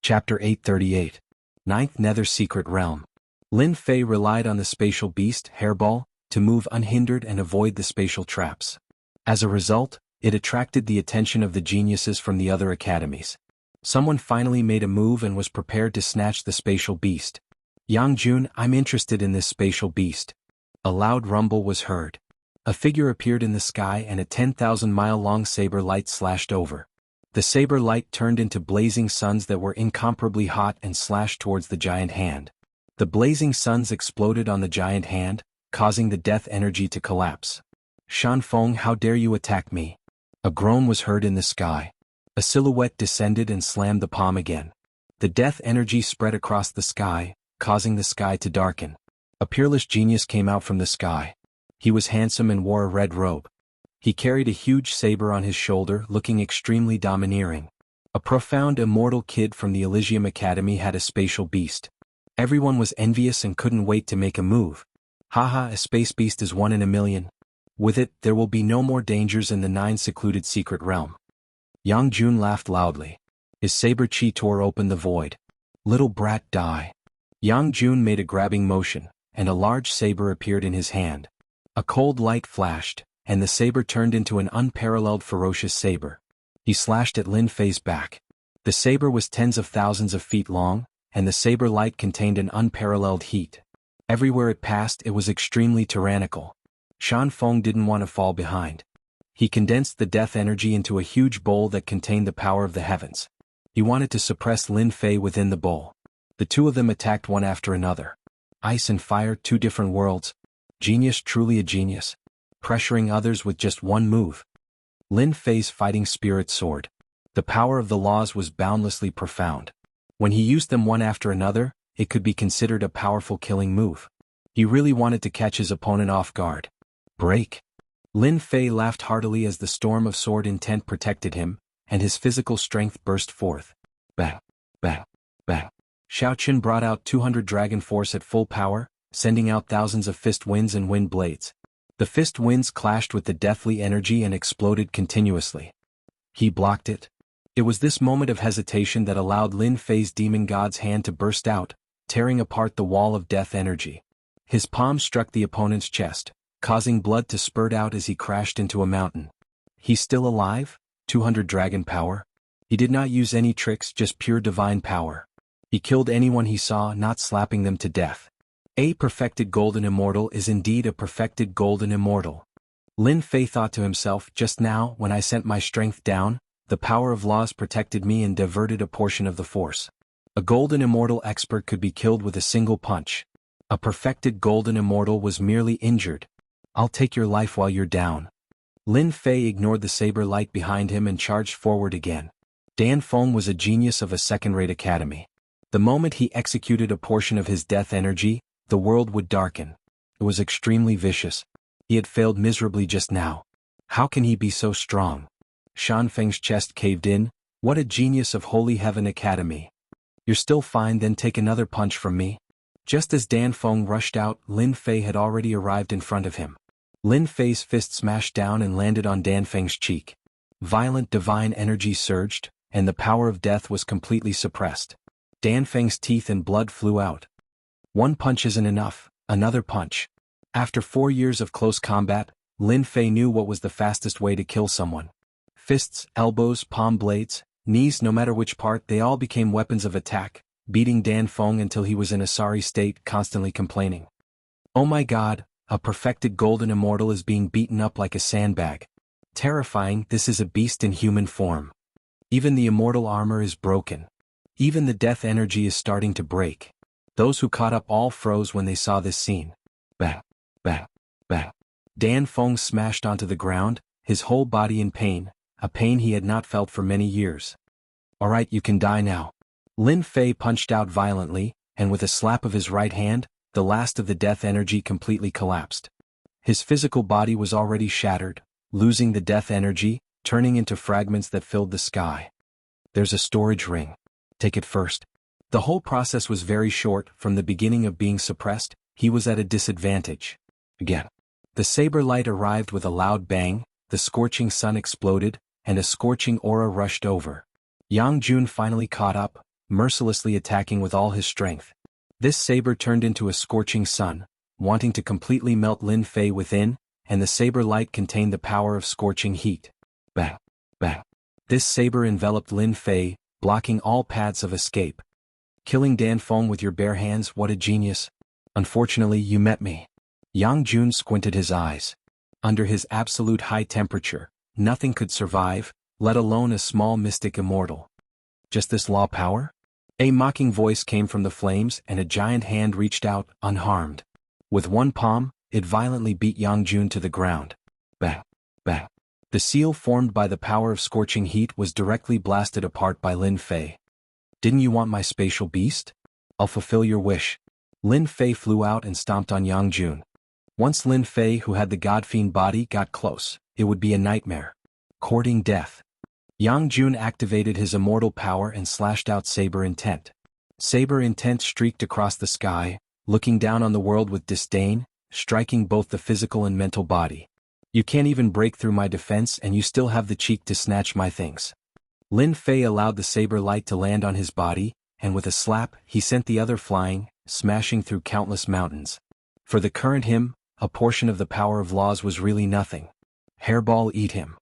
Chapter 838. Ninth Nether Secret Realm. Lin Fei relied on the spatial beast, Hairball, to move unhindered and avoid the spatial traps. As a result, it attracted the attention of the geniuses from the other academies. Someone finally made a move and was prepared to snatch the spatial beast. Yang Jun, I'm interested in this spatial beast. A loud rumble was heard. A figure appeared in the sky and a 10,000-mile-long saber light slashed over. The saber light turned into blazing suns that were incomparably hot and slashed towards the giant hand. The blazing suns exploded on the giant hand, causing the death energy to collapse. Shan Feng, how dare you attack me? A groan was heard in the sky. A silhouette descended and slammed the palm again. The death energy spread across the sky, causing the sky to darken. A peerless genius came out from the sky. He was handsome and wore a red robe. He carried a huge saber on his shoulder, looking extremely domineering. A profound immortal kid from the Elysium Academy had a spatial beast. Everyone was envious and couldn't wait to make a move. Haha, a space beast is 1 in a million. With it, there will be no more dangers in the 9 secluded secret realm. Yang Jun laughed loudly. His saber chi tore open the void. Little brat, die. Yang Jun made a grabbing motion, and a large saber appeared in his hand. A cold light flashed, and the saber turned into an unparalleled ferocious saber. He slashed at Lin Fei's back. The saber was tens of thousands of feet long, and the saber light contained an unparalleled heat. Everywhere it passed, it was extremely tyrannical. Shan Feng didn't want to fall behind. He condensed the death energy into a huge bowl that contained the power of the heavens. He wanted to suppress Lin Fei within the bowl. The two of them attacked one after another. Ice and fire, 2 different worlds. Genius, truly a genius. Pressuring others with just one move. Lin Fei's fighting spirit soared. The power of the laws was boundlessly profound. When he used them one after another, it could be considered a powerful killing move. He really wanted to catch his opponent off guard. Break. Lin Fei laughed heartily as the storm of sword intent protected him, and his physical strength burst forth. Bang, bang, bang. Xiaoqun brought out 200 dragon force at full power, sending out thousands of fist winds and wind blades. The fist winds clashed with the deathly energy and exploded continuously. He blocked it. It was this moment of hesitation that allowed Lin Fei's demon god's hand to burst out, tearing apart the wall of death energy. His palm struck the opponent's chest, causing blood to spurt out as he crashed into a mountain. He's still alive? 200 dragon power? He did not use any tricks, just pure divine power. He killed anyone he saw, not slapping them to death. A perfected golden immortal is indeed a perfected golden immortal. Lin Fei thought to himself, just now, when I sent my strength down, the power of laws protected me and diverted a portion of the force. A golden immortal expert could be killed with a single punch. A perfected golden immortal was merely injured. I'll take your life while you're down. Lin Fei ignored the saber light behind him and charged forward again. Dan Feng was a genius of a second-rate academy. The moment he executed a portion of his death energy, the world would darken. It was extremely vicious. He had failed miserably just now. How can he be so strong? Shan Feng's chest caved in. What a genius of Holy Heaven Academy. You're still fine, then take another punch from me. Just as Dan Feng rushed out, Lin Fei had already arrived in front of him. Lin Fei's fist smashed down and landed on Dan Feng's cheek. Violent divine energy surged, and the power of death was completely suppressed. Dan Feng's teeth and blood flew out. One punch isn't enough, another punch. After 4 years of close combat, Lin Fei knew what was the fastest way to kill someone. Fists, elbows, palm blades, knees, no matter which part, they all became weapons of attack, beating Dan Feng until he was in a sorry state, constantly complaining. Oh my god, a perfected golden immortal is being beaten up like a sandbag. Terrifying, this is a beast in human form. Even the immortal armor is broken. Even the death energy is starting to break. Those who caught up all froze when they saw this scene. Bang, bang, bang. Dan Feng smashed onto the ground, his whole body in pain, a pain he had not felt for many years. Alright, you can die now. Lin Fei punched out violently, and with a slap of his right hand, the last of the death energy completely collapsed. His physical body was already shattered, losing the death energy, turning into fragments that filled the sky. There's a storage ring. Take it first. The whole process was very short. From the beginning of being suppressed, he was at a disadvantage. Again. The saber light arrived with a loud bang, the scorching sun exploded, and a scorching aura rushed over. Yang Jun finally caught up, mercilessly attacking with all his strength. This saber turned into a scorching sun, wanting to completely melt Lin Fei within, and the saber light contained the power of scorching heat. Bang! Bang! This saber enveloped Lin Fei, blocking all paths of escape. Killing Dan Feng with your bare hands, what a genius. Unfortunately, you met me. Yang Jun squinted his eyes. Under his absolute high temperature, nothing could survive, let alone a small mystic immortal. Just this law power? A mocking voice came from the flames and a giant hand reached out, unharmed. With one palm, it violently beat Yang Jun to the ground. Bang! Bang! The seal formed by the power of scorching heat was directly blasted apart by Lin Fei. Didn't you want my spatial beast? I'll fulfill your wish. Lin Fei flew out and stomped on Yang Jun. Once Lin Fei, who had the god-fiend body, got close, it would be a nightmare. Courting death. Yang Jun activated his immortal power and slashed out Saber Intent. Saber Intent streaked across the sky, looking down on the world with disdain, striking both the physical and mental body. You can't even break through my defense and you still have the cheek to snatch my things. Lin Fei allowed the saber light to land on his body, and with a slap, he sent the other flying, smashing through countless mountains. For the current him, a portion of the power of laws was really nothing. Hairball, eat him.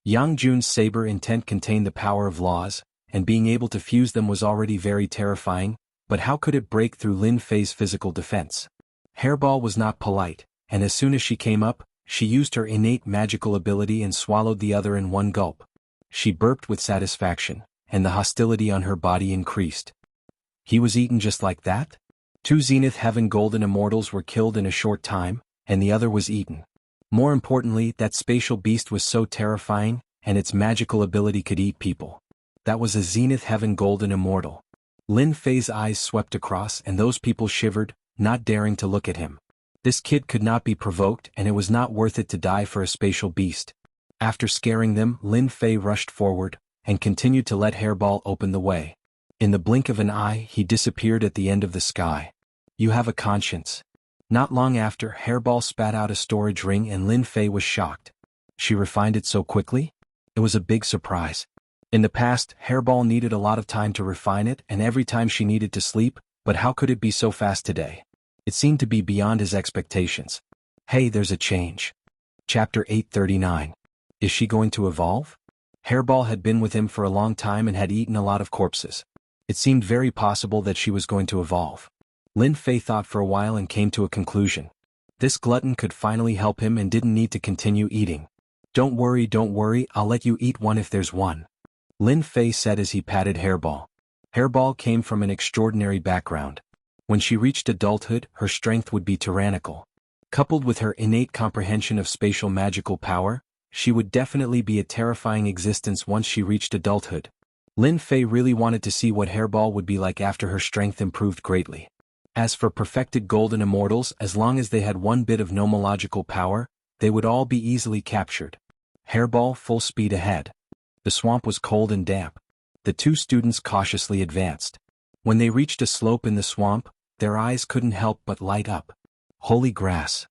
Yang Jun's saber intent contained the power of laws, and being able to fuse them was already very terrifying, but how could it break through Lin Fei's physical defense? Hairball was not polite, and as soon as she came up, she used her innate magical ability and swallowed the other in one gulp. She burped with satisfaction, and the hostility on her body increased. He was eaten just like that? 2 Zenith Heaven Golden Immortals were killed in a short time, and the other was eaten. More importantly, that spatial beast was so terrifying, and its magical ability could eat people. That was a Zenith Heaven Golden Immortal. Lin Fei's eyes swept across and those people shivered, not daring to look at him. This kid could not be provoked and it was not worth it to die for a spatial beast. After scaring them, Lin Fei rushed forward, and continued to let Hairball open the way. In the blink of an eye, he disappeared at the end of the sky. You have a conscience. Not long after, Hairball spat out a storage ring and Lin Fei was shocked. She refined it so quickly? It was a big surprise. In the past, Hairball needed a lot of time to refine it and every time she needed to sleep, but how could it be so fast today? It seemed to be beyond his expectations. Hey, there's a change. Chapter 839. Is she going to evolve? Hairball had been with him for a long time and had eaten a lot of corpses. It seemed very possible that she was going to evolve. Lin Fei thought for a while and came to a conclusion. This glutton could finally help him and didn't need to continue eating. Don't worry, I'll let you eat one if there's one. Lin Fei said as he patted Hairball. Hairball came from an extraordinary background. When she reached adulthood, her strength would be tyrannical. Coupled with her innate comprehension of spatial magical power, she would definitely be a terrifying existence once she reached adulthood. Lin Fei really wanted to see what Hairball would be like after her strength improved greatly. As for perfected golden immortals, as long as they had one bit of nomological power, they would all be easily captured. Hairball full speed ahead. The swamp was cold and damp. The 2 students cautiously advanced. When they reached a slope in the swamp, their eyes couldn't help but light up. Holy grass.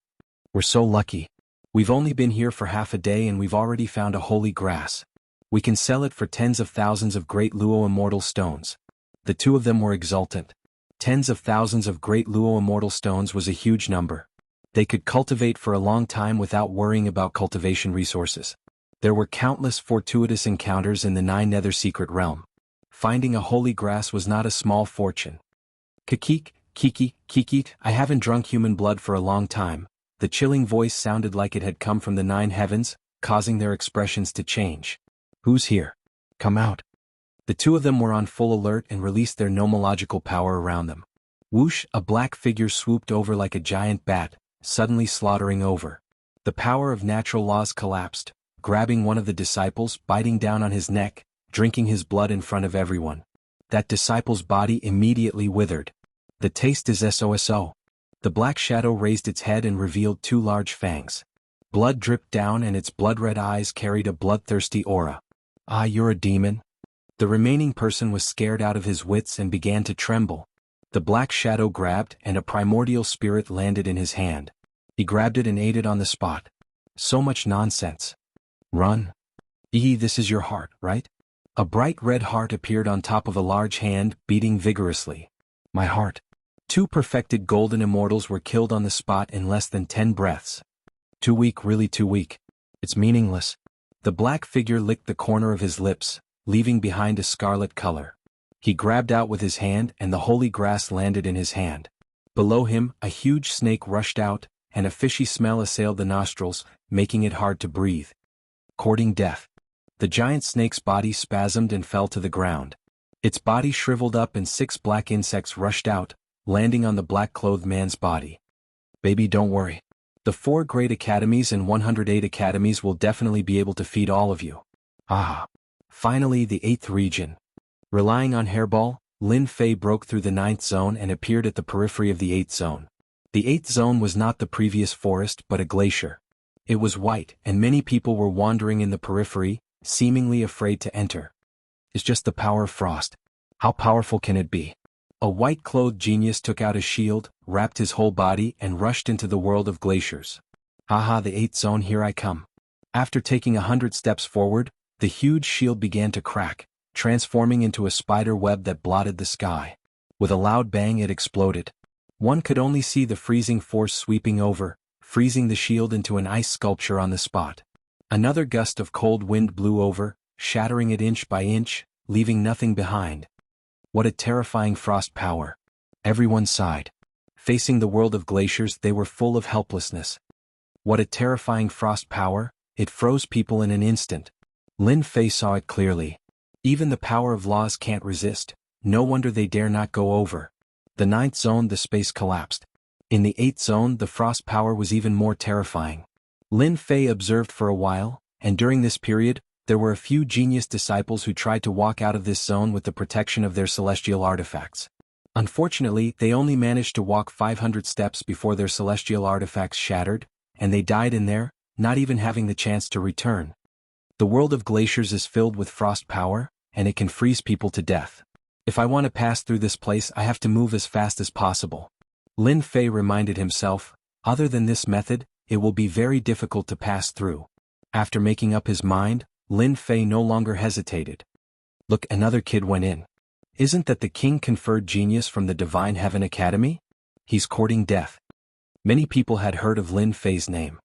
We're so lucky. We've only been here for half a day and we've already found a holy grass. We can sell it for tens of thousands of great Luo immortal stones. The 2 of them were exultant. Tens of thousands of great Luo immortal stones was a huge number. They could cultivate for a long time without worrying about cultivation resources. There were countless fortuitous encounters in the 9 Nether Secret Realm. Finding a holy grass was not a small fortune. Kikik, kikik, I haven't drunk human blood for a long time. The chilling voice sounded like it had come from the 9 heavens, causing their expressions to change. Who's here? Come out. The 2 of them were on full alert and released their nomological power around them. Whoosh, a black figure swooped over like a giant bat, suddenly slaughtering over. The power of natural laws collapsed, grabbing one of the disciples, biting down on his neck, drinking his blood in front of everyone. That disciple's body immediately withered. The taste is SOSO. The black shadow raised its head and revealed 2 large fangs. Blood dripped down and its blood-red eyes carried a bloodthirsty aura. Ah, you're a demon? The remaining person was scared out of his wits and began to tremble. The black shadow grabbed and a primordial spirit landed in his hand. He grabbed it and ate it on the spot. So much nonsense. Run. This is your heart, right? A bright red heart appeared on top of a large hand, beating vigorously. My heart. 2 perfected golden immortals were killed on the spot in less than 10 breaths. Too weak, really too weak. It's meaningless. The black figure licked the corner of his lips, leaving behind a scarlet color. He grabbed out with his hand and the holy grass landed in his hand. Below him, a huge snake rushed out, and a fishy smell assailed the nostrils, making it hard to breathe. Courting death. The giant snake's body spasmed and fell to the ground. Its body shriveled up and 6 black insects rushed out, landing on the black-clothed man's body. Baby, don't worry. The 4 great academies and 108 academies will definitely be able to feed all of you. Ah. Finally, the 8th region. Relying on Hairball, Lin Fei broke through the 9th zone and appeared at the periphery of the 8th zone. The 8th zone was not the previous forest but a glacier. It was white, and many people were wandering in the periphery, seemingly afraid to enter. It's just the power of frost. How powerful can it be? A white-clothed genius took out a shield, wrapped his whole body, and rushed into the world of glaciers. Haha, the 8th zone, here I come. After taking 100 steps forward, the huge shield began to crack, transforming into a spider web that blotted the sky. With a loud bang, it exploded. One could only see the freezing force sweeping over, freezing the shield into an ice sculpture on the spot. Another gust of cold wind blew over, shattering it inch by inch, leaving nothing behind. What a terrifying frost power. Everyone sighed. Facing the world of glaciers, they were full of helplessness. What a terrifying frost power, it froze people in an instant. Lin Fei saw it clearly. Even the power of laws can't resist, no wonder they dare not go over. The 9th zone, the space collapsed. In the 8th zone, the frost power was even more terrifying. Lin Fei observed for a while, and during this period, there were a few genius disciples who tried to walk out of this zone with the protection of their celestial artifacts. Unfortunately, they only managed to walk 500 steps before their celestial artifacts shattered, and they died in there, not even having the chance to return. The world of glaciers is filled with frost power, and it can freeze people to death. If I want to pass through this place, I have to move as fast as possible. Lin Fei reminded himself, other than this method, it will be very difficult to pass through. After making up his mind, Lin Fei no longer hesitated. Look, another kid went in. Isn't that the king conferred genius from the Divine Heaven Academy? He's courting death. Many people had heard of Lin Fei's name.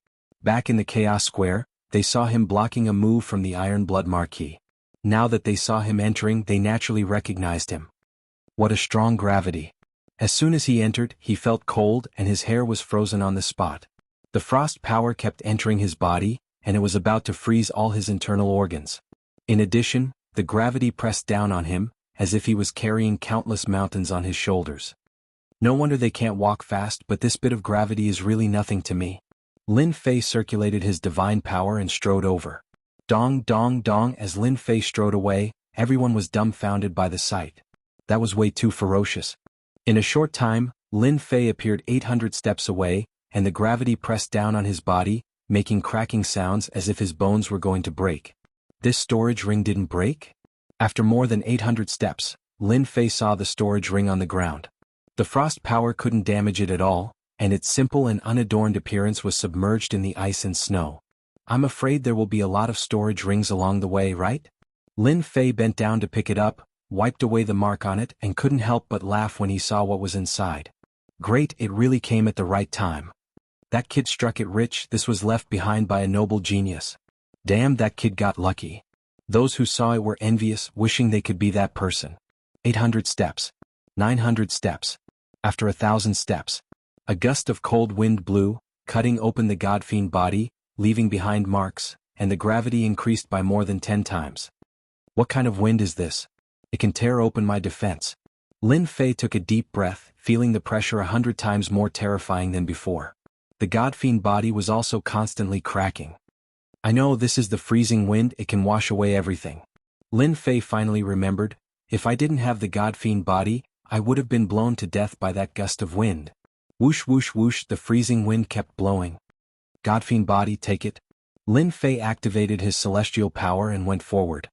Back in the Chaos Square, they saw him blocking a move from the Iron Blood Marquis. Now that they saw him entering, they naturally recognized him. What a strong gravity. As soon as he entered, he felt cold and his hair was frozen on the spot. The frost power kept entering his body, and it was about to freeze all his internal organs. In addition, the gravity pressed down on him, as if he was carrying countless mountains on his shoulders. No wonder they can't walk fast, but this bit of gravity is really nothing to me. Lin Fei circulated his divine power and strode over. Dong, dong, dong. As Lin Fei strode away, everyone was dumbfounded by the sight. That was way too ferocious. In a short time, Lin Fei appeared 800 steps away, and the gravity pressed down on his body, making cracking sounds as if his bones were going to break. This storage ring didn't break? After more than 800 steps, Lin Fei saw the storage ring on the ground. The frost power couldn't damage it at all, and its simple and unadorned appearance was submerged in the ice and snow. I'm afraid there will be a lot of storage rings along the way, right? Lin Fei bent down to pick it up, wiped away the mark on it, and couldn't help but laugh when he saw what was inside. Great, it really came at the right time. That kid struck it rich. This was left behind by a noble genius. Damn, that kid got lucky. Those who saw it were envious, wishing they could be that person. 800 steps. 900 steps. After 1,000 steps, a gust of cold wind blew, cutting open the godfiend body, leaving behind marks, and the gravity increased by more than 10 times. What kind of wind is this? It can tear open my defense. Lin Fei took a deep breath, feeling the pressure 100 times more terrifying than before. The godfiend body was also constantly cracking. I know this is the freezing wind, it can wash away everything. Lin Fei finally remembered, if I didn't have the godfiend body, I would have been blown to death by that gust of wind. Whoosh whoosh whoosh, the freezing wind kept blowing. Godfiend body, take it. Lin Fei activated his celestial power and went forward.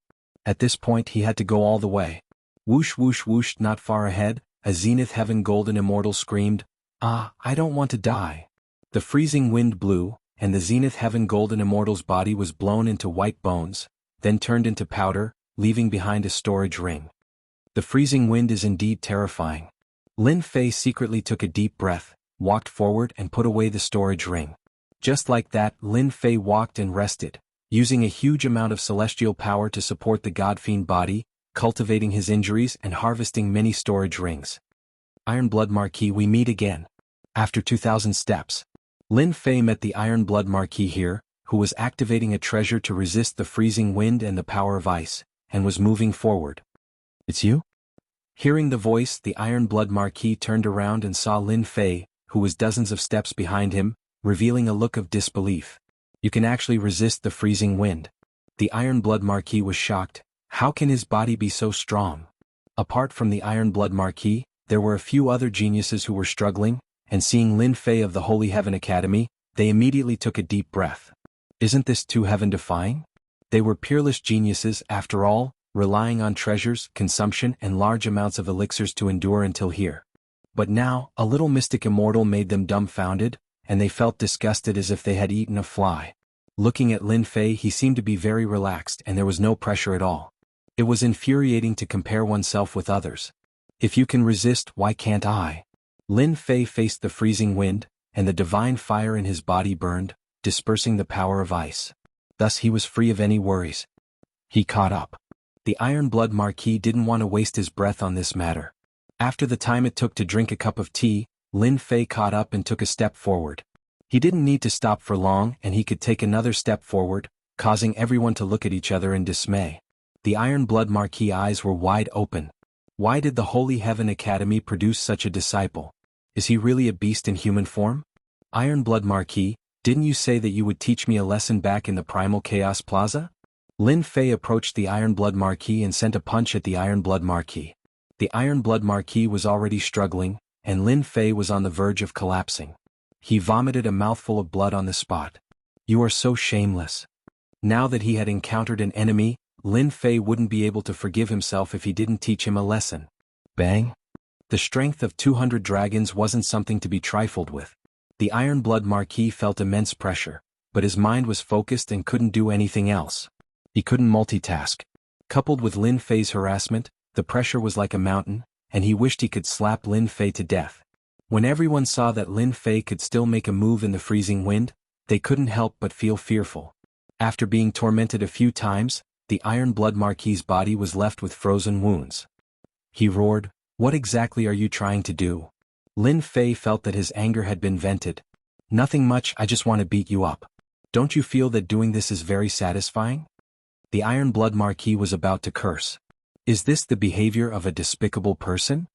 At this point he had to go all the way. Whoosh whoosh whoosh, not far ahead, a Zenith Heaven Golden Immortal screamed, "Ah, I don't want to die." The freezing wind blew, and the Zenith Heaven Golden Immortal's body was blown into white bones, then turned into powder, leaving behind a storage ring. The freezing wind is indeed terrifying. Lin Fei secretly took a deep breath, walked forward and put away the storage ring. Just like that, Lin Fei walked and rested, using a huge amount of celestial power to support the God-fiend body, cultivating his injuries and harvesting many storage rings. Iron Blood Marquis, we meet again. After 2,000 steps, Lin Fei met the Iron Blood Marquis here, who was activating a treasure to resist the freezing wind and the power of ice, and was moving forward. It's you? Hearing the voice, the Iron Blood Marquis turned around and saw Lin Fei, who was dozens of steps behind him, revealing a look of disbelief. You can actually resist the freezing wind. The Iron Blood Marquis was shocked. How can his body be so strong? Apart from the Iron Blood Marquis, there were a few other geniuses who were struggling, and seeing Lin Fei of the Holy Heaven Academy, they immediately took a deep breath. Isn't this too heaven-defying? They were peerless geniuses, after all, relying on treasures, consumption and large amounts of elixirs to endure until here. But now, a little mystic immortal made them dumbfounded, and they felt disgusted as if they had eaten a fly. Looking at Lin Fei, he seemed to be very relaxed and there was no pressure at all. It was infuriating to compare oneself with others. If you can resist, why can't I? Lin Fei faced the freezing wind, and the divine fire in his body burned, dispersing the power of ice. Thus he was free of any worries. He caught up. The Iron Blood Marquis didn't want to waste his breath on this matter. After the time it took to drink a cup of tea, Lin Fei caught up and took a step forward. He didn't need to stop for long and he could take another step forward, causing everyone to look at each other in dismay. The Iron Blood Marquis' eyes were wide open. Why did the Holy Heaven Academy produce such a disciple? Is he really a beast in human form? Iron Blood Marquis, didn't you say that you would teach me a lesson back in the Primal Chaos Plaza? Lin Fei approached the Iron Blood Marquis and sent a punch at the Iron Blood Marquis. The Iron Blood Marquis was already struggling, and Lin Fei was on the verge of collapsing. He vomited a mouthful of blood on the spot. You are so shameless. Now that he had encountered an enemy, Lin Fei wouldn't be able to forgive himself if he didn't teach him a lesson. Bang! The strength of 200 dragons wasn't something to be trifled with. The Iron Blood Marquis felt immense pressure, but his mind was focused and couldn't do anything else. He couldn't multitask. Coupled with Lin Fei's harassment, the pressure was like a mountain, and he wished he could slap Lin Fei to death. When everyone saw that Lin Fei could still make a move in the freezing wind, they couldn't help but feel fearful. After being tormented a few times, the Iron Blood Marquis' body was left with frozen wounds. He roared, "What exactly are you trying to do?" Lin Fei felt that his anger had been vented. "Nothing much, I just want to beat you up. Don't you feel that doing this is very satisfying?" The Iron Blood Marquis was about to curse. Is this the behavior of a despicable person?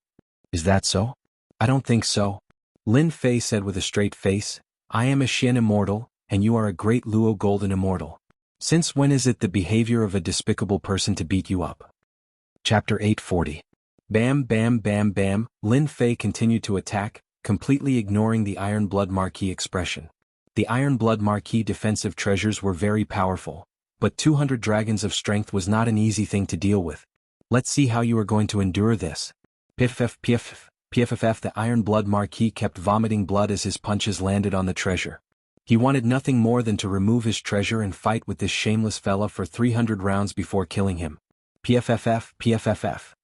Is that so? I don't think so. Lin Fei said with a straight face, I am a Xian immortal, and you are a great Luo golden immortal. Since when is it the behavior of a despicable person to beat you up? Chapter 840. Bam bam bam bam, Lin Fei continued to attack, completely ignoring the Iron Blood Marquis expression. The Iron Blood Marquis defensive treasures were very powerful, but 200 dragons of strength was not an easy thing to deal with. Let's see how you are going to endure this. Piff piff, pff, the Iron Blood Marquis kept vomiting blood as his punches landed on the treasure. He wanted nothing more than to remove his treasure and fight with this shameless fella for 300 rounds before killing him. Pff,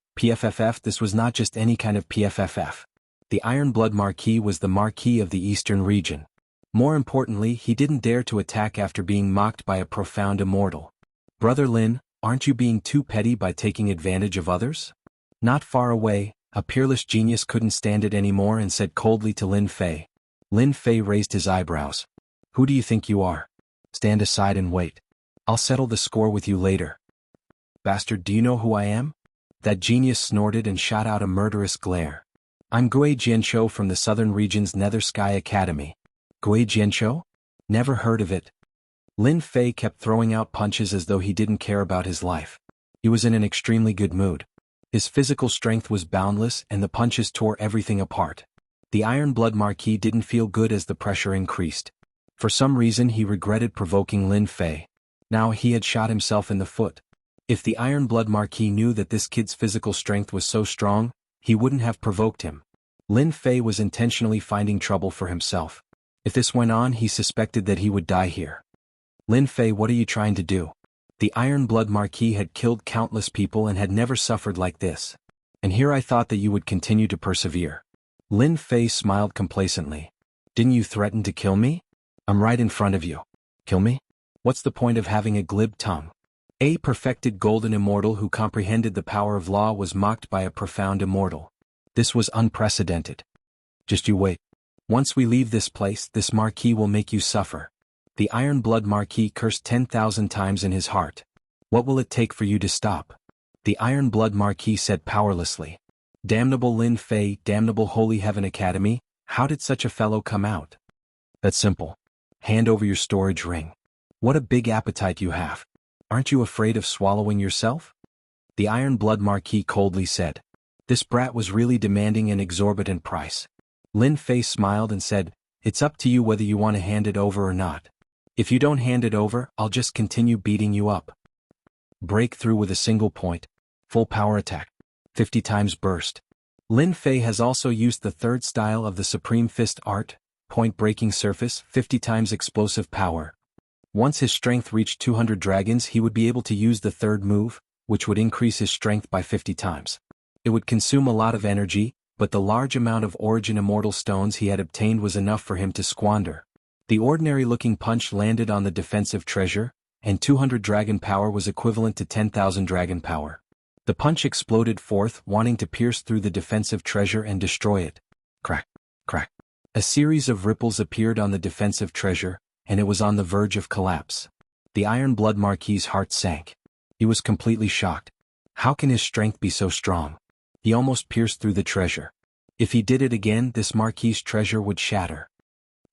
this was not just any kind of pff. The Iron Blood Marquis was the Marquis of the Eastern region. More importantly, he didn't dare to attack after being mocked by a profound immortal. Brother Lin, aren't you being too petty by taking advantage of others? Not far away, a peerless genius couldn't stand it anymore and said coldly to Lin Fei. Lin Fei raised his eyebrows. Who do you think you are? Stand aside and wait. I'll settle the score with you later. Bastard, do you know who I am? That genius snorted and shot out a murderous glare. I'm Gui Jianqiu from the Southern Region's Nether Sky Academy. Gui Jianqiu? Never heard of it. Lin Fei kept throwing out punches as though he didn't care about his life. He was in an extremely good mood. His physical strength was boundless and the punches tore everything apart. The Iron Blood Marquis didn't feel good as the pressure increased. For some reason he regretted provoking Lin Fei. Now he had shot himself in the foot. If the Iron Blood Marquis knew that this kid's physical strength was so strong, he wouldn't have provoked him. Lin Fei was intentionally finding trouble for himself. If this went on, he suspected that he would die here. Lin Fei, what are you trying to do? The Iron Blood Marquis had killed countless people and had never suffered like this. And here I thought that you would continue to persevere. Lin Fei smiled complacently. Didn't you threaten to kill me? I'm right in front of you. Kill me? What's the point of having a glib tongue? A perfected golden immortal who comprehended the power of law was mocked by a profound immortal. This was unprecedented. Just you wait. Once we leave this place, this Marquis will make you suffer. The Iron Blood Marquis cursed 10,000 times in his heart. What will it take for you to stop? The Iron Blood Marquis said powerlessly. Damnable Lin Fei, damnable Holy Heaven Academy, how did such a fellow come out? That's simple. Hand over your storage ring. What a big appetite you have. Aren't you afraid of swallowing yourself? The Iron Blood Marquis coldly said. This brat was really demanding an exorbitant price. Lin Fei smiled and said, it's up to you whether you want to hand it over or not. If you don't hand it over, I'll just continue beating you up. Breakthrough with a single point. Full power attack. 50 times burst. Lin Fei has also used the third style of the Supreme Fist art, point breaking surface, 50 times explosive power. Once his strength reached 200 dragons, he would be able to use the third move, which would increase his strength by 50 times. It would consume a lot of energy, but the large amount of Origin Immortal Stones he had obtained was enough for him to squander. The ordinary-looking punch landed on the defensive treasure, and 200 dragon power was equivalent to 10,000 dragon power. The punch exploded forth, wanting to pierce through the defensive treasure and destroy it. Crack, crack. A series of ripples appeared on the defensive treasure, and it was on the verge of collapse. The Iron Blood Marquis's heart sank. He was completely shocked. How can his strength be so strong? He almost pierced through the treasure. If he did it again, this Marquis's treasure would shatter.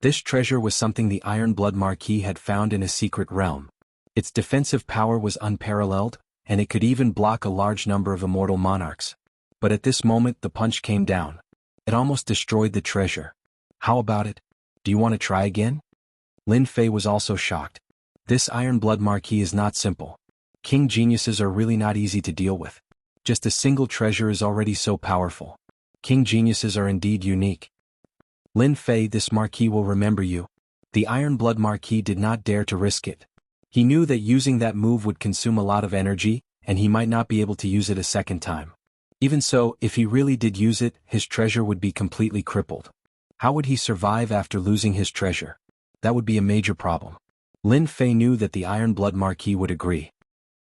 This treasure was something the Iron Blood Marquis had found in a secret realm. Its defensive power was unparalleled, and it could even block a large number of immortal monarchs. But at this moment the punch came down. It almost destroyed the treasure. How about it? Do you want to try again? Lin Fei was also shocked. This Iron Blood Marquis is not simple. King geniuses are really not easy to deal with. Just a single treasure is already so powerful. King geniuses are indeed unique. Lin Fei, this Marquis will remember you. The Iron Blood Marquis did not dare to risk it. He knew that using that move would consume a lot of energy, and he might not be able to use it a second time. Even so, if he really did use it, his treasure would be completely crippled. How would he survive after losing his treasure? That would be a major problem. Lin Fei knew that the Iron Blood Marquis would agree.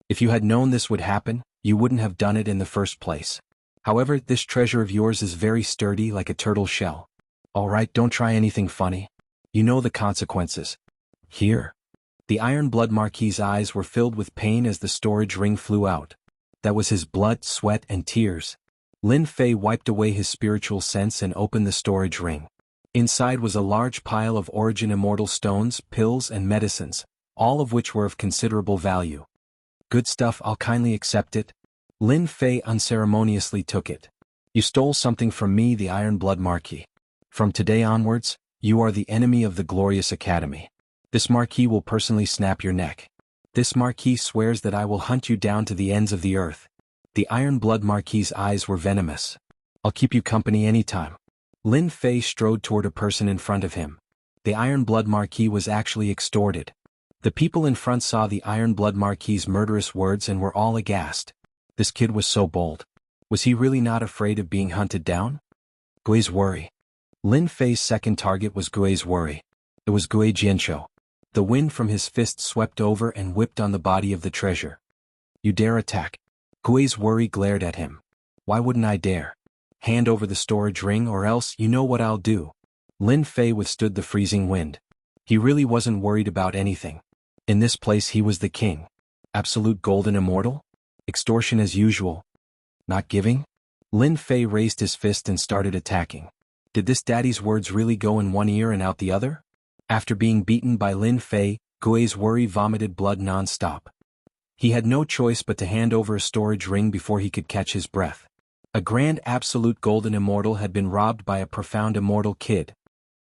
If you had known this would happen, you wouldn't have done it in the first place. However, this treasure of yours is very sturdy like a turtle shell. Alright, don't try anything funny. You know the consequences. Here. The Iron Blood Marquis's eyes were filled with pain as the storage ring flew out. That was his blood, sweat, and tears. Lin Fei wiped away his spiritual sense and opened the storage ring. Inside was a large pile of Origin Immortal Stones, pills, and medicines, all of which were of considerable value. Good stuff, I'll kindly accept it. Lin Fei unceremoniously took it. You stole something from me, the Iron Blood Marquis. From today onwards, you are the enemy of the glorious academy. This Marquis will personally snap your neck. This Marquis swears that I will hunt you down to the ends of the earth. The Iron Blood Marquis's eyes were venomous. I'll keep you company anytime. Lin Fei strode toward a person in front of him. The Iron Blood Marquis was actually extorted. The people in front saw the Iron Blood Marquis's murderous words and were all aghast. This kid was so bold. Was he really not afraid of being hunted down? Gui's worry. Lin Fei's second target was Gui's worry. It was Gui Jianshou. The wind from his fist swept over and whipped on the body of the treasure. You dare attack? Gui's worry glared at him. Why wouldn't I dare? Hand over the storage ring or else you know what I'll do. Lin Fei withstood the freezing wind. He really wasn't worried about anything. In this place he was the king. Absolute golden immortal? Extortion as usual. Not giving? Lin Fei raised his fist and started attacking. Did this daddy's words really go in one ear and out the other? After being beaten by Lin Fei, Gui's worry vomited blood non-stop. He had no choice but to hand over a storage ring before he could catch his breath. A grand absolute golden immortal had been robbed by a profound immortal kid.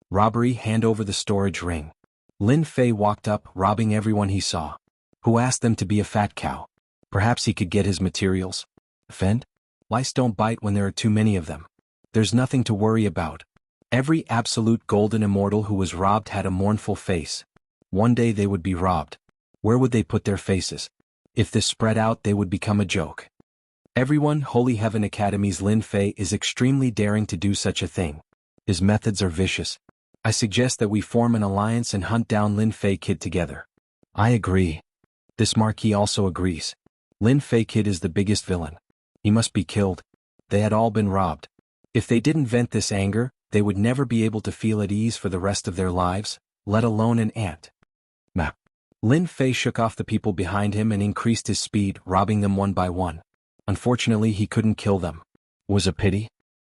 Robbery, hand over the storage ring. Lin Fei walked up, robbing everyone he saw. Who asked them to be a fat cow? Perhaps he could get his materials. Offend? Lice don't bite when there are too many of them. There's nothing to worry about. Every absolute golden immortal who was robbed had a mournful face. One day they would be robbed. Where would they put their faces? If this spread out, they would become a joke. Everyone, Holy Heaven Academy's Lin Fei is extremely daring to do such a thing. His methods are vicious. I suggest that we form an alliance and hunt down Lin Fei Kid together. I agree. This Marquis also agrees. Lin Fei Kid is the biggest villain. He must be killed. They had all been robbed. If they didn't vent this anger, they would never be able to feel at ease for the rest of their lives, let alone an ant. Map. Lin Fei shook off the people behind him and increased his speed, robbing them one by one. Unfortunately, he couldn't kill them. Was a pity.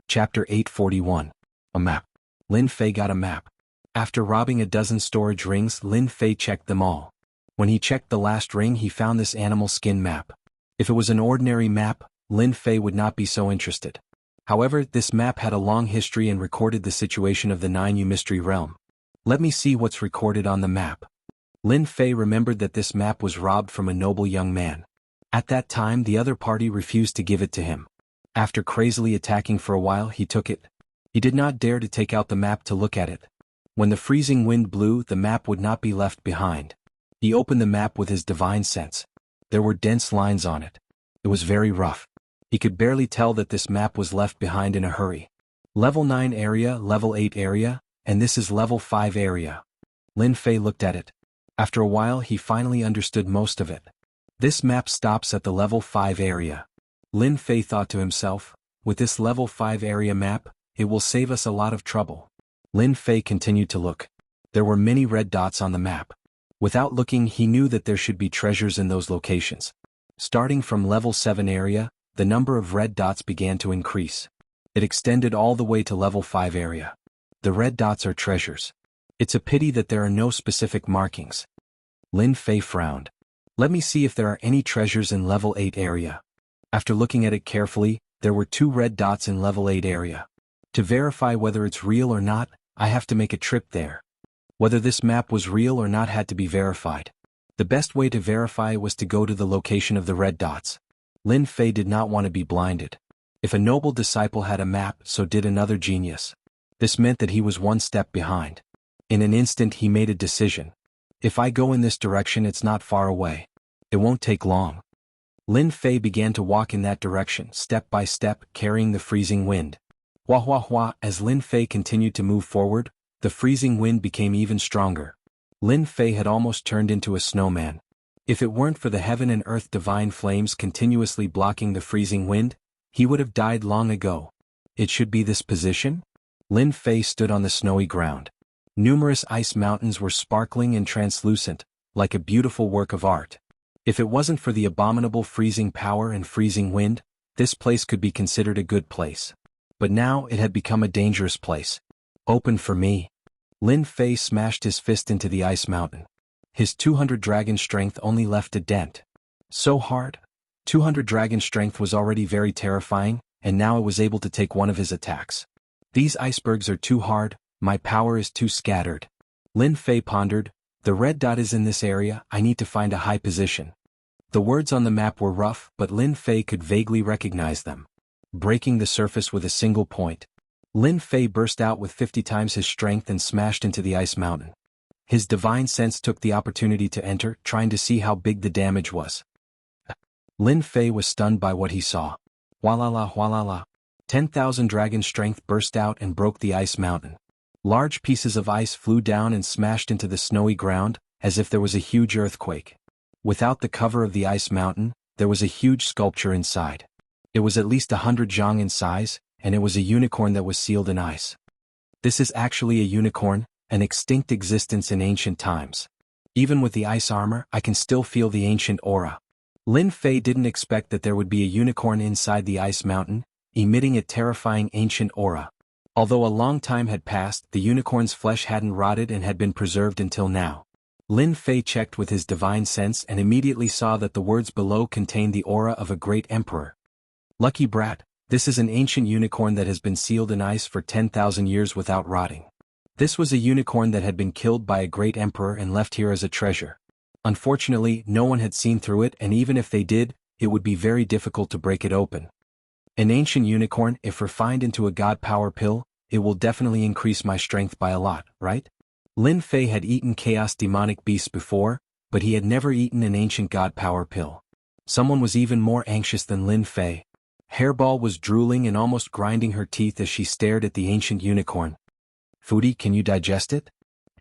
Chapter 841. A map. Lin Fei got a map. After robbing a dozen storage rings, Lin Fei checked them all. When he checked the last ring, he found this animal skin map. If it was an ordinary map, Lin Fei would not be so interested. However, this map had a long history and recorded the situation of the 9U Mystery Realm. Let me see what's recorded on the map. Lin Fei remembered that this map was robbed from a noble young man. At that time, the other party refused to give it to him. After crazily attacking for a while, he took it. He did not dare to take out the map to look at it. When the freezing wind blew, the map would not be left behind. He opened the map with his divine sense. There were dense lines on it. It was very rough. He could barely tell that this map was left behind in a hurry. Level 9 area, level 8 area, and this is level 5 area. Lin Fei looked at it. After a while, he finally understood most of it. This map stops at the level 5 area. Lin Fei thought to himself, with this level 5 area map, it will save us a lot of trouble. Lin Fei continued to look. There were many red dots on the map. Without looking, he knew that there should be treasures in those locations. Starting from level 7 area, the number of red dots began to increase. It extended all the way to level 5 area. The red dots are treasures. It's a pity that there are no specific markings. Lin Fei frowned. Let me see if there are any treasures in level 8 area. After looking at it carefully, there were 2 red dots in level 8 area. To verify whether it's real or not, I have to make a trip there. Whether this map was real or not had to be verified. The best way to verify was to go to the location of the red dots. Lin Fei did not want to be blinded. If a noble disciple had a map, so did another genius. This meant that he was one step behind. In an instant he made a decision. If I go in this direction, it's not far away. It won't take long. Lin Fei began to walk in that direction, step by step, carrying the freezing wind. Hua hua hua, as Lin Fei continued to move forward, the freezing wind became even stronger. Lin Fei had almost turned into a snowman. If it weren't for the heaven and earth divine flames continuously blocking the freezing wind, he would have died long ago. It should be this position? Lin Fei stood on the snowy ground. Numerous ice mountains were sparkling and translucent, like a beautiful work of art. If it wasn't for the abominable freezing power and freezing wind, this place could be considered a good place. But now it had become a dangerous place. Open for me. Lin Fei smashed his fist into the ice mountain. His 200 dragon strength only left a dent. So hard. 200 dragon strength was already very terrifying, and now it was able to take one of his attacks. These icebergs are too hard, my power is too scattered. Lin Fei pondered, the red dot is in this area, I need to find a high position. The words on the map were rough, but Lin Fei could vaguely recognize them. Breaking the surface with a single point, Lin Fei burst out with 50 times his strength and smashed into the ice mountain. His divine sense took the opportunity to enter, trying to see how big the damage was. Lin Fei was stunned by what he saw. Hualala hualala. 10,000 dragon strength burst out and broke the ice mountain. Large pieces of ice flew down and smashed into the snowy ground, as if there was a huge earthquake. Without the cover of the ice mountain, there was a huge sculpture inside. It was at least 100 zhang in size, and it was a unicorn that was sealed in ice. This is actually a unicorn, an extinct existence in ancient times. Even with the ice armor, I can still feel the ancient aura. Lin Fei didn't expect that there would be a unicorn inside the ice mountain, emitting a terrifying ancient aura. Although a long time had passed, the unicorn's flesh hadn't rotted and had been preserved until now. Lin Fei checked with his divine sense and immediately saw that the words below contained the aura of a great emperor. Lucky brat, this is an ancient unicorn that has been sealed in ice for 10,000 years without rotting. This was a unicorn that had been killed by a great emperor and left here as a treasure. Unfortunately, no one had seen through it, and even if they did, it would be very difficult to break it open. An ancient unicorn, if refined into a god power pill, it will definitely increase my strength by a lot, right? Lin Fei had eaten chaos demonic beasts before, but he had never eaten an ancient god power pill. Someone was even more anxious than Lin Fei. Hairball was drooling and almost grinding her teeth as she stared at the ancient unicorn. "Foodie, can you digest it?"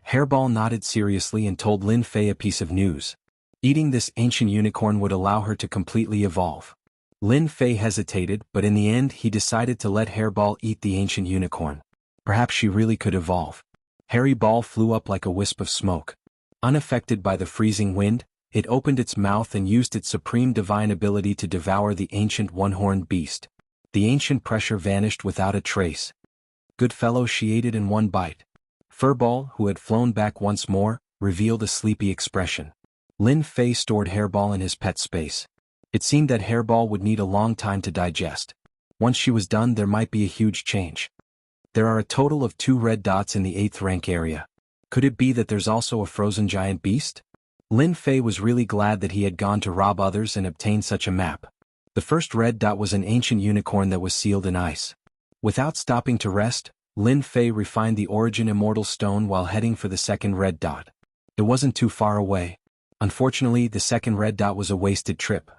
Hairball nodded seriously and told Lin Fei a piece of news. Eating this ancient unicorn would allow her to completely evolve. Lin Fei hesitated, but in the end he decided to let Hairball eat the ancient unicorn. Perhaps she really could evolve. Hairy Ball flew up like a wisp of smoke. Unaffected by the freezing wind, it opened its mouth and used its supreme divine ability to devour the ancient one-horned beast. The ancient pressure vanished without a trace. Good fellow, she ate it in one bite. Furball, who had flown back once more, revealed a sleepy expression. Lin Fei stored Hairball in his pet space. It seemed that Hairball would need a long time to digest. Once she was done, there might be a huge change. There are a total of 2 red dots in the 8th rank area. Could it be that there's also a frozen giant beast? Lin Fei was really glad that he had gone to rob others and obtain such a map. The first red dot was an ancient unicorn that was sealed in ice. Without stopping to rest, Lin Fei refined the origin immortal stone while heading for the second red dot. It wasn't too far away. Unfortunately, the second red dot was a wasted trip.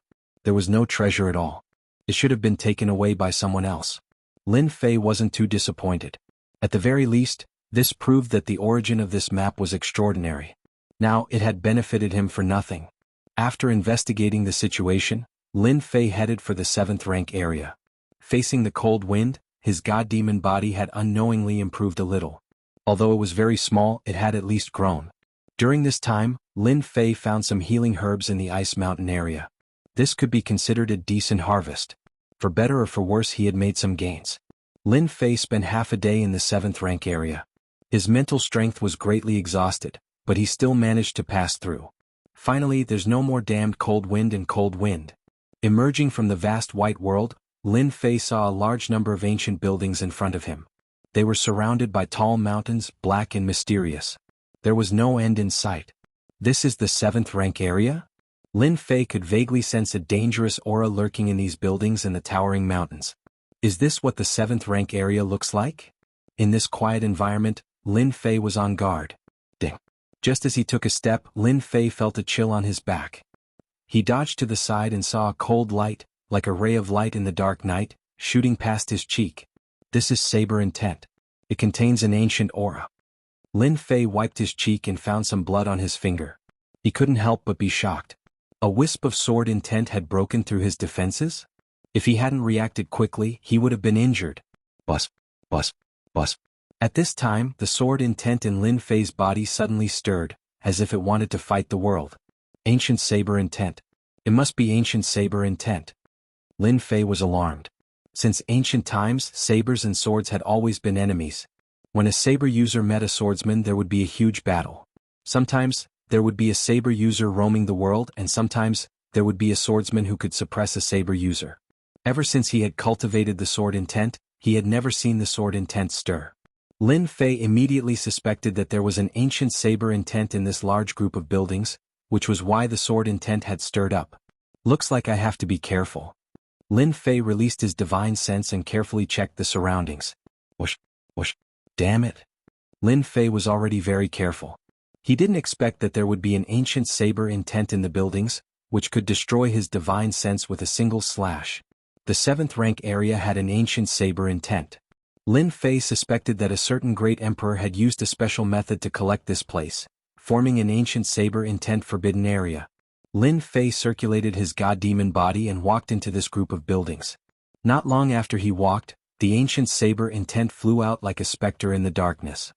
There was no treasure at all. It should have been taken away by someone else. Lin Fei wasn't too disappointed. At the very least, this proved that the origin of this map was extraordinary. Now, it had benefited him for nothing. After investigating the situation, Lin Fei headed for the 7th rank area. Facing the cold wind, his god demon body had unknowingly improved a little. Although it was very small, it had at least grown. During this time, Lin Fei found some healing herbs in the ice mountain area. This could be considered a decent harvest. For better or for worse, he had made some gains. Lin Fei spent half a day in the 7th rank area. His mental strength was greatly exhausted, but he still managed to pass through. Finally, there's no more damned cold wind and cold wind. Emerging from the vast white world, Lin Fei saw a large number of ancient buildings in front of him. They were surrounded by tall mountains, black and mysterious. There was no end in sight. This is the 7th rank area? Lin Fei could vaguely sense a dangerous aura lurking in these buildings and the towering mountains. Is this what the 7th rank area looks like? In this quiet environment, Lin Fei was on guard. Ding. Just as he took a step, Lin Fei felt a chill on his back. He dodged to the side and saw a cold light, like a ray of light in the dark night, shooting past his cheek. This is Saber Intent. It contains an ancient aura. Lin Fei wiped his cheek and found some blood on his finger. He couldn't help but be shocked. A wisp of sword intent had broken through his defenses? If he hadn't reacted quickly, he would have been injured. Bus, bus, bus. At this time, the sword intent in Lin Fei's body suddenly stirred, as if it wanted to fight the world. Ancient saber intent. It must be ancient saber intent. Lin Fei was alarmed. Since ancient times, sabers and swords had always been enemies. When a saber user met a swordsman, there would be a huge battle. Sometimes, there would be a saber user roaming the world, and sometimes, there would be a swordsman who could suppress a saber user. Ever since he had cultivated the sword intent, he had never seen the sword intent stir. Lin Fei immediately suspected that there was an ancient saber intent in this large group of buildings, which was why the sword intent had stirred up. Looks like I have to be careful. Lin Fei released his divine sense and carefully checked the surroundings. Whoosh, whoosh. Damn it. Lin Fei was already very careful. He didn't expect that there would be an ancient saber intent in the buildings, which could destroy his divine sense with a single slash. The 7th rank area had an ancient saber intent. Lin Fei suspected that a certain great emperor had used a special method to collect this place, forming an ancient saber intent forbidden area. Lin Fei circulated his god demon body and walked into this group of buildings. Not long after he walked, the ancient saber intent flew out like a specter in the darkness.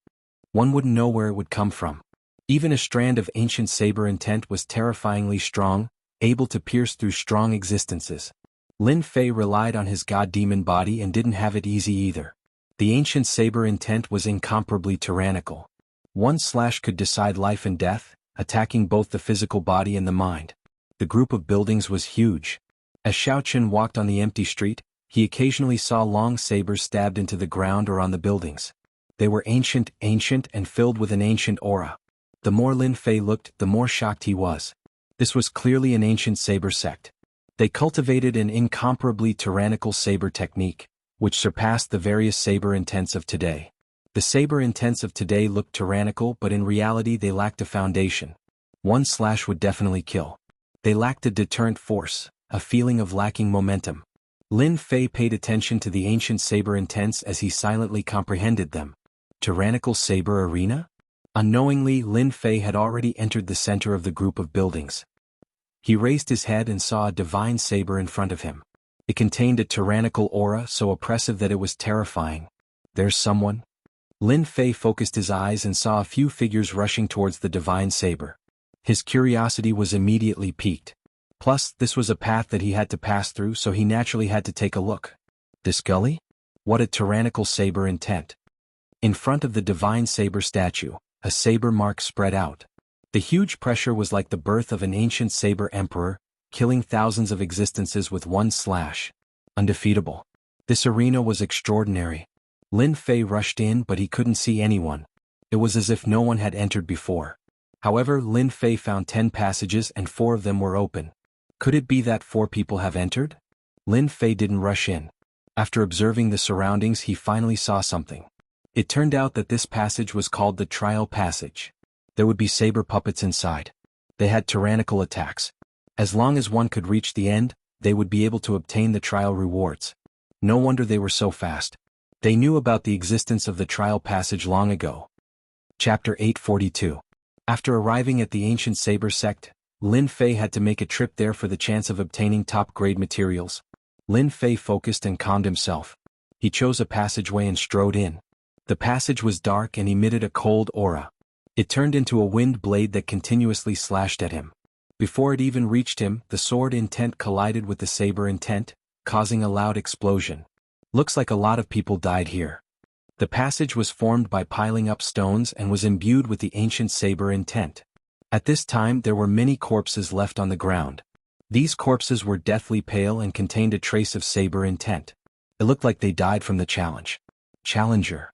One wouldn't know where it would come from. Even a strand of ancient saber intent was terrifyingly strong, able to pierce through strong existences. Lin Fei relied on his god demon body and didn't have it easy either. The ancient saber intent was incomparably tyrannical. One slash could decide life and death, attacking both the physical body and the mind. The group of buildings was huge. As Xiaochen walked on the empty street, he occasionally saw long sabers stabbed into the ground or on the buildings. They were ancient, and filled with an ancient aura. The more Lin Fei looked, the more shocked he was. This was clearly an ancient saber sect. They cultivated an incomparably tyrannical saber technique, which surpassed the various saber intents of today. The saber intents of today looked tyrannical, but in reality they lacked a foundation. One slash would definitely kill. They lacked a deterrent force, a feeling of lacking momentum. Lin Fei paid attention to the ancient saber intents as he silently comprehended them. Tyrannical saber arena? Unknowingly, Lin Fei had already entered the center of the group of buildings. He raised his head and saw a divine saber in front of him. It contained a tyrannical aura so oppressive that it was terrifying. There's someone? Lin Fei focused his eyes and saw a few figures rushing towards the divine saber. His curiosity was immediately piqued. Plus, this was a path that he had to pass through, so he naturally had to take a look. This gully? What a tyrannical saber intent. In front of the divine saber statue, a saber mark spread out. The huge pressure was like the birth of an ancient saber emperor, killing thousands of existences with one slash. Undefeatable. This arena was extraordinary. Lin Fei rushed in, but he couldn't see anyone. It was as if no one had entered before. However, Lin Fei found 10 passages and 4 of them were open. Could it be that 4 people have entered? Lin Fei didn't rush in. After observing the surroundings, he finally saw something. It turned out that this passage was called the Trial Passage. There would be saber puppets inside. They had tyrannical attacks. As long as one could reach the end, they would be able to obtain the trial rewards. No wonder they were so fast. They knew about the existence of the Trial Passage long ago. Chapter 842. After arriving at the ancient saber sect, Lin Fei had to make a trip there for the chance of obtaining top-grade materials. Lin Fei focused and calmed himself. He chose a passageway and strode in. The passage was dark and emitted a cold aura. It turned into a wind blade that continuously slashed at him. Before it even reached him, the sword intent collided with the saber intent, causing a loud explosion. Looks like a lot of people died here. The passage was formed by piling up stones and was imbued with the ancient saber intent. At this time there were many corpses left on the ground. These corpses were deathly pale and contained a trace of saber intent. It looked like they died from the challenge. Challenger.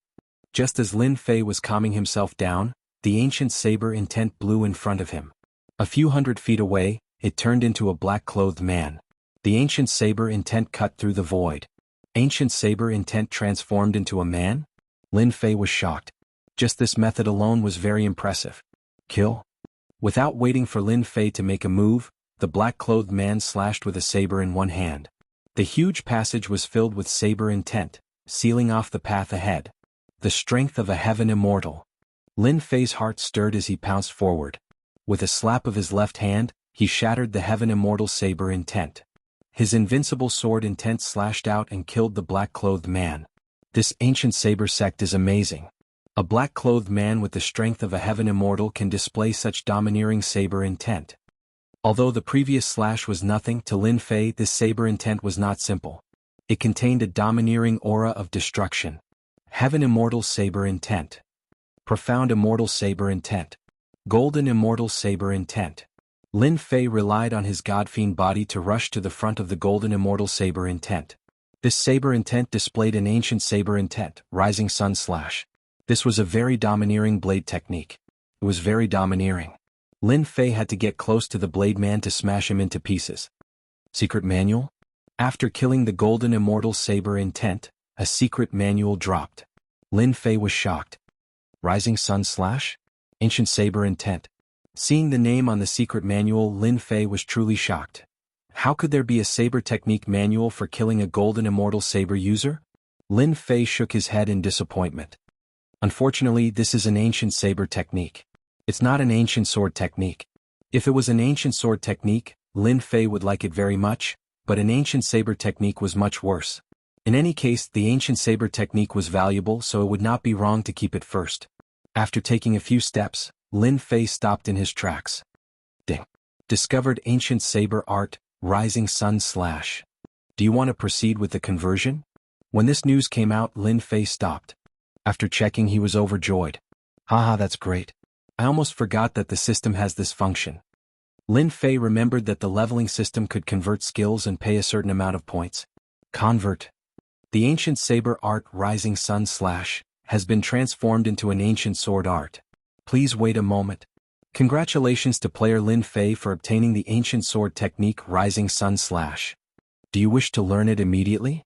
Just as Lin Fei was calming himself down, the ancient saber intent blew in front of him. A few hundred feet away, it turned into a black-clothed man. The ancient saber intent cut through the void. Ancient saber intent transformed into a man? Lin Fei was shocked. Just this method alone was very impressive. Kill? Without waiting for Lin Fei to make a move, the black-clothed man slashed with a saber in one hand. The huge passage was filled with saber intent, sealing off the path ahead. The strength of a heaven immortal. Lin Fei's heart stirred as he pounced forward. With a slap of his left hand, he shattered the heaven immortal saber intent. His invincible sword intent slashed out and killed the black-clothed man. This ancient saber sect is amazing. A black-clothed man with the strength of a heaven immortal can display such domineering saber intent. Although the previous slash was nothing to Lin Fei, this saber intent was not simple. It contained a domineering aura of destruction. Heaven immortal saber intent. Profound immortal saber intent. Golden immortal saber intent. Lin Fei relied on his godfiend body to rush to the front of the golden immortal saber intent. This saber intent displayed an ancient saber intent, rising sun slash. This was a very domineering blade technique. It was very domineering. Lin Fei had to get close to the blade man to smash him into pieces. Secret manual? After killing the golden immortal saber intent, a secret manual dropped. Lin Fei was shocked. Rising sun slash? Ancient saber intent. Seeing the name on the secret manual, Lin Fei was truly shocked. How could there be a saber technique manual for killing a golden immortal saber user? Lin Fei shook his head in disappointment. Unfortunately, this is an ancient saber technique. It's not an ancient sword technique. If it was an ancient sword technique, Lin Fei would like it very much, but an ancient saber technique was much worse. In any case, the ancient saber technique was valuable, so it would not be wrong to keep it first. After taking a few steps, Lin Fei stopped in his tracks. Ding. Discovered ancient saber art, rising sun slash. Do you want to proceed with the conversion? When this news came out, Lin Fei stopped. After checking, he was overjoyed. Haha, that's great. I almost forgot that the system has this function. Lin Fei remembered that the leveling system could convert skills and pay a certain amount of points. Convert. The ancient saber art, rising sun slash, has been transformed into an ancient sword art. Please wait a moment. Congratulations to player Lin Fei for obtaining the ancient sword technique Rising Sun Slash. Do you wish to learn it immediately?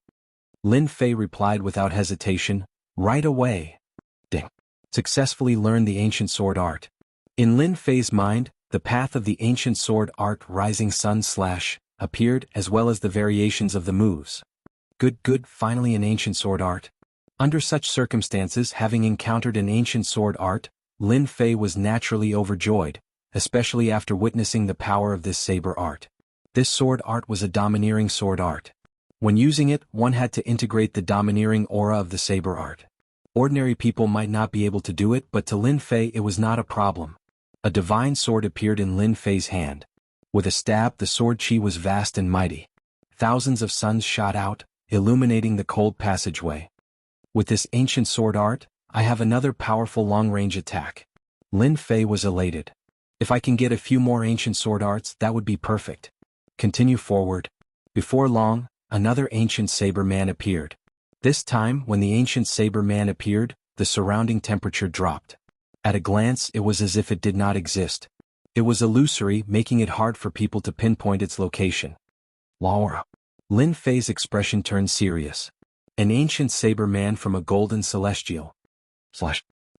Lin Fei replied without hesitation, right away. Ding. Successfully learned the ancient sword art. In Lin Fei's mind, the path of the ancient sword art Rising Sun Slash, appeared as well as the variations of the moves. Good, finally an ancient sword art. Under such circumstances, having encountered an ancient sword art, Lin Fei was naturally overjoyed, especially after witnessing the power of this saber art. This sword art was a domineering sword art. When using it, one had to integrate the domineering aura of the saber art. Ordinary people might not be able to do it, but to Lin Fei it was not a problem. A divine sword appeared in Lin Fei's hand. With a stab, the sword chi was vast and mighty. Thousands of suns shot out, illuminating the cold passageway. With this ancient sword art, I have another powerful long-range attack. Lin Fei was elated. If I can get a few more ancient sword arts, that would be perfect. Continue forward. Before long, another ancient saber man appeared. This time, when the ancient saber man appeared, the surrounding temperature dropped. At a glance, it was as if it did not exist. It was illusory, making it hard for people to pinpoint its location. Laura. Lin Fei's expression turned serious. An ancient saber man from a golden celestial.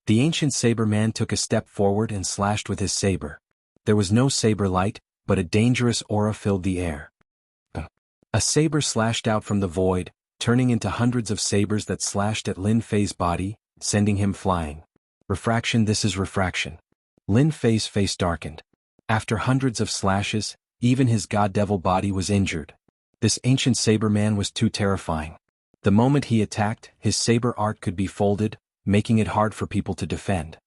The ancient saber man took a step forward and slashed with his saber. There was no saber light, but a dangerous aura filled the air. A saber slashed out from the void, turning into hundreds of sabers that slashed at Lin Fei's body, sending him flying. Refraction, this is refraction. Lin Fei's face darkened. After hundreds of slashes, even his god-devil body was injured. This ancient saber man was too terrifying. The moment he attacked, his saber art could be folded, making it hard for people to defend.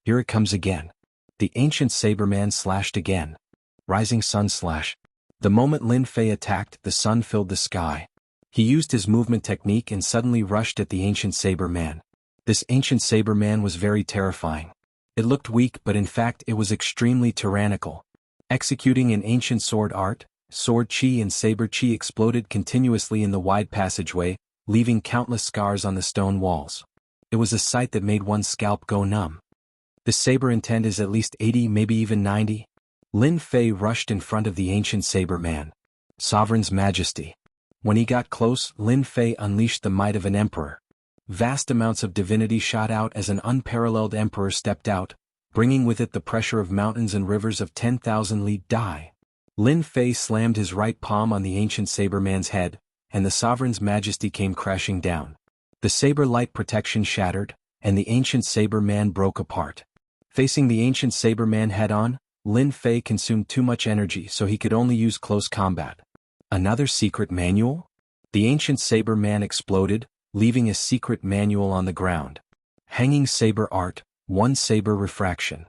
Here it comes again. The ancient saber man slashed again. Rising sun slash. The moment Lin Fei attacked, the sun filled the sky. He used his movement technique and suddenly rushed at the ancient saber man. This ancient saber man was very terrifying. It looked weak, but in fact it was extremely tyrannical. Executing an ancient sword art, sword chi and saber chi exploded continuously in the wide passageway, leaving countless scars on the stone walls. It was a sight that made one's scalp go numb. The saber intent is at least 80, maybe even 90. Lin Fei rushed in front of the ancient saber man. Sovereign's majesty. When he got close, Lin Fei unleashed the might of an emperor. Vast amounts of divinity shot out as an unparalleled emperor stepped out, bringing with it the pressure of mountains and rivers of 10,000 li dai. Lin Fei slammed his right palm on the ancient saber man's head, and the sovereign's majesty came crashing down. The saber light protection shattered, and the ancient saber man broke apart. Facing the ancient saber man head-on, Lin Fei consumed too much energy, so he could only use close combat. Another secret manual? The ancient saber man exploded, leaving a secret manual on the ground. Hanging saber art, one saber refraction.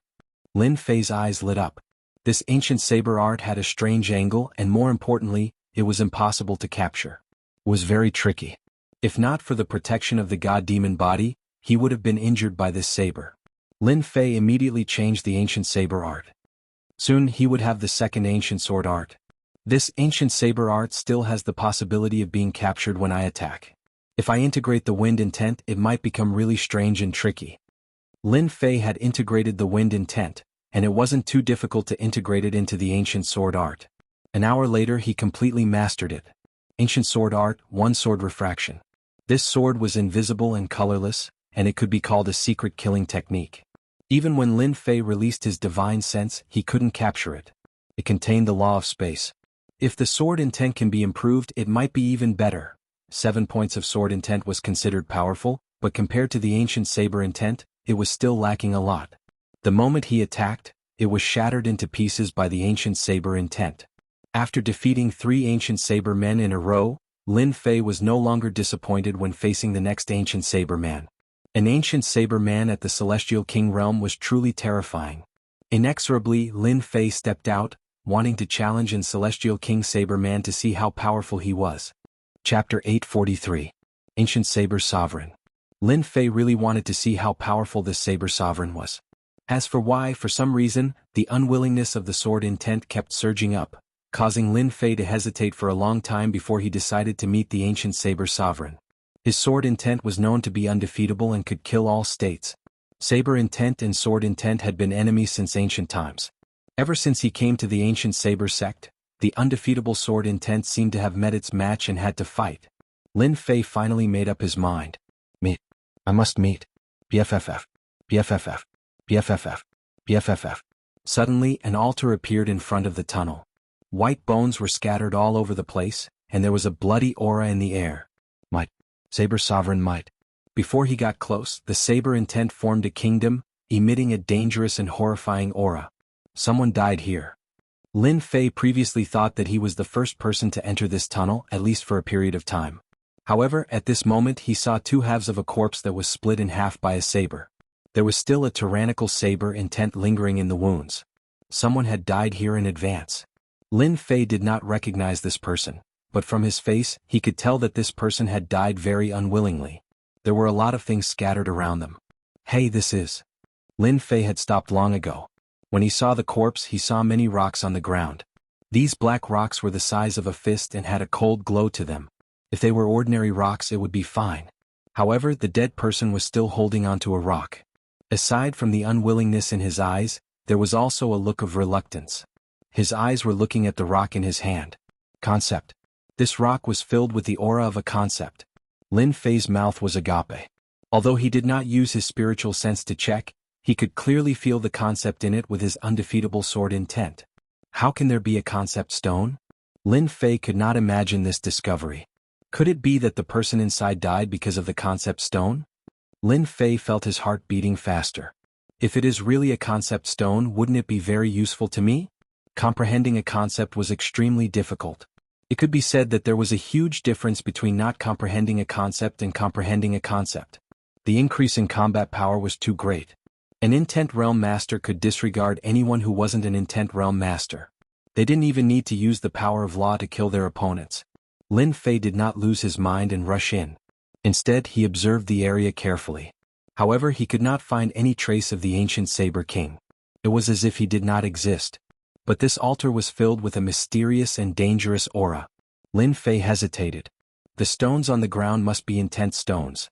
Lin Fei's eyes lit up. This ancient saber art had a strange angle, and more importantly, it was impossible to capture. It was very tricky. If not for the protection of the god-demon body, he would have been injured by this saber. Lin Fei immediately changed the ancient saber art. Soon he would have the second ancient sword art. This ancient saber art still has the possibility of being captured when I attack. If I integrate the wind intent, it might become really strange and tricky. Lin Fei had integrated the wind intent, and it wasn't too difficult to integrate it into the ancient sword art. An hour later he completely mastered it. Ancient sword art, one sword refraction. This sword was invisible and colorless, and it could be called a secret killing technique. Even when Lin Fei released his divine sense, he couldn't capture it. It contained the law of space. If the sword intent can be improved, it might be even better. 7 points of sword intent was considered powerful, but compared to the ancient saber intent, it was still lacking a lot. The moment he attacked, it was shattered into pieces by the ancient saber intent. After defeating 3 ancient saber men in a row, Lin Fei was no longer disappointed when facing the next ancient saber man. An ancient saber man at the Celestial King realm was truly terrifying. Inexorably, Lin Fei stepped out, wanting to challenge an Celestial King saber man to see how powerful he was. Chapter 843. Ancient Saber Sovereign. Lin Fei really wanted to see how powerful this saber sovereign was. As for why, for some reason, the unwillingness of the sword intent kept surging up, causing Lin Fei to hesitate for a long time before he decided to meet the ancient saber sovereign. His sword intent was known to be undefeatable and could kill all states. Saber intent and sword intent had been enemies since ancient times. Ever since he came to the ancient saber sect, the undefeatable sword intent seemed to have met its match and had to fight. Lin Fei finally made up his mind. I must meet. BFFF. BFFF. BFFF. BFFF. Suddenly, an altar appeared in front of the tunnel. White bones were scattered all over the place, and there was a bloody aura in the air. Might. Saber sovereign might. Before he got close, the saber intent formed a kingdom, emitting a dangerous and horrifying aura. Someone died here. Lin Fei previously thought that he was the first person to enter this tunnel, at least for a period of time. However, at this moment he saw two halves of a corpse that was split in half by a saber. There was still a tyrannical saber intent lingering in the wounds. Someone had died here in advance. Lin Fei did not recognize this person, but from his face, he could tell that this person had died very unwillingly. There were a lot of things scattered around them. Hey, this is... Lin Fei had stopped long ago. When he saw the corpse, he saw many rocks on the ground. These black rocks were the size of a fist and had a cold glow to them. If they were ordinary rocks, it would be fine. However, the dead person was still holding onto a rock. Aside from the unwillingness in his eyes, there was also a look of reluctance. His eyes were looking at the rock in his hand. Concept. This rock was filled with the aura of a concept. Lin Fei's mouth was agape. Although he did not use his spiritual sense to check, he could clearly feel the concept in it with his undefeatable sword intent. How can there be a concept stone? Lin Fei could not imagine this discovery. Could it be that the person inside died because of the concept stone? Lin Fei felt his heart beating faster. If it is really a concept stone, wouldn't it be very useful to me? Comprehending a concept was extremely difficult. It could be said that there was a huge difference between not comprehending a concept and comprehending a concept. The increase in combat power was too great. An intent realm master could disregard anyone who wasn't an intent realm master. They didn't even need to use the power of law to kill their opponents. Lin Fei did not lose his mind and rush in. Instead, he observed the area carefully. However, he could not find any trace of the ancient Saber King. It was as if he did not exist. But this altar was filled with a mysterious and dangerous aura. Lin Fei hesitated. The stones on the ground must be intent stones.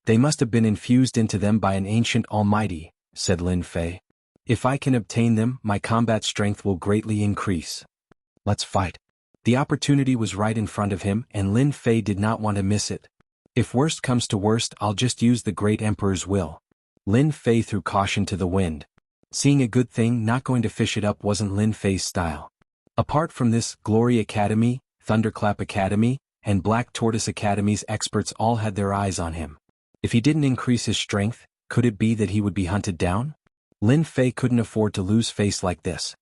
They must have been infused into them by an ancient almighty, said Lin Fei. If I can obtain them, my combat strength will greatly increase. Let's fight. The opportunity was right in front of him, and Lin Fei did not want to miss it. If worst comes to worst, I'll just use the Great Emperor's will. Lin Fei threw caution to the wind. Seeing a good thing, not going to fish it up wasn't Lin Fei's style. Apart from this, Glory Academy, Thunderclap Academy, and Black Tortoise Academy's experts all had their eyes on him. If he didn't increase his strength, could it be that he would be hunted down? Lin Fei couldn't afford to lose face like this.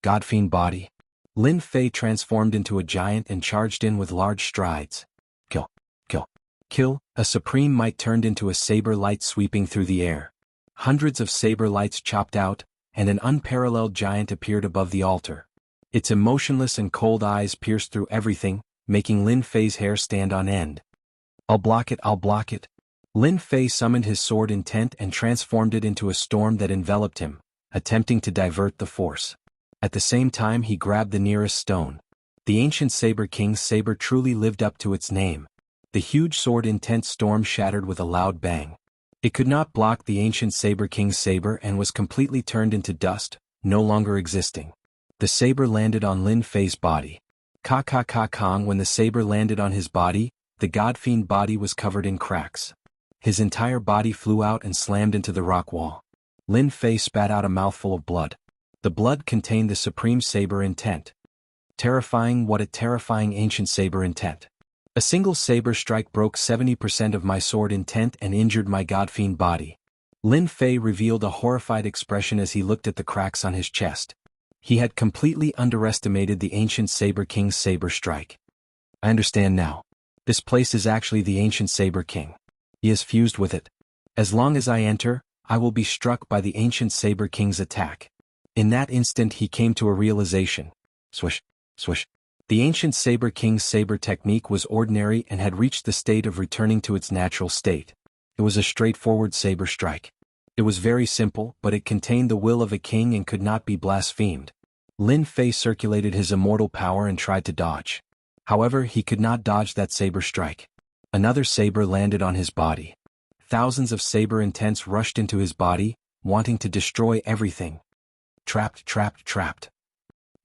Godfiend body. Lin Fei transformed into a giant and charged in with large strides. Kill. Kill. Kill. A supreme might turned into a saber light sweeping through the air. Hundreds of saber lights chopped out, and an unparalleled giant appeared above the altar. Its emotionless and cold eyes pierced through everything, making Lin Fei's hair stand on end. I'll block it, I'll block it. Lin Fei summoned his sword intent and transformed it into a storm that enveloped him, attempting to divert the force. At the same time he grabbed the nearest stone. The ancient Saber King's saber truly lived up to its name. The huge sword intent storm shattered with a loud bang. It could not block the ancient Saber King's saber and was completely turned into dust, no longer existing. The saber landed on Lin Fei's body. Ka-ka-ka-kong. When the saber landed on his body, the Godfiend body was covered in cracks. His entire body flew out and slammed into the rock wall. Lin Fei spat out a mouthful of blood. The blood contained the supreme saber intent. Terrifying, what a terrifying ancient saber intent. A single saber strike broke 70% of my sword intent and injured my Godfiend body. Lin Fei revealed a horrified expression as he looked at the cracks on his chest. He had completely underestimated the ancient Saber King's saber strike. I understand now. This place is actually the ancient Saber King. He is fused with it. As long as I enter, I will be struck by the ancient Saber King's attack. In that instant he came to a realization. Swish, swish. The ancient Saber King's saber technique was ordinary and had reached the state of returning to its natural state. It was a straightforward saber strike. It was very simple, but it contained the will of a king and could not be blasphemed. Lin Fei circulated his immortal power and tried to dodge. However, he could not dodge that saber strike. Another saber landed on his body. Thousands of saber intents rushed into his body, wanting to destroy everything. Trapped, trapped, trapped.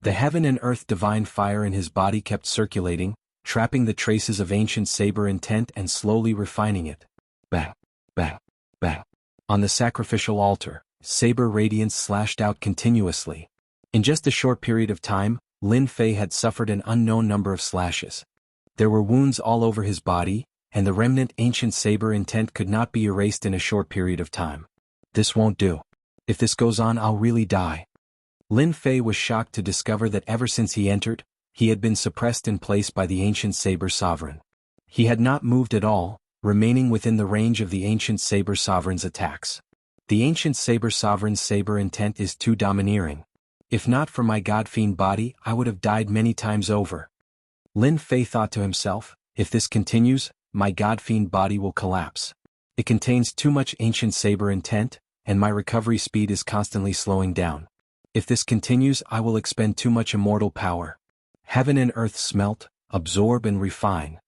The heaven and earth divine fire in his body kept circulating, trapping the traces of ancient saber intent and slowly refining it. Bang, bang, bang. On the sacrificial altar, saber radiance slashed out continuously. In just a short period of time, Lin Fei had suffered an unknown number of slashes. There were wounds all over his body, and the remnant ancient saber intent could not be erased in a short period of time. This won't do. If this goes on, I'll really die. Lin Fei was shocked to discover that ever since he entered, he had been suppressed in place by the ancient saber sovereign. He had not moved at all, remaining within the range of the ancient saber sovereign's attacks. The ancient saber sovereign's saber intent is too domineering. If not for my god-fiend body, I would have died many times over. Lin Fei thought to himself, if this continues, my god-fiend body will collapse. It contains too much ancient saber intent, and my recovery speed is constantly slowing down. If this continues, I will expend too much immortal power. Heaven and earth smelt, absorb and refine.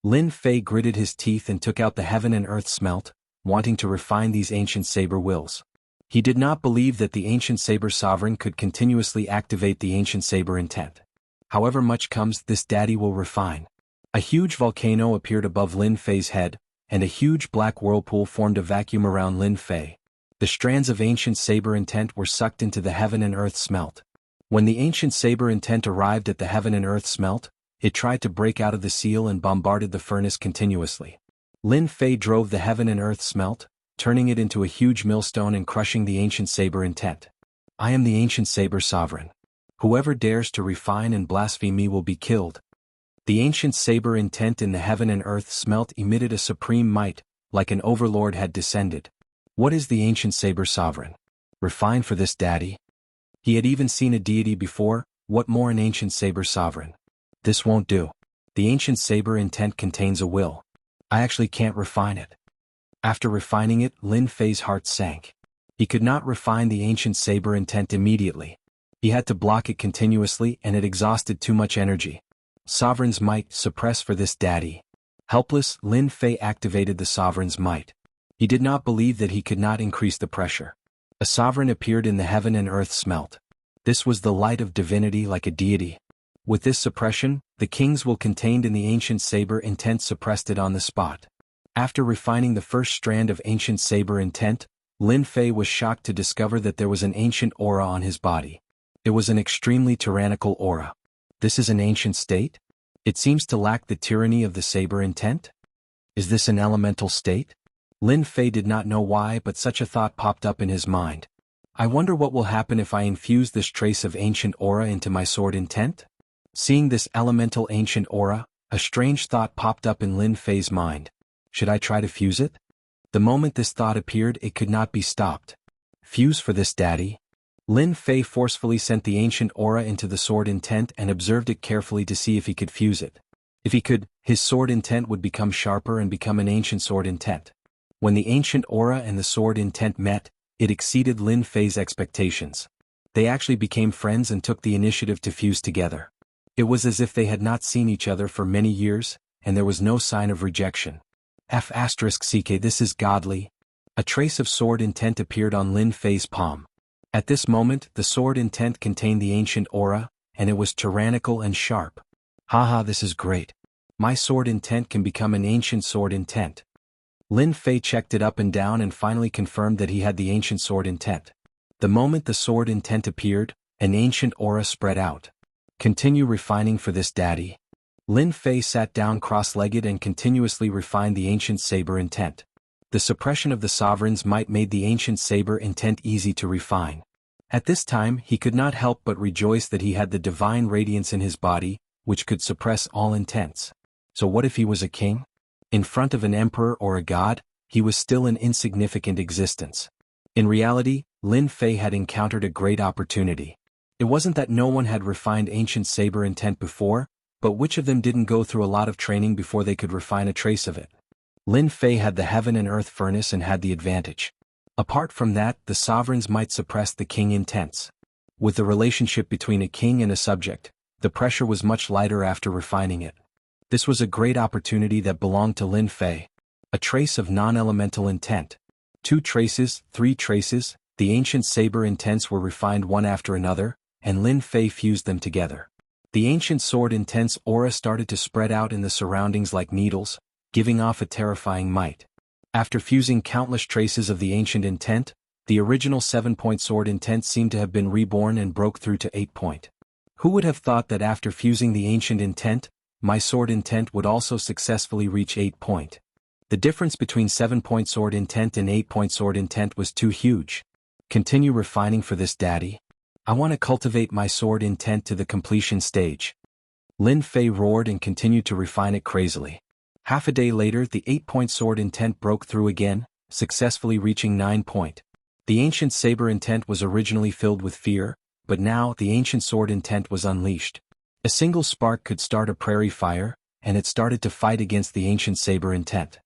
Lin Fei gritted his teeth and took out the heaven and earth smelt, wanting to refine these ancient saber wills. He did not believe that the ancient saber sovereign could continuously activate the ancient saber intent. However much comes, this daddy will refine. A huge volcano appeared above Lin Fei's head, and a huge black whirlpool formed a vacuum around Lin Fei. The strands of ancient saber intent were sucked into the heaven and earth smelt. When the ancient saber intent arrived at the heaven and earth smelt, it tried to break out of the seal and bombarded the furnace continuously. Lin Fei drove the heaven and earth smelt, turning it into a huge millstone and crushing the ancient saber intent. I am the ancient saber sovereign. Whoever dares to refine and blaspheme me will be killed. The ancient saber intent in the heaven and earth smelt emitted a supreme might, like an overlord had descended. What is the ancient saber sovereign? Refine for this daddy? He had even seen a deity before, what more an ancient saber sovereign? This won't do. The ancient saber intent contains a will. I actually can't refine it. After refining it, Lin Fei's heart sank. He could not refine the ancient saber intent immediately. He had to block it continuously, and it exhausted too much energy. Sovereign's might, suppress for this daddy. Helpless, Lin Fei activated the sovereign's might. He did not believe that he could not increase the pressure. A sovereign appeared in the heaven and earth smelt. This was the light of divinity like a deity. With this suppression, the king's will contained in the ancient saber intent suppressed it on the spot. After refining the first strand of ancient saber intent, Lin Fei was shocked to discover that there was an ancient aura on his body. It was an extremely tyrannical aura. This is an ancient state? It seems to lack the tyranny of the saber intent? Is this an elemental state? Lin Fei did not know why, but such a thought popped up in his mind. I wonder what will happen if I infuse this trace of ancient aura into my sword intent? Seeing this elemental ancient aura, a strange thought popped up in Lin Fei's mind. Should I try to fuse it? The moment this thought appeared, it could not be stopped. Fuse for this daddy? Lin Fei forcefully sent the ancient aura into the sword intent and observed it carefully to see if he could fuse it. If he could, his sword intent would become sharper and become an ancient sword intent. When the ancient aura and the sword intent met, it exceeded Lin Fei's expectations. They actually became friends and took the initiative to fuse together. It was as if they had not seen each other for many years, and there was no sign of rejection. F***ck, this is godly. A trace of sword intent appeared on Lin Fei's palm. At this moment, the sword intent contained the ancient aura, and it was tyrannical and sharp. Haha, this is great. My sword intent can become an ancient sword intent. Lin Fei checked it up and down and finally confirmed that he had the ancient sword intent. The moment the sword intent appeared, an ancient aura spread out. Continue refining for this daddy. Lin Fei sat down cross-legged and continuously refined the ancient saber intent. The suppression of the sovereign's might made the ancient saber intent easy to refine. At this time, he could not help but rejoice that he had the divine radiance in his body, which could suppress all intents. So what if he was a king? In front of an emperor or a god, he was still an insignificant existence. In reality, Lin Fei had encountered a great opportunity. It wasn't that no one had refined ancient saber intent before, but which of them didn't go through a lot of training before they could refine a trace of it? Lin Fei had the heaven and earth furnace and had the advantage. Apart from that, the sovereigns might suppress the king intents. With the relationship between a king and a subject, the pressure was much lighter after refining it. This was a great opportunity that belonged to Lin Fei. A trace of non-elemental intent. 2 traces, 3 traces, the ancient saber intents were refined one after another, and Lin Fei fused them together. The ancient sword intense aura started to spread out in the surroundings like needles, giving off a terrifying might. After fusing countless traces of the ancient intent, the original 7-point sword intent seemed to have been reborn and broke through to 8-point. Who would have thought that after fusing the ancient intent, my sword intent would also successfully reach 8 point. The difference between 7-point sword intent and 8-point sword intent was too huge. Continue refining for this, daddy. I want to cultivate my sword intent to the completion stage. Lin Fei roared and continued to refine it crazily. Half a day later, the 8-point sword intent broke through again, successfully reaching 9 point. The ancient saber intent was originally filled with fear, but now the ancient sword intent was unleashed. A single spark could start a prairie fire, and it started to fight against the ancient saber intent.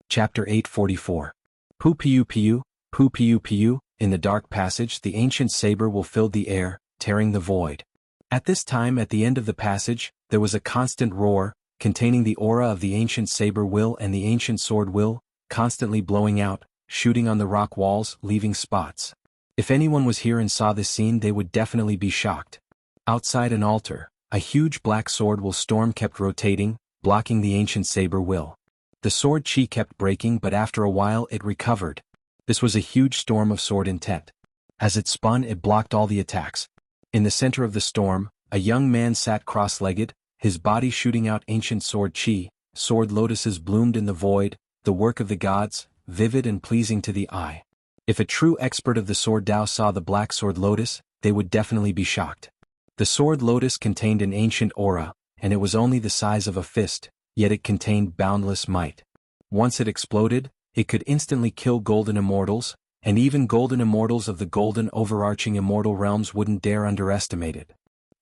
Chapter 844. Pu Piu Piu, Pu Piu Piu. In the dark passage, the ancient saber will fill the air, tearing the void. At this time, at the end of the passage, there was a constant roar, containing the aura of the ancient saber will and the ancient sword will, constantly blowing out, shooting on the rock walls, leaving spots. If anyone was here and saw this scene, they would definitely be shocked. Outside an altar, a huge black sword will storm kept rotating, blocking the ancient saber will. The sword chi kept breaking, but after a while it recovered. This was a huge storm of sword intent. As it spun, it blocked all the attacks. In the center of the storm, a young man sat cross-legged, his body shooting out ancient sword chi. Sword lotuses bloomed in the void, the work of the gods, vivid and pleasing to the eye. If a true expert of the sword Dao saw the black sword lotus, they would definitely be shocked. The sword lotus contained an ancient aura, and it was only the size of a fist, yet it contained boundless might. Once it exploded, it could instantly kill golden immortals, and even golden immortals of the golden overarching immortal realms wouldn't dare underestimate it.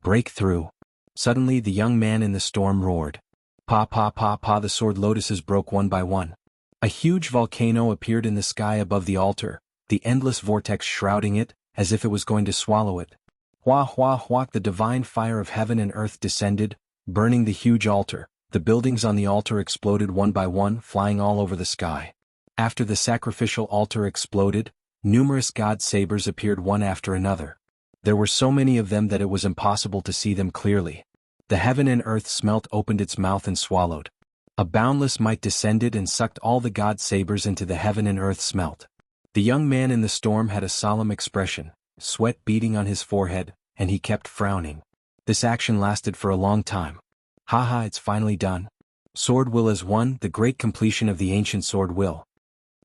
Breakthrough. Suddenly the young man in the storm roared. Pa pa pa pa, the sword lotuses broke one by one. A huge volcano appeared in the sky above the altar, the endless vortex shrouding it, as if it was going to swallow it. Hua hua hua, the divine fire of heaven and earth descended, burning the huge altar. The buildings on the altar exploded one by one, flying all over the sky. After the sacrificial altar exploded, numerous god sabers appeared one after another. There were so many of them that it was impossible to see them clearly. The heaven and earth smelt opened its mouth and swallowed. A boundless might descended and sucked all the god sabers into the heaven and earth smelt. The young man in the storm had a solemn expression, sweat beading on his forehead, and he kept frowning. This action lasted for a long time. Haha, it's finally done. Sword will is one, the great completion of the ancient sword will.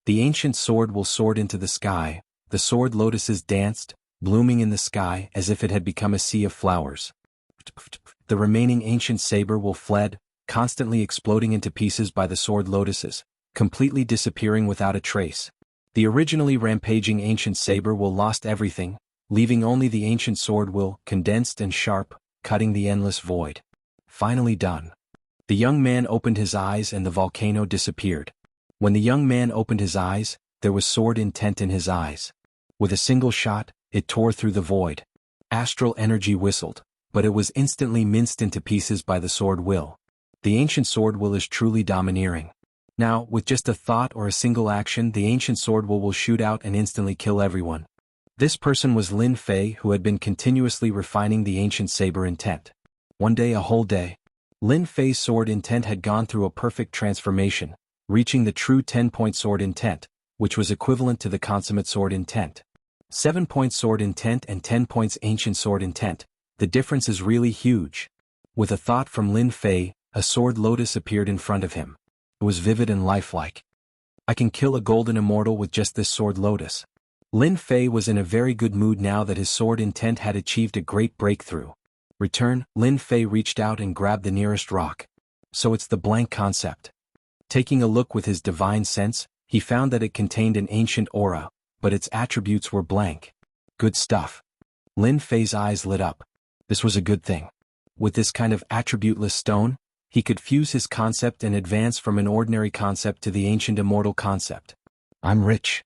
The ancient sword will soared into the sky, the sword lotuses danced, blooming in the sky as if it had become a sea of flowers. The remaining ancient saber will fled, constantly exploding into pieces by the sword lotuses, completely disappearing without a trace. The originally rampaging ancient saber will lost everything, leaving only the ancient sword will, condensed and sharp, cutting the endless void. Finally done. The young man opened his eyes and the volcano disappeared. When the young man opened his eyes, there was sword intent in his eyes. With a single shot, it tore through the void. Astral energy whistled, but it was instantly minced into pieces by the sword will. The ancient sword will is truly domineering. Now, with just a thought or a single action, the ancient sword will shoot out and instantly kill everyone. This person was Lin Fei, who had been continuously refining the ancient saber intent. One day, a whole day, Lin Fei's sword intent had gone through a perfect transformation, reaching the true 10-point sword intent, which was equivalent to the consummate sword intent. 7-point sword intent and 10 points ancient sword intent, the difference is really huge. With a thought from Lin Fei, a sword lotus appeared in front of him. It was vivid and lifelike. I can kill a golden immortal with just this sword lotus. Lin Fei was in a very good mood now that his sword intent had achieved a great breakthrough. Return, Lin Fei reached out and grabbed the nearest rock. So it's the blank concept. Taking a look with his divine sense, he found that it contained an ancient aura, but its attributes were blank. Good stuff. Lin Fei's eyes lit up. This was a good thing. With this kind of attributeless stone, he could fuse his concept and advance from an ordinary concept to the ancient immortal concept. I'm rich.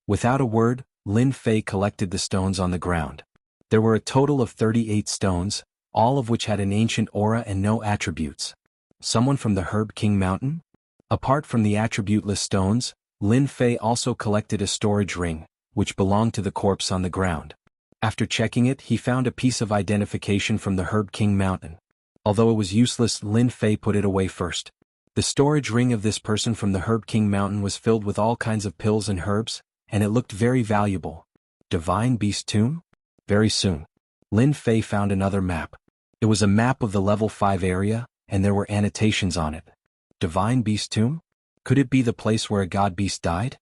Without a word, Lin Fei collected the stones on the ground. There were a total of 38 stones, all of which had an ancient aura and no attributes. Someone from the Herb King Mountain? Apart from the attributeless stones, Lin Fei also collected a storage ring, which belonged to the corpse on the ground. After checking it, he found a piece of identification from the Herb King Mountain. Although it was useless, Lin Fei put it away first. The storage ring of this person from the Herb King Mountain was filled with all kinds of pills and herbs, and it looked very valuable. Divine Beast Tomb? Very soon, Lin Fei found another map. It was a map of the level 5 area, and there were annotations on it. Divine Beast Tomb? Could it be the place where a god beast died?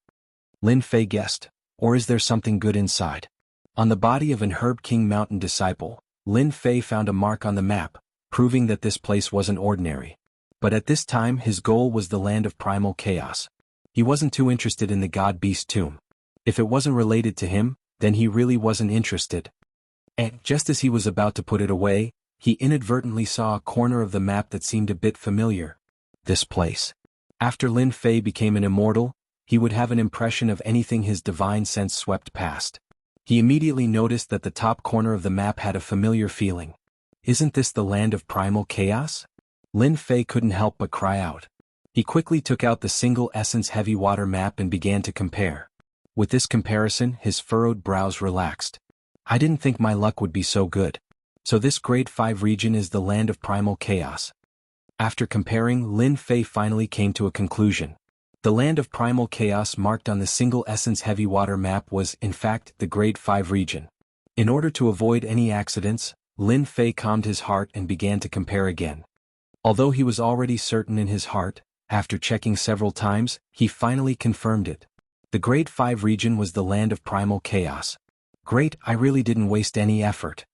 Lin Fei guessed. Or is there something good inside? On the body of an Herb King Mountain disciple, Lin Fei found a mark on the map, proving that this place wasn't ordinary. But at this time his goal was the land of primal chaos. He wasn't too interested in the god beast tomb. If it wasn't related to him, then he really wasn't interested. And just as he was about to put it away, he inadvertently saw a corner of the map that seemed a bit familiar. This place. After Lin Fei became an immortal, he would have an impression of anything his divine sense swept past. He immediately noticed that the top corner of the map had a familiar feeling. Isn't this the land of primal chaos? Lin Fei couldn't help but cry out. He quickly took out the single essence heavy water map and began to compare. With this comparison, his furrowed brows relaxed. I didn't think my luck would be so good. So this grade 5 region is the land of primal chaos. After comparing, Lin Fei finally came to a conclusion. The land of primal chaos marked on the single essence heavy water map was, in fact, the grade 5 region. In order to avoid any accidents, Lin Fei calmed his heart and began to compare again. Although he was already certain in his heart, after checking several times, he finally confirmed it. The grade 5 region was the land of primal chaos. Great, I really didn't waste any effort.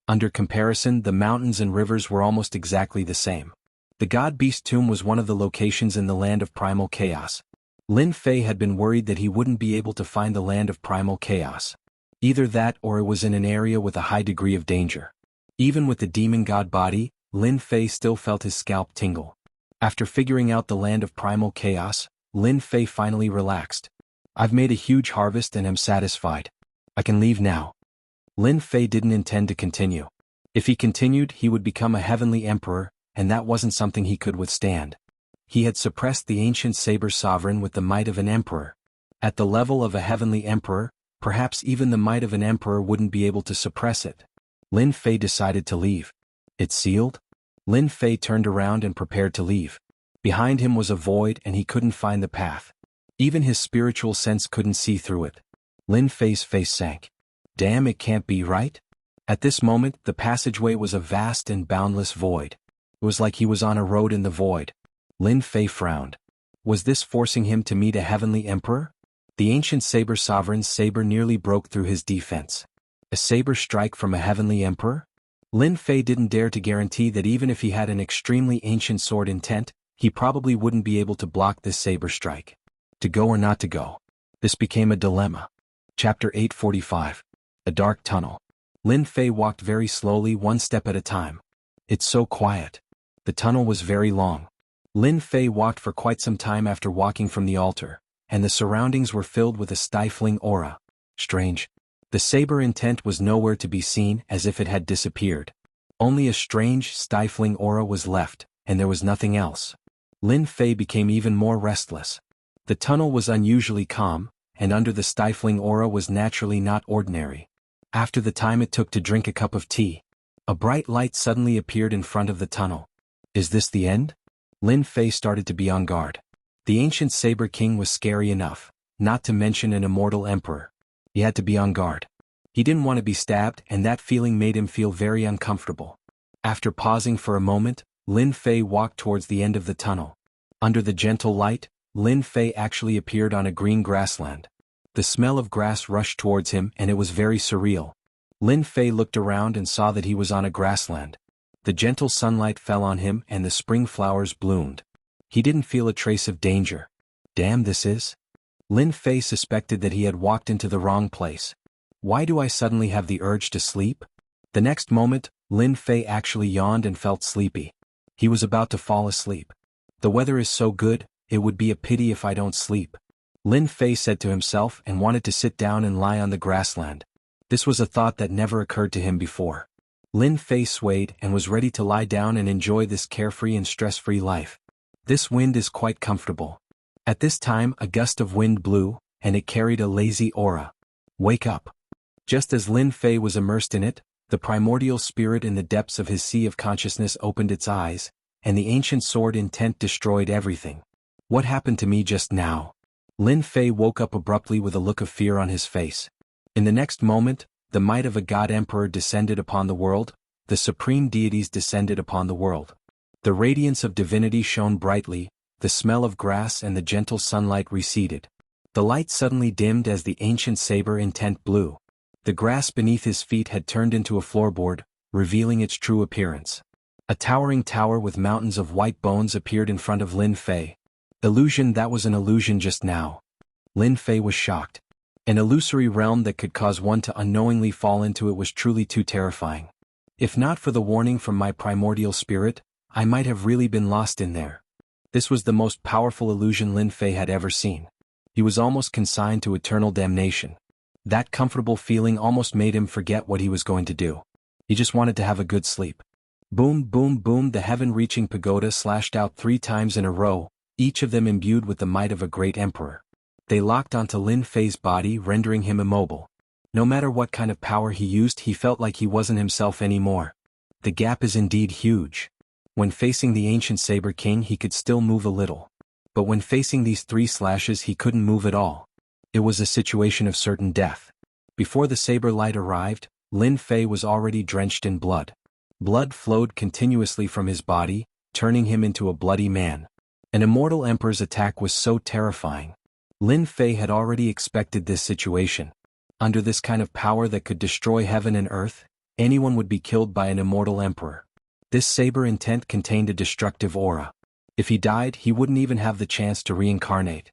Under comparison, the mountains and rivers were almost exactly the same. The God Beast Tomb was one of the locations in the land of primal chaos. Lin Fei had been worried that he wouldn't be able to find the land of primal chaos. Either that or it was in an area with a high degree of danger. Even with the demon god body, Lin Fei still felt his scalp tingle. After figuring out the land of primal chaos, Lin Fei finally relaxed. I've made a huge harvest and am satisfied. I can leave now. Lin Fei didn't intend to continue. If he continued, he would become a heavenly emperor, and that wasn't something he could withstand. He had suppressed the ancient saber sovereign with the might of an emperor. At the level of a heavenly emperor, perhaps even the might of an emperor wouldn't be able to suppress it. Lin Fei decided to leave. It's sealed? Lin Fei turned around and prepared to leave. Behind him was a void and he couldn't find the path. Even his spiritual sense couldn't see through it. Lin Fei's face sank. Damn, it can't be right? At this moment, the passageway was a vast and boundless void. It was like he was on a road in the void. Lin Fei frowned. Was this forcing him to meet a heavenly emperor? The ancient saber sovereign's saber nearly broke through his defense. A saber strike from a heavenly emperor? Lin Fei didn't dare to guarantee that even if he had an extremely ancient sword intent, he probably wouldn't be able to block this saber strike. To go or not to go? This became a dilemma. Chapter 845. A dark tunnel. Lin Fei walked very slowly, one step at a time. It's so quiet. The tunnel was very long. Lin Fei walked for quite some time after walking from the altar, and the surroundings were filled with a stifling aura. Strange. The saber intent was nowhere to be seen, as if it had disappeared. Only a strange, stifling aura was left, and there was nothing else. Lin Fei became even more restless. The tunnel was unusually calm, and under the stifling aura was naturally not ordinary. After the time it took to drink a cup of tea, a bright light suddenly appeared in front of the tunnel. Is this the end? Lin Fei started to be on guard. The ancient Saber King was scary enough, not to mention an immortal emperor. He had to be on guard. He didn't want to be stabbed, and that feeling made him feel very uncomfortable. After pausing for a moment, Lin Fei walked towards the end of the tunnel. Under the gentle light, Lin Fei actually appeared on a green grassland. The smell of grass rushed towards him, and it was very surreal. Lin Fei looked around and saw that he was on a grassland. The gentle sunlight fell on him and the spring flowers bloomed. He didn't feel a trace of danger. Damn, this is? Lin Fei suspected that he had walked into the wrong place. Why do I suddenly have the urge to sleep? The next moment, Lin Fei actually yawned and felt sleepy. He was about to fall asleep. The weather is so good, it would be a pity if I don't sleep. Lin Fei said to himself and wanted to sit down and lie on the grassland. This was a thought that never occurred to him before. Lin Fei swayed and was ready to lie down and enjoy this carefree and stress-free life. This wind is quite comfortable. At this time, a gust of wind blew, and it carried a lazy aura. Wake up. Just as Lin Fei was immersed in it, the primordial spirit in the depths of his sea of consciousness opened its eyes, and the ancient sword intent destroyed everything. What happened to me just now? Lin Fei woke up abruptly with a look of fear on his face. In the next moment, the might of a god emperor descended upon the world, the supreme deities descended upon the world. The radiance of divinity shone brightly, the smell of grass and the gentle sunlight receded. The light suddenly dimmed as the ancient saber intent blew. The grass beneath his feet had turned into a floorboard, revealing its true appearance. A towering tower with mountains of white bones appeared in front of Lin Fei. Illusion that was an illusion just now. Lin Fei was shocked. An illusory realm that could cause one to unknowingly fall into it was truly too terrifying. If not for the warning from my primordial spirit, I might have really been lost in there. This was the most powerful illusion Lin Fei had ever seen. He was almost consigned to eternal damnation. That comfortable feeling almost made him forget what he was going to do. He just wanted to have a good sleep. Boom, boom, boom, the heaven-reaching pagoda slashed out 3 times in a row, each of them imbued with the might of a great emperor. They locked onto Lin Fei's body, rendering him immobile. No matter what kind of power he used, he felt like he wasn't himself anymore. The gap is indeed huge. When facing the ancient Saber King, he could still move a little. But when facing these 3 slashes, he couldn't move at all. It was a situation of certain death. Before the saber light arrived, Lin Fei was already drenched in blood. Blood flowed continuously from his body, turning him into a bloody man. An immortal emperor's attack was so terrifying. Lin Fei had already expected this situation. Under this kind of power that could destroy heaven and earth, anyone would be killed by an immortal emperor. This saber intent contained a destructive aura. If he died, he wouldn't even have the chance to reincarnate.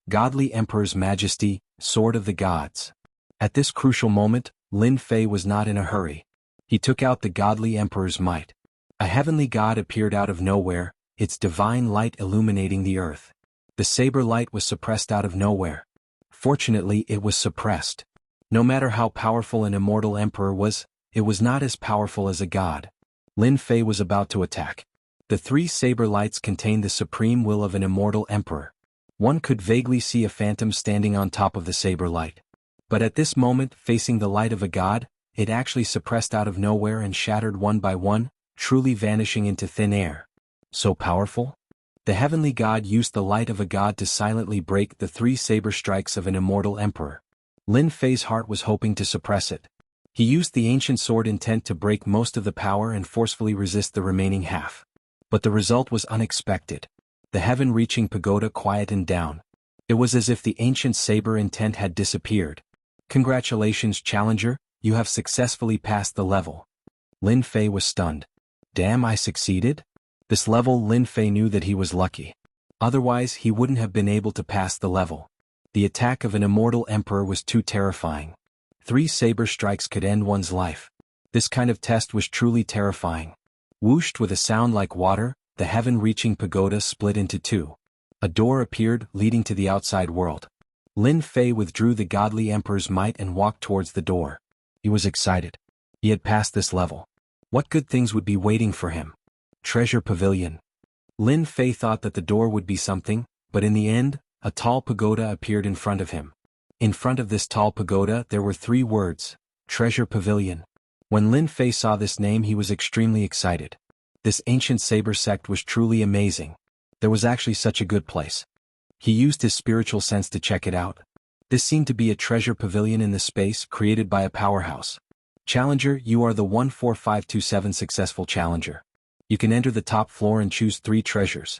Godly Emperor's Majesty, Sword of the Gods. At this crucial moment, Lin Fei was not in a hurry. He took out the godly Emperor's might. A heavenly god appeared out of nowhere, its divine light illuminating the earth. The saber light was suppressed out of nowhere. Fortunately, it was suppressed. No matter how powerful an immortal emperor was, it was not as powerful as a god. Lin Fei was about to attack. The 3 saber lights contained the supreme will of an immortal emperor. One could vaguely see a phantom standing on top of the saber light. But at this moment, facing the light of a god, it actually suppressed out of nowhere and shattered one by one, truly vanishing into thin air. So powerful? The heavenly god used the light of a god to silently break the 3 saber strikes of an immortal emperor. Lin Fei's heart was hoping to suppress it. He used the ancient sword intent to break most of the power and forcefully resist the remaining half. But the result was unexpected. The heaven-reaching pagoda quietened down. It was as if the ancient saber intent had disappeared. Congratulations, challenger, you have successfully passed the level. Lin Fei was stunned. Damn, I succeeded? This level, Lin Fei knew that he was lucky. Otherwise, he wouldn't have been able to pass the level. The attack of an immortal emperor was too terrifying. 3 saber strikes could end one's life. This kind of test was truly terrifying. Whooshed with a sound like water, the heaven-reaching pagoda split into 2. A door appeared, leading to the outside world. Lin Fei withdrew the godly emperor's might and walked towards the door. He was excited. He had passed this level. What good things would be waiting for him? Treasure Pavilion. Lin Fei thought that the door would be something, but in the end, a tall pagoda appeared in front of him. In front of this tall pagoda there were 3 words, Treasure Pavilion. When Lin Fei saw this name, he was extremely excited. This ancient saber sect was truly amazing. There was actually such a good place. He used his spiritual sense to check it out. This seemed to be a treasure pavilion in the space created by a powerhouse. Challenger, you are the 14527 successful challenger. You can enter the top floor and choose 3 treasures.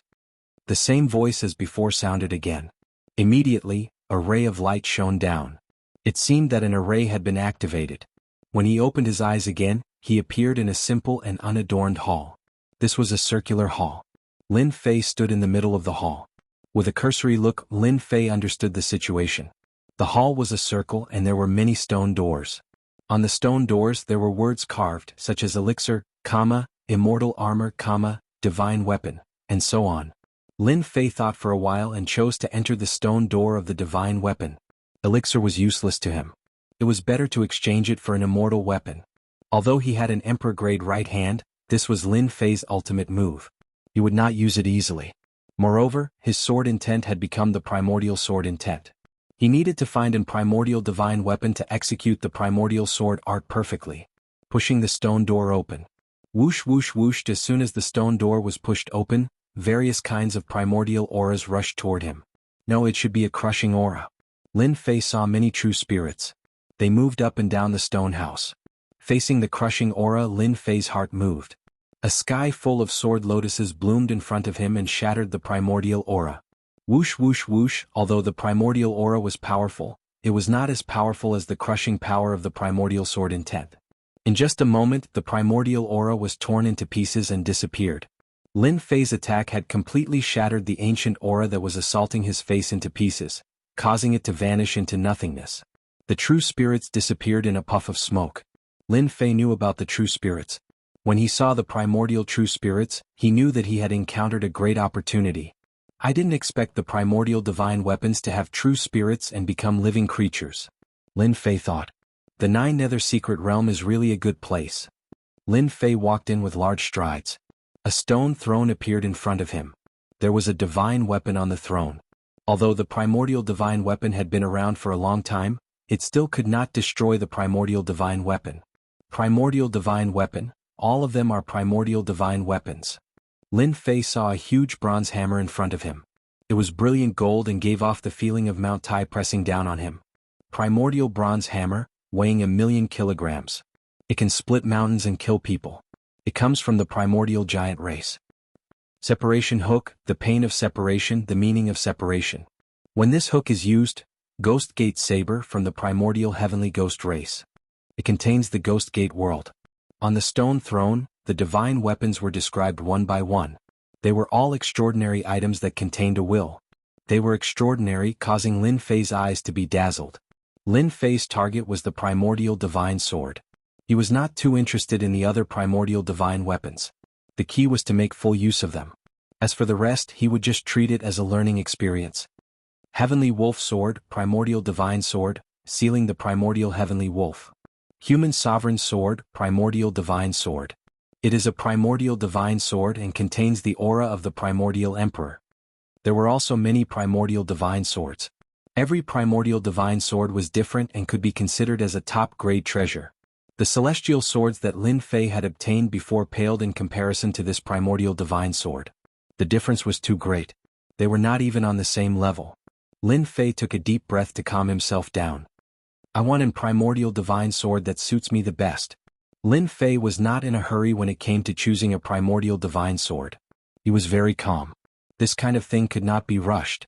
The same voice as before sounded again. Immediately, a ray of light shone down. It seemed that an array had been activated. When he opened his eyes again, he appeared in a simple and unadorned hall. This was a circular hall. Lin Fei stood in the middle of the hall. With a cursory look, Lin Fei understood the situation. The hall was a circle and there were many stone doors. On the stone doors there were words carved such as elixir, immortal armor, divine weapon, and so on. Lin Fei thought for a while and chose to enter the stone door of the divine weapon. Elixir was useless to him. It was better to exchange it for an immortal weapon. Although he had an emperor-grade right hand, this was Lin Fei's ultimate move. He would not use it easily. Moreover, his sword intent had become the primordial sword intent. He needed to find an primordial divine weapon to execute the primordial sword art perfectly. Pushing the stone door open. Whoosh whoosh whoosh. As soon as the stone door was pushed open, various kinds of primordial auras rushed toward him. No, it should be a crushing aura. Lin Fei saw many true spirits. They moved up and down the stone house. Facing the crushing aura, Lin Fei's heart moved. A sky full of sword lotuses bloomed in front of him and shattered the primordial aura. Whoosh whoosh whoosh. Although the primordial aura was powerful, it was not as powerful as the crushing power of the primordial sword intent. In just a moment, the primordial aura was torn into pieces and disappeared. Lin Fei's attack had completely shattered the ancient aura that was assaulting his face into pieces, causing it to vanish into nothingness. The true spirits disappeared in a puff of smoke. Lin Fei knew about the true spirits. When he saw the primordial true spirits, he knew that he had encountered a great opportunity. I didn't expect the primordial divine weapons to have true spirits and become living creatures. Lin Fei thought. The Nine Nether Secret Realm is really a good place. Lin Fei walked in with large strides. A stone throne appeared in front of him. There was a divine weapon on the throne. Although the primordial divine weapon had been around for a long time, it still could not destroy the primordial divine weapon. Primordial divine weapon, all of them are primordial divine weapons. Lin Fei saw a huge bronze hammer in front of him. It was brilliant gold and gave off the feeling of Mount Tai pressing down on him. Primordial bronze hammer, weighing 1,000,000 kilograms. It can split mountains and kill people. It comes from the primordial giant race. Separation hook, the pain of separation, the meaning of separation. When this hook is used, Ghost Gate Saber from the primordial heavenly ghost race. It contains the Ghost Gate world. On the stone throne, the divine weapons were described one by one. They were all extraordinary items that contained a will. They were extraordinary, causing Lin Fei's eyes to be dazzled. Lin Fei's target was the primordial divine sword. He was not too interested in the other primordial divine weapons. The key was to make full use of them. As for the rest, he would just treat it as a learning experience. Heavenly Wolf Sword, Primordial Divine Sword, sealing the Primordial Heavenly Wolf. Human Sovereign Sword, Primordial Divine Sword. It is a primordial divine sword and contains the aura of the primordial emperor. There were also many primordial divine swords. Every primordial divine sword was different and could be considered as a top-grade treasure. The celestial swords that Lin Fei had obtained before paled in comparison to this primordial divine sword. The difference was too great. They were not even on the same level. Lin Fei took a deep breath to calm himself down. I want a primordial divine sword that suits me the best. Lin Fei was not in a hurry when it came to choosing a primordial divine sword. He was very calm. This kind of thing could not be rushed.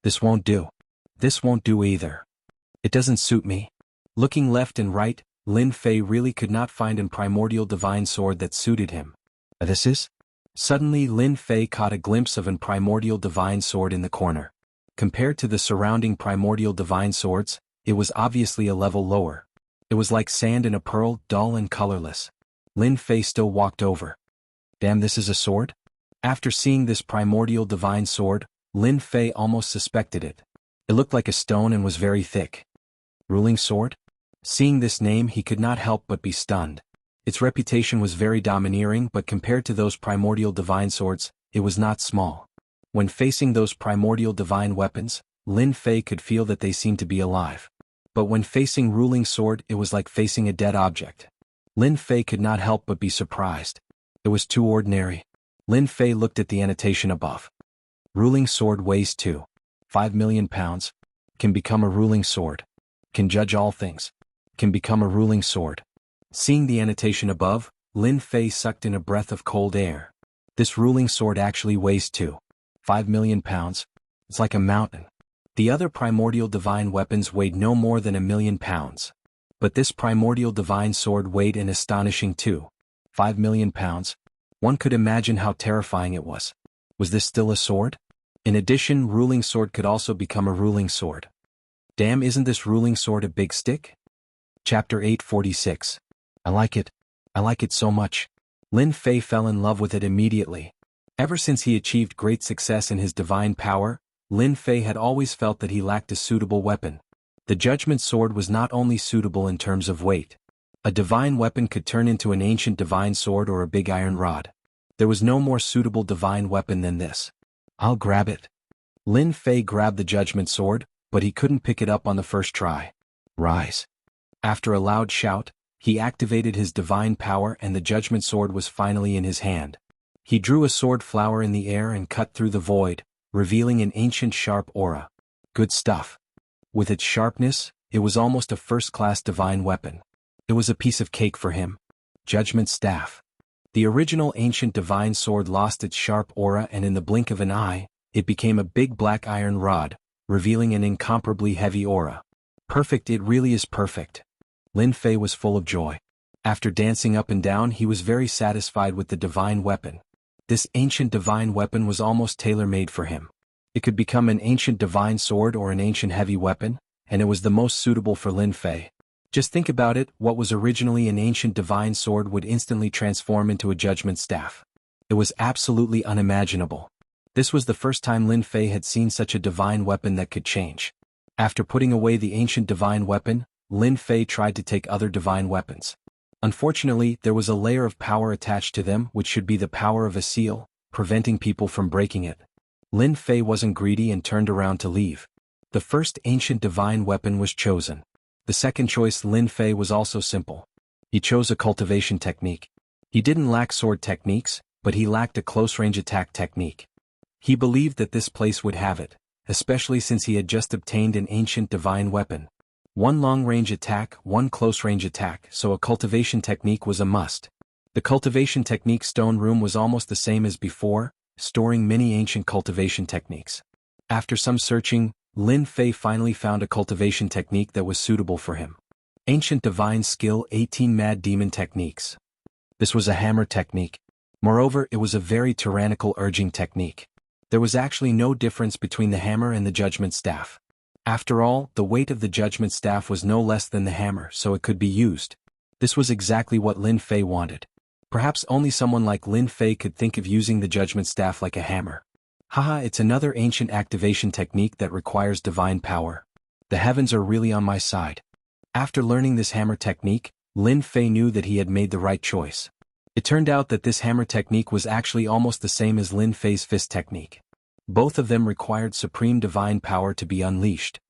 This won't do. This won't do either. It doesn't suit me. Looking left and right, Lin Fei really could not find a primordial divine sword that suited him. This is? Suddenly Lin Fei caught a glimpse of a primordial divine sword in the corner. Compared to the surrounding primordial divine swords, it was obviously a level lower. It was like sand in a pearl, dull and colorless. Lin Fei still walked over. Damn, this is a sword? After seeing this primordial divine sword, Lin Fei almost suspected it. It looked like a stone and was very thick. Ruling sword? Seeing this name, he could not help but be stunned. Its reputation was very domineering, but compared to those primordial divine swords, it was not small. When facing those primordial divine weapons, Lin Fei could feel that they seemed to be alive. But when facing ruling sword, it was like facing a dead object. Lin Fei could not help but be surprised. It was too ordinary. Lin Fei looked at the annotation above. Ruling sword weighs 5 million pounds. Can become a ruling sword. Can judge all things. Can become a ruling sword. Seeing the annotation above, Lin Fei sucked in a breath of cold air. This ruling sword actually weighs 5 million pounds. It's like a mountain. The other primordial divine weapons weighed no more than 1,000,000 pounds. But this primordial divine sword weighed an astonishing 5 million pounds. One could imagine how terrifying it was. Was this still a sword? In addition, ruling sword could also become a ruling sword. Damn, isn't this ruling sword a big stick? Chapter 846. I like it. I like it so much. Lin Fei fell in love with it immediately. Ever since he achieved great success in his divine power, Lin Fei had always felt that he lacked a suitable weapon. The Judgment Sword was not only suitable in terms of weight. A divine weapon could turn into an ancient divine sword or a big iron rod. There was no more suitable divine weapon than this. I'll grab it. Lin Fei grabbed the Judgment Sword, but he couldn't pick it up on the first try. Rise. After a loud shout, he activated his divine power and the Judgment Sword was finally in his hand. He drew a sword flower in the air and cut through the void, revealing an ancient sharp aura. Good stuff. With its sharpness, it was almost a first-class divine weapon. It was a piece of cake for him. Judgment Staff. The original ancient divine sword lost its sharp aura, and in the blink of an eye, it became a big black iron rod, revealing an incomparably heavy aura. Perfect, it really is perfect. Lin Fei was full of joy. After dancing up and down, he was very satisfied with the divine weapon. This ancient divine weapon was almost tailor-made for him. It could become an ancient divine sword or an ancient heavy weapon, and it was the most suitable for Lin Fei. Just think about it, what was originally an ancient divine sword would instantly transform into a judgment staff. It was absolutely unimaginable. This was the first time Lin Fei had seen such a divine weapon that could change. After putting away the ancient divine weapon, Lin Fei tried to take other divine weapons. Unfortunately, there was a layer of power attached to them which should be the power of a seal, preventing people from breaking it. Lin Fei wasn't greedy and turned around to leave. The first ancient divine weapon was chosen. The second choice Lin Fei was also simple. He chose a cultivation technique. He didn't lack sword techniques, but he lacked a close-range attack technique. He believed that this place would have it, especially since he had just obtained an ancient divine weapon. One long-range attack, one close-range attack, so a cultivation technique was a must. The cultivation technique stone room was almost the same as before, storing many ancient cultivation techniques. After some searching, Lin Fei finally found a cultivation technique that was suitable for him. Ancient Divine Skill 18 Mad Demon Techniques. This was a hammer technique. Moreover, it was a very tyrannical urging technique. There was actually no difference between the hammer and the judgment staff. After all, the weight of the judgment staff was no less than the hammer, so it could be used. This was exactly what Lin Fei wanted. Perhaps only someone like Lin Fei could think of using the judgment staff like a hammer. Haha, it's another ancient activation technique that requires divine power. The heavens are really on my side. After learning this hammer technique, Lin Fei knew that he had made the right choice. It turned out that this hammer technique was actually almost the same as Lin Fei's fist technique. Both of them required supreme divine power to be unleashed.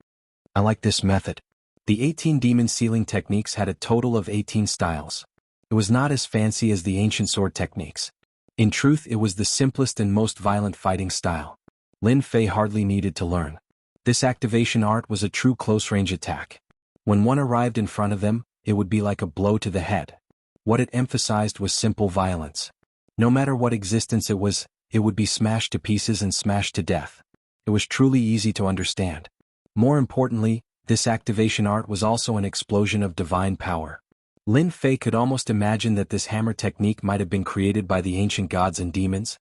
I like this method. The 18 demon sealing techniques had a total of 18 styles. It was not as fancy as the ancient sword techniques. In truth, it was the simplest and most violent fighting style. Lin Fei hardly needed to learn. This activation art was a true close-range attack. When one arrived in front of them, it would be like a blow to the head. What it emphasized was simple violence. No matter what existence it would be smashed to pieces and smashed to death. It was truly easy to understand. More importantly, this activation art was also an explosion of divine power. Lin Fei could almost imagine that this hammer technique might have been created by the ancient gods and demons.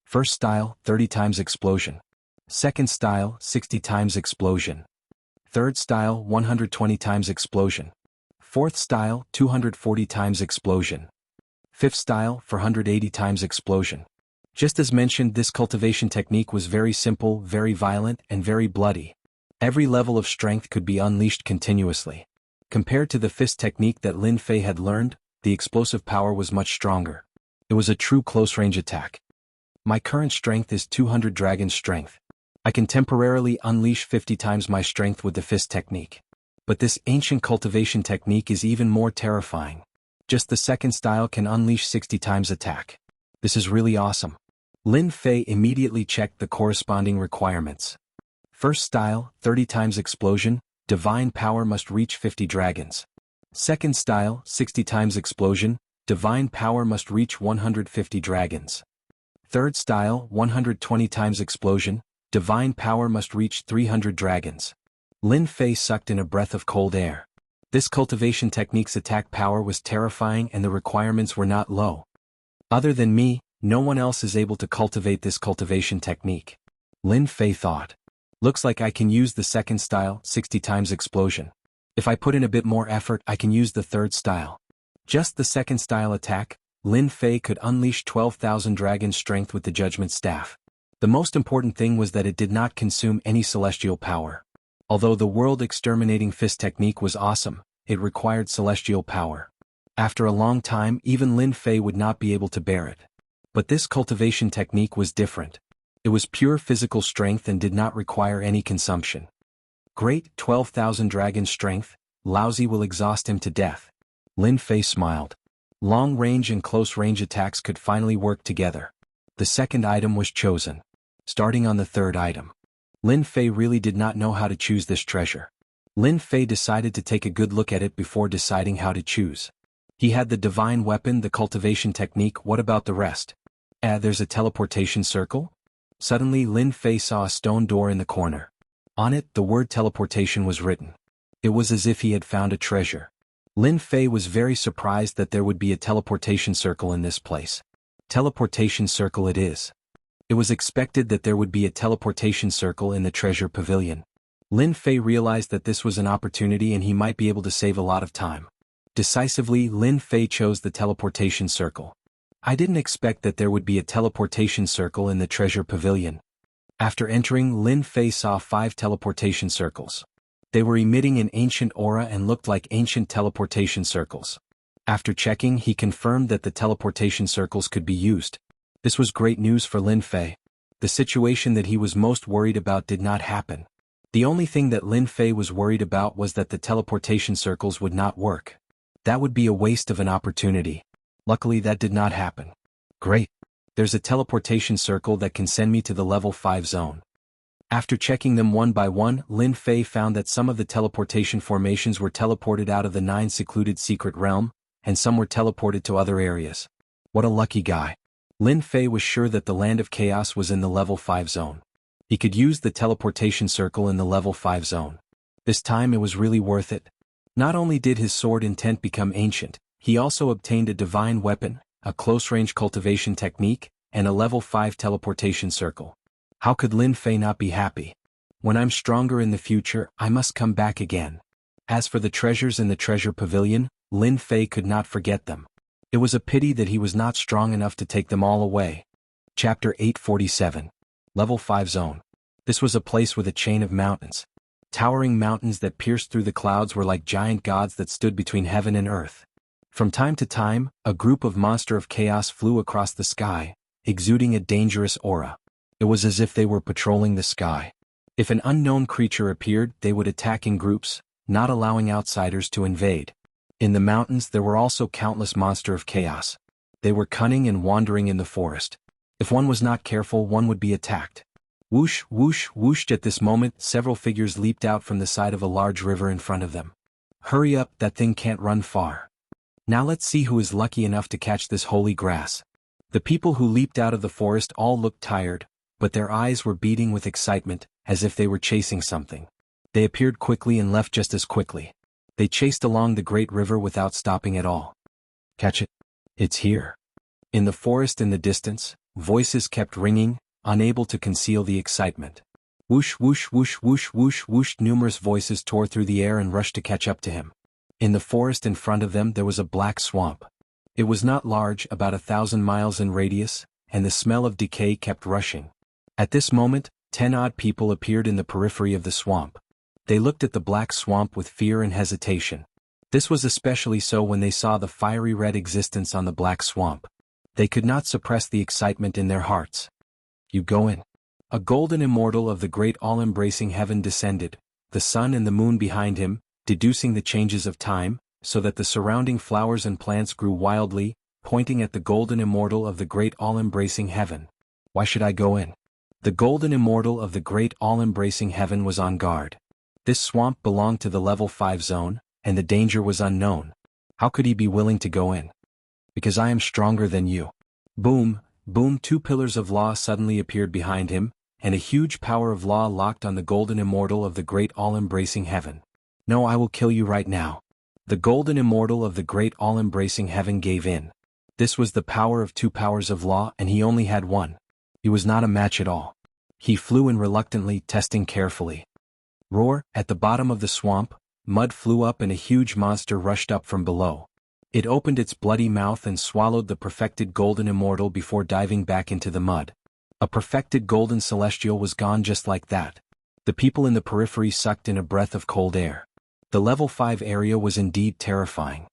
First style, 30 times explosion. Second style, 60 times explosion. Third style, 120 times explosion. Fourth style, 240 times explosion. Fifth style, 480 times explosion. Just as mentioned, this cultivation technique was very simple, very violent, and very bloody. Every level of strength could be unleashed continuously. Compared to the fist technique that Lin Fei had learned, the explosive power was much stronger. It was a true close-range attack. My current strength is 200 dragon strength. I can temporarily unleash 50 times my strength with the fist technique. But this ancient cultivation technique is even more terrifying. Just the second style can unleash 60 times attack. This is really awesome. Lin Fei immediately checked the corresponding requirements. First style, 30 times explosion, divine power must reach 50 dragons. Second style, 60 times explosion, divine power must reach 150 dragons. Third style, 120 times explosion, divine power must reach 300 dragons. Lin Fei sucked in a breath of cold air. This cultivation technique's attack power was terrifying and the requirements were not low. Other than me, no one else is able to cultivate this cultivation technique. Lin Fei thought. Looks like I can use the second style, 60 times explosion. If I put in a bit more effort, I can use the third style. Just the second style attack, Lin Fei could unleash 12,000 dragon strength with the judgment staff. The most important thing was that it did not consume any celestial power. Although the world exterminating fist technique was awesome, it required celestial power. After a long time, even Lin Fei would not be able to bear it. But this cultivation technique was different. It was pure physical strength and did not require any consumption. Great, 12,000 dragon strength, lousy will exhaust him to death. Lin Fei smiled. Long-range and close-range attacks could finally work together. The second item was chosen. Starting on the third item. Lin Fei really did not know how to choose this treasure. Lin Fei decided to take a good look at it before deciding how to choose. He had the divine weapon, the cultivation technique. What about the rest? There's a teleportation circle? Suddenly Lin Fei saw a stone door in the corner. On it, the word teleportation was written. It was as if he had found a treasure. Lin Fei was very surprised that there would be a teleportation circle in this place. Teleportation circle it is. It was expected that there would be a teleportation circle in the treasure pavilion. Lin Fei realized that this was an opportunity and he might be able to save a lot of time. Decisively, Lin Fei chose the teleportation circle. I didn't expect that there would be a teleportation circle in the treasure pavilion. After entering, Lin Fei saw 5 teleportation circles. They were emitting an ancient aura and looked like ancient teleportation circles. After checking, he confirmed that the teleportation circles could be used. This was great news for Lin Fei. The situation that he was most worried about did not happen. The only thing that Lin Fei was worried about was that the teleportation circles would not work. That would be a waste of an opportunity. Luckily that did not happen. Great. There's a teleportation circle that can send me to the level 5 zone. After checking them one by one, Lin Fei found that some of the teleportation formations were teleported out of the 9 secluded secret realm, and some were teleported to other areas. What a lucky guy. Lin Fei was sure that the Land of Chaos was in the level 5 zone. He could use the teleportation circle in the level 5 zone. This time it was really worth it. Not only did his sword intent become ancient, he also obtained a divine weapon, a close-range cultivation technique, and a level 5 teleportation circle. How could Lin Fei not be happy? When I'm stronger in the future, I must come back again. As for the treasures in the treasure pavilion, Lin Fei could not forget them. It was a pity that he was not strong enough to take them all away. Chapter 847. Level 5 Zone. This was a place with a chain of mountains. Towering mountains that pierced through the clouds were like giant gods that stood between heaven and earth. From time to time, a group of monster of chaos flew across the sky, exuding a dangerous aura. It was as if they were patrolling the sky. If an unknown creature appeared, they would attack in groups, not allowing outsiders to invade. In the mountains there were also countless monster of chaos. They were cunning and wandering in the forest. If one was not careful, one would be attacked. Whoosh, whoosh, whoosh. At this moment, several figures leaped out from the side of a large river in front of them. Hurry up, that thing can't run far. Now let's see who is lucky enough to catch this holy grass. The people who leaped out of the forest all looked tired, but their eyes were beating with excitement, as if they were chasing something. They appeared quickly and left just as quickly. They chased along the great river without stopping at all. Catch it. It's here. In the forest in the distance, voices kept ringing, unable to conceal the excitement. Whoosh, whoosh, whoosh, whoosh, whoosh, whoosh. Numerous voices tore through the air and rushed to catch up to him. In the forest in front of them there was a black swamp. It was not large, about 1,000 miles in radius, and the smell of decay kept rushing. At this moment, 10 odd people appeared in the periphery of the swamp. They looked at the black swamp with fear and hesitation. This was especially so when they saw the fiery red existence on the black swamp. They could not suppress the excitement in their hearts. You go in. A golden immortal of the great all-embracing heaven descended, the sun and the moon behind him, deducing the changes of time, so that the surrounding flowers and plants grew wildly, pointing at the golden immortal of the great all-embracing heaven. Why should I go in? The golden immortal of the great all-embracing heaven was on guard. This swamp belonged to the level 5 zone, and the danger was unknown. How could he be willing to go in? Because I am stronger than you. Boom, boom. 2 pillars of law suddenly appeared behind him, and a huge power of law locked on the golden immortal of the great all-embracing heaven. No, I will kill you right now. The golden immortal of the great all-embracing heaven gave in. This was the power of 2 powers of law, and he only had one. He was not a match at all. He flew in reluctantly, testing carefully. Roar! At the bottom of the swamp, mud flew up and a huge monster rushed up from below. It opened its bloody mouth and swallowed the perfected golden immortal before diving back into the mud. A perfected golden celestial was gone just like that. The people in the periphery sucked in a breath of cold air. The level 5 area was indeed terrifying.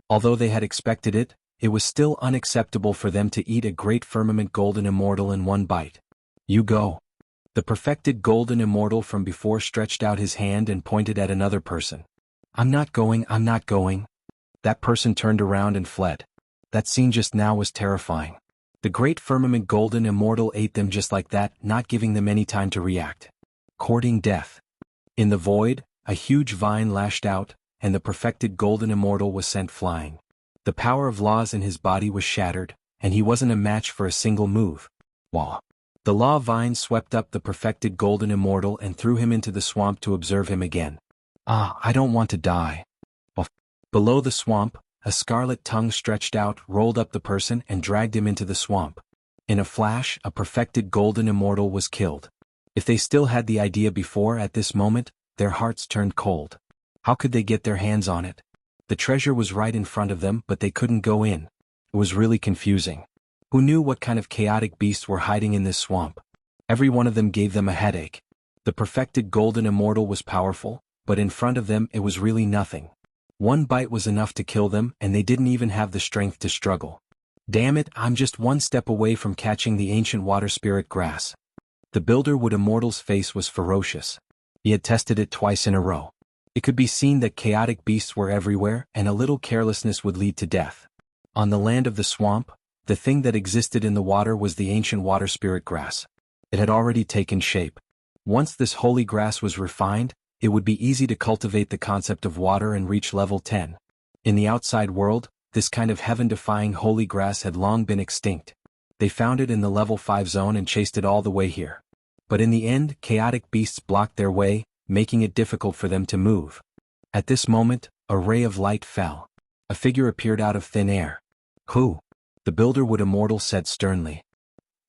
Although they had expected it, it was still unacceptable for them to eat a great firmament golden immortal in one bite. You go. The perfected golden immortal from before stretched out his hand and pointed at another person. I'm not going, I'm not going. That person turned around and fled. That scene just now was terrifying. The great firmament golden immortal ate them just like that, not giving them any time to react. Courting death. In the void, a huge vine lashed out, and the perfected golden immortal was sent flying. The power of laws in his body was shattered, and he wasn't a match for a single move. Wah! The law vine swept up the perfected golden immortal and threw him into the swamp to observe him again. Ah, I don't want to die. Below the swamp, a scarlet tongue stretched out, rolled up the person and dragged him into the swamp. In a flash, a perfected golden immortal was killed. If they still had the idea before at this moment, their hearts turned cold. How could they get their hands on it? The treasure was right in front of them, but they couldn't go in. It was really confusing. Who knew what kind of chaotic beasts were hiding in this swamp? Every one of them gave them a headache. The perfected golden immortal was powerful, but in front of them it was really nothing. One bite was enough to kill them, and they didn't even have the strength to struggle. Damn it, I'm just one step away from catching the ancient water spirit grass. The Builderwood Immortal's face was ferocious. He had tested it twice in a row. It could be seen that chaotic beasts were everywhere, and a little carelessness would lead to death. On the land of the swamp, the thing that existed in the water was the ancient water spirit grass. It had already taken shape. Once this holy grass was refined, it would be easy to cultivate the concept of water and reach level 10. In the outside world, this kind of heaven-defying holy grass had long been extinct. They found it in the level 5 zone and chased it all the way here. But in the end, chaotic beasts blocked their way, making it difficult for them to move. At this moment, a ray of light fell. A figure appeared out of thin air. Who? The Builderwood Immortal said sternly.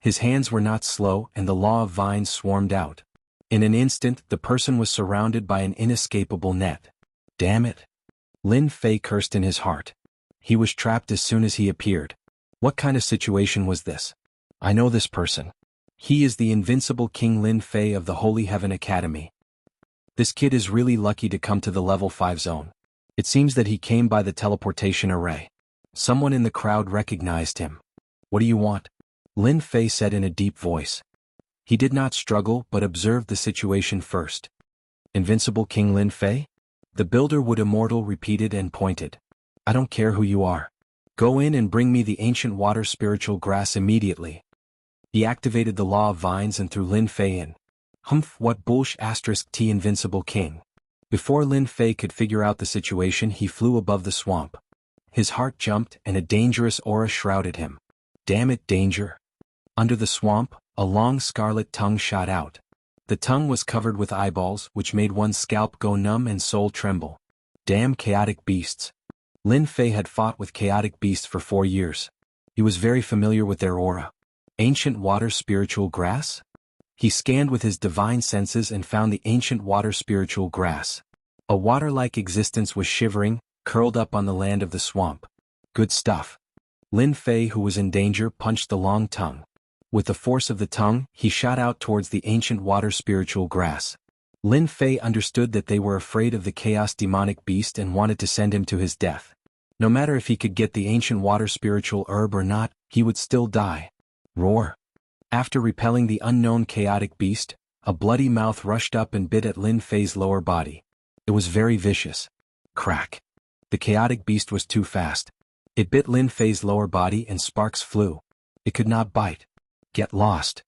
His hands were not slow, and the law of vines swarmed out. In an instant, the person was surrounded by an inescapable net. Damn it! Lin Fei cursed in his heart. He was trapped as soon as he appeared. What kind of situation was this? I know this person. He is the invincible King Lin Fei of the Holy Heaven Academy. This kid is really lucky to come to the level 5 zone. It seems that he came by the teleportation array. Someone in the crowd recognized him. What do you want? Lin Fei said in a deep voice. He did not struggle but observed the situation first. Invincible King Lin Fei? The Builderwood Immortal repeated and pointed. I don't care who you are. Go in and bring me the ancient water spiritual grass immediately. He activated the law of vines and threw Lin Fei in. Humph, what bullsh asterisk T invincible king. Before Lin Fei could figure out the situation, he flew above the swamp. His heart jumped and a dangerous aura shrouded him. Damn it, danger. Under the swamp, a long scarlet tongue shot out. The tongue was covered with eyeballs, which made one's scalp go numb and soul tremble. Damn chaotic beasts. Lin Fei had fought with chaotic beasts for 4 years. He was very familiar with their aura. Ancient water spiritual grass? He scanned with his divine senses and found the ancient water spiritual grass. A water-like existence was shivering, curled up on the land of the swamp. Good stuff. Lin Fei, who was in danger, punched the long tongue. With the force of the tongue, he shot out towards the ancient water spiritual grass. Lin Fei understood that they were afraid of the chaos demonic beast and wanted to send him to his death. No matter if he could get the ancient water spiritual herb or not, he would still die. Roar. After repelling the unknown chaotic beast, a bloody mouth rushed up and bit at Lin Fei's lower body. It was very vicious. Crack. The chaotic beast was too fast. It bit Lin Fei's lower body and sparks flew. It could not bite. Get lost.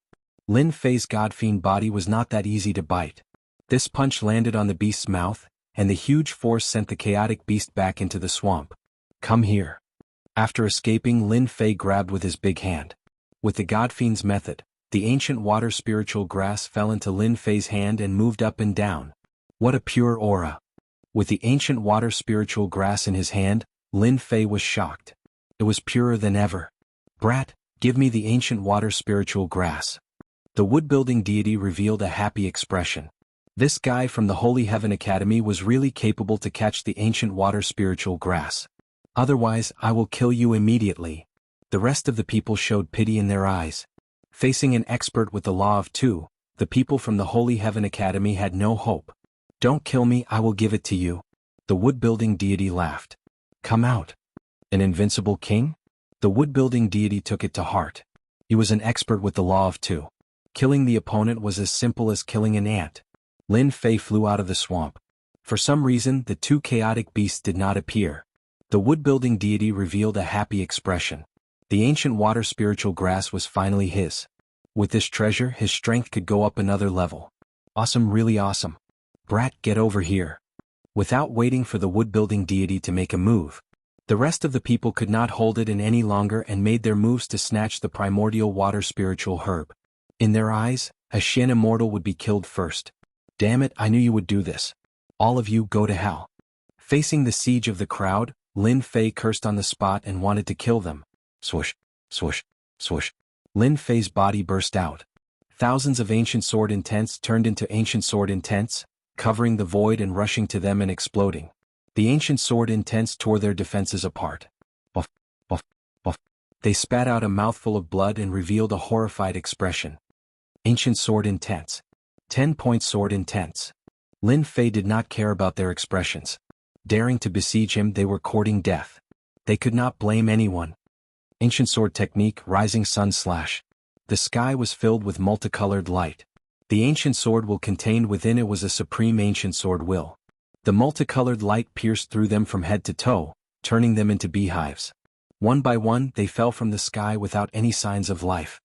Lin Fei's godfiend body was not that easy to bite. This punch landed on the beast's mouth, and the huge force sent the chaotic beast back into the swamp. Come here. After escaping, Lin Fei grabbed with his big hand. With the godfiend's method, the ancient water spiritual grass fell into Lin Fei's hand and moved up and down. What a pure aura. With the ancient water spiritual grass in his hand, Lin Fei was shocked. It was purer than ever. Brat, give me the ancient water spiritual grass. The wood-building deity revealed a happy expression. This guy from the Holy Heaven Academy was really capable to catch the ancient water spiritual grass. Otherwise, I will kill you immediately. The rest of the people showed pity in their eyes. Facing an expert with the law of 2, the people from the Holy Heaven Academy had no hope. Don't kill me, I will give it to you. The wood-building deity laughed. Come out. An invincible king? The wood-building deity took it to heart. He was an expert with the law of 2. Killing the opponent was as simple as killing an ant. Lin Fei flew out of the swamp. For some reason, the 2 chaotic beasts did not appear. The wood-building deity revealed a happy expression. The ancient water spiritual grass was finally his. With this treasure, his strength could go up another level. Awesome, really awesome. Brat, get over here. Without waiting for the wood-building deity to make a move, the rest of the people could not hold it in any longer and made their moves to snatch the primordial water spiritual herb. In their eyes, a Shen immortal would be killed first. Damn it, I knew you would do this. All of you go to hell. Facing the siege of the crowd, Lin Fei cursed on the spot and wanted to kill them. Swoosh, swoosh, swoosh. Lin Fei's body burst out. Thousands of ancient sword intents turned into ancient sword intents, covering the void and rushing to them and exploding. The ancient sword intents tore their defenses apart. Buff, buff, buff. They spat out a mouthful of blood and revealed a horrified expression. Ancient sword intents. 10-point sword intents. Lin Fei did not care about their expressions. Daring to besiege him, they were courting death. They could not blame anyone. Ancient sword technique, rising sun slash. The sky was filled with multicolored light. The ancient sword will contained within it was a supreme ancient sword will. The multicolored light pierced through them from head to toe, turning them into beehives. One by one, they fell from the sky without any signs of life.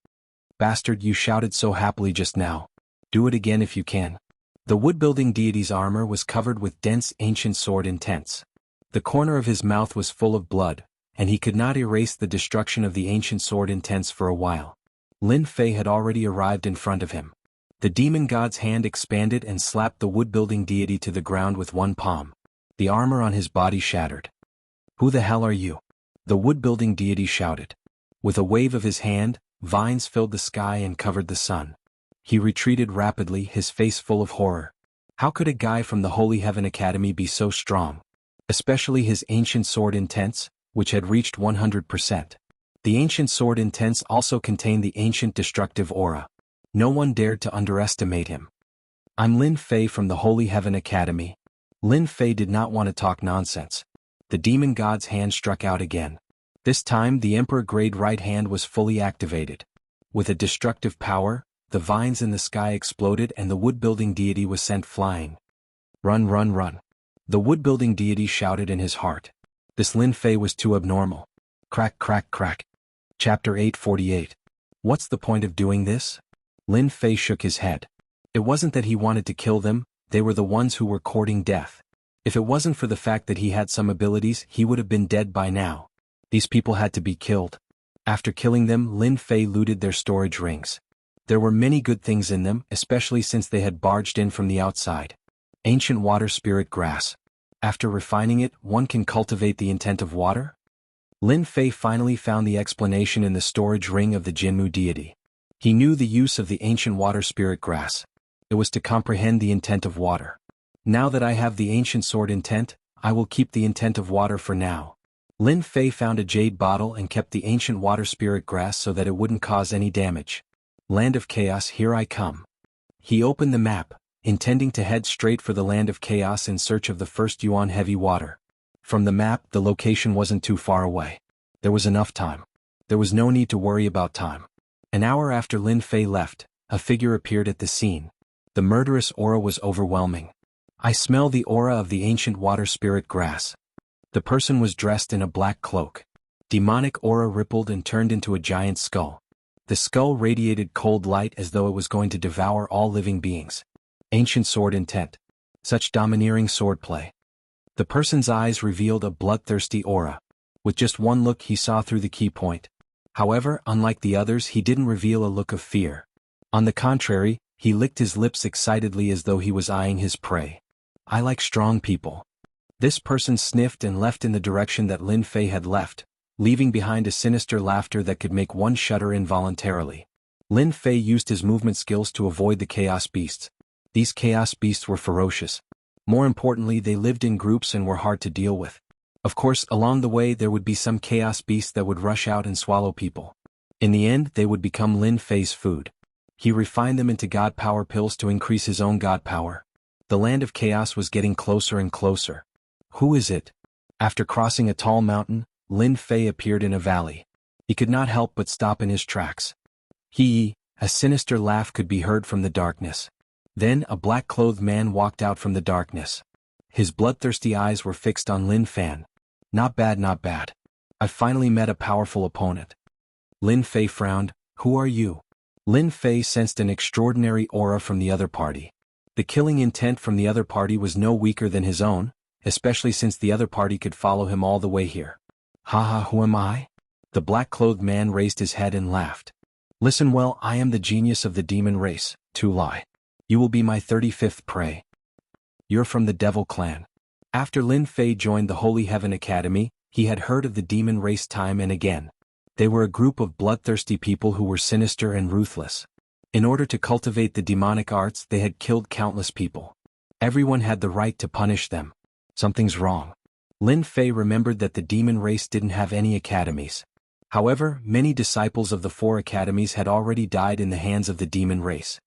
Bastard, you shouted so happily just now. Do it again if you can. The wood-building deity's armor was covered with dense ancient sword intents. The corner of his mouth was full of blood, and he could not erase the destruction of the ancient sword intents for a while. Lin Fei had already arrived in front of him. The demon god's hand expanded and slapped the wood-building deity to the ground with one palm. The armor on his body shattered. Who the hell are you? The wood-building deity shouted. With a wave of his hand, vines filled the sky and covered the sun. He retreated rapidly, his face full of horror. How could a guy from the Holy Heaven Academy be so strong? Especially his ancient sword intents, which had reached 100%. The ancient sword intents also contained the ancient destructive aura. No one dared to underestimate him. I'm Lin Fei from the Holy Heaven Academy. Lin Fei did not want to talk nonsense. The demon god's hand struck out again. This time the emperor-grade right hand was fully activated. With a destructive power, the vines in the sky exploded and the wood-building deity was sent flying. Run, run, run. The wood-building deity shouted in his heart. This Lin Fei was too abnormal. Crack, crack, crack. Chapter 848. What's the point of doing this? Lin Fei shook his head. It wasn't that he wanted to kill them, they were the ones who were courting death. If it wasn't for the fact that he had some abilities, he would have been dead by now. These people had to be killed. After killing them, Lin Fei looted their storage rings. There were many good things in them, especially since they had barged in from the outside. Ancient water spirit grass. After refining it, one can cultivate the intent of water? Lin Fei finally found the explanation in the storage ring of the Jinmu deity. He knew the use of the ancient water spirit grass. It was to comprehend the intent of water. Now that I have the ancient sword intent, I will keep the intent of water for now. Lin Fei found a jade bottle and kept the ancient water spirit grass so that it wouldn't cause any damage. Land of Chaos, here I come. He opened the map, intending to head straight for the Land of Chaos in search of the first Yuan heavy water. From the map, the location wasn't too far away. There was enough time. There was no need to worry about time. An hour after Lin Fei left, a figure appeared at the scene. The murderous aura was overwhelming. I smell the aura of the ancient water spirit grass. The person was dressed in a black cloak. Demonic aura rippled and turned into a giant skull. The skull radiated cold light as though it was going to devour all living beings. Ancient sword intent. Such domineering swordplay. The person's eyes revealed a bloodthirsty aura. With just one look he saw through the key point. However, unlike the others, he didn't reveal a look of fear. On the contrary, he licked his lips excitedly as though he was eyeing his prey. I like strong people. This person sniffed and left in the direction that Lin Fei had left, leaving behind a sinister laughter that could make one shudder involuntarily. Lin Fei used his movement skills to avoid the chaos beasts. These chaos beasts were ferocious. More importantly, they lived in groups and were hard to deal with. Of course, along the way there would be some chaos beasts that would rush out and swallow people. In the end, they would become Lin Fei's food. He refined them into god power pills to increase his own god power. The Land of Chaos was getting closer and closer. Who is it? After crossing a tall mountain, Lin Fei appeared in a valley. He could not help but stop in his tracks. A sinister laugh could be heard from the darkness. Then a black-clothed man walked out from the darkness. His bloodthirsty eyes were fixed on Lin Fan. Not bad, not bad. I've finally met a powerful opponent. Lin Fei frowned. Who are you? Lin Fei sensed an extraordinary aura from the other party. The killing intent from the other party was no weaker than his own, especially since the other party could follow him all the way here. Haha, who am I? The black-clothed man raised his head and laughed. Listen well, I am the genius of the demon race, Tulai. You will be my 35th prey. You're from the Devil Clan. After Lin Fei joined the Holy Heaven Academy, he had heard of the demon race time and again. They were a group of bloodthirsty people who were sinister and ruthless. In order to cultivate the demonic arts, they had killed countless people. Everyone had the right to punish them. Something's wrong. Lin Fei remembered that the demon race didn't have any academies. However, many disciples of the 4 academies had already died in the hands of the demon race.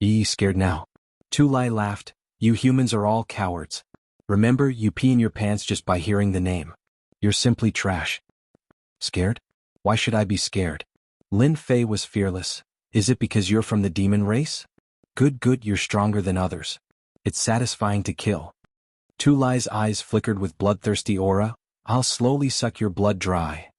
Yee, scared now? Tulai laughed. You humans are all cowards. Remember, you pee in your pants just by hearing the name. You're simply trash. Scared? Why should I be scared? Lin Fei was fearless. Is it because you're from the demon race? Good, you're stronger than others. It's satisfying to kill. Tulai's eyes flickered with bloodthirsty aura. I'll slowly suck your blood dry.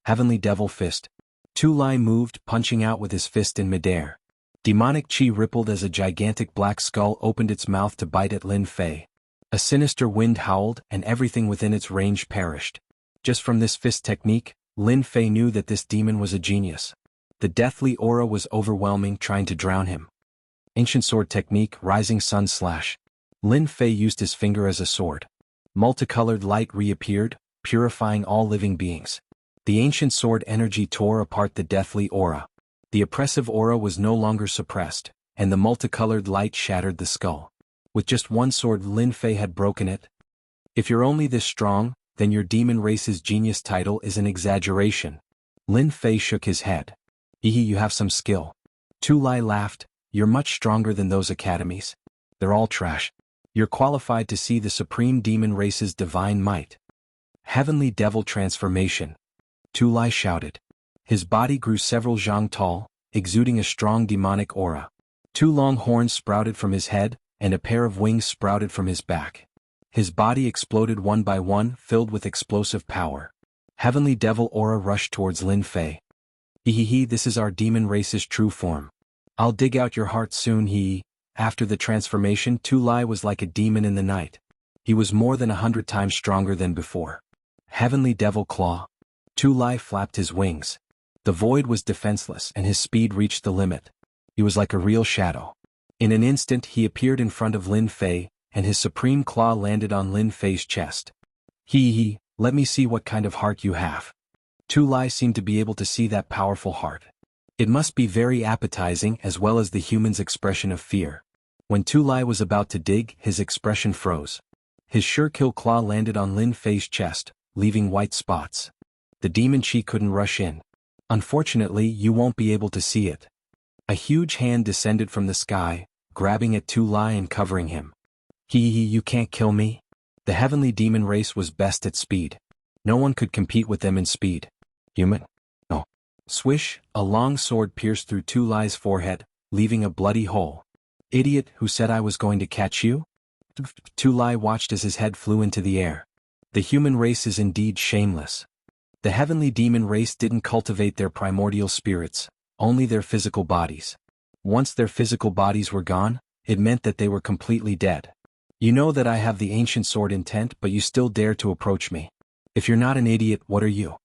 Heavenly Devil Fist. Tulai moved, punching out with his fist in midair. Demonic chi rippled as a gigantic black skull opened its mouth to bite at Lin Fei. A sinister wind howled, and everything within its range perished. Just from this fist technique, Lin Fei knew that this demon was a genius. The deathly aura was overwhelming, trying to drown him. Ancient sword technique, Rising Sun Slash. Lin Fei used his finger as a sword. Multicolored light reappeared, purifying all living beings. The ancient sword energy tore apart the deathly aura. The oppressive aura was no longer suppressed, and the multicolored light shattered the skull. With just one sword, Lin Fei had broken it. If you're only this strong, then your demon race's genius title is an exaggeration. Lin Fei shook his head. You have some skill. Tulai laughed. You're much stronger than those academies. They're all trash. You're qualified to see the supreme demon race's divine might. Heavenly Devil Transformation. Tulai shouted. His body grew several zhang tall, exuding a strong demonic aura. 2 long horns sprouted from his head, and a pair of wings sprouted from his back. His body exploded one by one, filled with explosive power. Heavenly Devil aura rushed towards Lin Fei. This is our demon race's true form. I'll dig out your heart soon. After the transformation, Tulai was like a demon in the night. He was more than 100 times stronger than before. Heavenly Devil Claw. Tulai flapped his wings. The void was defenseless and his speed reached the limit. He was like a real shadow. In an instant he appeared in front of Lin Fei, and his supreme claw landed on Lin Fei's chest. Let me see what kind of heart you have. Tulai seemed to be able to see that powerful heart. It must be very appetizing as well as the human's expression of fear. When Tulai was about to dig, his expression froze. His sure-kill claw landed on Lin Fei's chest, leaving white spots. The demon chi couldn't rush in. Unfortunately, you won't be able to see it. A huge hand descended from the sky, grabbing at Tulai and covering him. You can't kill me? The heavenly demon race was best at speed. No one could compete with them in speed. Human? No. Swish, a long sword pierced through Tulai's forehead, leaving a bloody hole. Idiot, who said I was going to catch you? Tulai watched as his head flew into the air. The human race is indeed shameless. The heavenly demon race didn't cultivate their primordial spirits, only their physical bodies. Once their physical bodies were gone, it meant that they were completely dead. You know that I have the ancient sword intent, but you still dare to approach me. If you're not an idiot, what are you?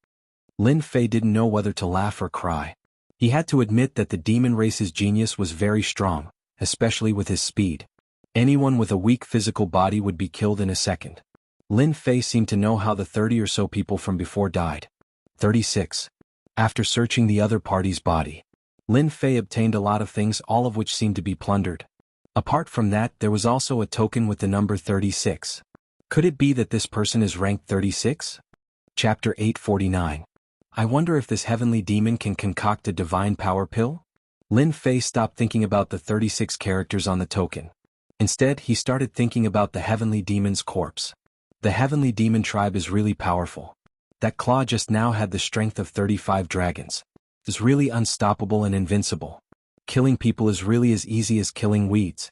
Lin Fei didn't know whether to laugh or cry. He had to admit that the demon race's genius was very strong, especially with his speed. Anyone with a weak physical body would be killed in a second. Lin Fei seemed to know how the 30 or so people from before died. 36. After searching the other party's body, Lin Fei obtained a lot of things, all of which seemed to be plundered. Apart from that, there was also a token with the number 36. Could it be that this person is ranked 36? Chapter 849. I wonder if this heavenly demon can concoct a divine power pill? Lin Fei stopped thinking about the 36 characters on the token. Instead, he started thinking about the heavenly demon's corpse. The heavenly demon tribe is really powerful. That claw just now had the strength of 35 dragons. It's really unstoppable and invincible. Killing people is really as easy as killing weeds.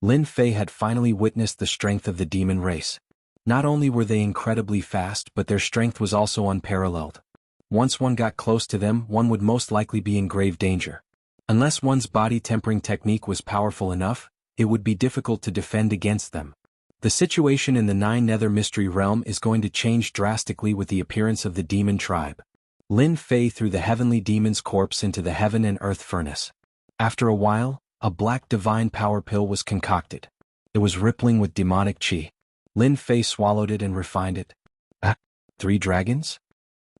Lin Fei had finally witnessed the strength of the demon race. Not only were they incredibly fast, but their strength was also unparalleled. Once one got close to them, one would most likely be in grave danger. Unless one's body tempering technique was powerful enough, it would be difficult to defend against them. The situation in the Nine Nether Mystery Realm is going to change drastically with the appearance of the demon tribe. Lin Fei threw the heavenly demon's corpse into the heaven and earth furnace. After a while, a black divine power pill was concocted. It was rippling with demonic qi. Lin Fei swallowed it and refined it. 3 dragons?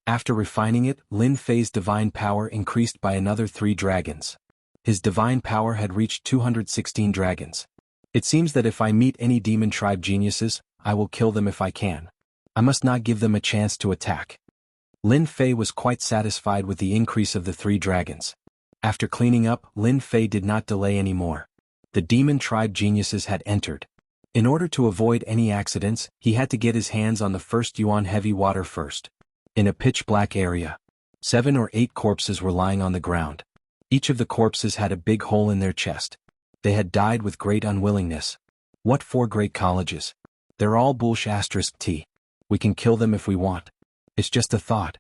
After refining it, Lin Fei's divine power increased by another 3 dragons. His divine power had reached 216 dragons. It seems that if I meet any demon tribe geniuses, I will kill them if I can. I must not give them a chance to attack. Lin Fei was quite satisfied with the increase of the 3 dragons. After cleaning up, Lin Fei did not delay anymore. The demon tribe geniuses had entered. In order to avoid any accidents, he had to get his hands on the first yuan heavy water first. In a pitch-black area, 7 or 8 corpses were lying on the ground. Each of the corpses had a big hole in their chest. They had died with great unwillingness. What 4 great colleges? They're all *T. We can kill them if we want. It's just a thought.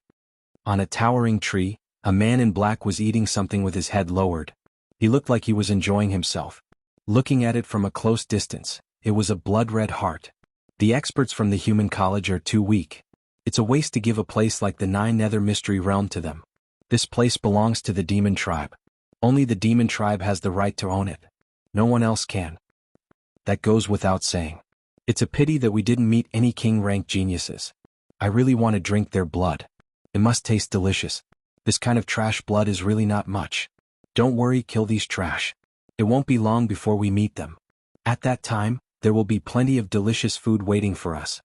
On a towering tree, a man in black was eating something with his head lowered. He looked like he was enjoying himself. Looking at it from a close distance, it was a blood-red heart. The experts from the human college are too weak. It's a waste to give a place like the Nine Nether Mystery Realm to them. This place belongs to the demon tribe. Only the demon tribe has the right to own it. No one else can. That goes without saying. It's a pity that we didn't meet any king-rank geniuses. I really want to drink their blood. It must taste delicious. This kind of trash blood is really not much. Don't worry, kill these trash. It won't be long before we meet them. At that time, there will be plenty of delicious food waiting for us.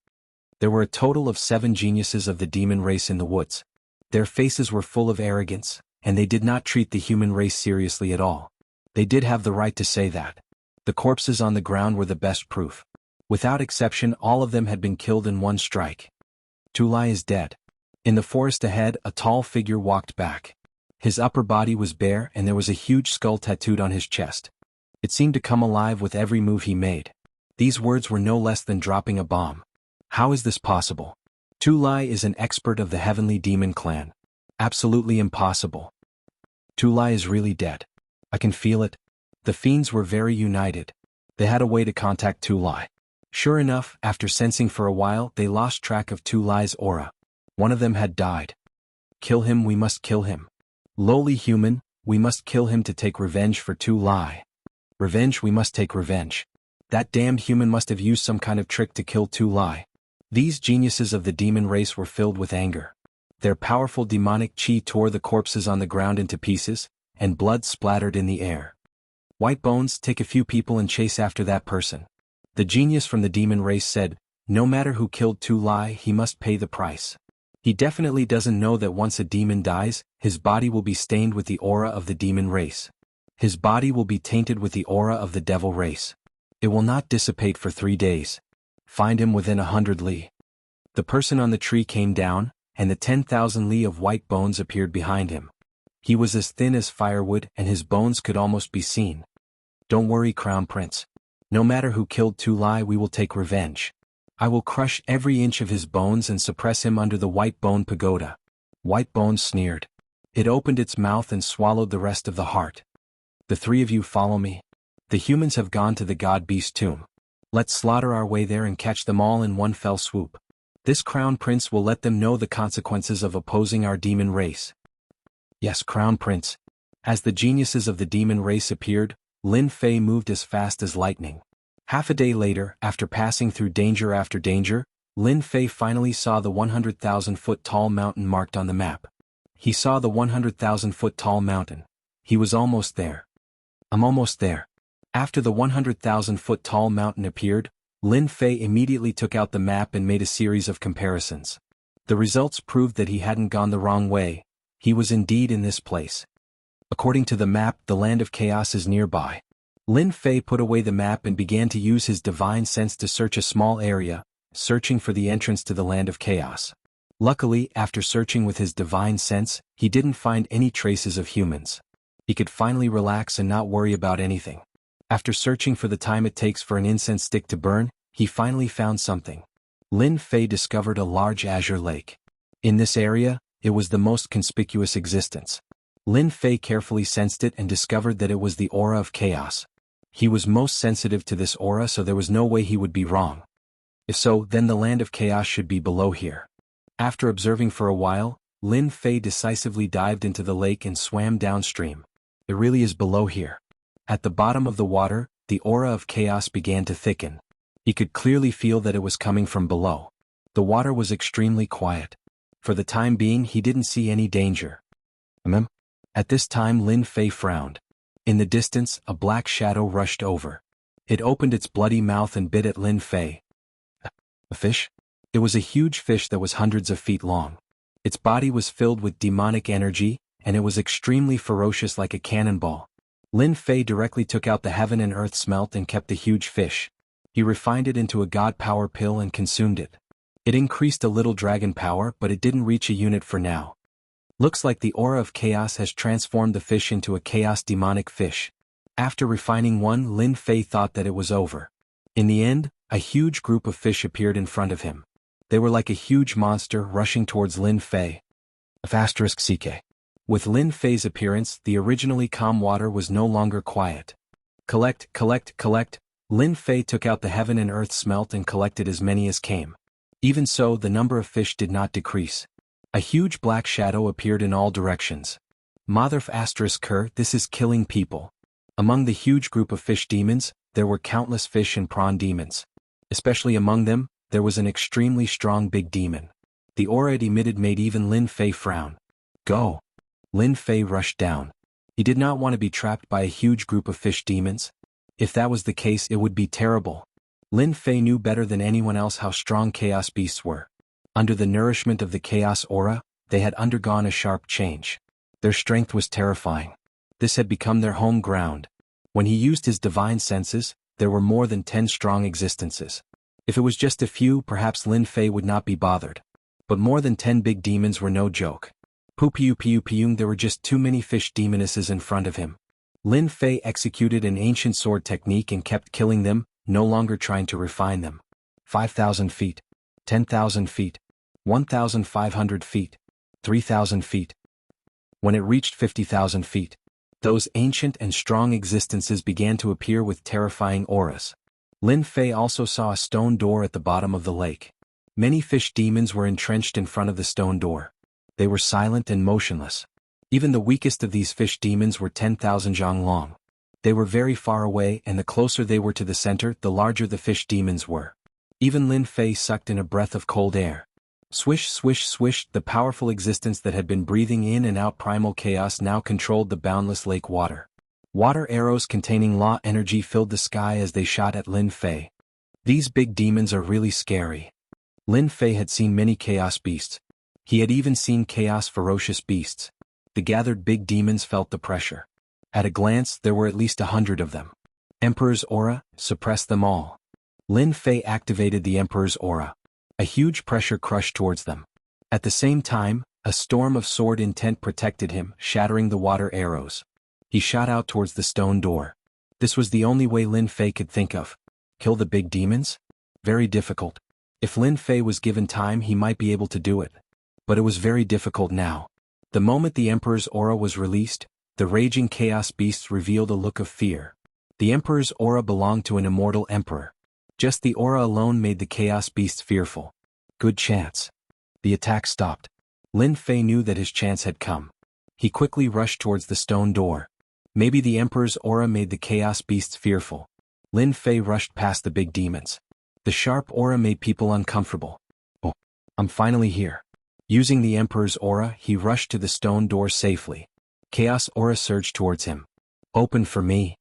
There were a total of 7 geniuses of the demon race in the woods. Their faces were full of arrogance, and they did not treat the human race seriously at all. They did have the right to say that. The corpses on the ground were the best proof. Without exception, all of them had been killed in one strike. Tulai is dead. In the forest ahead, a tall figure walked back. His upper body was bare and there was a huge skull tattooed on his chest. It seemed to come alive with every move he made. These words were no less than dropping a bomb. How is this possible? Tulai is an expert of the heavenly demon clan. Absolutely impossible. Tulai is really dead. I can feel it. The fiends were very united. They had a way to contact Tulai. Sure enough, after sensing for a while, they lost track of Tulai's aura. One of them had died. Kill him, we must kill him. Lowly human, we must kill him to take revenge for Tulai. Revenge, we must take revenge. That damned human must have used some kind of trick to kill Tulai. These geniuses of the demon race were filled with anger. Their powerful demonic qi tore the corpses on the ground into pieces, and blood splattered in the air. White Bones, take a few people and chase after that person. The genius from the demon race said, no matter who killed Tulai, he must pay the price. He definitely doesn't know that once a demon dies, his body will be stained with the aura of the demon race. His body will be tainted with the aura of the devil race. It will not dissipate for 3 days. Find him within 100 li. The person on the tree came down, and the 10,000 li of White Bones appeared behind him. He was as thin as firewood and his bones could almost be seen. Don't worry, Crown Prince. No matter who killed Tulai, we will take revenge. I will crush every inch of his bones and suppress him under the White Bone Pagoda. White Bones sneered. It opened its mouth and swallowed the rest of the heart. The 3 of you follow me. The humans have gone to the God Beast tomb. Let's slaughter our way there and catch them all in one fell swoop. This Crown Prince will let them know the consequences of opposing our demon race. Yes, Crown Prince. As the geniuses of the demon race appeared, Lin Fei moved as fast as lightning. Half a day later, after passing through danger after danger, Lin Fei finally saw the 100,000-foot-tall mountain marked on the map. He saw the 100,000-foot-tall mountain. He was almost there. I'm almost there. After the 100,000-foot-tall mountain appeared, Lin Fei immediately took out the map and made a series of comparisons. The results proved that he hadn't gone the wrong way. He was indeed in this place. According to the map, the land of chaos is nearby. Lin Fei put away the map and began to use his divine sense to search a small area, searching for the entrance to the land of chaos. Luckily, after searching with his divine sense, he didn't find any traces of humans. He could finally relax and not worry about anything. After searching for the time it takes for an incense stick to burn, he finally found something. Lin Fei discovered a large azure lake. In this area, it was the most conspicuous existence. Lin Fei carefully sensed it and discovered that it was the aura of chaos. He was most sensitive to this aura, so there was no way he would be wrong. If so, then the land of chaos should be below here. After observing for a while, Lin Fei decisively dived into the lake and swam downstream. It really is below here. At the bottom of the water, the aura of chaos began to thicken. He could clearly feel that it was coming from below. The water was extremely quiet. For the time being, he didn't see any danger. At this time, Lin Fei frowned. In the distance, a black shadow rushed over. It opened its bloody mouth and bit at Lin Fei. A fish? It was a huge fish that was hundreds of feet long. Its body was filled with demonic energy, and it was extremely ferocious like a cannonball. Lin Fei directly took out the heaven and earth smelt and kept the huge fish. He refined it into a god power pill and consumed it. It increased a little dragon power, but it didn't reach a unit for now. Looks like the aura of chaos has transformed the fish into a chaos demonic fish. After refining one, Lin Fei thought that it was over. In the end, a huge group of fish appeared in front of him. They were like a huge monster rushing towards Lin Fei. *CK. With Lin Fei's appearance, the originally calm water was no longer quiet. Collect. Lin Fei took out the heaven and earth smelt and collected as many as came. Even so, the number of fish did not decrease. A huge black shadow appeared in all directions. **Cur, this is killing people. Among the huge group of fish demons, there were countless fish and prawn demons. Especially among them, there was an extremely strong big demon. The aura it emitted made even Lin Fei frown. Go! Lin Fei rushed down. He did not want to be trapped by a huge group of fish demons. If that was the case, it would be terrible. Lin Fei knew better than anyone else how strong chaos beasts were. Under the nourishment of the chaos aura, they had undergone a sharp change. Their strength was terrifying. This had become their home ground. When he used his divine senses, there were more than 10 strong existences. If it was just a few, perhaps Lin Fei would not be bothered. But more than 10 big demons were no joke. There were just too many fish demonesses in front of him. Lin Fei executed an ancient sword technique and kept killing them, no longer trying to refine them. 5,000 feet. 10,000 feet. 1,500 feet. 3,000 feet. When it reached 50,000 feet, those ancient and strong existences began to appear with terrifying auras. Lin Fei also saw a stone door at the bottom of the lake. Many fish demons were entrenched in front of the stone door. They were silent and motionless. Even the weakest of these fish demons were 10,000 zhang long. They were very far away, and the closer they were to the center, the larger the fish demons were. Even Lin Fei sucked in a breath of cold air. Swish, swish, swish, the powerful existence that had been breathing in and out primal chaos now controlled the boundless lake water. Water arrows containing law energy filled the sky as they shot at Lin Fei. These big demons are really scary. Lin Fei had seen many chaos beasts. He had even seen chaos ferocious beasts. The gathered big demons felt the pressure. At a glance, there were at least 100 of them. Emperor's aura, suppressed them all. Lin Fei activated the Emperor's aura. A huge pressure crushed towards them. At the same time, a storm of sword intent protected him, shattering the water arrows. He shot out towards the stone door. This was the only way Lin Fei could think of. Kill the big demons? Very difficult. If Lin Fei was given time, he might be able to do it. But it was very difficult now. The moment the Emperor's aura was released, the raging chaos beasts revealed a look of fear. The Emperor's aura belonged to an immortal emperor. Just the aura alone made the chaos beasts fearful. Good chance. The attack stopped. Lin Fei knew that his chance had come. He quickly rushed towards the stone door. Maybe the Emperor's aura made the chaos beasts fearful. Lin Fei rushed past the big demons. The sharp aura made people uncomfortable. Oh, I'm finally here. Using the Emperor's aura, he rushed to the stone door safely. Chaos aura surged towards him. Open for me.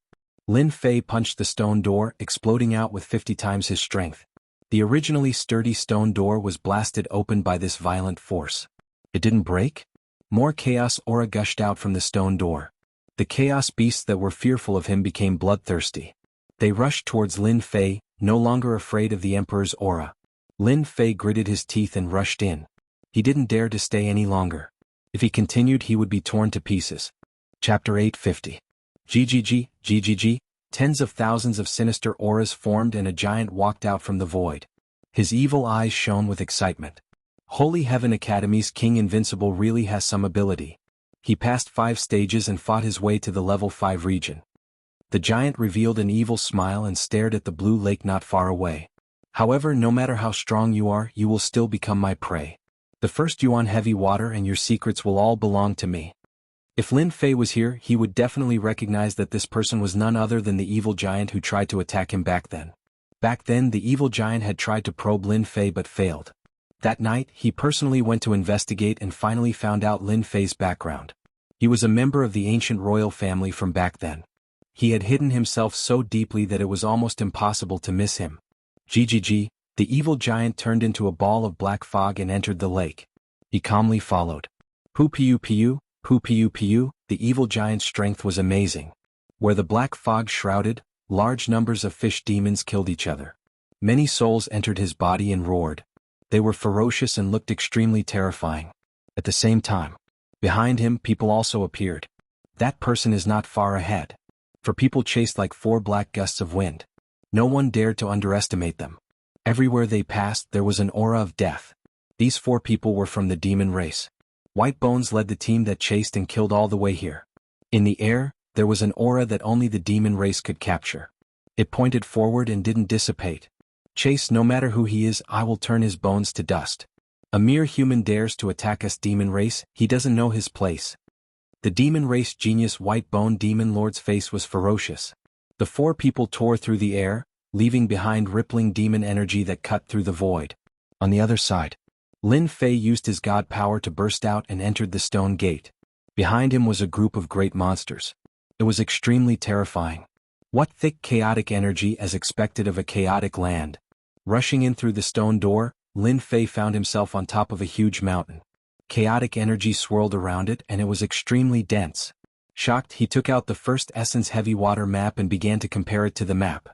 Lin Fei punched the stone door, exploding out with 50 times his strength. The originally sturdy stone door was blasted open by this violent force. It didn't break? More chaos aura gushed out from the stone door. The chaos beasts that were fearful of him became bloodthirsty. They rushed towards Lin Fei, no longer afraid of the Emperor's aura. Lin Fei gritted his teeth and rushed in. He didn't dare to stay any longer. If he continued, he would be torn to pieces. Chapter 850. GGG. Tens of thousands of sinister auras formed and a giant walked out from the void. His evil eyes shone with excitement. Holy Heaven Academy's King Invincible really has some ability. He passed 5 stages and fought his way to the level 5 region. The giant revealed an evil smile and stared at the blue lake not far away. However, no matter how strong you are, you will still become my prey. The first you on heavy water and your secrets will all belong to me. If Lin Fei was here, he would definitely recognize that this person was none other than the evil giant who tried to attack him back then. Back then, the evil giant had tried to probe Lin Fei but failed. That night, he personally went to investigate and finally found out Lin Fei's background. He was a member of the ancient royal family from back then. He had hidden himself so deeply that it was almost impossible to miss him. GGG, the evil giant turned into a ball of black fog and entered the lake. He calmly followed. Pu, the evil giant's strength was amazing. Where the black fog shrouded, large numbers of fish demons killed each other. Many souls entered his body and roared. They were ferocious and looked extremely terrifying. At the same time, behind him people also appeared. That person is not far ahead. For people chased like 4 black gusts of wind. No one dared to underestimate them. Everywhere they passed there was an aura of death. These 4 people were from the demon race. White Bones led the team that chased and killed all the way here. In the air, there was an aura that only the demon race could capture. It pointed forward and didn't dissipate. Chase, no matter who he is, I will turn his bones to dust. A mere human dares to attack us demon race, he doesn't know his place. The demon race genius White Bone Demon Lord's face was ferocious. The 4 people tore through the air, leaving behind rippling demon energy that cut through the void. On the other side, Lin Fei used his god power to burst out and entered the stone gate. Behind him was a group of great monsters. It was extremely terrifying. What thick chaotic energy as expected of a chaotic land. Rushing in through the stone door, Lin Fei found himself on top of a huge mountain. Chaotic energy swirled around it and it was extremely dense. Shocked, he took out the first Essence Heavy Water map and began to compare it to the map.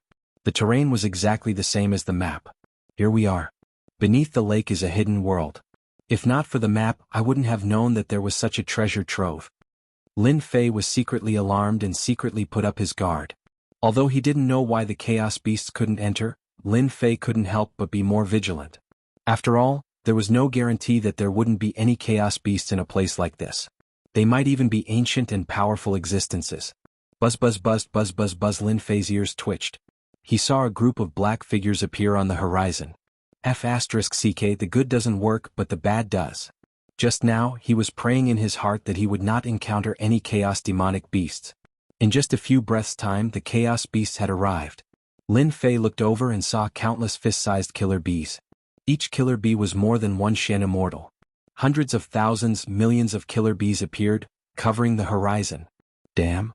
The terrain was exactly the same as the map. Here we are. Beneath the lake is a hidden world. If not for the map, I wouldn't have known that there was such a treasure trove. Lin Fei was secretly alarmed and secretly put up his guard. Although he didn't know why the chaos beasts couldn't enter, Lin Fei couldn't help but be more vigilant. After all, there was no guarantee that there wouldn't be any chaos beasts in a place like this. They might even be ancient and powerful existences. Buzz, Lin Fei's ears twitched. He saw a group of black figures appear on the horizon. *CK, the good doesn't work but the bad does. Just now, he was praying in his heart that he would not encounter any chaos demonic beasts. In just a few breaths' time, the chaos beasts had arrived. Lin Fei looked over and saw countless fist-sized killer bees. Each killer bee was more than 1 Shen immortal. Hundreds of thousands, millions of killer bees appeared, covering the horizon. Damn.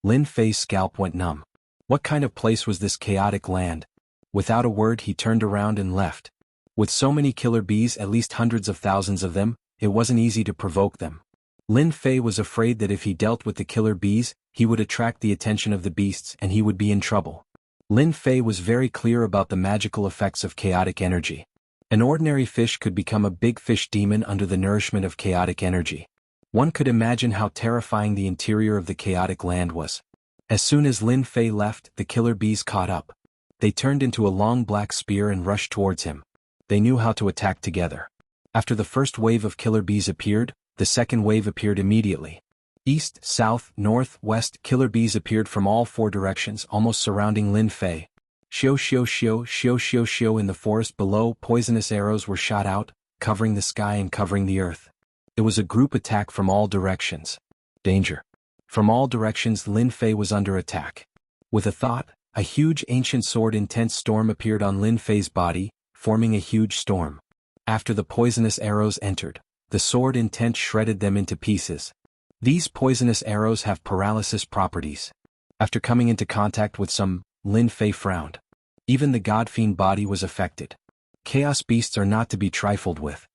Lin Fei's scalp went numb. What kind of place was this chaotic land? Without a word, he turned around and left. With so many killer bees, at least hundreds of thousands of them, it wasn't easy to provoke them. Lin Fei was afraid that if he dealt with the killer bees, he would attract the attention of the beasts and he would be in trouble. Lin Fei was very clear about the magical effects of chaotic energy. An ordinary fish could become a big fish demon under the nourishment of chaotic energy. One could imagine how terrifying the interior of the chaotic land was. As soon as Lin Fei left, the killer bees caught up. They turned into a long black spear and rushed towards him. They knew how to attack together. After the first wave of killer bees appeared, the second wave appeared immediately. East, south, north, west, killer bees appeared from all 4 directions, almost surrounding Lin Fei. Shio in the forest below, poisonous arrows were shot out, covering the sky and covering the earth. It was a group attack from all directions. Danger. From all directions, Lin Fei was under attack. With a thought, a huge ancient sword intense storm appeared on Lin Fei's body, forming a huge storm. After the poisonous arrows entered, the sword intent shredded them into pieces. These poisonous arrows have paralysis properties. After coming into contact with some, Lin Fei frowned. Even the god-fiend body was affected. Chaos beasts are not to be trifled with.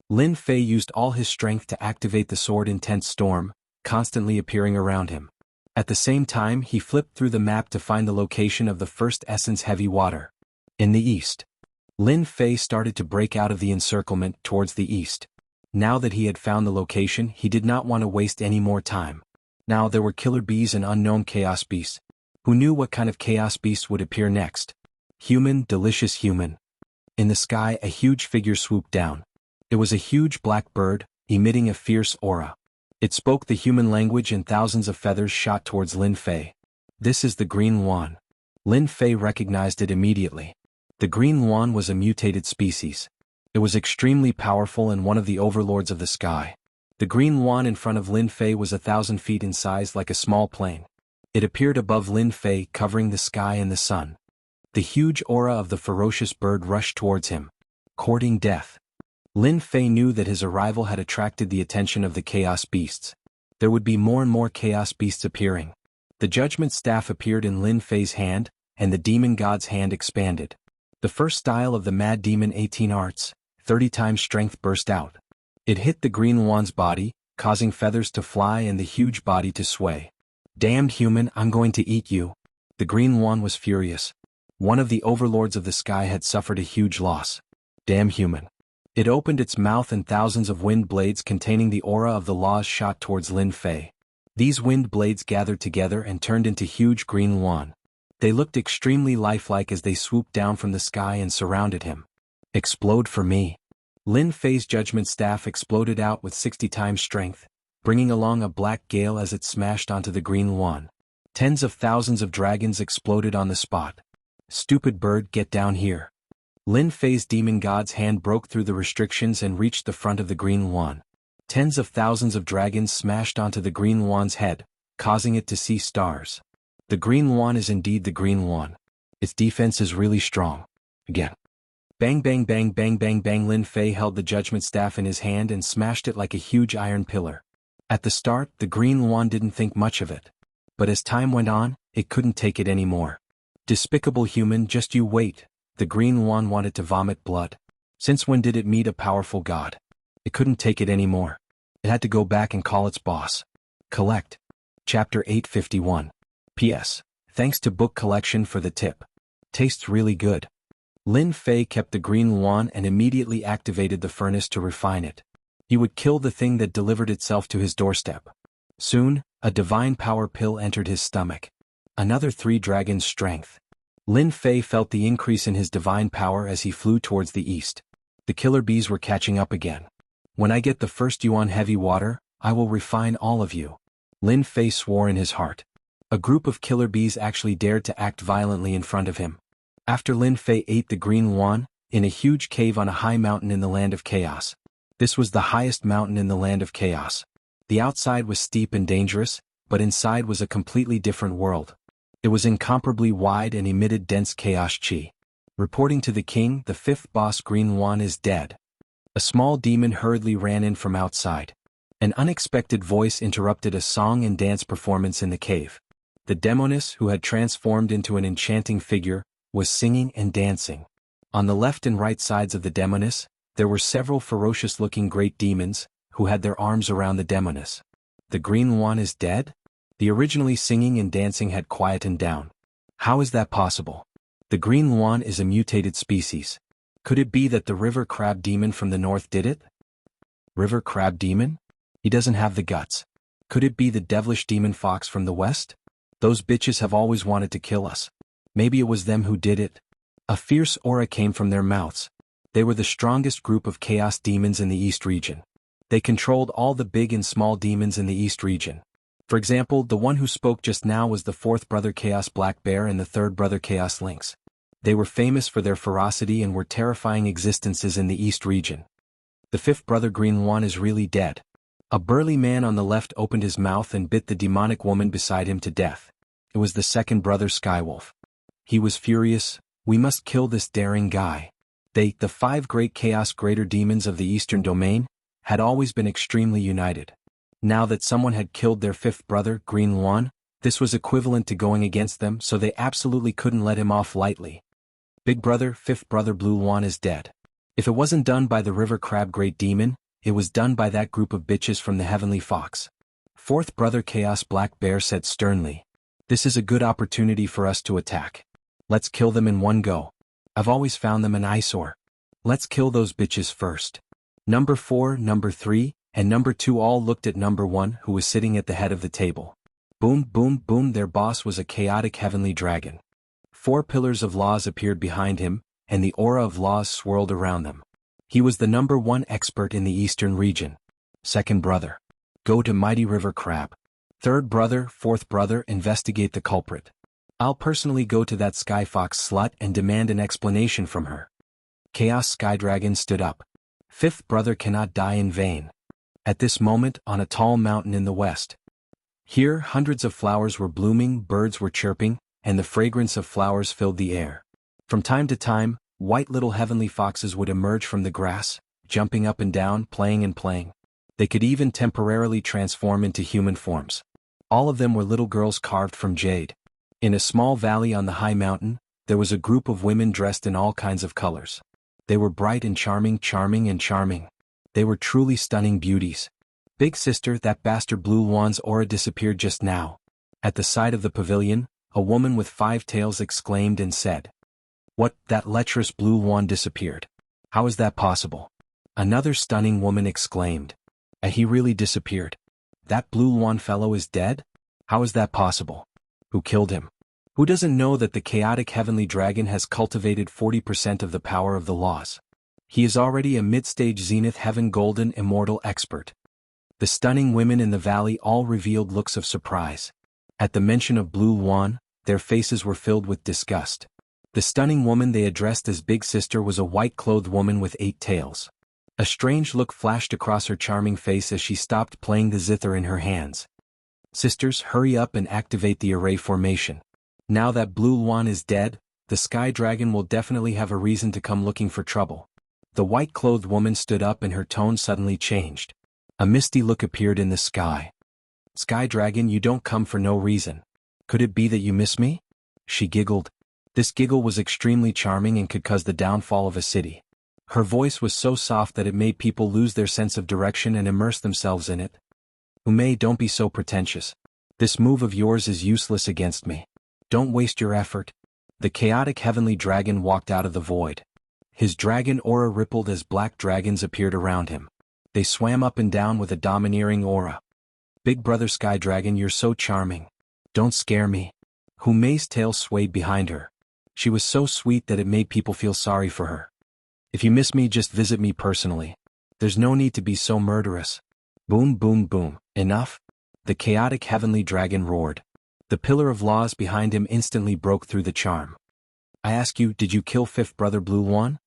Lin Fei used all his strength to activate the sword intense storm, constantly appearing around him. At the same time, he flipped through the map to find the location of the first Essence Heavy Water. In the east. Lin Fei started to break out of the encirclement towards the east. Now that he had found the location, he did not want to waste any more time. Now there were killer bees and unknown chaos beasts. Who knew what kind of chaos beast would appear next? Human, delicious human. In the sky, a huge figure swooped down. It was a huge black bird, emitting a fierce aura. It spoke the human language and thousands of feathers shot towards Lin Fei. This is the green yuan. Lin Fei recognized it immediately. The green yuan was a mutated species. It was extremely powerful and one of the overlords of the sky. The green yuan in front of Lin Fei was 1,000 feet in size, like a small plane. It appeared above Lin Fei, covering the sky and the sun. The huge aura of the ferocious bird rushed towards him, courting death. Lin Fei knew that his arrival had attracted the attention of the chaos beasts. There would be more and more chaos beasts appearing. The judgment staff appeared in Lin Fei's hand, and the demon god's hand expanded. The first style of the mad demon 18 arts, 30 times strength burst out. It hit the green yuan's body, causing feathers to fly and the huge body to sway. Damned human, I'm going to eat you. The green yuan was furious. One of the overlords of the sky had suffered a huge loss. Damn human. It opened its mouth and thousands of wind blades containing the aura of the laws shot towards Lin Fei. These wind blades gathered together and turned into huge green yuan. They looked extremely lifelike as they swooped down from the sky and surrounded him. Explode for me. Lin Fei's judgment staff exploded out with 60 times strength, bringing along a black gale as it smashed onto the green yuan. Tens of thousands of dragons exploded on the spot. Stupid bird, get down here. Lin Fei's demon god's hand broke through the restrictions and reached the front of the green yuan. Tens of thousands of dragons smashed onto the green yuan's head, causing it to see stars. The green yuan is indeed the green yuan. Its defense is really strong. Again. Bang bang bang bang bang bang. Lin Fei held the judgment staff in his hand and smashed it like a huge iron pillar. At the start, the green yuan didn't think much of it. But as time went on, it couldn't take it anymore. Despicable human, just you wait. The green yuan wanted to vomit blood. Since when did it meet a powerful god? It couldn't take it anymore. It had to go back and call its boss. Collect. Chapter 851. P.S. Thanks to Book Collection for the tip. Tastes really good. Lin Fei kept the green yuan and immediately activated the furnace to refine it. He would kill the thing that delivered itself to his doorstep. Soon, a divine power pill entered his stomach. Another 3 dragons' strength. Lin Fei felt the increase in his divine power as he flew towards the east. The killer bees were catching up again. When I get the first yuan heavy water, I will refine all of you. Lin Fei swore in his heart. A group of killer bees actually dared to act violently in front of him. After Lin Fei ate the green yuan, in a huge cave on a high mountain in the land of chaos. This was the highest mountain in the land of chaos. The outside was steep and dangerous, but inside was a completely different world. It was incomparably wide and emitted dense chaos chi. Reporting to the king, the 5th boss green yuan is dead. A small demon hurriedly ran in from outside. An unexpected voice interrupted a song and dance performance in the cave. The demoness, who had transformed into an enchanting figure, was singing and dancing. On the left and right sides of the demoness, there were several ferocious-looking great demons, who had their arms around the demoness. The green yuan is dead? The originally singing and dancing had quietened down. How is that possible? The green yuan is a mutated species. Could it be that the river crab demon from the north did it? River crab demon? He doesn't have the guts. Could it be the devilish demon fox from the west? Those bitches have always wanted to kill us. Maybe it was them who did it. A fierce aura came from their mouths. They were the strongest group of chaos demons in the East region. They controlled all the big and small demons in the East region. For example, the one who spoke just now was the 4th brother Chaos Black Bear and the 3rd brother Chaos Lynx. They were famous for their ferocity and were terrifying existences in the East region. The 5th brother Green Yuan is really dead. A burly man on the left opened his mouth and bit the demonic woman beside him to death. It was the 2nd brother Skywolf. He was furious. We must kill this daring guy. They, the 5 great chaos greater demons of the Eastern domain, had always been extremely united. Now that someone had killed their 5th brother, Green Yuan, this was equivalent to going against them, so they absolutely couldn't let him off lightly. Big brother, 5th brother Blue Yuan is dead. If it wasn't done by the river crab great demon, it was done by that group of bitches from the heavenly fox. 4th brother Chaos Black Bear said sternly, "This is a good opportunity for us to attack. Let's kill them in one go. I've always found them an eyesore. Let's kill those bitches first." Number 4, number 3, and number 2 all looked at number 1, who was sitting at the head of the table. Boom, boom, boom. Their boss was a chaotic heavenly dragon. 4 pillars of laws appeared behind him, and the aura of laws swirled around them. He was the number 1 expert in the Eastern region. 2nd brother. Go to Mighty River Crab. Third brother, fourth brother, investigate the culprit. I'll personally go to that Skyfox slut and demand an explanation from her. Chaos Skydragon stood up. Fifth brother cannot die in vain. At this moment, on a tall mountain in the west. Here, hundreds of flowers were blooming, birds were chirping, and the fragrance of flowers filled the air. From time to time, white little heavenly foxes would emerge from the grass, jumping up and down, playing and playing. They could even temporarily transform into human forms. All of them were little girls carved from jade. In a small valley on the high mountain, there was a group of women dressed in all kinds of colors. They were bright and charming, charming and charming. They were truly stunning beauties. Big sister, that bastard Blue Wan's aura disappeared just now. At the side of the pavilion, a woman with 5 tails exclaimed and said, "What, that lecherous Blue Wan disappeared? How is that possible?" Another stunning woman exclaimed, "He really disappeared? That Blue Wan fellow is dead? How is that possible? Who killed him? Who doesn't know that the chaotic heavenly dragon has cultivated 40% of the power of the laws? He is already a mid-stage zenith heaven golden immortal expert." The stunning women in the valley all revealed looks of surprise. At the mention of Blue Wan, their faces were filled with disgust. The stunning woman they addressed as Big Sister was a white-clothed woman with 8 tails. A strange look flashed across her charming face as she stopped playing the zither in her hands. "Sisters, hurry up and activate the array formation. Now that Blue Wan is dead, the Sky Dragon will definitely have a reason to come looking for trouble." The white-clothed woman stood up and her tone suddenly changed. A misty look appeared in the sky. "Sky Dragon, you don't come for no reason. Could it be that you miss me?" She giggled. This giggle was extremely charming and could cause the downfall of a city. Her voice was so soft that it made people lose their sense of direction and immerse themselves in it. "Ume, don't be so pretentious. This move of yours is useless against me. Don't waste your effort." The chaotic heavenly dragon walked out of the void. His dragon aura rippled as black dragons appeared around him. They swam up and down with a domineering aura. "Big brother Sky Dragon, you're so charming. Don't scare me." Humei's tail swayed behind her. She was so sweet that it made people feel sorry for her. "If you miss me, just visit me personally. There's no need to be so murderous." Boom, boom, boom. "Enough?" The chaotic heavenly dragon roared. The pillar of laws behind him instantly broke through the charm. "I ask you, did you kill fifth brother Blue Wan?"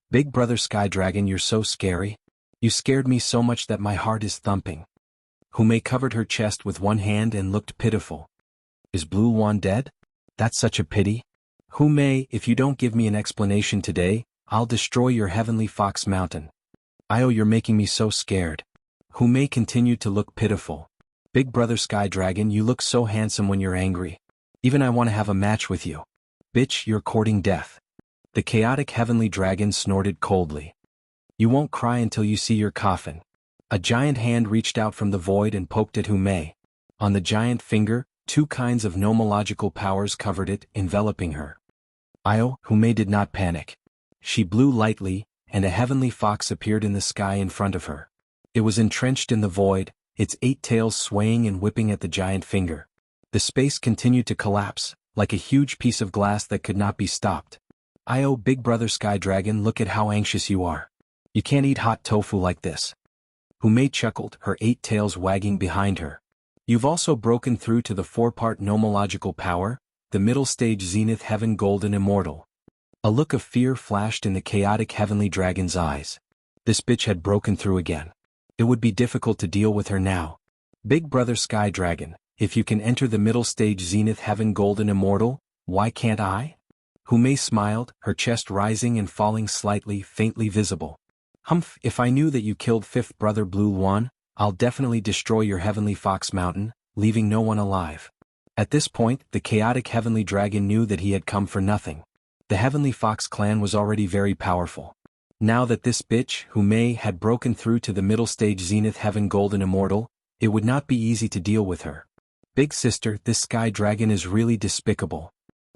"Big brother Sky Dragon, you're so scary. You scared me so much that my heart is thumping." Humei covered her chest with one hand and looked pitiful. "Is Blue Wan dead? That's such a pity. Humei, if you don't give me an explanation today, I'll destroy your heavenly fox mountain." "Io, you're making me so scared." Humei continued to look pitiful. "Big brother Sky Dragon, you look so handsome when you're angry. Even I want to have a match with you." "Bitch, you're courting death." The chaotic heavenly dragon snorted coldly. "You won't cry until you see your coffin." A giant hand reached out from the void and poked at Humei. On the giant finger, 2 kinds of nomological powers covered it, enveloping her. Io, Humei did not panic. She blew lightly, and a heavenly fox appeared in the sky in front of her. It was entrenched in the void, its 8 tails swaying and whipping at the giant finger. The space continued to collapse, like a huge piece of glass that could not be stopped. "Io, big brother Sky Dragon, look at how anxious you are. You can't eat hot tofu like this." Humei chuckled, her 8 tails wagging behind her. "You've also broken through to the 4-part nomological power, the middle stage zenith heaven golden immortal." A look of fear flashed in the chaotic heavenly dragon's eyes. This bitch had broken through again. It would be difficult to deal with her now. "Big brother Sky Dragon, if you can enter the middle stage zenith heaven golden immortal, why can't I?" Humei smiled, her chest rising and falling slightly, faintly visible. "Humph, if I knew that you killed fifth brother Blue Wan, I'll definitely destroy your heavenly fox mountain, leaving no one alive." At this point, the chaotic heavenly dragon knew that he had come for nothing. The heavenly fox clan was already very powerful. Now that this bitch, Humei, had broken through to the middle stage zenith heaven golden immortal, it would not be easy to deal with her. "Big sister, this Sky Dragon is really despicable."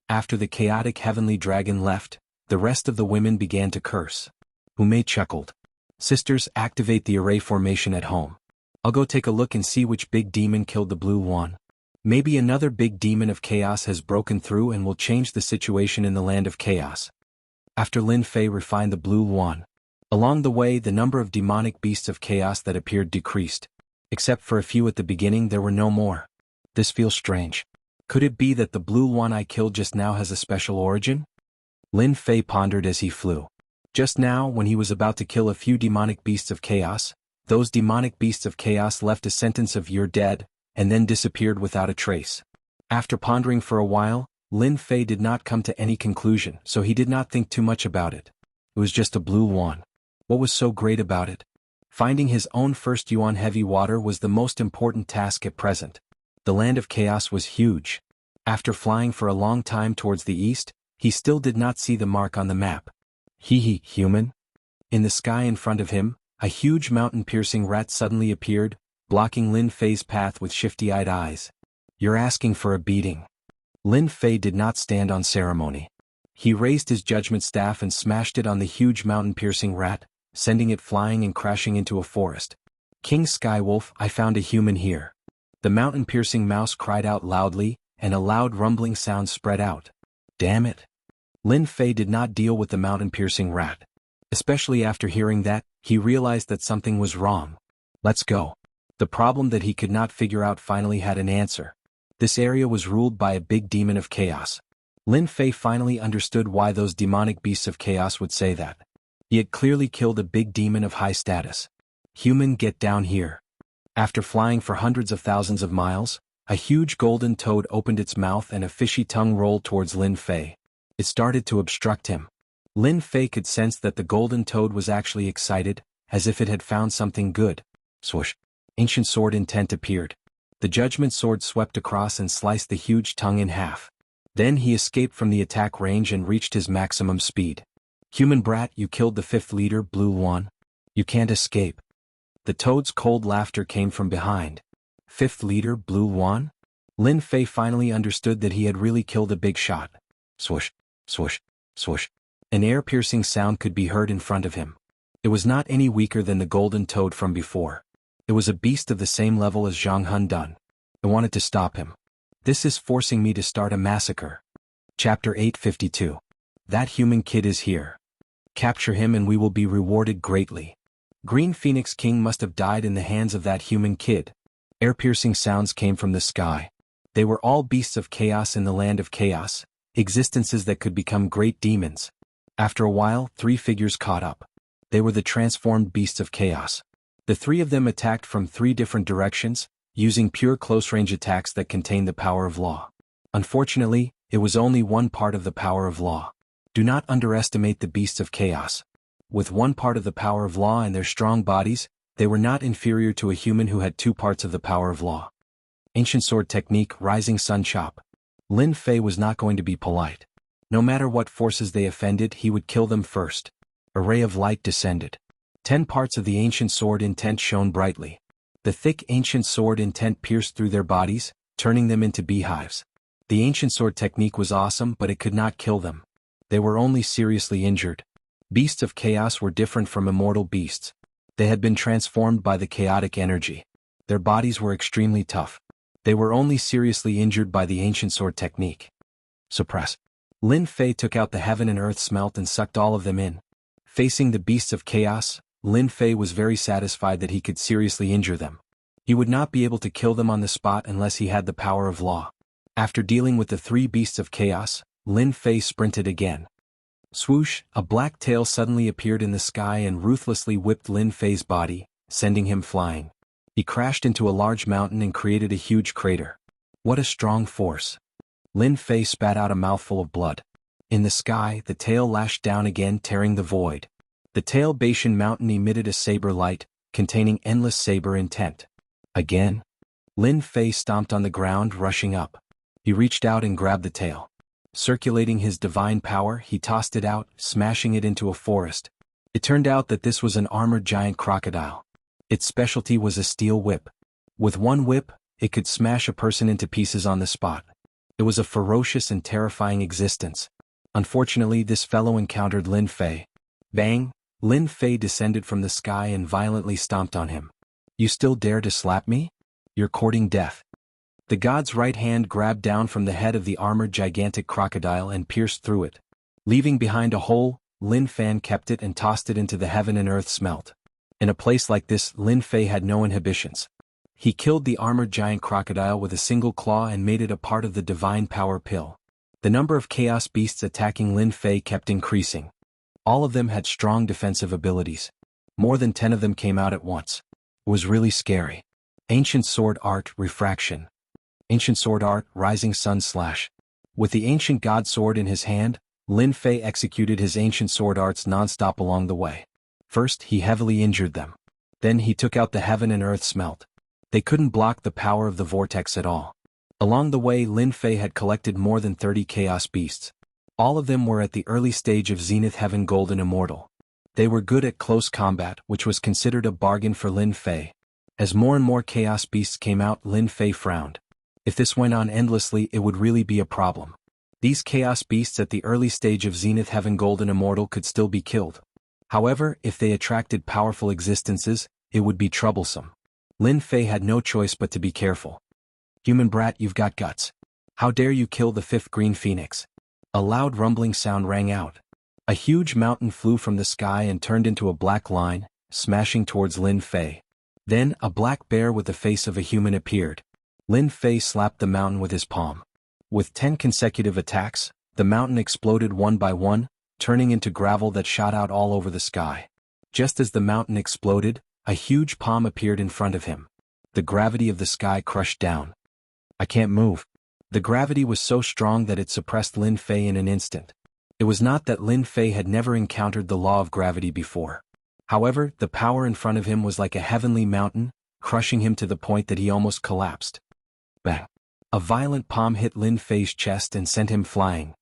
After the chaotic heavenly dragon left, the rest of the women began to curse. Humei chuckled. "Sisters, activate the array formation at home. I'll go take a look and see which big demon killed the Blue Wan. Maybe another big demon of chaos has broken through and will change the situation in the land of chaos." After Lin Fei refined the Blue Wan. Along the way, the number of demonic beasts of chaos that appeared decreased. Except for a few at the beginning, there were no more. This feels strange. Could it be that the blue one I killed just now has a special origin? Lin Fei pondered as he flew. Just now, when he was about to kill a few demonic beasts of chaos, those demonic beasts of chaos left a sentence of "you're dead," and then disappeared without a trace. After pondering for a while, Lin Fei did not come to any conclusion, so he did not think too much about it. It was just a blue wand. What was so great about it? Finding his own first yuan heavy water was the most important task at present. The land of chaos was huge. After flying for a long time towards the east, he still did not see the mark on the map. Human? In the sky in front of him, a huge mountain-piercing rat suddenly appeared, blocking Lin Fei's path with shifty-eyed eyes. You're asking for a beating. Lin Fei did not stand on ceremony. He raised his judgment staff and smashed it on the huge mountain-piercing rat, sending it flying and crashing into a forest. King Skywolf, I found a human here. The mountain-piercing mouse cried out loudly, and a loud rumbling sound spread out. Damn it. Lin Fei did not deal with the mountain-piercing rat. Especially after hearing that, he realized that something was wrong. Let's go. The problem that he could not figure out finally had an answer. This area was ruled by a big demon of chaos. Lin Fei finally understood why those demonic beasts of chaos would say that. He had clearly killed a big demon of high status. Human, get down here. After flying for hundreds of thousands of miles, a huge golden toad opened its mouth and a fishy tongue rolled towards Lin Fei. It started to obstruct him. Lin Fei could sense that the golden toad was actually excited, as if it had found something good. Swoosh. Ancient sword intent appeared. The judgment sword swept across and sliced the huge tongue in half. Then he escaped from the attack range and reached his maximum speed. Human brat, you killed the fifth leader, Blue One. You can't escape. The toad's cold laughter came from behind. Fifth leader, Blue One? Lin Fei finally understood that he had really killed a big shot. Swoosh, swoosh, swoosh. An air-piercing sound could be heard in front of him. It was not any weaker than the golden toad from before. It was a beast of the same level as Zhang Hundun. I wanted to stop him. This is forcing me to start a massacre. Chapter 852. That human kid is here. Capture him and we will be rewarded greatly. Green Phoenix King must have died in the hands of that human kid. Air-piercing sounds came from the sky. They were all beasts of chaos in the land of chaos, existences that could become great demons. After a while, three figures caught up. They were the transformed beasts of chaos. The three of them attacked from three different directions, using pure close-range attacks that contained the power of law. Unfortunately, it was only one part of the power of law. Do not underestimate the beasts of chaos. With one part of the power of law and their strong bodies, they were not inferior to a human who had two parts of the power of law. Ancient sword technique, rising sun chop. Lin Fei was not going to be polite. No matter what forces they offended, he would kill them first. A ray of light descended. 10 parts of the ancient sword intent shone brightly. The thick ancient sword intent pierced through their bodies, turning them into beehives. The ancient sword technique was awesome, but it could not kill them. They were only seriously injured. Beasts of chaos were different from immortal beasts. They had been transformed by the chaotic energy. Their bodies were extremely tough. They were only seriously injured by the ancient sword technique. Suppress. Lin Fei took out the heaven and earth smelt and sucked all of them in. Facing the beasts of chaos, Lin Fei was very satisfied that he could seriously injure them. He would not be able to kill them on the spot unless he had the power of law. After dealing with the three beasts of chaos, Lin Fei sprinted again. Swoosh, a black tail suddenly appeared in the sky and ruthlessly whipped Lin Fei's body, sending him flying. He crashed into a large mountain and created a huge crater. What a strong force. Lin Fei spat out a mouthful of blood. In the sky, the tail lashed down again, tearing the void. The tail Bashan mountain emitted a saber light, containing endless saber intent. Again? Lin Fei stomped on the ground, rushing up. He reached out and grabbed the tail. Circulating his divine power, he tossed it out, smashing it into a forest. It turned out that this was an armored giant crocodile. Its specialty was a steel whip. With one whip, it could smash a person into pieces on the spot. It was a ferocious and terrifying existence. Unfortunately, this fellow encountered Lin Fei. Bang! Lin Fei descended from the sky and violently stomped on him. You still dare to slap me? You're courting death. The god's right hand grabbed down from the head of the armored gigantic crocodile and pierced through it. Leaving behind a hole, Lin Fan kept it and tossed it into the heaven and earth smelt. In a place like this, Lin Fei had no inhibitions. He killed the armored giant crocodile with a single claw and made it a part of the divine power pill. The number of chaos beasts attacking Lin Fei kept increasing. All of them had strong defensive abilities. More than 10 of them came out at once. It was really scary. Ancient Sword Art Refraction. Ancient Sword Art Rising Sun Slash. With the ancient god sword in his hand, Lin Fei executed his ancient sword arts non-stop along the way. First, he heavily injured them. Then he took out the heaven and earth smelt. They couldn't block the power of the vortex at all. Along the way, Lin Fei had collected more than 30 chaos beasts. All of them were at the early stage of Zenith Heaven Golden Immortal. They were good at close combat, which was considered a bargain for Lin Fei. As more and more chaos beasts came out, Lin Fei frowned. If this went on endlessly, it would really be a problem. These chaos beasts at the early stage of Zenith Heaven Golden Immortal could still be killed. However, if they attracted powerful existences, it would be troublesome. Lin Fei had no choice but to be careful. Human brat, you've got guts. How dare you kill the 5th green phoenix? A loud rumbling sound rang out. A huge mountain flew from the sky and turned into a black line, smashing towards Lin Fei. Then, a black bear with the face of a human appeared. Lin Fei slapped the mountain with his palm. With 10 consecutive attacks, the mountain exploded one by one, turning into gravel that shot out all over the sky. Just as the mountain exploded, a huge palm appeared in front of him. The gravity of the sky crushed down. I can't move. The gravity was so strong that it suppressed Lin Fei in an instant. It was not that Lin Fei had never encountered the law of gravity before. However, the power in front of him was like a heavenly mountain, crushing him to the point that he almost collapsed. Bang! A violent palm hit Lin Fei's chest and sent him flying.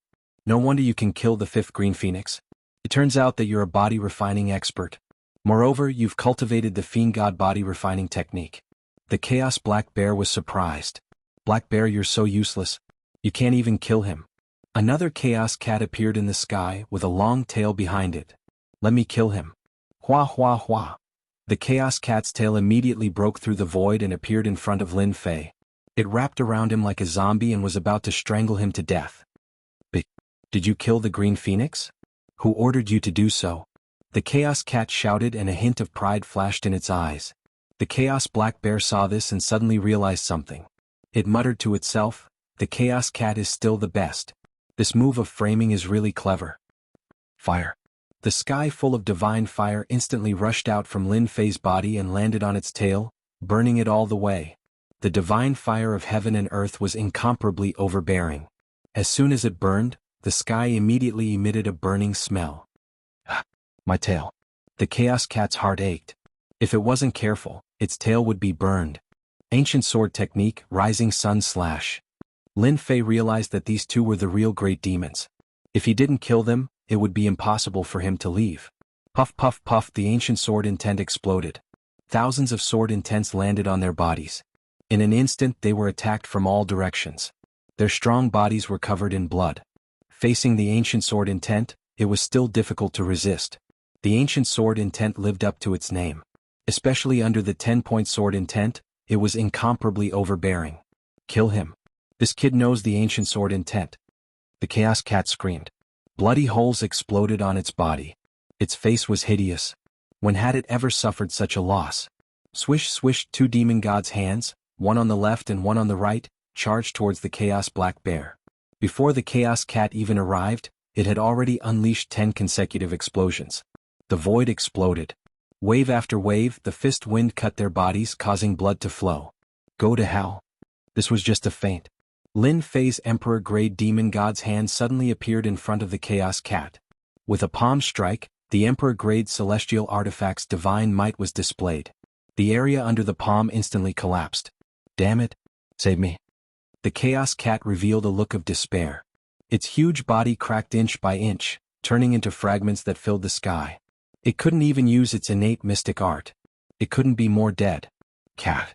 No wonder you can kill the 5th green phoenix. It turns out that you're a body refining expert. Moreover, you've cultivated the fiend god body refining technique. The chaos black bear was surprised. Black bear, you're so useless. You can't even kill him. Another chaos cat appeared in the sky with a long tail behind it. Let me kill him. Hua hua hua. The chaos cat's tail immediately broke through the void and appeared in front of Lin Fei. It wrapped around him like a zombie and was about to strangle him to death. Did you kill the green phoenix? Who ordered you to do so? The chaos cat shouted and a hint of pride flashed in its eyes. The chaos black bear saw this and suddenly realized something. It muttered to itself, the chaos cat is still the best. This move of framing is really clever. Fire. The sky full of divine fire instantly rushed out from Lin Fei's body and landed on its tail, burning it all the way. The divine fire of heaven and earth was incomparably overbearing. As soon as it burned, the sky immediately emitted a burning smell. My tail. The chaos cat's heart ached. If it wasn't careful, its tail would be burned. Ancient sword technique, rising sun slash. Lin Fei realized that these two were the real great demons. If he didn't kill them, it would be impossible for him to leave. Puff puff puff, the ancient sword intent exploded. Thousands of sword intents landed on their bodies. In an instant they were attacked from all directions. Their strong bodies were covered in blood. Facing the ancient sword intent, it was still difficult to resist. The ancient sword intent lived up to its name. Especially under the 10-point sword intent, it was incomparably overbearing. Kill him. This kid knows the ancient sword intent. The chaos cat screamed. Bloody holes exploded on its body. Its face was hideous. When had it ever suffered such a loss? Swish swish, 2 demon gods' hands, one on the left and one on the right, charged towards the chaos black bear. Before the chaos cat even arrived, it had already unleashed 10 consecutive explosions. The void exploded. Wave after wave, the fist wind cut their bodies, causing blood to flow. Go to hell. This was just a feint. Lin Fei's emperor-grade demon god's hand suddenly appeared in front of the chaos cat. With a palm strike, the emperor-grade celestial artifact's divine might was displayed. The area under the palm instantly collapsed. Damn it. Save me. The chaos cat revealed a look of despair. Its huge body cracked inch by inch, turning into fragments that filled the sky. It couldn't even use its innate mystic art. It couldn't be more dead. Cat.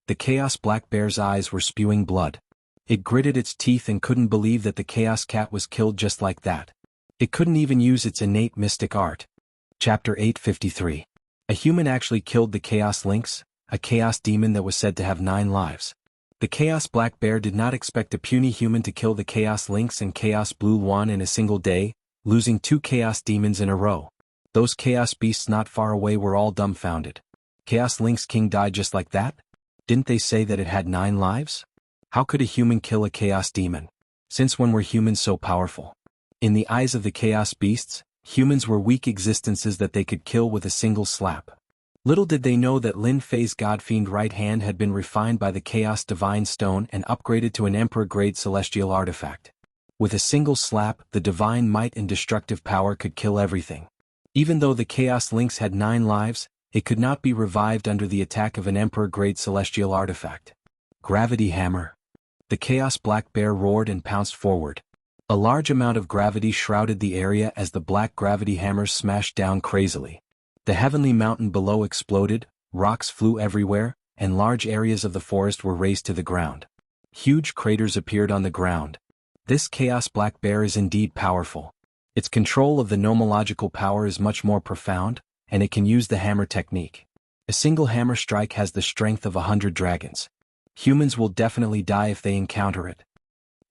The chaos black bear's eyes were spewing blood. It gritted its teeth and couldn't believe that the chaos cat was killed just like that. It couldn't even use its innate mystic art. Chapter 853. A human actually killed the chaos lynx, a chaos demon that was said to have 9 lives. The chaos black bear did not expect a puny human to kill the chaos lynx and chaos blue one in a single day, losing 2 chaos demons in a row. Those chaos beasts not far away were all dumbfounded. Chaos Lynx King died just like that? Didn't they say that it had 9 lives? How could a human kill a chaos demon? Since when were humans so powerful? In the eyes of the chaos beasts, humans were weak existences that they could kill with a single slap. Little did they know that Lin Fei's godfiend right hand had been refined by the Chaos Divine Stone and upgraded to an Emperor-grade celestial artifact. With a single slap, the divine might and destructive power could kill everything. Even though the Chaos Lynx had 9 lives, it could not be revived under the attack of an Emperor-grade celestial artifact. Gravity Hammer. The Chaos Black Bear roared and pounced forward. A large amount of gravity shrouded the area as the black gravity hammers smashed down crazily. The heavenly mountain below exploded, rocks flew everywhere, and large areas of the forest were razed to the ground. Huge craters appeared on the ground. This Chaos Black Bear is indeed powerful. Its control of the nomological power is much more profound, and it can use the hammer technique. A single hammer strike has the strength of 100 dragons. Humans will definitely die if they encounter it.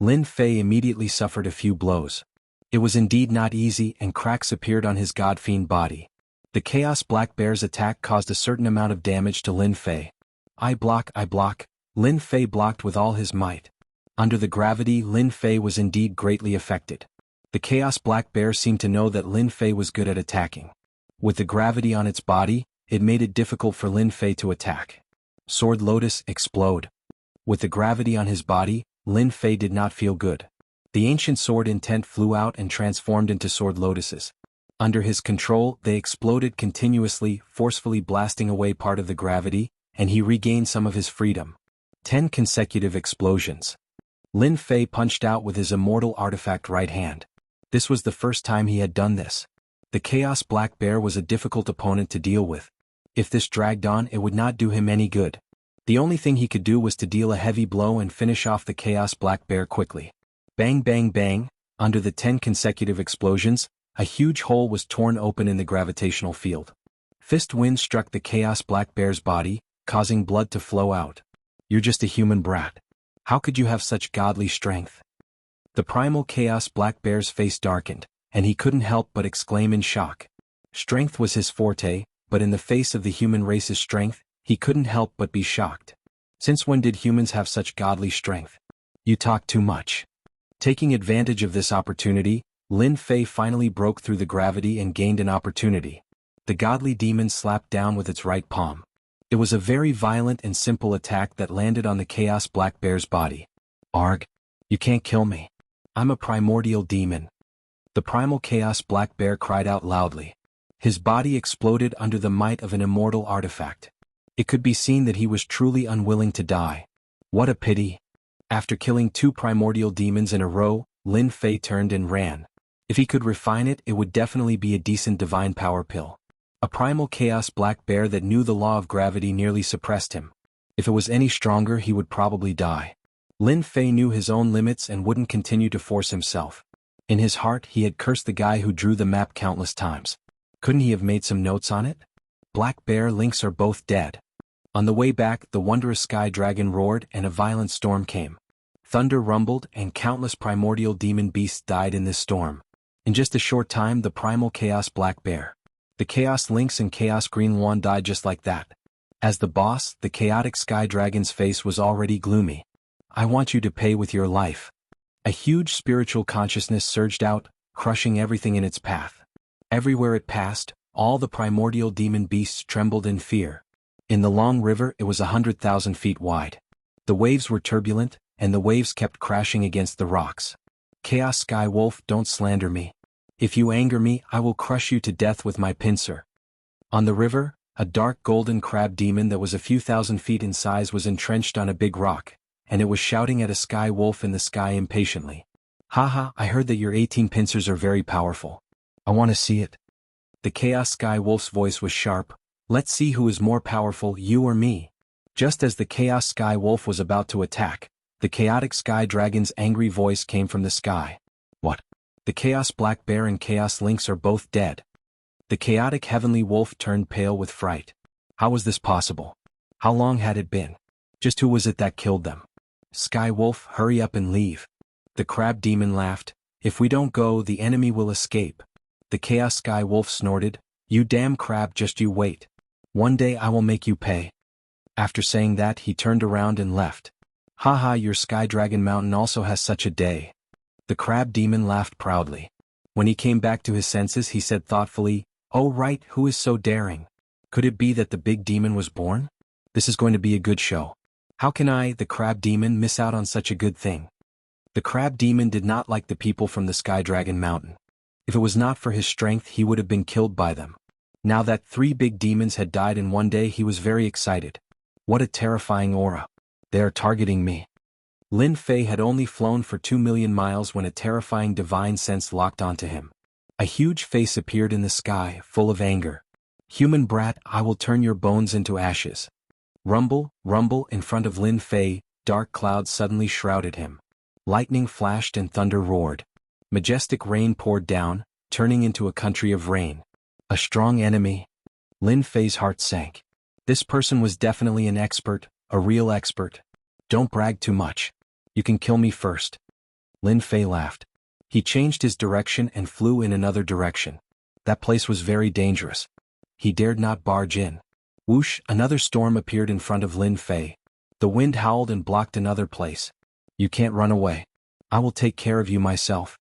Lin Fei immediately suffered a few blows. It was indeed not easy, and cracks appeared on his godfiend body. The Chaos Black Bear's attack caused a certain amount of damage to Lin Fei. I block. Lin Fei blocked with all his might. Under the gravity, Lin Fei was indeed greatly affected. The Chaos Black Bear seemed to know that Lin Fei was good at attacking. With the gravity on its body, it made it difficult for Lin Fei to attack. Sword Lotus explode. With the gravity on his body, Lin Fei did not feel good. The ancient sword intent flew out and transformed into sword lotuses. Under his control, they exploded continuously, forcefully blasting away part of the gravity, and he regained some of his freedom. 10 consecutive explosions. Lin Fei punched out with his immortal artifact right hand. This was the first time he had done this. The Chaos Black Bear was a difficult opponent to deal with. If this dragged on, it would not do him any good. The only thing he could do was to deal a heavy blow and finish off the Chaos Black Bear quickly. Bang bang bang, under the 10 consecutive explosions, a huge hole was torn open in the gravitational field. Fist wind struck the Chaos Black Bear's body, causing blood to flow out. You're just a human brat. How could you have such godly strength? The primal Chaos Black Bear's face darkened, and he couldn't help but exclaim in shock. Strength was his forte, but in the face of the human race's strength, he couldn't help but be shocked. Since when did humans have such godly strength? You talk too much. Taking advantage of this opportunity, Lin Fei finally broke through the gravity and gained an opportunity. The godly demon slapped down with its right palm. It was a very violent and simple attack that landed on the Chaos Black Bear's body. Arg! You can't kill me. I'm a primordial demon. The primal Chaos Black Bear cried out loudly. His body exploded under the might of an immortal artifact. It could be seen that he was truly unwilling to die. What a pity. After killing 2 primordial demons in a row, Lin Fei turned and ran. If he could refine it, it would definitely be a decent divine power pill. A primal Chaos Black Bear that knew the law of gravity nearly suppressed him. If it was any stronger, he would probably die. Lin Fei knew his own limits and wouldn't continue to force himself. In his heart, he had cursed the guy who drew the map countless times. Couldn't he have made some notes on it? Black Bear, Lynx are both dead. On the way back, the wondrous sky dragon roared and a violent storm came. Thunder rumbled and countless primordial demon beasts died in this storm. In just a short time, the primal Chaos Black Bear, the Chaos Lynx and Chaos Green One died just like that. As the boss, the chaotic sky dragon's face was already gloomy. I want you to pay with your life. A huge spiritual consciousness surged out, crushing everything in its path. Everywhere it passed, all the primordial demon beasts trembled in fear. In the long river, it was 100,000 feet wide. The waves were turbulent, and the waves kept crashing against the rocks. Chaos Sky Wolf, don't slander me. If you anger me, I will crush you to death with my pincer. On the river, a dark golden crab demon that was a few thousand feet in size was entrenched on a big rock, and it was shouting at a sky wolf in the sky impatiently. Haha, I heard that your 18 pincers are very powerful. I want to see it. The Chaos Sky Wolf's voice was sharp. Let's see who is more powerful, you or me. Just as the Chaos Sky Wolf was about to attack, the chaotic sky dragon's angry voice came from the sky. What? The Chaos Black Bear and Chaos Lynx are both dead. The chaotic heavenly wolf turned pale with fright. How was this possible? How long had it been? Just who was it that killed them? Sky Wolf, hurry up and leave. The crab demon laughed. If we don't go, the enemy will escape. The Chaos Sky Wolf snorted. You damn crab, just you wait. One day I will make you pay. After saying that, he turned around and left. Haha, your Sky Dragon Mountain also has such a day. The crab demon laughed proudly. When he came back to his senses, he said thoughtfully, "Oh right, who is so daring? Could it be that the big demon was born? This is going to be a good show. How can I, the crab demon, miss out on such a good thing?" The crab demon did not like the people from the Sky Dragon Mountain. If it was not for his strength, he would have been killed by them. Now that 3 big demons had died in one day, he was very excited. What a terrifying aura. They are targeting me. Lin Fei had only flown for 2 million miles when a terrifying divine sense locked onto him. A huge face appeared in the sky, full of anger. "Human brat, I will turn your bones into ashes." Rumble, rumble, in front of Lin Fei, dark clouds suddenly shrouded him. Lightning flashed and thunder roared. Majestic rain poured down, turning into a country of rain. A strong enemy. Lin Fei's heart sank. This person was definitely an expert, a real expert. "Don't brag too much. You can kill me first." Lin Fei laughed. He changed his direction and flew in another direction. That place was very dangerous. He dared not barge in. Whoosh, another storm appeared in front of Lin Fei. The wind howled and blocked another place. "You can't run away. I will take care of you myself."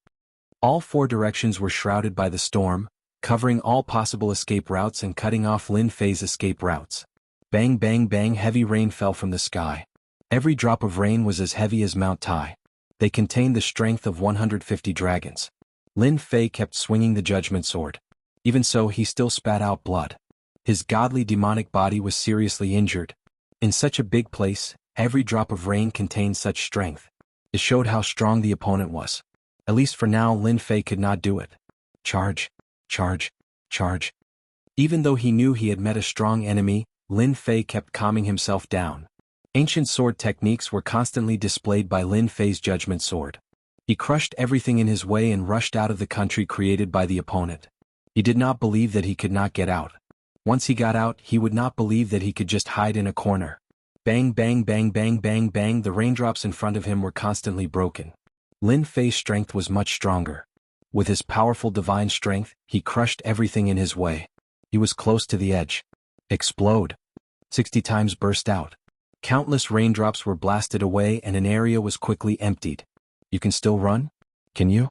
All 4 directions were shrouded by the storm, covering all possible escape routes and cutting off Lin Fei's escape routes. Bang bang bang, heavy rain fell from the sky. Every drop of rain was as heavy as Mount Tai. They contained the strength of 150 dragons. Lin Fei kept swinging the judgment sword. Even so, he still spat out blood. His godly demonic body was seriously injured. In such a big place, every drop of rain contained such strength. It showed how strong the opponent was. At least for now, Lin Fei could not do it. Charge, charge, charge. Even though he knew he had met a strong enemy, Lin Fei kept calming himself down. Ancient sword techniques were constantly displayed by Lin Fei's judgment sword. He crushed everything in his way and rushed out of the country created by the opponent. He did not believe that he could not get out. Once he got out, he would not believe that he could just hide in a corner. Bang bang bang bang bang bang, the raindrops in front of him were constantly broken. Lin Fei's strength was much stronger. With his powerful divine strength, he crushed everything in his way. He was close to the edge. Explode. 60 times burst out. Countless raindrops were blasted away and an area was quickly emptied. "You can still run? Can you?"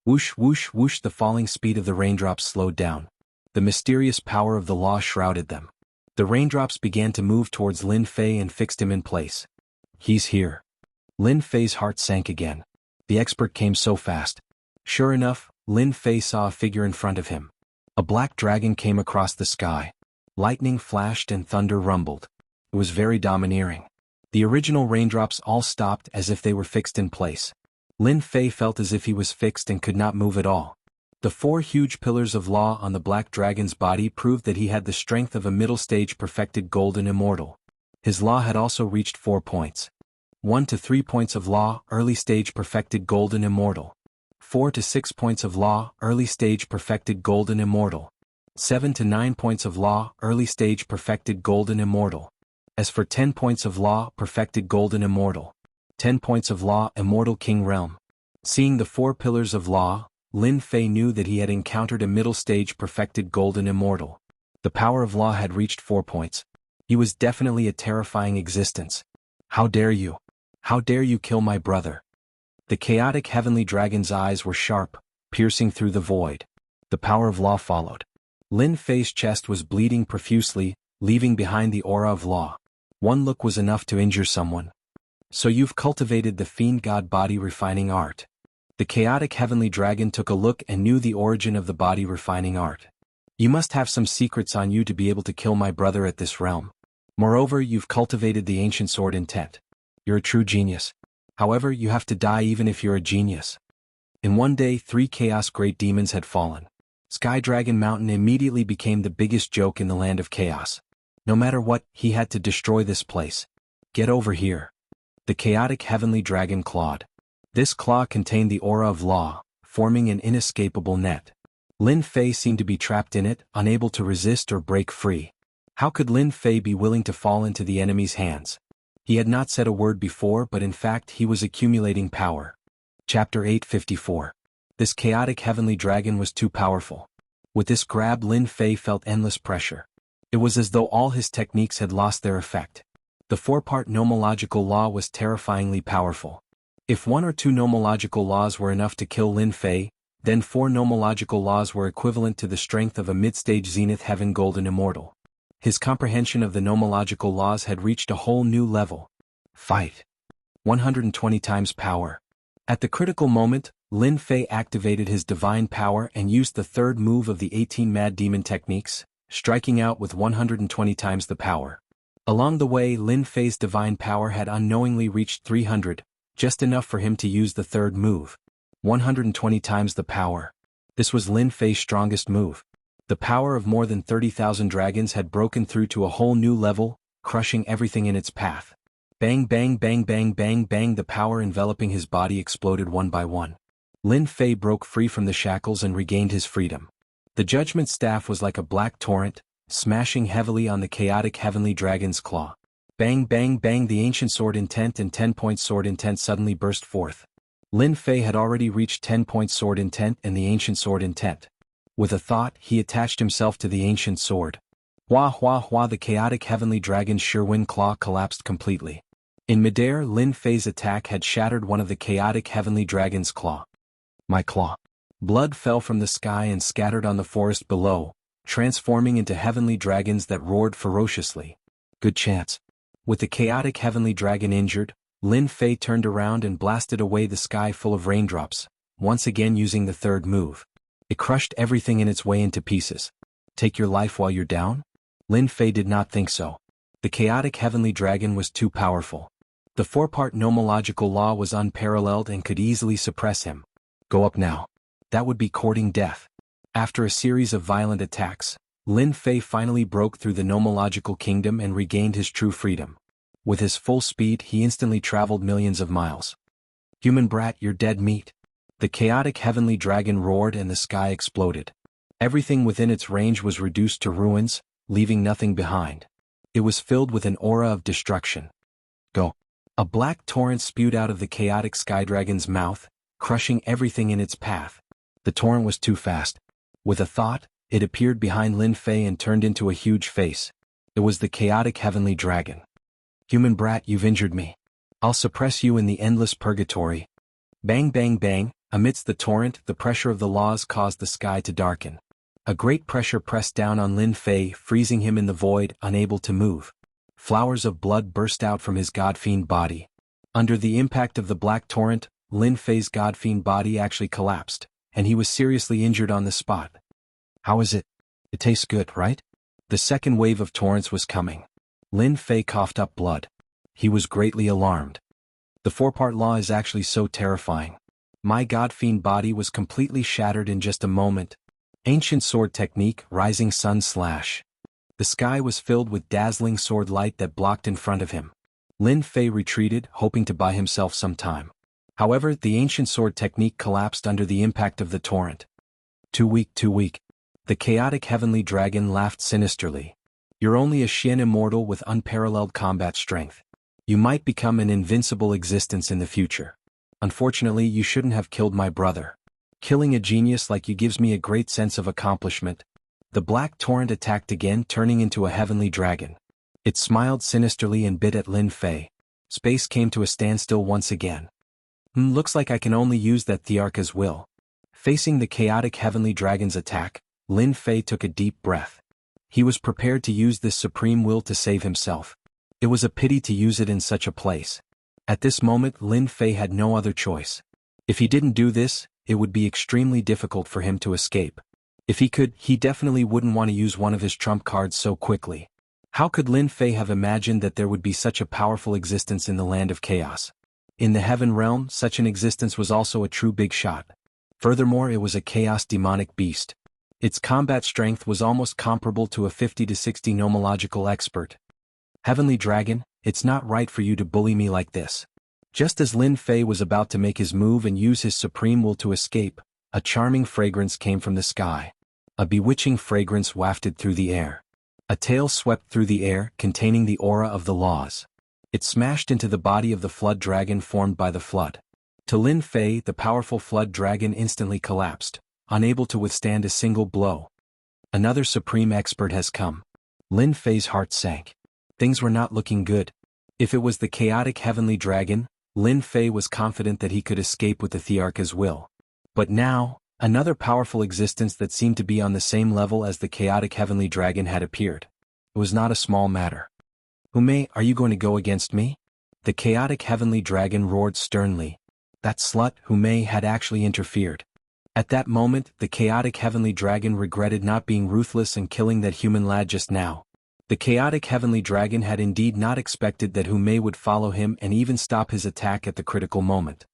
Whoosh whoosh whoosh, the falling speed of the raindrops slowed down. The mysterious power of the law shrouded them. The raindrops began to move towards Lin Fei and fixed him in place. "He's here." Lin Fei's heart sank again. The expert came so fast. Sure enough, Lin Fei saw a figure in front of him. A black dragon came across the sky. Lightning flashed and thunder rumbled. It was very domineering. The original raindrops all stopped as if they were fixed in place. Lin Fei felt as if he was fixed and could not move at all. The 4 huge pillars of law on the black dragon's body proved that he had the strength of a middle-stage perfected golden immortal. His law had also reached 4 points. 1 to 3 points of law, early stage perfected golden immortal. 4 to 6 points of law, early stage perfected golden immortal. 7 to 9 points of law, early stage perfected golden immortal. As for 10 points of law, perfected golden immortal. 10 points of law, immortal king realm. Seeing the 4 pillars of law, Lin Fei knew that he had encountered a middle stage perfected golden immortal. The power of law had reached 4 points. He was definitely a terrifying existence. "How dare you? How dare you kill my brother?" The chaotic heavenly dragon's eyes were sharp, piercing through the void. The power of law followed. Lin Fei's chest was bleeding profusely, leaving behind the aura of law. One look was enough to injure someone. "So you've cultivated the fiend god body refining art." The chaotic heavenly dragon took a look and knew the origin of the body refining art. "You must have some secrets on you to be able to kill my brother at this realm. Moreover, you've cultivated the ancient sword intent. You're a true genius. However, you have to die even if you're a genius." In one day, 3 chaos great demons had fallen. Sky Dragon Mountain immediately became the biggest joke in the land of chaos. No matter what, he had to destroy this place. "Get over here." The chaotic heavenly dragon clawed. This claw contained the aura of law, forming an inescapable net. Lin Fei seemed to be trapped in it, unable to resist or break free. How could Lin Fei be willing to fall into the enemy's hands? He had not said a word before, but in fact he was accumulating power. Chapter 854. This chaotic heavenly dragon was too powerful. With this grab, Lin Fei felt endless pressure. It was as though all his techniques had lost their effect. The four-part nomological law was terrifyingly powerful. If one or two nomological laws were enough to kill Lin Fei, then four nomological laws were equivalent to the strength of a mid-stage Zenith Heaven Golden Immortal. His comprehension of the nomological laws had reached a whole new level. Fight. 120 times power. At the critical moment, Lin Fei activated his divine power and used the third move of the 18 Mad Demon techniques, striking out with 120 times the power. Along the way, Lin Fei's divine power had unknowingly reached 300, just enough for him to use the third move. 120 times the power. This was Lin Fei's strongest move. The power of more than 30,000 dragons had broken through to a whole new level, crushing everything in its path. Bang bang bang bang bang bang, the power enveloping his body exploded one by one. Lin Fei broke free from the shackles and regained his freedom. The judgment staff was like a black torrent, smashing heavily on the chaotic heavenly dragon's claw. Bang bang bang, the ancient sword intent and 10-point sword intent suddenly burst forth. Lin Fei had already reached 10-point sword intent and the ancient sword intent. With a thought, he attached himself to the ancient sword. Hua hua hua, the chaotic heavenly dragon's Shirwin claw collapsed completely. In midair, Lin Fei's attack had shattered one of the chaotic heavenly dragon's claw. My claw. Blood fell from the sky and scattered on the forest below, transforming into heavenly dragons that roared ferociously. Good chance. With the chaotic heavenly dragon injured, Lin Fei turned around and blasted away the sky full of raindrops, once again using the third move. It crushed everything in its way into pieces. Take your life while you're down? Lin Fei did not think so. The chaotic heavenly dragon was too powerful. The four-part nomological law was unparalleled and could easily suppress him. Go up now. That would be courting death. After a series of violent attacks, Lin Fei finally broke through the nomological kingdom and regained his true freedom. With his full speed, he instantly traveled millions of miles. Human brat, you're dead meat. The chaotic heavenly dragon roared and the sky exploded. Everything within its range was reduced to ruins, leaving nothing behind. It was filled with an aura of destruction. Go. A black torrent spewed out of the chaotic sky dragon's mouth, crushing everything in its path. The torrent was too fast. With a thought, it appeared behind Lin Fei and turned into a huge face. It was the chaotic heavenly dragon. Human brat, you've injured me. I'll suppress you in the endless purgatory. Bang bang bang, amidst the torrent, the pressure of the laws caused the sky to darken. A great pressure pressed down on Lin Fei, freezing him in the void, unable to move. Flowers of blood burst out from his godfiend body. Under the impact of the black torrent, Lin Fei's godfiend body actually collapsed, and he was seriously injured on the spot. How is it? It tastes good, right? The second wave of torrents was coming. Lin Fei coughed up blood. He was greatly alarmed. The four-part law is actually so terrifying. My godfiend body was completely shattered in just a moment. Ancient sword technique, rising sun slash. The sky was filled with dazzling sword light that blocked in front of him. Lin Fei retreated, hoping to buy himself some time. However, the ancient sword technique collapsed under the impact of the torrent. Too weak, too weak. The chaotic heavenly dragon laughed sinisterly. You're only a Xian immortal with unparalleled combat strength. You might become an invincible existence in the future. Unfortunately, you shouldn't have killed my brother. Killing a genius like you gives me a great sense of accomplishment. The black torrent attacked again, turning into a heavenly dragon. It smiled sinisterly and bit at Lin Fei. Space came to a standstill once again. Looks like I can only use that Thearka's will. Facing the chaotic heavenly dragon's attack, Lin Fei took a deep breath. He was prepared to use this supreme will to save himself. It was a pity to use it in such a place. At this moment, Lin Fei had no other choice. If he didn't do this, it would be extremely difficult for him to escape. If he could, he definitely wouldn't want to use one of his trump cards so quickly. How could Lin Fei have imagined that there would be such a powerful existence in the land of chaos? In the heaven realm, such an existence was also a true big shot. Furthermore, it was a chaos demonic beast. Its combat strength was almost comparable to a 50 to 60 nomological expert. Heavenly Dragon, it's not right for you to bully me like this. Just as Lin Fei was about to make his move and use his supreme will to escape, a charming fragrance came from the sky. A bewitching fragrance wafted through the air. A tail swept through the air, containing the aura of the laws. It smashed into the body of the flood dragon formed by the flood. To Lin Fei, the powerful flood dragon instantly collapsed, unable to withstand a single blow. Another supreme expert has come. Lin Fei's heart sank. Things were not looking good. If it was the chaotic heavenly dragon, Lin Fei was confident that he could escape with the Thearch's will. But now, another powerful existence that seemed to be on the same level as the chaotic heavenly dragon had appeared. It was not a small matter. "Humei, are you going to go against me?" The chaotic heavenly dragon roared sternly. That slut, Humei, had actually interfered. At that moment, the chaotic heavenly dragon regretted not being ruthless and killing that human lad just now. The chaotic heavenly dragon had indeed not expected that Humei would follow him and even stop his attack at the critical moment.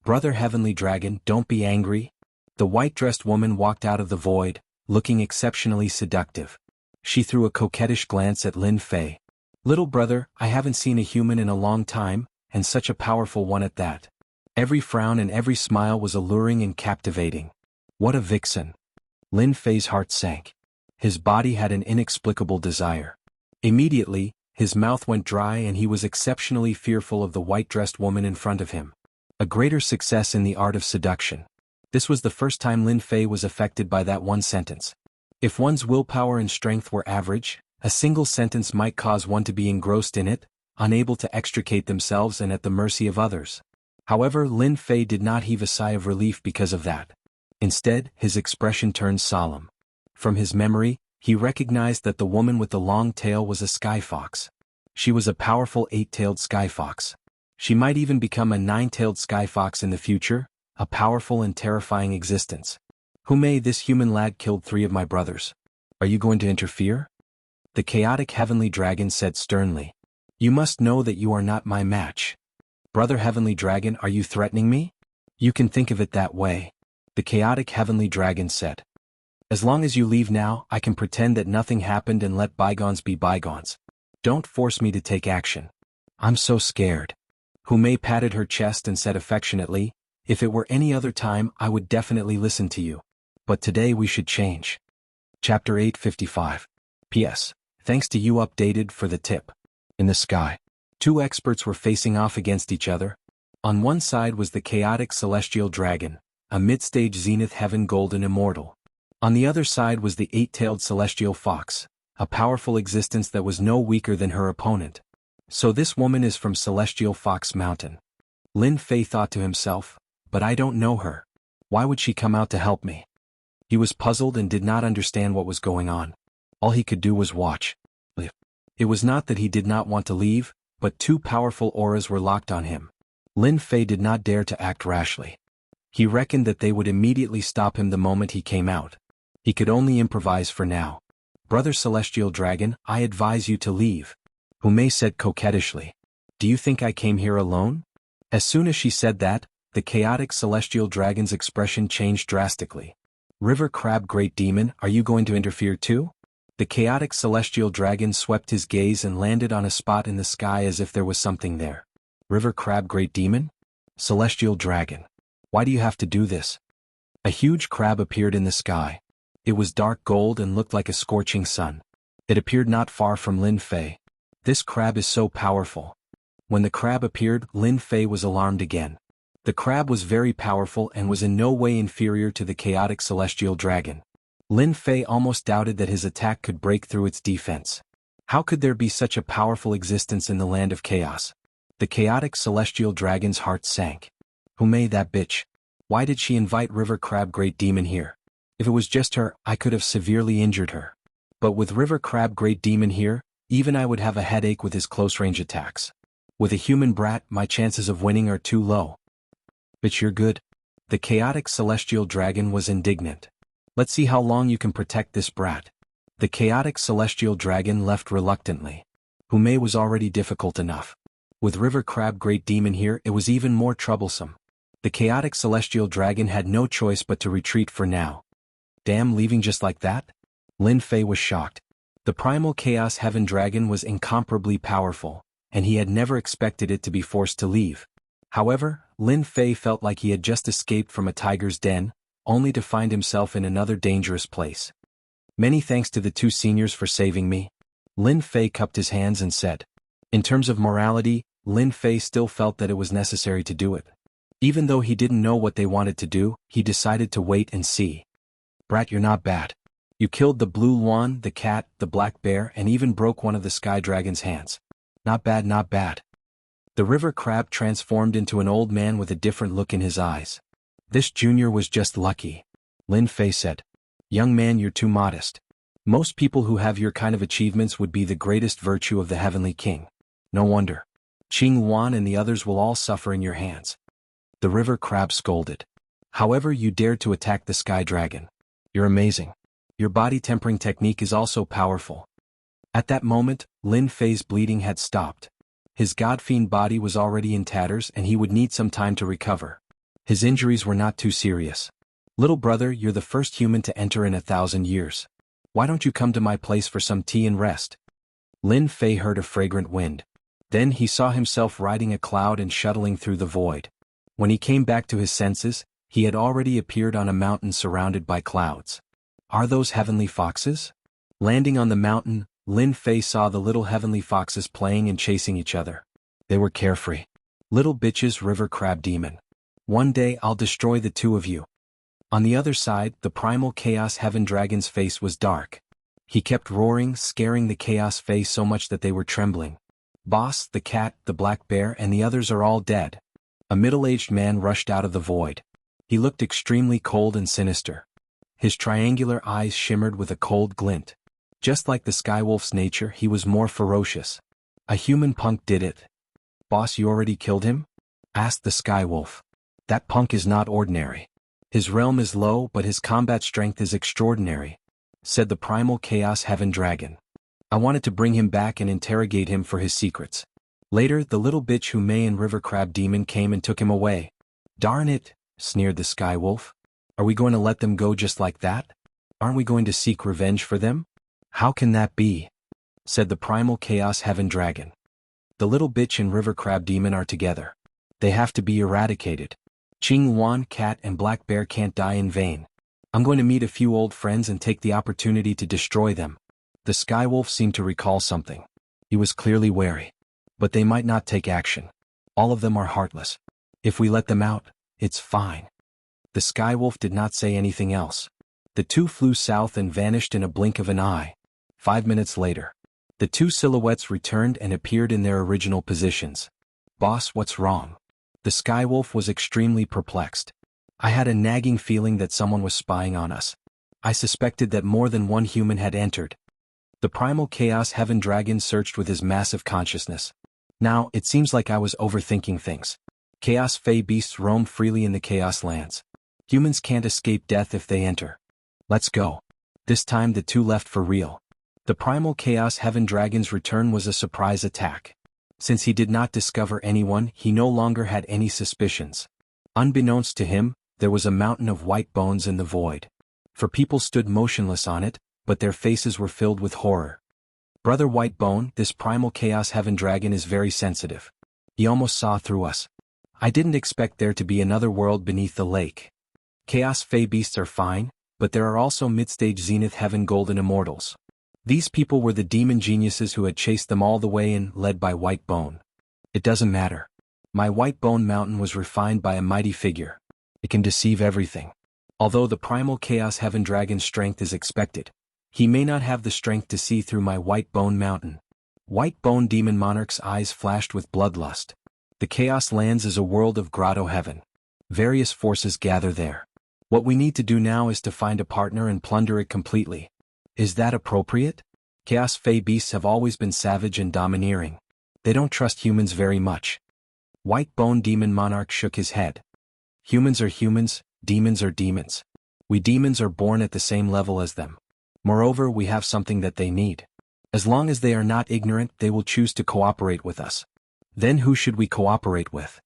"Brother heavenly dragon, don't be angry." The white-dressed woman walked out of the void, looking exceptionally seductive. She threw a coquettish glance at Lin Fei. "Little brother, I haven't seen a human in a long time, and such a powerful one at that." Every frown and every smile was alluring and captivating. What a vixen! Lin Fei's heart sank. His body had an inexplicable desire. Immediately, his mouth went dry and he was exceptionally fearful of the white-dressed woman in front of him. A greater success in the art of seduction. This was the first time Lin Fei was affected by that one sentence. If one's willpower and strength were average, a single sentence might cause one to be engrossed in it, unable to extricate themselves and at the mercy of others. However, Lin Fei did not heave a sigh of relief because of that. Instead, his expression turned solemn. From his memory, he recognized that the woman with the long tail was a sky fox. She was a powerful 8-tailed sky fox. She might even become a 9-tailed sky fox in the future, a powerful and terrifying existence. "Humei, this human lad killed 3 of my brothers. Are you going to interfere?" The chaotic heavenly dragon said sternly. "You must know that you are not my match." "Brother heavenly dragon, are you threatening me?" "You can think of it that way," the chaotic heavenly dragon said. "As long as you leave now, I can pretend that nothing happened and let bygones be bygones. Don't force me to take action. I'm so scared." Humei patted her chest and said affectionately, "If it were any other time I would definitely listen to you. But today we should change." Chapter 855. P.S. Thanks to you updated for the tip. In the sky. 2 experts were facing off against each other. On one side was the chaotic celestial dragon, a mid-stage zenith heaven golden immortal. On the other side was the 8-tailed celestial fox, a powerful existence that was no weaker than her opponent. So this woman is from Celestial Fox Mountain. Lin Fei thought to himself, but I don't know her. Why would she come out to help me? He was puzzled and did not understand what was going on. All he could do was watch. It was not that he did not want to leave, but 2 powerful auras were locked on him. Lin Fei did not dare to act rashly. He reckoned that they would immediately stop him the moment he came out. He could only improvise for now. "Brother Celestial Dragon, I advise you to leave," Humei said coquettishly. "Do you think I came here alone?" As soon as she said that, the chaotic celestial dragon's expression changed drastically. "River Crab Great Demon, are you going to interfere too?" The chaotic celestial dragon swept his gaze and landed on a spot in the sky as if there was something there. "River Crab Great Demon? Celestial Dragon. Why do you have to do this?" A huge crab appeared in the sky. It was dark gold and looked like a scorching sun. It appeared not far from Lin Fei. This crab is so powerful. When the crab appeared, Lin Fei was alarmed again. The crab was very powerful and was in no way inferior to the chaotic celestial dragon. Lin Fei almost doubted that his attack could break through its defense. How could there be such a powerful existence in the land of chaos? The chaotic celestial dragon's heart sank. Humei, that bitch. Why did she invite River Crab Great Demon here? If it was just her, I could have severely injured her. But with River Crab Great Demon here, even I would have a headache with his close-range attacks. With a human brat, my chances of winning are too low. Bitch, you're good. The chaotic celestial dragon was indignant. Let's see how long you can protect this brat. The chaotic celestial dragon left reluctantly. Humei was already difficult enough. With River Crab Great Demon here, it was even more troublesome. The chaotic celestial dragon had no choice but to retreat for now. Damn, leaving just like that? Lin Fei was shocked. The primal chaos heaven dragon was incomparably powerful, and he had never expected it to be forced to leave. However, Lin Fei felt like he had just escaped from a tiger's den, only to find himself in another dangerous place. "Many thanks to the 2 seniors for saving me." Lin Fei cupped his hands and said. In terms of morality, Lin Fei still felt that it was necessary to do it. Even though he didn't know what they wanted to do, he decided to wait and see. "Brat, you're not bad. You killed the blue Luan, the cat, the black bear, and even broke one of the sky dragon's hands. Not bad, not bad." The river crab transformed into an old man with a different look in his eyes. This junior was just lucky. Lin Fei said. Young man, you're too modest. Most people who have your kind of achievements would be the greatest virtue of the Heavenly King. No wonder. Qing Wan and the others will all suffer in your hands. The river crab scolded. However, you dared to attack the sky dragon. You're amazing. Your body tempering technique is also powerful. At that moment, Lin Fei's bleeding had stopped. His god-fiend body was already in tatters and he would need some time to recover. His injuries were not too serious. Little brother, you're the first human to enter in 1,000 years. Why don't you come to my place for some tea and rest? Lin Fei heard a fragrant wind. Then he saw himself riding a cloud and shuttling through the void. When he came back to his senses, he had already appeared on a mountain surrounded by clouds. Are those heavenly foxes? Landing on the mountain, Lin Fei saw the little heavenly foxes playing and chasing each other. They were carefree. Little bitches, river crab demon. One day I'll destroy the two of you. On the other side, the primal chaos heaven dragon's face was dark. He kept roaring, scaring the chaos face so much that they were trembling. Boss, the cat, the black bear, and the others are all dead. A middle-aged man rushed out of the void. He looked extremely cold and sinister. His triangular eyes shimmered with a cold glint. Just like the skywolf's nature, he was more ferocious. A human punk did it. Boss, you already killed him? Asked the skywolf. That punk is not ordinary. His realm is low, but his combat strength is extraordinary, said the primal chaos heaven dragon. I wanted to bring him back and interrogate him for his secrets. Later, the little bitch who may and river crab demon came and took him away. Darn it, sneered the skywolf. Are we going to let them go just like that? Aren't we going to seek revenge for them? How can that be? Said the primal chaos heaven dragon. The little bitch and river crab demon are together. They have to be eradicated. Qing Wan, cat, and black bear can't die in vain. I'm going to meet a few old friends and take the opportunity to destroy them. The skywolf seemed to recall something. He was clearly wary. But they might not take action. All of them are heartless. If we let them out, it's fine. The skywolf did not say anything else. The two flew south and vanished in a blink of an eye. 5 minutes later, the two silhouettes returned and appeared in their original positions. Boss, what's wrong? The skywolf was extremely perplexed. I had a nagging feeling that someone was spying on us. I suspected that more than one human had entered. The primal chaos heaven dragon searched with his massive consciousness. Now, it seems like I was overthinking things. Chaos fey beasts roam freely in the chaos lands. Humans can't escape death if they enter. Let's go. This time the two left for real. The primal chaos heaven dragon's return was a surprise attack. Since he did not discover anyone, he no longer had any suspicions. Unbeknownst to him, there was a mountain of white bones in the void. For people stood motionless on it, but their faces were filled with horror. Brother White Bone, this primal chaos heaven dragon is very sensitive. He almost saw through us. I didn't expect there to be another world beneath the lake. Chaos fey beasts are fine, but there are also mid-stage zenith heaven golden immortals. These people were the demon geniuses who had chased them all the way in, led by White Bone. It doesn't matter. My White Bone mountain was refined by a mighty figure. It can deceive everything. Although the primal chaos heaven dragon's strength is expected, he may not have the strength to see through my White Bone mountain. White Bone demon monarch's eyes flashed with bloodlust. The chaos lands is a world of grotto heaven. Various forces gather there. What we need to do now is to find a partner and plunder it completely. Is that appropriate? Chaos fey beasts have always been savage and domineering. They don't trust humans very much. White Bone demon monarch shook his head. Humans are humans, demons are demons. We demons are born at the same level as them. Moreover, we have something that they need. As long as they are not ignorant, they will choose to cooperate with us. Then who should we cooperate with?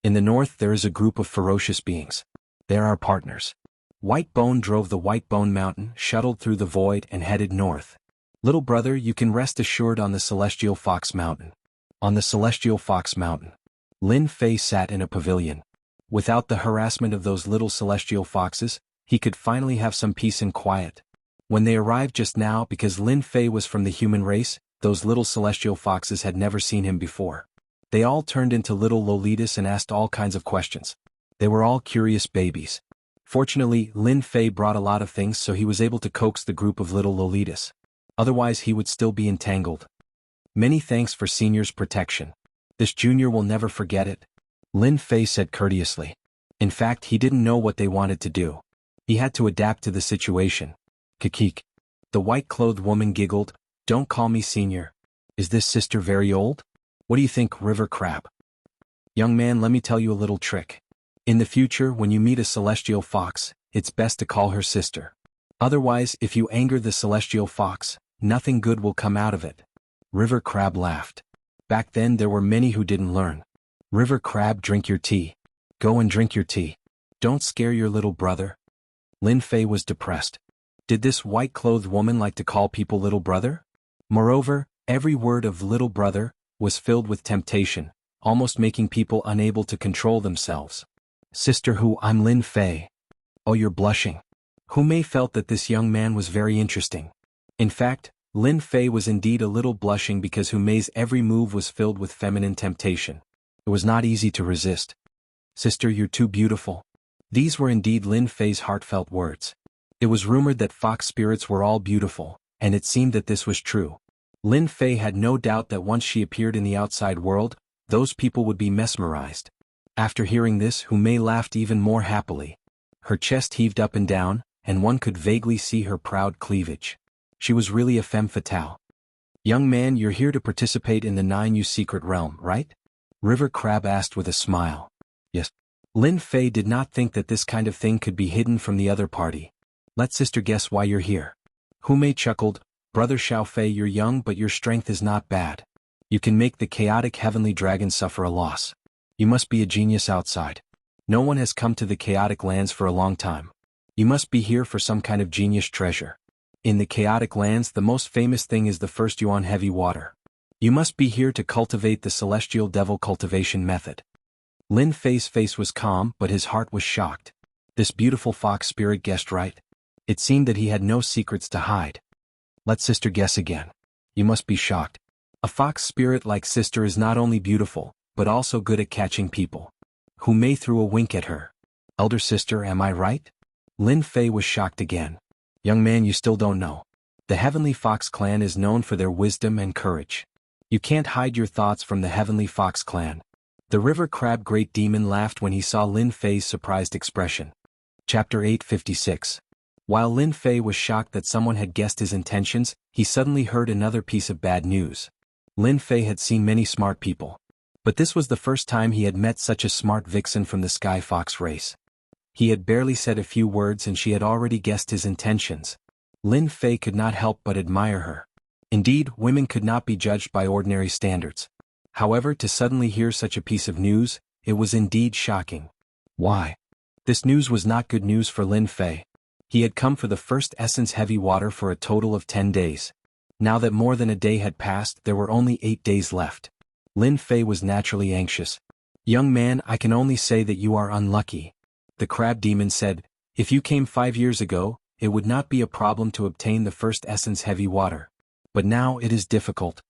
In the north there is a group of ferocious beings. They are our partners. White Bone drove the White Bone mountain, shuttled through the void, and headed north. Little brother, you can rest assured on the Celestial Fox Mountain. On the Celestial Fox Mountain. Lin Fei sat in a pavilion. Without the harassment of those little celestial foxes, he could finally have some peace and quiet. When they arrived just now, because Lin Fei was from the human race, those little celestial foxes had never seen him before. They all turned into little Lolitas and asked all kinds of questions. They were all curious babies. Fortunately, Lin Fei brought a lot of things, so he was able to coax the group of little Lolitas. Otherwise he would still be entangled. Many thanks for Senior's protection. This junior will never forget it. Lin Fei said courteously. In fact, he didn't know what they wanted to do. He had to adapt to the situation. Kikik. The white-clothed woman giggled. Don't call me senior. Is this sister very old? What do you think, river crab? Young man, let me tell you a little trick. In the future, when you meet a celestial fox, it's best to call her sister. Otherwise, if you anger the celestial fox, nothing good will come out of it. River crab laughed. Back then there were many who didn't learn. River crab, drink your tea. Go and drink your tea. Don't scare your little brother. Lin Fei was depressed. Did this white-clothed woman like to call people little brother? Moreover, every word of little brother was filled with temptation, almost making people unable to control themselves. Sister Hu, I'm Lin Fei. Oh, you're blushing. Hu Mei felt that this young man was very interesting. In fact, Lin Fei was indeed a little blushing because Hu Mei's every move was filled with feminine temptation. It was not easy to resist. Sister, you're too beautiful. These were indeed Lin Fei's heartfelt words. It was rumored that fox spirits were all beautiful, and it seemed that this was true. Lin Fei had no doubt that once she appeared in the outside world, those people would be mesmerized. After hearing this, Hu Mei laughed even more happily. Her chest heaved up and down, and one could vaguely see her proud cleavage. She was really a femme fatale. Young man, you're here to participate in the 9U secret realm, right? River crab asked with a smile. Yes. Lin Fei did not think that this kind of thing could be hidden from the other party. Let sister guess why you're here. Hu Mei chuckled. Brother Xiao Fei, you're young but your strength is not bad. You can make the chaotic heavenly dragon suffer a loss. You must be a genius outside. No one has come to the chaotic lands for a long time. You must be here for some kind of genius treasure. In the chaotic lands, the most famous thing is the first yuan heavy water. You must be here to cultivate the celestial devil cultivation method. Lin Fei's face was calm, but his heart was shocked. This beautiful fox spirit guessed right. It seemed that he had no secrets to hide. Let sister guess again. You must be shocked. A fox spirit like sister is not only beautiful, but also good at catching people. Hu Mei threw a wink at her. Elder sister, am I right? Lin Fei was shocked again. Young man, you still don't know. The Heavenly Fox clan is known for their wisdom and courage. You can't hide your thoughts from the Heavenly Fox clan. The river crab great demon laughed when he saw Lin Fei's surprised expression. Chapter 856. While Lin Fei was shocked that someone had guessed his intentions, he suddenly heard another piece of bad news. Lin Fei had seen many smart people. But this was the first time he had met such a smart vixen from the Sky Fox race. He had barely said a few words and she had already guessed his intentions. Lin Fei could not help but admire her. Indeed, women could not be judged by ordinary standards. However, to suddenly hear such a piece of news, it was indeed shocking. Why? This news was not good news for Lin Fei. He had come for the first essence heavy water for a total of 10 days. Now that more than a day had passed, there were only 8 days left. Lin Fei was naturally anxious. Young man, I can only say that you are unlucky. The crab demon said, if you came 5 years ago, it would not be a problem to obtain the first essence heavy water. But now it is difficult.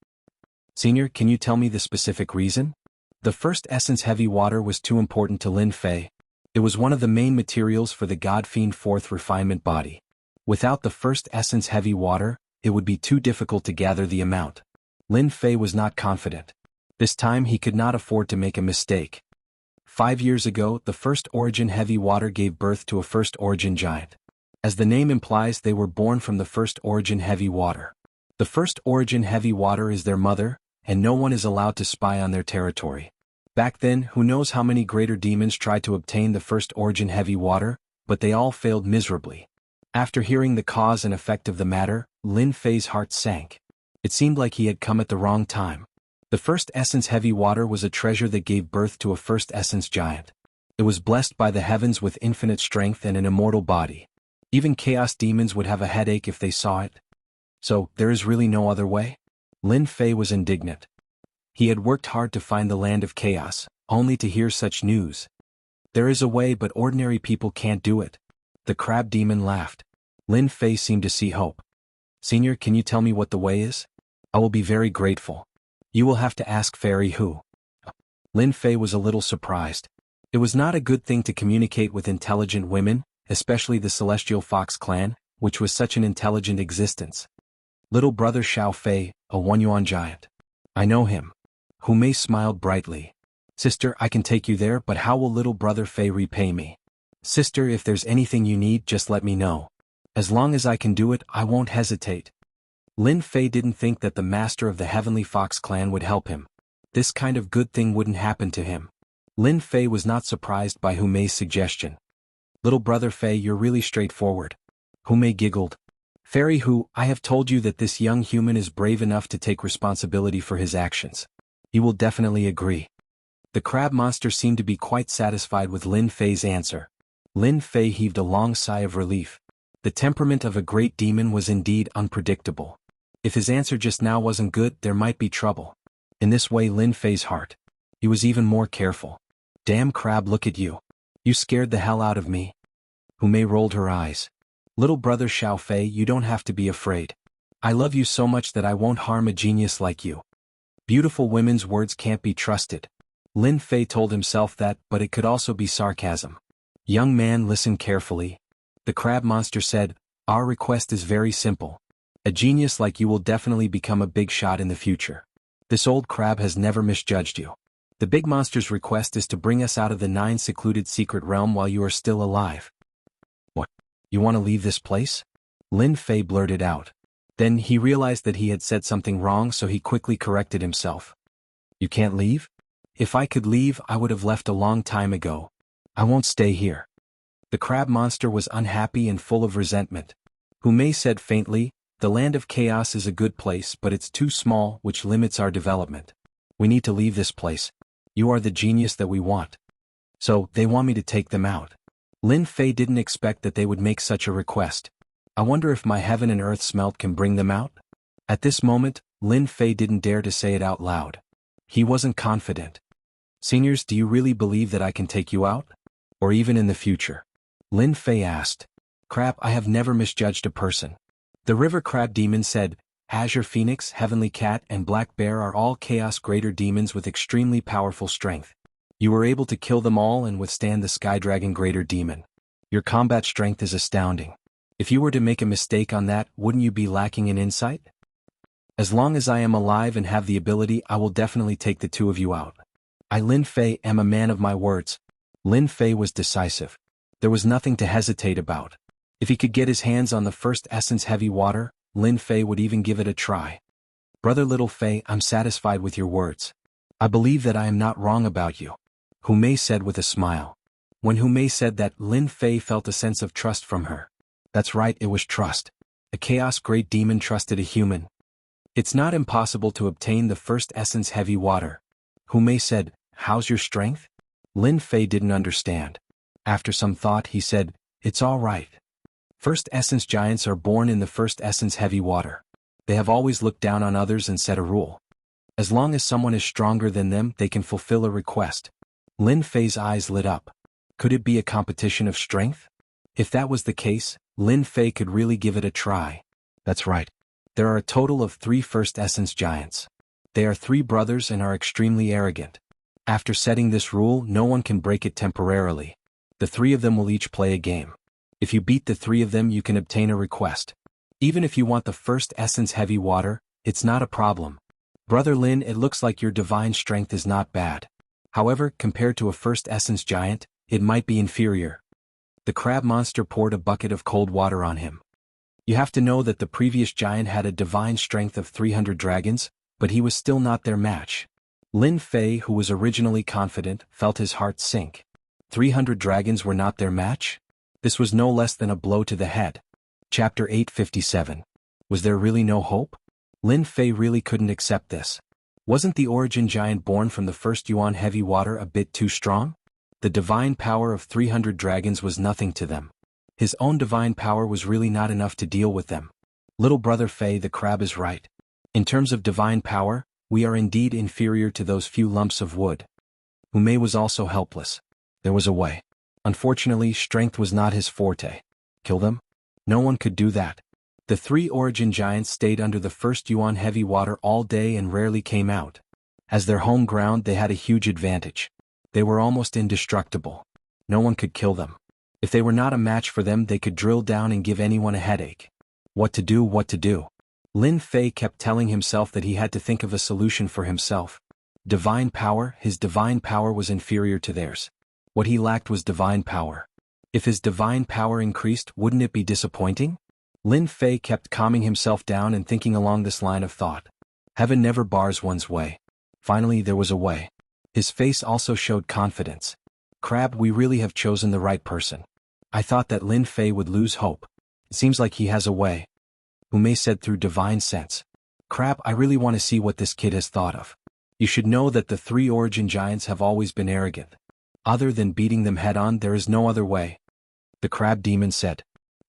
Senior, can you tell me the specific reason? The first essence heavy water was too important to Lin Fei. It was one of the main materials for the God-fiend fourth refinement body. Without the first essence heavy water, it would be too difficult to gather the amount. Lin Fei was not confident. This time he could not afford to make a mistake. 5 years ago, the first origin heavy water gave birth to a first origin giant. As the name implies, they were born from the first origin heavy water. The first origin heavy water is their mother, and no one is allowed to spy on their territory. Back then, who knows how many greater demons tried to obtain the first origin heavy water, but they all failed miserably. After hearing the cause and effect of the matter, Lin Fei's heart sank. It seemed like he had come at the wrong time. The first essence heavy water was a treasure that gave birth to a first essence giant. It was blessed by the heavens with infinite strength and an immortal body. Even chaos demons would have a headache if they saw it. So, there is really no other way? Lin Fei was indignant. He had worked hard to find the land of chaos, only to hear such news. There is a way, but ordinary people can't do it. The crab demon laughed. Lin Fei seemed to see hope. Senior, can you tell me what the way is? I will be very grateful. You will have to ask Fairy Hu. Lin Fei was a little surprised. It was not a good thing to communicate with intelligent women, especially the Celestial Fox clan, which was such an intelligent existence. Little brother Xiao Fei, a 1 yuan giant. I know him. Humei smiled brightly. Sister, I can take you there, but how will little brother Fei repay me? Sister, if there's anything you need, just let me know. As long as I can do it, I won't hesitate. Lin Fei didn't think that the master of the Heavenly Fox clan would help him. This kind of good thing wouldn't happen to him. Lin Fei was not surprised by Humei's suggestion. Little brother Fei, you're really straightforward. Humei giggled. Fairy Hu, I have told you that this young human is brave enough to take responsibility for his actions. He will definitely agree. The crab monster seemed to be quite satisfied with Lin Fei's answer. Lin Fei heaved a long sigh of relief. The temperament of a great demon was indeed unpredictable. If his answer just now wasn't good, there might be trouble. In this way, Lin Fei's heart. He was even more careful. Damn crab, look at you. You scared the hell out of me. Humei rolled her eyes. Little brother Xiao Fei, you don't have to be afraid. I love you so much that I won't harm a genius like you. Beautiful women's words can't be trusted. Lin Fei told himself that, but it could also be sarcasm. Young man, listen carefully. The crab monster said, our request is very simple. A genius like you will definitely become a big shot in the future. This old crab has never misjudged you. The big monster's request is to bring us out of the 9 secluded secret realm while you are still alive. What? You want to leave this place? Lin Fei blurted out. Then he realized that he had said something wrong, so he quickly corrected himself. You can't leave? If I could leave, I would have left a long time ago. I won't stay here. The crab monster was unhappy and full of resentment. Humei said faintly, the land of chaos is a good place, but it's too small, which limits our development. We need to leave this place. You are the genius that we want. So, they want me to take them out. Lin Fei didn't expect that they would make such a request. I wonder if my heaven and earth smelt can bring them out? At this moment, Lin Fei didn't dare to say it out loud. He wasn't confident. Seniors, do you really believe that I can take you out? Or even in the future? Lin Fei asked. Crab, I have never misjudged a person. The river crab demon said, Azure Phoenix, Heavenly Cat, and Black Bear are all Chaos Greater demons with extremely powerful strength. You were able to kill them all and withstand the Sky Dragon Greater Demon. Your combat strength is astounding. If you were to make a mistake on that, wouldn't you be lacking in insight? As long as I am alive and have the ability, I will definitely take the 2 of you out. I, Lin Fei, am a man of my words. Lin Fei was decisive. There was nothing to hesitate about. If he could get his hands on the first essence heavy water, Lin Fei would even give it a try. Brother Little Fei, I'm satisfied with your words. I believe that I am not wrong about you. Humei said with a smile. When Humei said that, Lin Fei felt a sense of trust from her. That's right, it was trust. A chaos great demon trusted a human. It's not impossible to obtain the first essence heavy water. Humei said, how's your strength? Lin Fei didn't understand. After some thought, he said, it's all right. First essence giants are born in the first essence heavy water. They have always looked down on others and set a rule. As long as someone is stronger than them, they can fulfill a request. Lin Fei's eyes lit up. Could it be a competition of strength? If that was the case, Lin Fei could really give it a try. That's right. There are a total of 3 first essence giants. They are 3 brothers and are extremely arrogant. After setting this rule, no one can break it temporarily. The 3 of them will each play a game. If you beat the 3 of them, you can obtain a request. Even if you want the first essence heavy water, it's not a problem. Brother Lin, it looks like your divine strength is not bad. However, compared to a first essence giant, it might be inferior. The crab monster poured a bucket of cold water on him. You have to know that the previous giant had a divine strength of 300 dragons, but he was still not their match. Lin Fei, who was originally confident, felt his heart sink. 300 dragons were not their match? This was no less than a blow to the head. Chapter 857. Was there really no hope? Lin Fei really couldn't accept this. Wasn't the origin giant born from the first Yuan heavy water a bit too strong? The divine power of 300 dragons was nothing to them. His own divine power was really not enough to deal with them. Little brother Fei, the crab is right. In terms of divine power, we are indeed inferior to those few lumps of wood. Humei was also helpless. There was a way. Unfortunately, strength was not his forte. Kill them? No one could do that. The 3 origin giants stayed under the first Yuan heavy water all day and rarely came out. As their home ground, they had a huge advantage. They were almost indestructible. No one could kill them. If they were not a match for them, they could drill down and give anyone a headache. What to do, what to do? Lin Fei kept telling himself that he had to think of a solution for himself. Divine power. His divine power was inferior to theirs. What he lacked was divine power. If his divine power increased, wouldn't it be disappointing? Lin Fei kept calming himself down and thinking along this line of thought. Heaven never bars one's way. Finally there was a way. His face also showed confidence. Crab, we really have chosen the right person. I thought that Lin Fei would lose hope. It seems like he has a way. Umei said through divine sense. Crab, I really want to see what this kid has thought of. You should know that the 3 origin giants have always been arrogant. Other than beating them head-on, there is no other way. The crab demon said.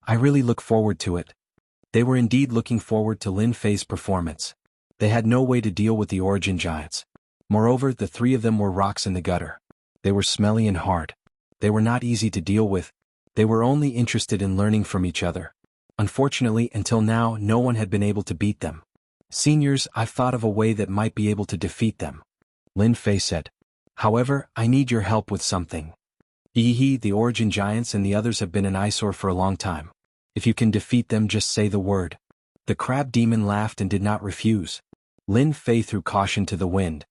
I really look forward to it. They were indeed looking forward to Lin Fei's performance. They had no way to deal with the origin giants. Moreover, the 3 of them were rocks in the gutter. They were smelly and hard. They were not easy to deal with. They were only interested in learning from each other. Unfortunately, until now, no one had been able to beat them. Seniors, I've thought of a way that might be able to defeat them. Lin Fei said. However, I need your help with something. The origin giants and the others have been an eyesore for a long time. If you can defeat them, just say the word. The crab demon laughed and did not refuse. Lin Fei threw caution to the wind.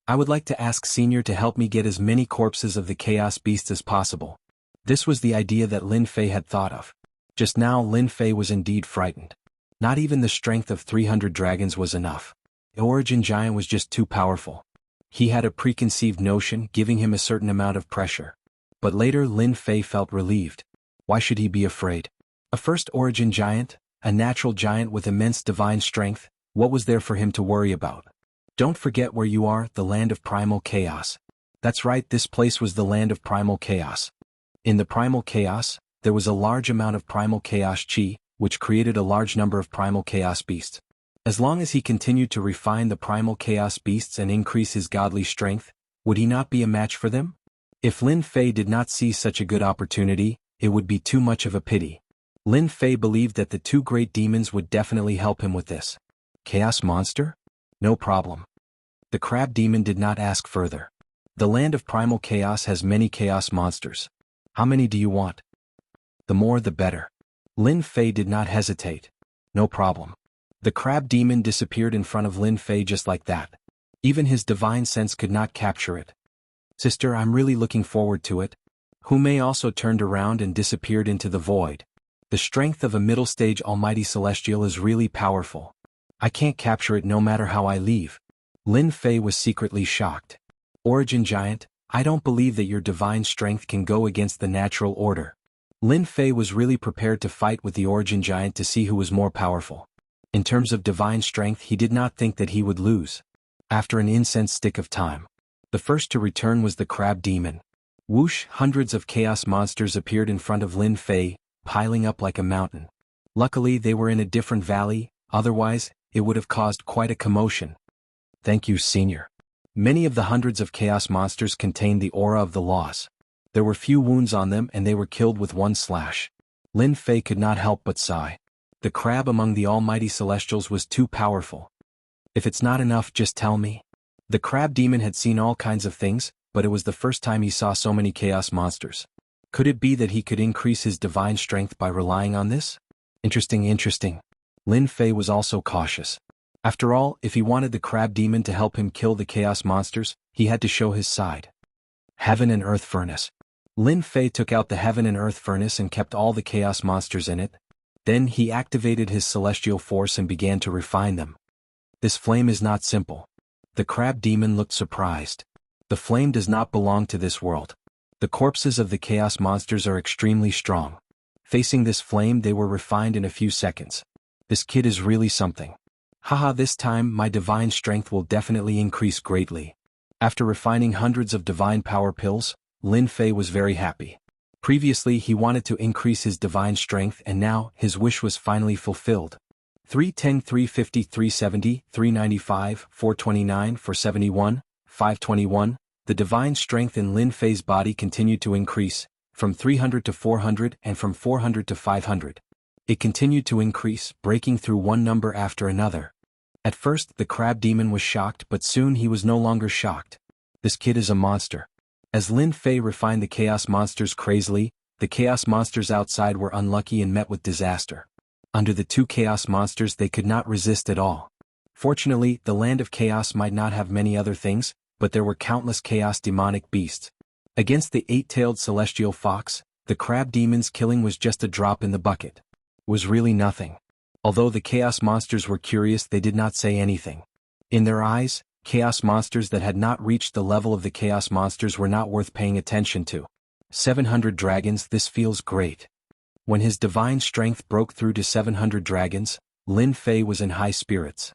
I would like to ask Senior to help me get as many corpses of the chaos beasts as possible. This was the idea that Lin Fei had thought of. Just now Lin Fei was indeed frightened. Not even the strength of 300 dragons was enough. The origin giant was just too powerful. He had a preconceived notion, giving him a certain amount of pressure. But later Lin Fei felt relieved. Why should he be afraid? A first origin giant, a natural giant with immense divine strength, what was there for him to worry about? Don't forget where you are, the land of primal chaos. That's right, this place was the land of primal chaos. In the primal chaos, there was a large amount of primal chaos chi, which created a large number of primal chaos beasts. As long as he continued to refine the primal chaos beasts and increase his godly strength, would he not be a match for them? If Lin Fei did not see such a good opportunity, it would be too much of a pity. Lin Fei believed that the 2 great demons would definitely help him with this. Chaos monster? No problem. The crab demon did not ask further. The land of primal chaos has many chaos monsters. How many do you want? The more the better. Lin Fei did not hesitate. No problem. The crab demon disappeared in front of Lin Fei just like that. Even his divine sense could not capture it. Sister, I'm really looking forward to it. Humei also turned around and disappeared into the void. The strength of a middle-stage almighty celestial is really powerful. I can't capture it no matter how I leave. Lin Fei was secretly shocked. Origin giant, I don't believe that your divine strength can go against the natural order. Lin Fei was really prepared to fight with the origin giant to see who was more powerful. In terms of divine strength, he did not think that he would lose. After an incense stick of time, the first to return was the crab demon. Whoosh, hundreds of chaos monsters appeared in front of Lin Fei, piling up like a mountain. Luckily they were in a different valley, otherwise, it would have caused quite a commotion. Thank you, Senior. Many of the hundreds of chaos monsters contained the aura of the laws. There were few wounds on them and they were killed with one slash. Lin Fei could not help but sigh. The crab among the almighty celestials was too powerful. If it's not enough, just tell me. The crab demon had seen all kinds of things, but it was the first time he saw so many chaos monsters. Could it be that he could increase his divine strength by relying on this? Interesting. Lin Fei was also cautious. After all, if he wanted the crab demon to help him kill the chaos monsters, he had to show his side. Heaven and Earth Furnace. Lin Fei took out the Heaven and Earth Furnace and kept all the chaos monsters in it. Then he activated his celestial force and began to refine them. This flame is not simple. The crab demon looked surprised. The flame does not belong to this world. The corpses of the chaos monsters are extremely strong. Facing this flame, they were refined in a few seconds. This kid is really something. Haha, this time my divine strength will definitely increase greatly. After refining hundreds of divine power pills, Lin Fei was very happy. Previously he wanted to increase his divine strength and now his wish was finally fulfilled. 310, 350, 370, 395, 429, 471, 521, the divine strength in Lin Fei's body continued to increase, from 300 to 400 and from 400 to 500. It continued to increase, breaking through one number after another. At first the crab demon was shocked, but soon he was no longer shocked. This kid is a monster. As Lin Fei refined the chaos monsters crazily, the chaos monsters outside were unlucky and met with disaster. Under the 2 chaos monsters they could not resist at all. Fortunately, the land of chaos might not have many other things, but there were countless chaos demonic beasts. Against the eight-tailed celestial fox, the crab demons killing was just a drop in the bucket. Was really nothing. Although the chaos monsters were curious, they did not say anything. In their eyes, chaos monsters that had not reached the level of the chaos monsters were not worth paying attention to. 700 dragons, this feels great. When his divine strength broke through to 700 dragons, Lin Fei was in high spirits.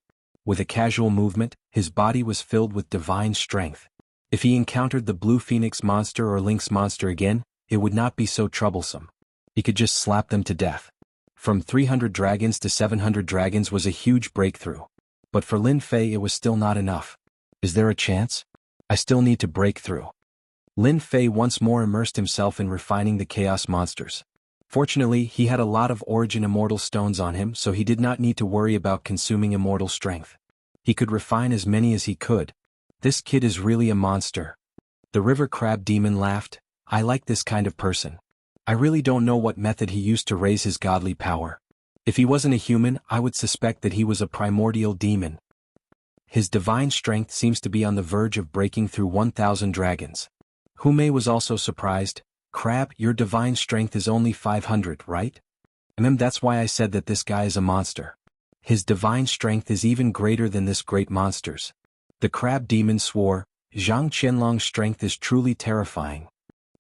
With a casual movement, his body was filled with divine strength. If he encountered the blue phoenix monster or lynx monster again, it would not be so troublesome. He could just slap them to death. From 300 dragons to 700 dragons was a huge breakthrough. But for Lin Fei it was still not enough. Is there a chance? I still need to break through. Lin Fei once more immersed himself in refining the chaos monsters. Fortunately, he had a lot of origin immortal stones on him, so he did not need to worry about consuming immortal strength. He could refine as many as he could. This kid is really a monster. The river crab demon laughed. I like this kind of person. I really don't know what method he used to raise his godly power. If he wasn't a human, I would suspect that he was a primordial demon. His divine strength seems to be on the verge of breaking through 1,000 dragons. Humei was also surprised. Crab, your divine strength is only 500, right? That's why I said that this guy is a monster. His divine strength is even greater than this great monster's. The crab demon swore, Zhang Qianlong's strength is truly terrifying.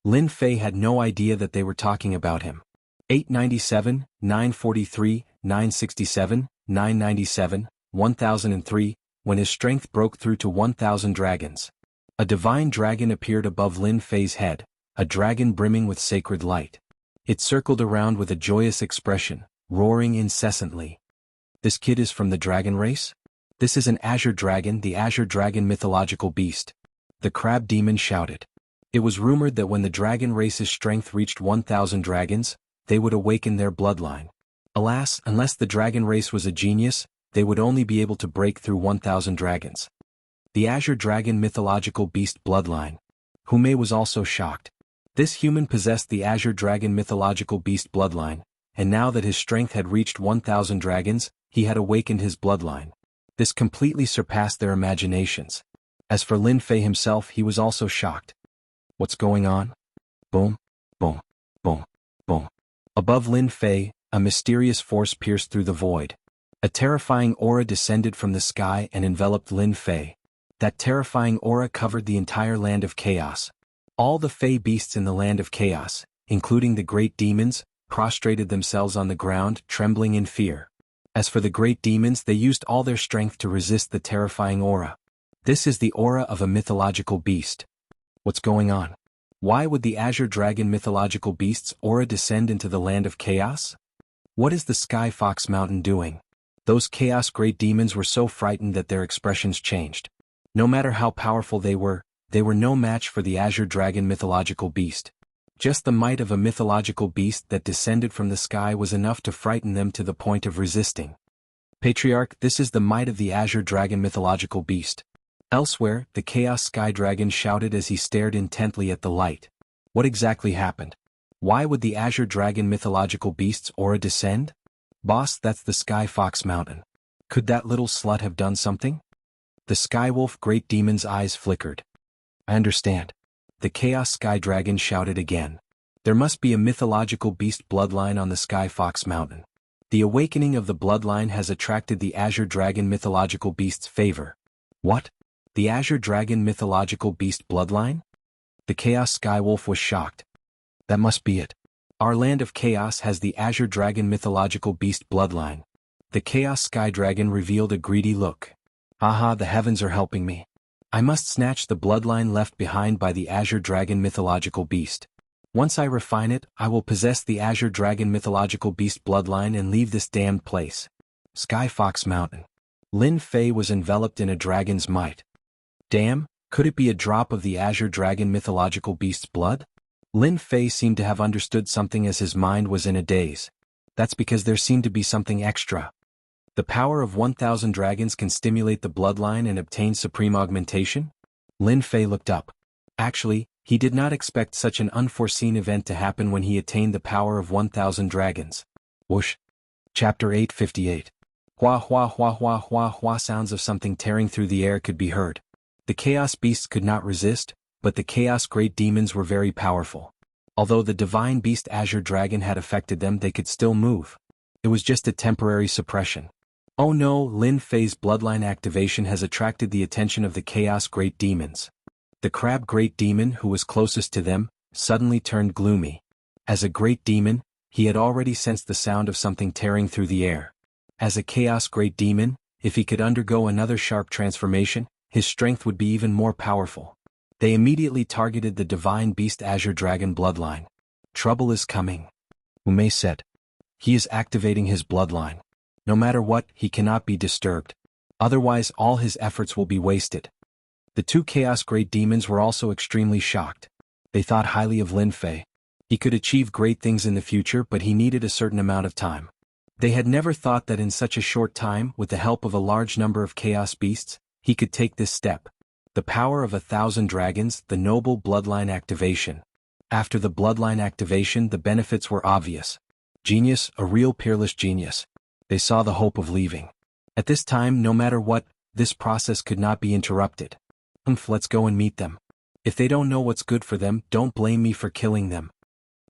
Lin Fei had no idea that they were talking about him. 897, 943, 967, 997, 1003, when his strength broke through to 1,000 dragons. A divine dragon appeared above Lin Fei's head, a dragon brimming with sacred light. It circled around with a joyous expression, roaring incessantly. This kid is from the dragon race? This is an azure dragon, the azure dragon mythological beast. The crab demon shouted. It was rumored that when the dragon race's strength reached 1,000 dragons, they would awaken their bloodline. Alas, unless the dragon race was a genius, they would only be able to break through 1,000 dragons. The azure dragon mythological beast bloodline. Humei was also shocked. This human possessed the azure dragon mythological beast bloodline, and now that his strength had reached 1,000 dragons, he had awakened his bloodline. This completely surpassed their imaginations. As for Lin Fei himself, he was also shocked. What's going on? Boom, boom, boom, boom. Above Lin Fei, a mysterious force pierced through the void. A terrifying aura descended from the sky and enveloped Lin Fei. That terrifying aura covered the entire land of chaos. All the Fey beasts in the land of chaos, including the great demons, prostrated themselves on the ground, trembling in fear. As for the great demons, they used all their strength to resist the terrifying aura. This is the aura of a mythological beast. What's going on? Why would the azure dragon mythological beast's aura descend into the land of chaos? What is the Sky Fox Mountain doing? Those chaos great demons were so frightened that their expressions changed. No matter how powerful they were no match for the azure dragon mythological beast. Just the might of a mythological beast that descended from the sky was enough to frighten them to the point of resisting. Patriarch, this is the might of the azure dragon mythological beast. Elsewhere, the chaos sky dragon shouted as he stared intently at the light. What exactly happened? Why would the azure dragon mythological beast's aura descend? Boss, that's the Sky Fox Mountain. Could that little slut have done something? The Skywolf great demon's eyes flickered. I understand. The Chaos Sky Dragon shouted again. There must be a mythological beast bloodline on the Sky Fox Mountain. The awakening of the bloodline has attracted the Azure Dragon mythological beast's favor. What? The Azure Dragon mythological beast bloodline? The Chaos Skywolf was shocked. That must be it. Our land of chaos has the Azure Dragon mythological beast bloodline. The Chaos Sky Dragon revealed a greedy look. Aha, the heavens are helping me. I must snatch the bloodline left behind by the Azure Dragon mythological beast. Once I refine it, I will possess the Azure Dragon mythological beast bloodline and leave this damned place. Sky Fox Mountain. Lin Fei was enveloped in a dragon's might. Damn, could it be a drop of the Azure Dragon mythological beast's blood? Lin Fei seemed to have understood something as his mind was in a daze. That's because there seemed to be something extra. The power of 1,000 dragons can stimulate the bloodline and obtain supreme augmentation? Lin Fei looked up. Actually, he did not expect such an unforeseen event to happen when he attained the power of 1,000 dragons. Whoosh. Chapter 858. Hua hua hua hua hua hua sounds of something tearing through the air could be heard. The chaos beasts could not resist, but the chaos great demons were very powerful. Although the divine beast Azure Dragon had affected them, they could still move. It was just a temporary suppression. Oh no, Lin Fei's bloodline activation has attracted the attention of the chaos great demons. The crab great demon, who was closest to them, suddenly turned gloomy. As a great demon, he had already sensed the sound of something tearing through the air. As a chaos great demon, if he could undergo another sharp transformation, his strength would be even more powerful. They immediately targeted the divine beast Azure Dragon bloodline. Trouble is coming, Umei said. He is activating his bloodline. No matter what, he cannot be disturbed. Otherwise all his efforts will be wasted. The two chaos great demons were also extremely shocked. They thought highly of Lin Fei. He could achieve great things in the future, but he needed a certain amount of time. They had never thought that in such a short time, with the help of a large number of chaos beasts, he could take this step. The power of 1,000 dragons, the noble bloodline activation. After the bloodline activation, the benefits were obvious. Genius, a real peerless genius. They saw the hope of leaving. At this time, no matter what, this process could not be interrupted. Let's go and meet them. If they don't know what's good for them, don't blame me for killing them.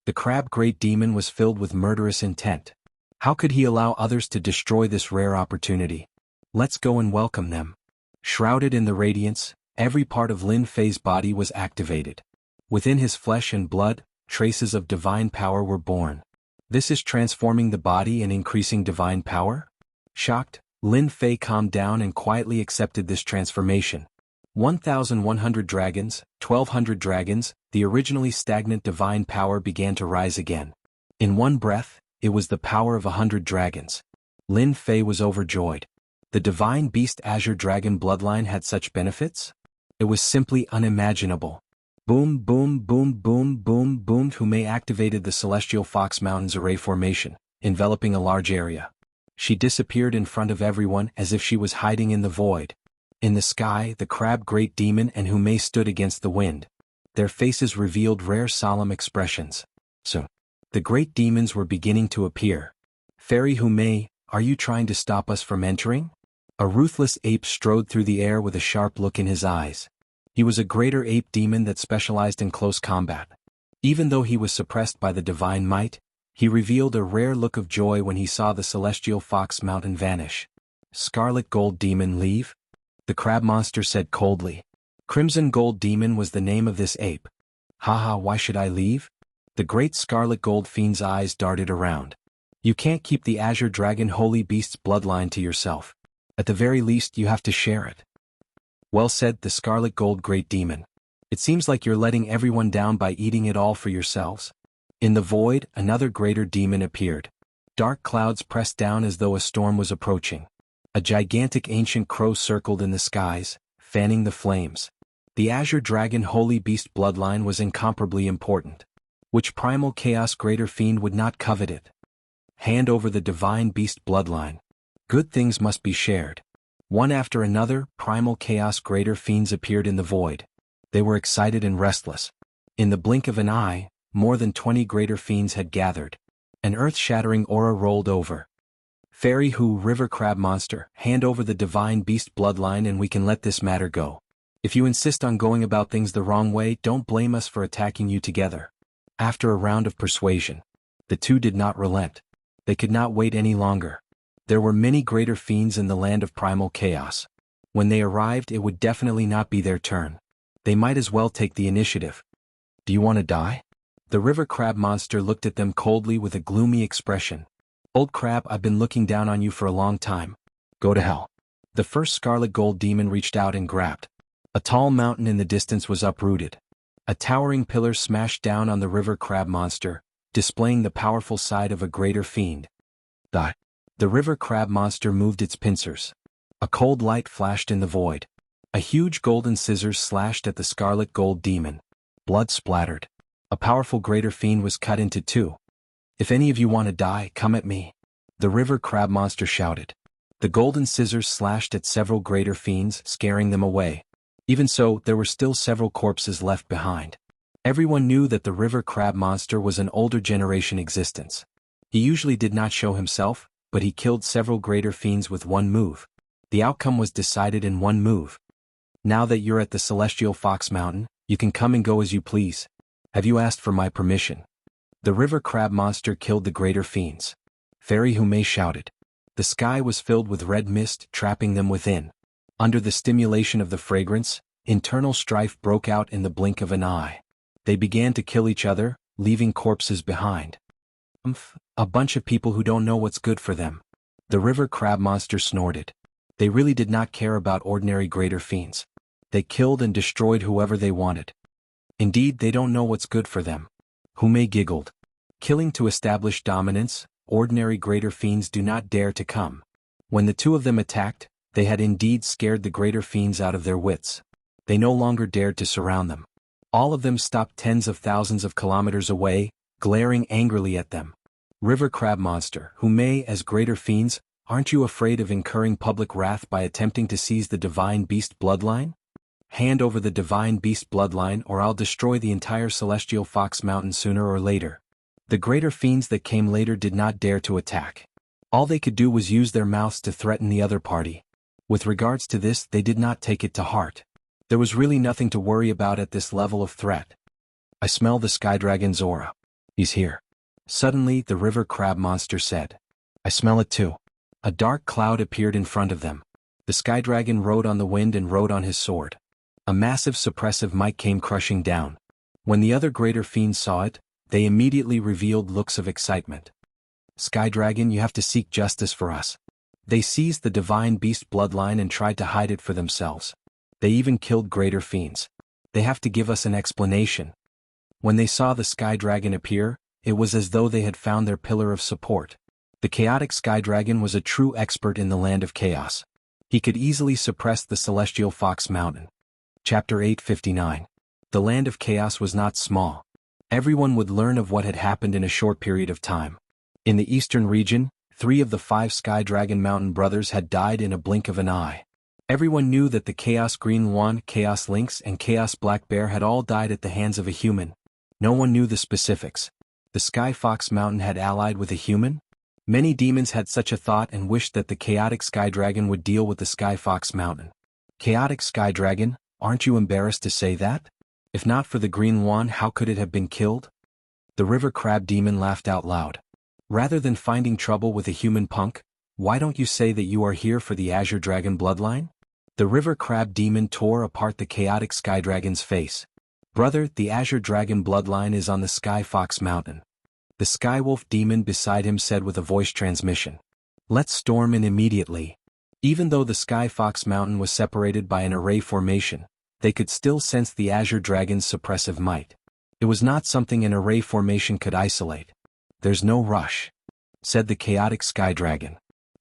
The crab great demon was filled with murderous intent. How could he allow others to destroy this rare opportunity? Let's go and welcome them. Shrouded in the radiance, every part of Lin Fei's body was activated. Within his flesh and blood, traces of divine power were born. This is transforming the body and increasing divine power? Shocked, Lin Fei calmed down and quietly accepted this transformation. 1,100 dragons, 1,200 dragons, the originally stagnant divine power began to rise again. In one breath, it was the power of 100 dragons. Lin Fei was overjoyed. The divine beast Azure Dragon bloodline had such benefits? It was simply unimaginable. Boom boom boom boom boom boom. Humei activated the Celestial Fox Mountains array formation, enveloping a large area. She disappeared in front of everyone as if she was hiding in the void. In the sky, the crab great demon and Humei stood against the wind. Their faces revealed rare solemn expressions. So, the great demons were beginning to appear. Fairy Humei, are you trying to stop us from entering? A ruthless ape strode through the air with a sharp look in his eyes. He was a greater ape demon that specialized in close combat. Even though he was suppressed by the divine might, he revealed a rare look of joy when he saw the Celestial Fox Mountain vanish. Scarlet Gold Demon leave? The crab monster said coldly. Crimson Gold Demon was the name of this ape. Haha, why should I leave? The great Scarlet Gold Fiend's eyes darted around. You can't keep the Azure Dragon Holy Beast's bloodline to yourself. At the very least, you have to share it. Well said, the Scarlet Gold Great Demon. It seems like you're letting everyone down by eating it all for yourselves. In the void, another greater demon appeared. Dark clouds pressed down as though a storm was approaching. A gigantic ancient crow circled in the skies, fanning the flames. The Azure Dragon Holy Beast bloodline was incomparably important. Which primal chaos greater fiend would not covet it? Hand over the divine beast bloodline. Good things must be shared. One after another, primal chaos greater fiends appeared in the void. They were excited and restless. In the blink of an eye, more than 20 greater fiends had gathered. An earth-shattering aura rolled over. Fairy Hu River Crab Monster, hand over the divine beast bloodline and we can let this matter go. If you insist on going about things the wrong way, don't blame us for attacking you together. After a round of persuasion, the two did not relent. They could not wait any longer. There were many greater fiends in the land of primal chaos. When they arrived, it would definitely not be their turn. They might as well take the initiative. Do you want to die? The river crab monster looked at them coldly with a gloomy expression. Old crab, I've been looking down on you for a long time. Go to hell. The first Scarlet Gold Demon reached out and grabbed. A tall mountain in the distance was uprooted. A towering pillar smashed down on the river crab monster, displaying the powerful side of a greater fiend. Die. The river crab monster moved its pincers. A cold light flashed in the void. A huge golden scissors slashed at the Scarlet Gold Demon. Blood splattered. A powerful greater fiend was cut into two. If any of you want to die, come at me. The river crab monster shouted. The golden scissors slashed at several greater fiends, scaring them away. Even so, there were still several corpses left behind. Everyone knew that the river crab monster was an older generation existence. He usually did not show himself, but he killed several greater fiends with one move. The outcome was decided in one move. Now that you're at the Celestial Fox Mountain, you can come and go as you please. Have you asked for my permission? The river crab monster killed the greater fiends. Fairy Hume shouted. The sky was filled with red mist, trapping them within. Under the stimulation of the fragrance, internal strife broke out in the blink of an eye. They began to kill each other, leaving corpses behind. A bunch of people who don't know what's good for them. The river crab monster snorted. They really did not care about ordinary greater fiends. They killed and destroyed whoever they wanted. Indeed, they don't know what's good for them. Hume giggled. Killing to establish dominance, ordinary greater fiends do not dare to come. When the two of them attacked, they had indeed scared the greater fiends out of their wits. They no longer dared to surround them. All of them stopped tens of thousands of kilometers away, glaring angrily at them. River crab monster, Hume, as greater fiends, aren't you afraid of incurring public wrath by attempting to seize the divine beast bloodline? Hand over the divine beast bloodline or I'll destroy the entire Celestial Fox Mountain sooner or later. The greater fiends that came later did not dare to attack. All they could do was use their mouths to threaten the other party. With regards to this, they did not take it to heart. There was really nothing to worry about at this level of threat. I smell the sky dragon's aura. He's here. Suddenly, the river crab monster said. I smell it too. A dark cloud appeared in front of them. The sky dragon rode on the wind and rode on his sword. A massive suppressive might came crushing down. When the other greater fiends saw it, they immediately revealed looks of excitement. Sky dragon, you have to seek justice for us. They seized the divine beast bloodline and tried to hide it for themselves. They even killed greater fiends. They have to give us an explanation. When they saw the sky dragon appear, it was as though they had found their pillar of support. The chaotic sky dragon was a true expert in the land of chaos. He could easily suppress the Celestial Fox Mountain. Chapter 859. The land of chaos was not small. Everyone would learn of what had happened in a short period of time. In the eastern region, 3 of the 5 Sky Dragon Mountain brothers had died in a blink of an eye. Everyone knew that the Chaos Green Swan, Chaos Lynx, and Chaos Black Bear had all died at the hands of a human. No one knew the specifics. The Sky Fox Mountain had allied with a human? Many demons had such a thought and wished that the chaotic Sky Dragon would deal with the Sky Fox Mountain. Chaotic Sky Dragon, aren't you embarrassed to say that? If not for the Green Swan, how could it have been killed? The river crab demon laughed out loud. Rather than finding trouble with a human punk, why don't you say that you are here for the Azure Dragon bloodline? The river crab demon tore apart the chaotic Sky Dragon's face. Brother, the Azure Dragon bloodline is on the Sky Fox Mountain. The Sky Wolf demon beside him said with a voice transmission. Let's storm in immediately. Even though the Sky Fox Mountain was separated by an array formation, they could still sense the Azure Dragon's suppressive might. It was not something an array formation could isolate. There's no rush, said the chaotic Sky Dragon.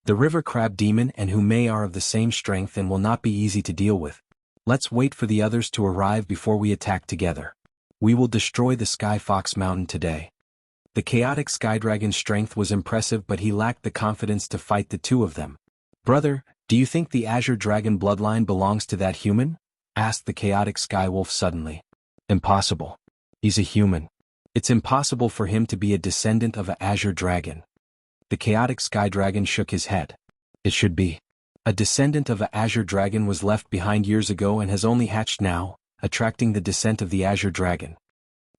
The river crab demon and Hume are of the same strength and will not be easy to deal with. Let's wait for the others to arrive before we attack together. We will destroy the Sky Fox Mountain today. The chaotic Sky Dragon's strength was impressive, but he lacked the confidence to fight the two of them. Brother, do you think the Azure Dragon bloodline belongs to that human? Asked the chaotic Sky Wolf suddenly. Impossible. He's a human. It's impossible for him to be a descendant of an Azure Dragon. The chaotic Sky Dragon shook his head. It should be. A descendant of an Azure Dragon was left behind years ago and has only hatched now, attracting the descent of the Azure Dragon.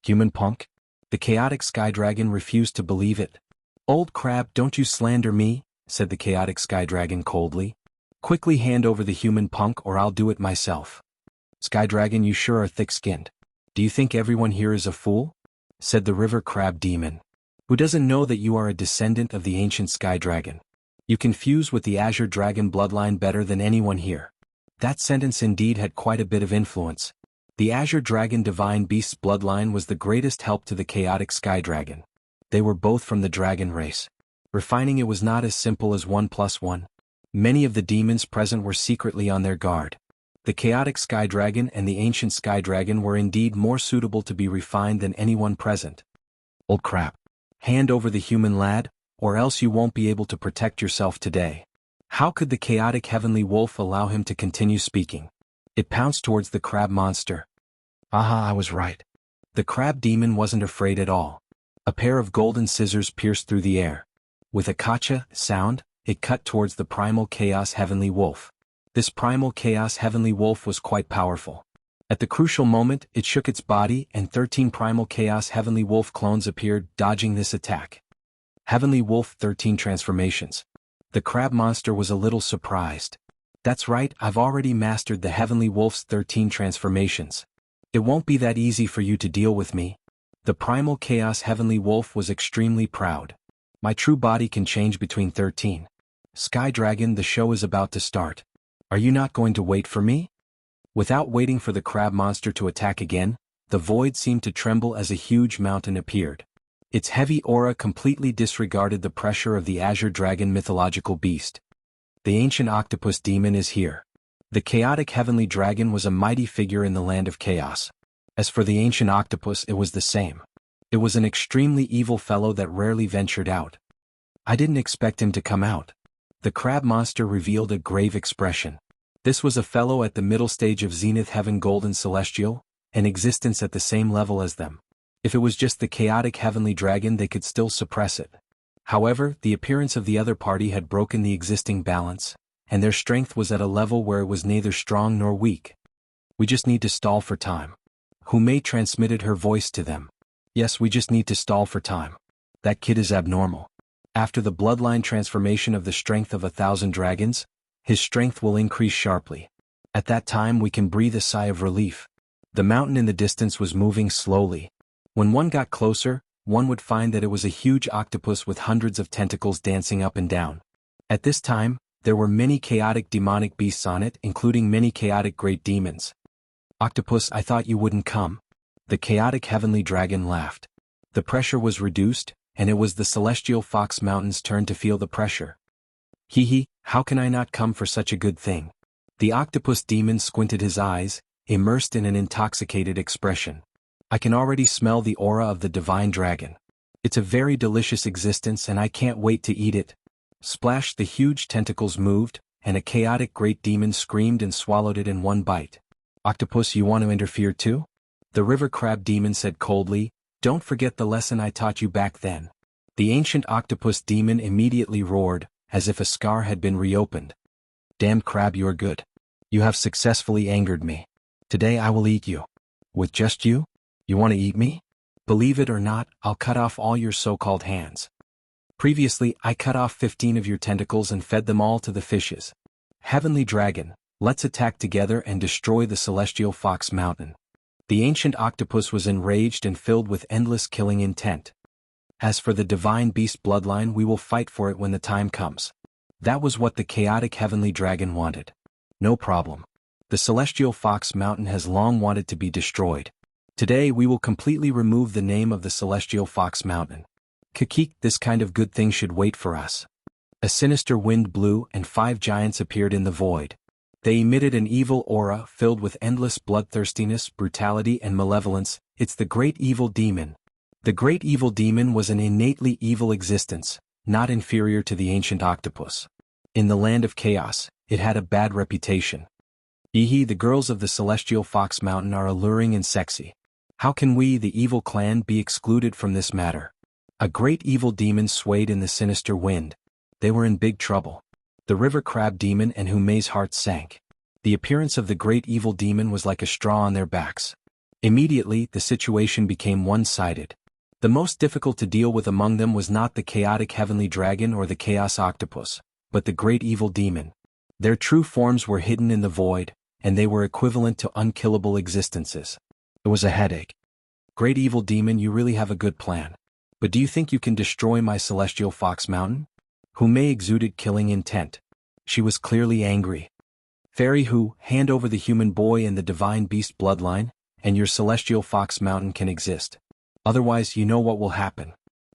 Human punk? The chaotic Sky Dragon refused to believe it. Old crab, don't you slander me, said the chaotic Sky Dragon coldly. Quickly hand over the human punk or I'll do it myself. Sky Dragon, you sure are thick-skinned. Do you think everyone here is a fool? Said the river crab demon. Who doesn't know that you are a descendant of the ancient Sky Dragon? You can fuse with the Azure Dragon bloodline better than anyone here. That sentence indeed had quite a bit of influence. The Azure Dragon Divine Beast's bloodline was the greatest help to the chaotic Sky Dragon. They were both from the dragon race. Refining it was not as simple as 1 + 1. Many of the demons present were secretly on their guard. The chaotic Sky Dragon and the ancient Sky Dragon were indeed more suitable to be refined than anyone present. Old crap. Hand over the human lad, or else you won't be able to protect yourself today. How could the chaotic heavenly wolf allow him to continue speaking? It pounced towards the crab monster. Aha, I was right. The crab demon wasn't afraid at all. A pair of golden scissors pierced through the air. With a kacha sound, it cut towards the primal chaos heavenly wolf. This primal chaos heavenly wolf was quite powerful. At the crucial moment, it shook its body and 13 primal chaos heavenly wolf clones appeared, dodging this attack. Heavenly Wolf 13 transformations. The crab monster was a little surprised. That's right, I've already mastered the Heavenly Wolf's 13 transformations. It won't be that easy for you to deal with me. The primal chaos Heavenly Wolf was extremely proud. My true body can change between 13. Sky Dragon, the show is about to start. Are you not going to wait for me? Without waiting for the crab monster to attack again, the void seemed to tremble as a huge mountain appeared. Its heavy aura completely disregarded the pressure of the azure dragon mythological beast. The ancient octopus demon is here. The chaotic heavenly dragon was a mighty figure in the land of chaos. As for the ancient octopus, it was the same. It was an extremely evil fellow that rarely ventured out. I didn't expect him to come out. The crab monster revealed a grave expression. This was a fellow at the middle stage of Zenith Heaven Golden Celestial, an existence at the same level as them. If it was just the chaotic heavenly dragon, they could still suppress it. However, the appearance of the other party had broken the existing balance, and their strength was at a level where it was neither strong nor weak. We just need to stall for time. Humei transmitted her voice to them. Yes, we just need to stall for time. That kid is abnormal. After the bloodline transformation of the strength of 1,000 dragons, his strength will increase sharply. At that time we can breathe a sigh of relief. The mountain in the distance was moving slowly. When one got closer, one would find that it was a huge octopus with hundreds of tentacles dancing up and down. At this time, there were many chaotic demonic beasts on it, including many chaotic great demons. Octopus, I thought you wouldn't come. The chaotic heavenly dragon laughed. The pressure was reduced, and it was the celestial fox mountain's turn to feel the pressure. Hee, how can I not come for such a good thing? The octopus demon squinted his eyes, immersed in an intoxicated expression. I can already smell the aura of the divine dragon. It's a very delicious existence and I can't wait to eat it. Splash! The huge tentacles moved, and a chaotic great demon screamed and swallowed it in one bite. Octopus, you want to interfere too? The river crab demon said coldly, don't forget the lesson I taught you back then. The ancient octopus demon immediately roared, as if a scar had been reopened. Damn crab, you're good. You have successfully angered me. Today I will eat you. With just you? You want to eat me? Believe it or not, I'll cut off all your so-called hands. Previously, I cut off 15 of your tentacles and fed them all to the fishes. Heavenly Dragon, let's attack together and destroy the celestial fox mountain. The ancient octopus was enraged and filled with endless killing intent. As for the divine beast bloodline, we will fight for it when the time comes. That was what the chaotic heavenly dragon wanted. No problem. The celestial fox mountain has long wanted to be destroyed. Today we will completely remove the name of the celestial fox mountain. Kikik, this kind of good thing should wait for us. A sinister wind blew and 5 giants appeared in the void. They emitted an evil aura filled with endless bloodthirstiness, brutality and malevolence. It's the great evil demon. The great evil demon was an innately evil existence, not inferior to the ancient octopus. In the land of chaos, it had a bad reputation. The girls of the celestial fox mountain are alluring and sexy. How can we, the evil clan, be excluded from this matter? A great evil demon swayed in the sinister wind. They were in big trouble. The river crab demon and Humei's heart sank. The appearance of the great evil demon was like a straw on their backs. Immediately, the situation became one-sided. The most difficult to deal with among them was not the chaotic heavenly dragon or the chaos octopus, but the great evil demon. Their true forms were hidden in the void, and they were equivalent to unkillable existences. It was a headache. Great evil demon, you really have a good plan. But do you think you can destroy my celestial fox mountain? Humei exuded killing intent. She was clearly angry. Fairy Hu, hand over the human boy and the divine beast bloodline, and your celestial fox mountain can exist. Otherwise, you know what will happen.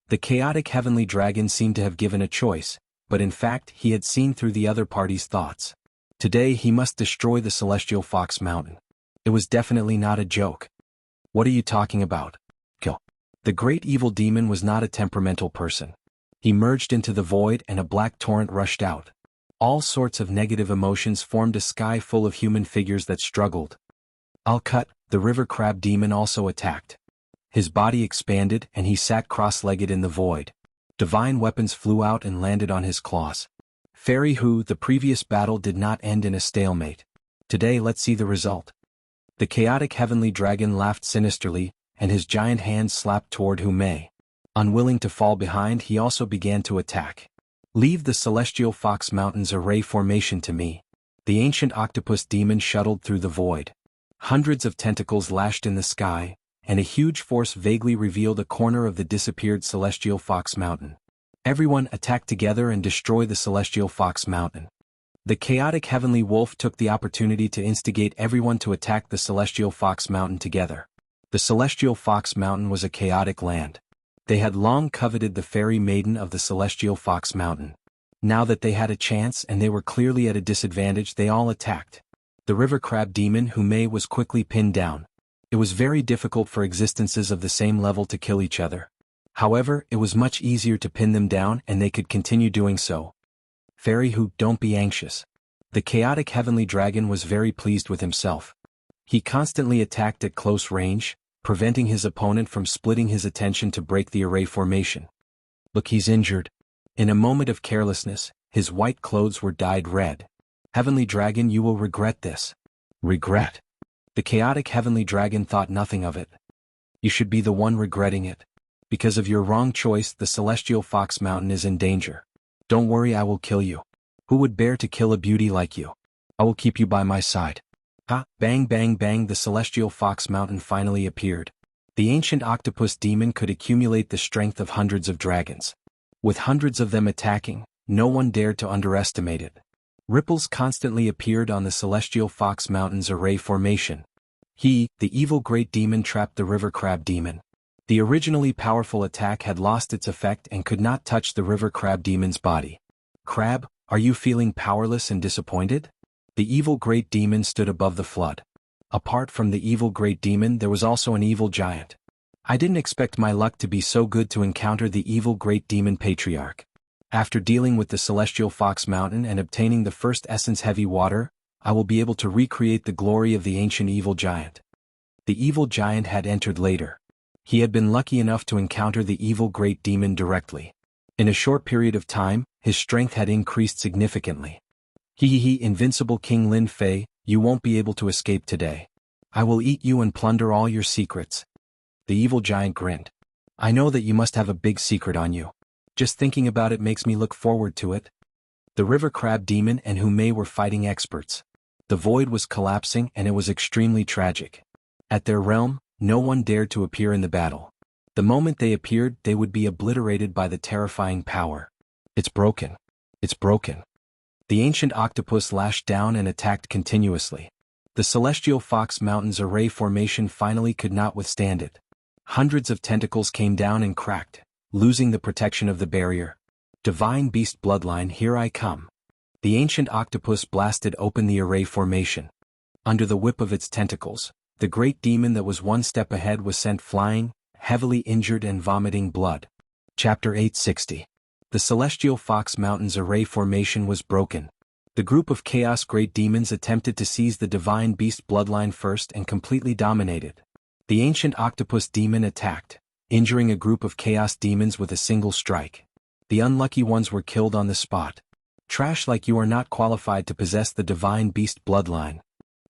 The chaotic heavenly dragon seemed to have given a choice, but in fact he had seen through the other party's thoughts. Today he must destroy the celestial fox mountain. It was definitely not a joke. What are you talking about? Kill. The great evil demon was not a temperamental person. He merged into the void and a black torrent rushed out. All sorts of negative emotions formed a sky full of human figures that struggled. I'll cut. The river crab demon also attacked. His body expanded and he sat cross-legged in the void. Divine weapons flew out and landed on his claws. Fairy Hu, the previous battle did not end in a stalemate. Today let's see the result. The chaotic heavenly dragon laughed sinisterly, and his giant hands slapped toward Hu Mei. Unwilling to fall behind, he also began to attack. Leave the celestial fox mountains array formation to me. The ancient octopus demon shuttled through the void. Hundreds of tentacles lashed in the sky, and a huge force vaguely revealed a corner of the disappeared celestial fox mountain. Everyone attack together and destroy the celestial fox mountain. The chaotic heavenly wolf took the opportunity to instigate everyone to attack the celestial fox mountain together. The celestial fox mountain was a chaotic land. They had long coveted the fairy maiden of the celestial fox mountain. Now that they had a chance and they were clearly at a disadvantage, they all attacked. The river crab demon Hu Mei was quickly pinned down. It was very difficult for existences of the same level to kill each other. However, it was much easier to pin them down, and they could continue doing so. Fairy Hu, don't be anxious. The chaotic heavenly dragon was very pleased with himself. He constantly attacked at close range, preventing his opponent from splitting his attention to break the array formation. Look, he's injured. In a moment of carelessness, his white clothes were dyed red. Heavenly dragon, you will regret this. Regret? The chaotic heavenly dragon thought nothing of it. You should be the one regretting it. Because of your wrong choice, the celestial fox mountain is in danger. Don't worry, I will kill you. Who would bear to kill a beauty like you? I will keep you by my side. Ha! Bang bang bang, the celestial fox mountain finally appeared. The ancient octopus demon could accumulate the strength of hundreds of dragons. With hundreds of them attacking, no one dared to underestimate it. Ripples constantly appeared on the celestial fox mountain's array formation. He, the evil great demon, trapped the river crab demon. The originally powerful attack had lost its effect and could not touch the river crab demon's body. Crab, are you feeling powerless and disappointed? The evil great demon stood above the flood. Apart from the evil great demon, there was also an evil giant. I didn't expect my luck to be so good to encounter the evil great demon patriarch. After dealing with the celestial fox mountain and obtaining the first essence heavy water, I will be able to recreate the glory of the ancient evil giant. The evil giant had entered later. He had been lucky enough to encounter the evil great demon directly. In a short period of time, his strength had increased significantly. Invincible King Lin Fei, you won't be able to escape today. I will eat you and plunder all your secrets. The evil giant grinned. I know that you must have a big secret on you. Just thinking about it makes me look forward to it. The river crab demon and Hu Mei were fighting experts. The void was collapsing and it was extremely tragic. At their realm, no one dared to appear in the battle. The moment they appeared, they would be obliterated by the terrifying power. It's broken. It's broken. The ancient octopus lashed down and attacked continuously. The celestial fox mountain's array formation finally could not withstand it. Hundreds of tentacles came down and cracked, losing the protection of the barrier. Divine beast bloodline, here I come. The ancient octopus blasted open the array formation. Under the whip of its tentacles, the great demon that was one step ahead was sent flying, heavily injured and vomiting blood. Chapter 860. The celestial fox mountain's array formation was broken. The group of chaos great demons attempted to seize the divine beast bloodline first and completely dominated. The ancient octopus demon attacked, injuring a group of chaos demons with a single strike. The unlucky ones were killed on the spot. Trash, like you are not qualified to possess the divine beast bloodline.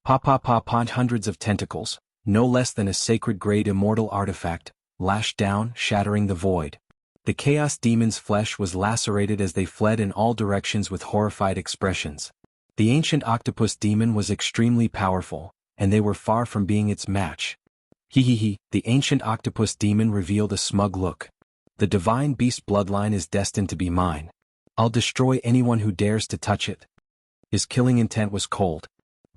Hundreds of tentacles, no less than a sacred grade immortal artifact, lashed down, shattering the void. The chaos demon's flesh was lacerated as they fled in all directions with horrified expressions. The ancient octopus demon was extremely powerful, and they were far from being its match. The ancient octopus demon revealed a smug look. The divine beast bloodline is destined to be mine. I'll destroy anyone who dares to touch it. His killing intent was cold.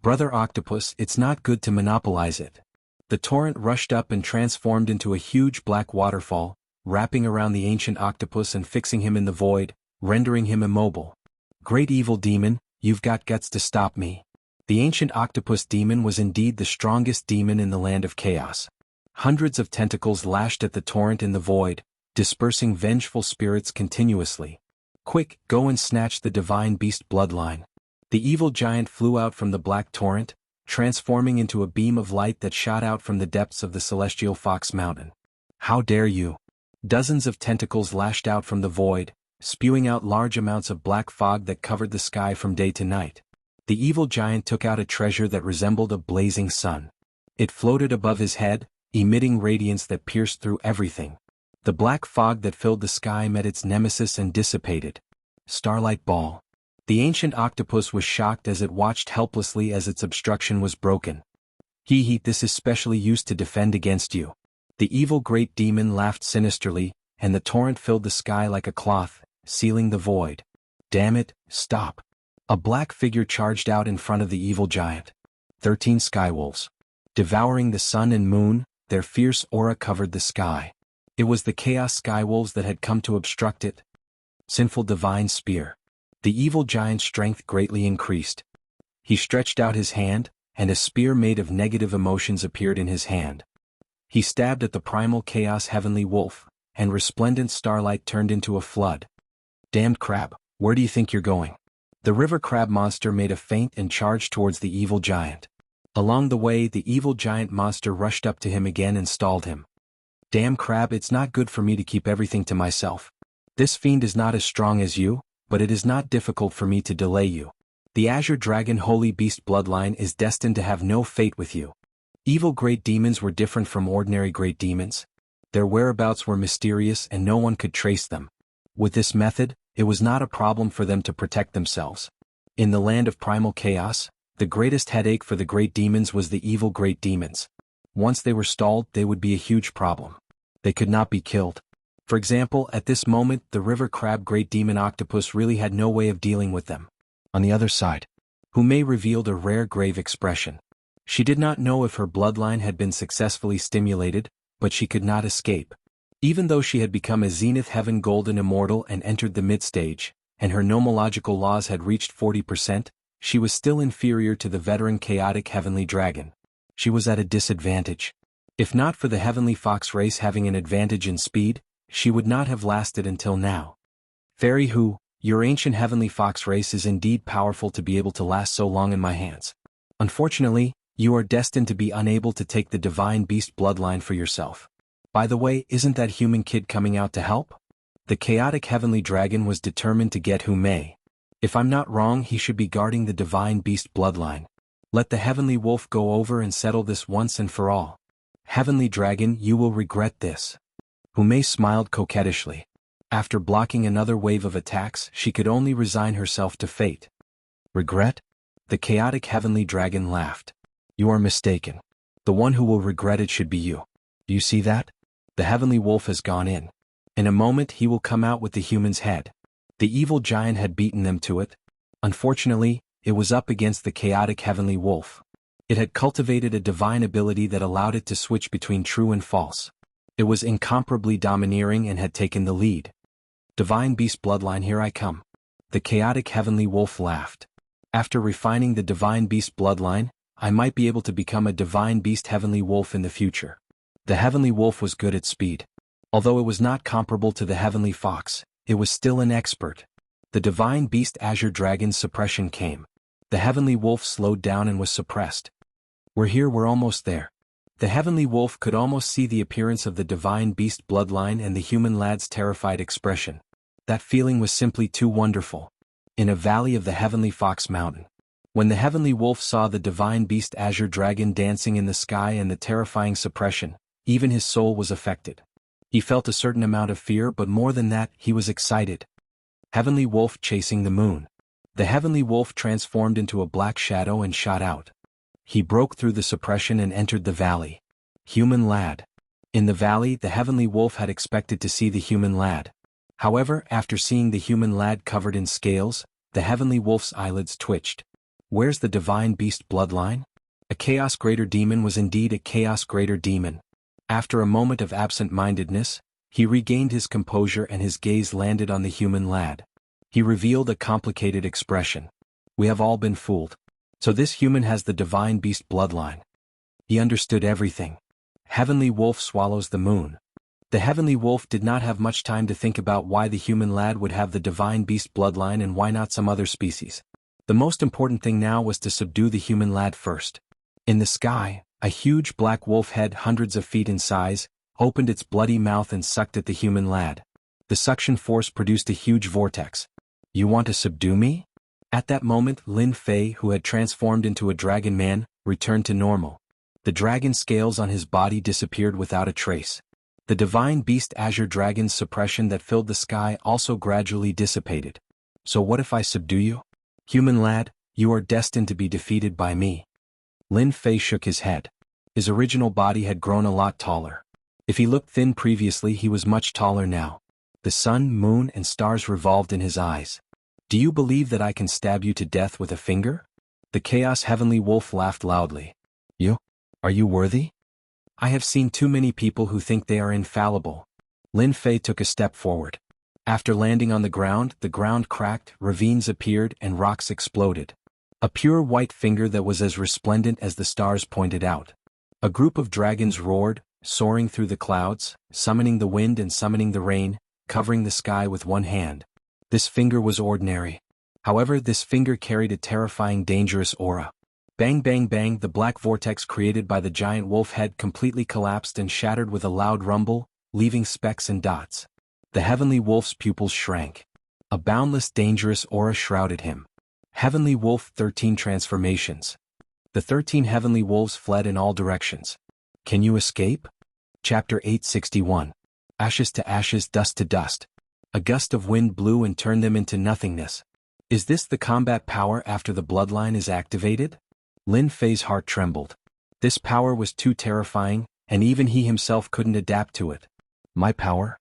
Brother Octopus, it's not good to monopolize it. The torrent rushed up and transformed into a huge black waterfall, wrapping around the ancient octopus and fixing him in the void, rendering him immobile. Great evil demon, you've got guts to stop me. The ancient octopus demon was indeed the strongest demon in the land of chaos. Hundreds of tentacles lashed at the torrent in the void, dispersing vengeful spirits continuously. Quick, go and snatch the divine beast bloodline. The evil giant flew out from the black torrent, transforming into a beam of light that shot out from the depths of the celestial fox mountain. How dare you? Dozens of tentacles lashed out from the void, spewing out large amounts of black fog that covered the sky from day to night. The evil giant took out a treasure that resembled a blazing sun. It floated above his head, emitting radiance that pierced through everything. The black fog that filled the sky met its nemesis and dissipated. Starlight Ball. The ancient octopus was shocked as it watched helplessly as its obstruction was broken. This is specially used to defend against you. The evil great demon laughed sinisterly, and the torrent filled the sky like a cloth, sealing the void. Damn it, stop. A black figure charged out in front of the evil giant. 13 skywolves. Devouring the sun and moon, their fierce aura covered the sky. It was the chaos skywolves that had come to obstruct it. Sinful divine spear. The evil giant's strength greatly increased. He stretched out his hand, and a spear made of negative emotions appeared in his hand. He stabbed at the primal chaos heavenly wolf, and resplendent starlight turned into a flood. Damned crab, where do you think you're going? The river crab monster made a feint and charged towards the evil giant. Along the way, the evil giant monster rushed up to him again and stalled him. Damn crab, it's not good for me to keep everything to myself. This fiend is not as strong as you, but it is not difficult for me to delay you. The Azure Dragon Holy Beast bloodline is destined to have no fate with you. Evil great demons were different from ordinary great demons. Their whereabouts were mysterious and no one could trace them. With this method, it was not a problem for them to protect themselves. In the land of primal chaos, the greatest headache for the great demons was the evil great demons. Once they were stalled, they would be a huge problem. They could not be killed. For example, at this moment, the river crab great demon octopus really had no way of dealing with them. On the other side, Hume revealed a rare grave expression. She did not know if her bloodline had been successfully stimulated, but she could not escape. Even though she had become a Zenith Heaven Golden Immortal and entered the mid-stage, and her nomological laws had reached 40%, she was still inferior to the veteran chaotic Heavenly Dragon. She was at a disadvantage. If not for the Heavenly Fox race having an advantage in speed, she would not have lasted until now. Fairy Who, your ancient Heavenly Fox race is indeed powerful to be able to last so long in my hands. Unfortunately, you are destined to be unable to take the Divine Beast bloodline for yourself. By the way, isn't that human kid coming out to help? The chaotic Heavenly Dragon was determined to get Hume. If I'm not wrong, he should be guarding the Divine Beast bloodline. Let the Heavenly Wolf go over and settle this once and for all. Heavenly Dragon, you will regret this. Hume smiled coquettishly. After blocking another wave of attacks, she could only resign herself to fate. Regret? The chaotic Heavenly Dragon laughed. You are mistaken. The one who will regret it should be you. Do you see that? The Heavenly Wolf has gone in. In a moment he will come out with the human's head. The evil giant had beaten them to it. Unfortunately, it was up against the chaotic Heavenly Wolf. It had cultivated a divine ability that allowed it to switch between true and false. It was incomparably domineering and had taken the lead. Divine Beast bloodline, here I come. The chaotic Heavenly Wolf laughed. After refining the Divine Beast bloodline, I might be able to become a Divine Beast Heavenly Wolf in the future. The Heavenly Wolf was good at speed. Although it was not comparable to the Heavenly Fox, it was still an expert. The Divine Beast Azure Dragon's suppression came. The Heavenly Wolf slowed down and was suppressed. We're almost there. The Heavenly Wolf could almost see the appearance of the Divine Beast bloodline and the human lad's terrified expression. That feeling was simply too wonderful. In a valley of the Heavenly Fox Mountain. When the Heavenly Wolf saw the Divine Beast Azure Dragon dancing in the sky and the terrifying suppression, even his soul was affected. He felt a certain amount of fear, but more than that, he was excited. Heavenly Wolf chasing the moon. The Heavenly Wolf transformed into a black shadow and shot out. He broke through the suppression and entered the valley. Human lad. In the valley, the Heavenly Wolf had expected to see the human lad. However, after seeing the human lad covered in scales, the Heavenly Wolf's eyelids twitched. Where's the Divine Beast bloodline? A Chaos Greater Demon was indeed a Chaos Greater Demon. After a moment of absent-mindedness, he regained his composure and his gaze landed on the human lad. He revealed a complicated expression. We have all been fooled. So this human has the Divine Beast bloodline. He understood everything. Heavenly Wolf swallows the moon. The Heavenly Wolf did not have much time to think about why the human lad would have the Divine Beast bloodline and why not some other species. The most important thing now was to subdue the human lad first. In the sky, a huge black wolf head hundreds of feet in size, opened its bloody mouth and sucked at the human lad. The suction force produced a huge vortex. You want to subdue me? At that moment, Lin Fei, who had transformed into a dragon man, returned to normal. The dragon scales on his body disappeared without a trace. The divine beast azure dragon's suppression that filled the sky also gradually dissipated. So what if I subdue you? Human lad, you are destined to be defeated by me. Lin Fei shook his head. His original body had grown a lot taller. If he looked thin previously, he was much taller now. The sun, moon, and stars revolved in his eyes. Do you believe that I can stab you to death with a finger? The Chaos Heavenly Wolf laughed loudly. You? Are you worthy? I have seen too many people who think they are infallible. Lin Fei took a step forward. After landing on the ground cracked, ravines appeared, and rocks exploded. A pure white finger that was as resplendent as the stars pointed out. A group of dragons roared, soaring through the clouds, summoning the wind and summoning the rain, covering the sky with one hand. This finger was ordinary. However, this finger carried a terrifying, dangerous aura. Bang bang bang, the black vortex created by the giant wolf head completely collapsed and shattered with a loud rumble, leaving specks and dots. The heavenly wolf's pupils shrank. A boundless, dangerous aura shrouded him. Heavenly Wolf 13 Transformations. The 13 heavenly wolves fled in all directions. Can you escape? Chapter 861. Ashes to ashes, dust to dust. A gust of wind blew and turned them into nothingness. Is this the combat power after the bloodline is activated? Lin Fei's heart trembled. This power was too terrifying, and even he himself couldn't adapt to it. My power?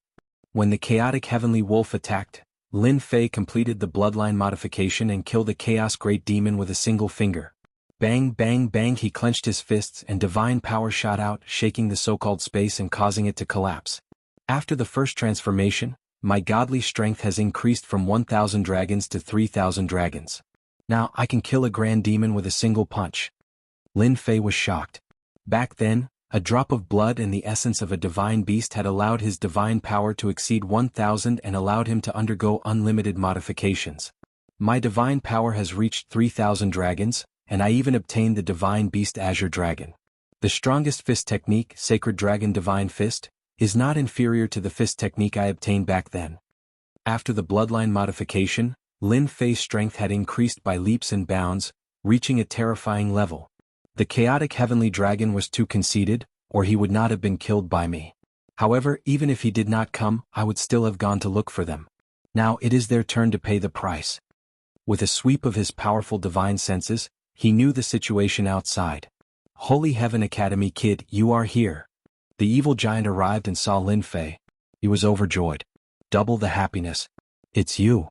When the chaotic heavenly wolf attacked, Lin Fei completed the bloodline modification and killed the chaos great demon with a single finger. Bang bang bang, he clenched his fists and divine power shot out, shaking the so-called space and causing it to collapse. After the first transformation, my godly strength has increased from 1,000 dragons to 3,000 dragons. Now I can kill a grand demon with a single punch. Lin Fei was shocked. Back then, a drop of blood and the essence of a divine beast had allowed his divine power to exceed 1,000 and allowed him to undergo unlimited modifications. My divine power has reached 3,000 dragons, and I even obtained the divine beast azure dragon. The strongest fist technique, Sacred Dragon Divine Fist, is not inferior to the fist technique I obtained back then. After the bloodline modification, Lin Fei's strength had increased by leaps and bounds, reaching a terrifying level. The chaotic heavenly dragon was too conceited, or he would not have been killed by me. However, even if he did not come, I would still have gone to look for them. Now it is their turn to pay the price. With a sweep of his powerful divine senses, he knew the situation outside. Holy Heaven Academy kid, you are here. The evil giant arrived and saw Lin Fei. He was overjoyed. Double the happiness. It's you.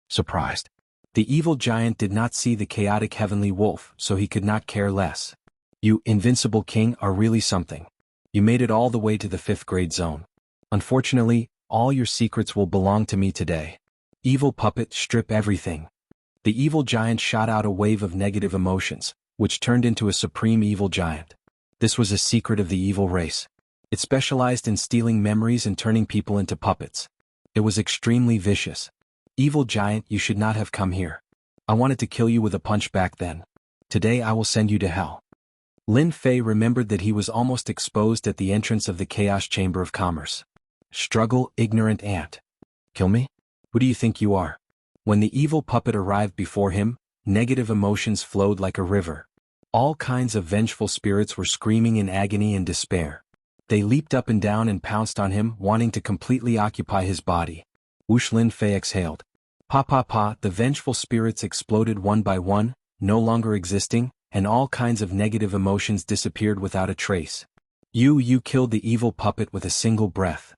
Surprised. The evil giant did not see the chaotic heavenly wolf, so he could not care less. You, invincible king, are really something. You made it all the way to the 5th grade zone. Unfortunately, all your secrets will belong to me today. Evil puppet, strip everything. The evil giant shot out a wave of negative emotions, which turned into a supreme evil giant. This was a secret of the evil race. It specialized in stealing memories and turning people into puppets. It was extremely vicious. Evil giant, you should not have come here. I wanted to kill you with a punch back then. Today I will send you to hell. Lin Fei remembered that he was almost exposed at the entrance of the Chaos Chamber of Commerce. Struggle, ignorant ant. Kill me? Who do you think you are? When the evil puppet arrived before him, negative emotions flowed like a river. All kinds of vengeful spirits were screaming in agony and despair. They leaped up and down and pounced on him, wanting to completely occupy his body. Whoosh, Lin Fei exhaled. Pa pa pa, the vengeful spirits exploded one by one, no longer existing, and all kinds of negative emotions disappeared without a trace. You killed the evil puppet with a single breath.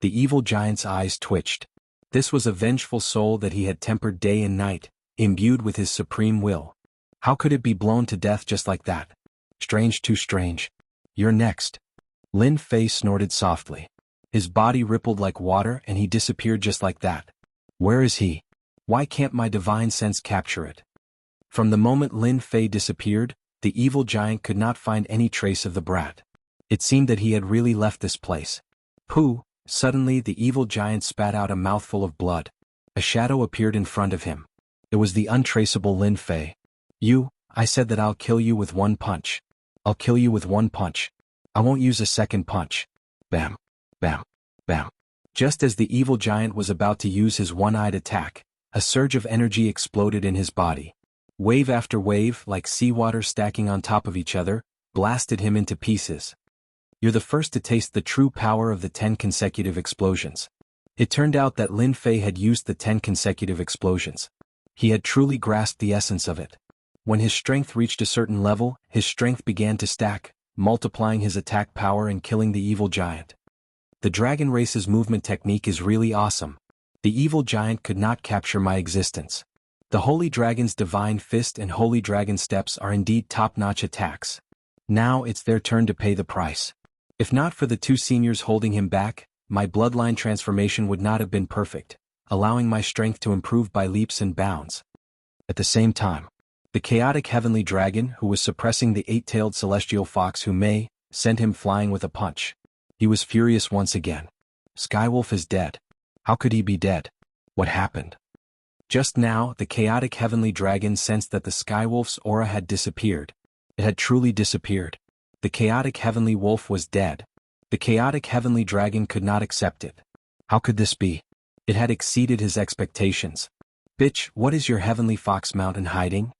The evil giant's eyes twitched. This was a vengeful soul that he had tempered day and night, imbued with his supreme will. How could it be blown to death just like that? Strange, too strange. You're next. Lin Fei snorted softly. His body rippled like water and he disappeared just like that. Where is he? Why can't my divine sense capture it? From the moment Lin Fei disappeared, the evil giant could not find any trace of the brat. It seemed that he had really left this place. Pooh! Suddenly the evil giant spat out a mouthful of blood. A shadow appeared in front of him. It was the untraceable Lin Fei. I said that I'll kill you with one punch. I'll kill you with one punch. I won't use a second punch. Bam, bam, bam. Just as the evil giant was about to use his one-eyed attack, a surge of energy exploded in his body. Wave after wave, like seawater stacking on top of each other, blasted him into pieces. You're the first to taste the true power of the 10 consecutive explosions. It turned out that Lin Fei had used the 10 consecutive explosions. He had truly grasped the essence of it. When his strength reached a certain level, his strength began to stack, multiplying his attack power and killing the evil giant. The dragon race's movement technique is really awesome. The evil giant could not capture my existence. The Holy Dragon's Divine Fist and Holy Dragon Steps are indeed top-notch attacks. Now it's their turn to pay the price. If not for the two seniors holding him back, my bloodline transformation would not have been perfect, allowing my strength to improve by leaps and bounds. At the same time, the chaotic heavenly dragon who was suppressing the eight-tailed celestial fox who sent him flying with a punch. He was furious once again. Skywolf is dead. How could he be dead? What happened? Just now, the chaotic heavenly dragon sensed that the Skywolf's aura had disappeared. It had truly disappeared. The chaotic heavenly wolf was dead. The chaotic heavenly dragon could not accept it. How could this be? It had exceeded his expectations. Bitch, what is your heavenly fox mountain hiding?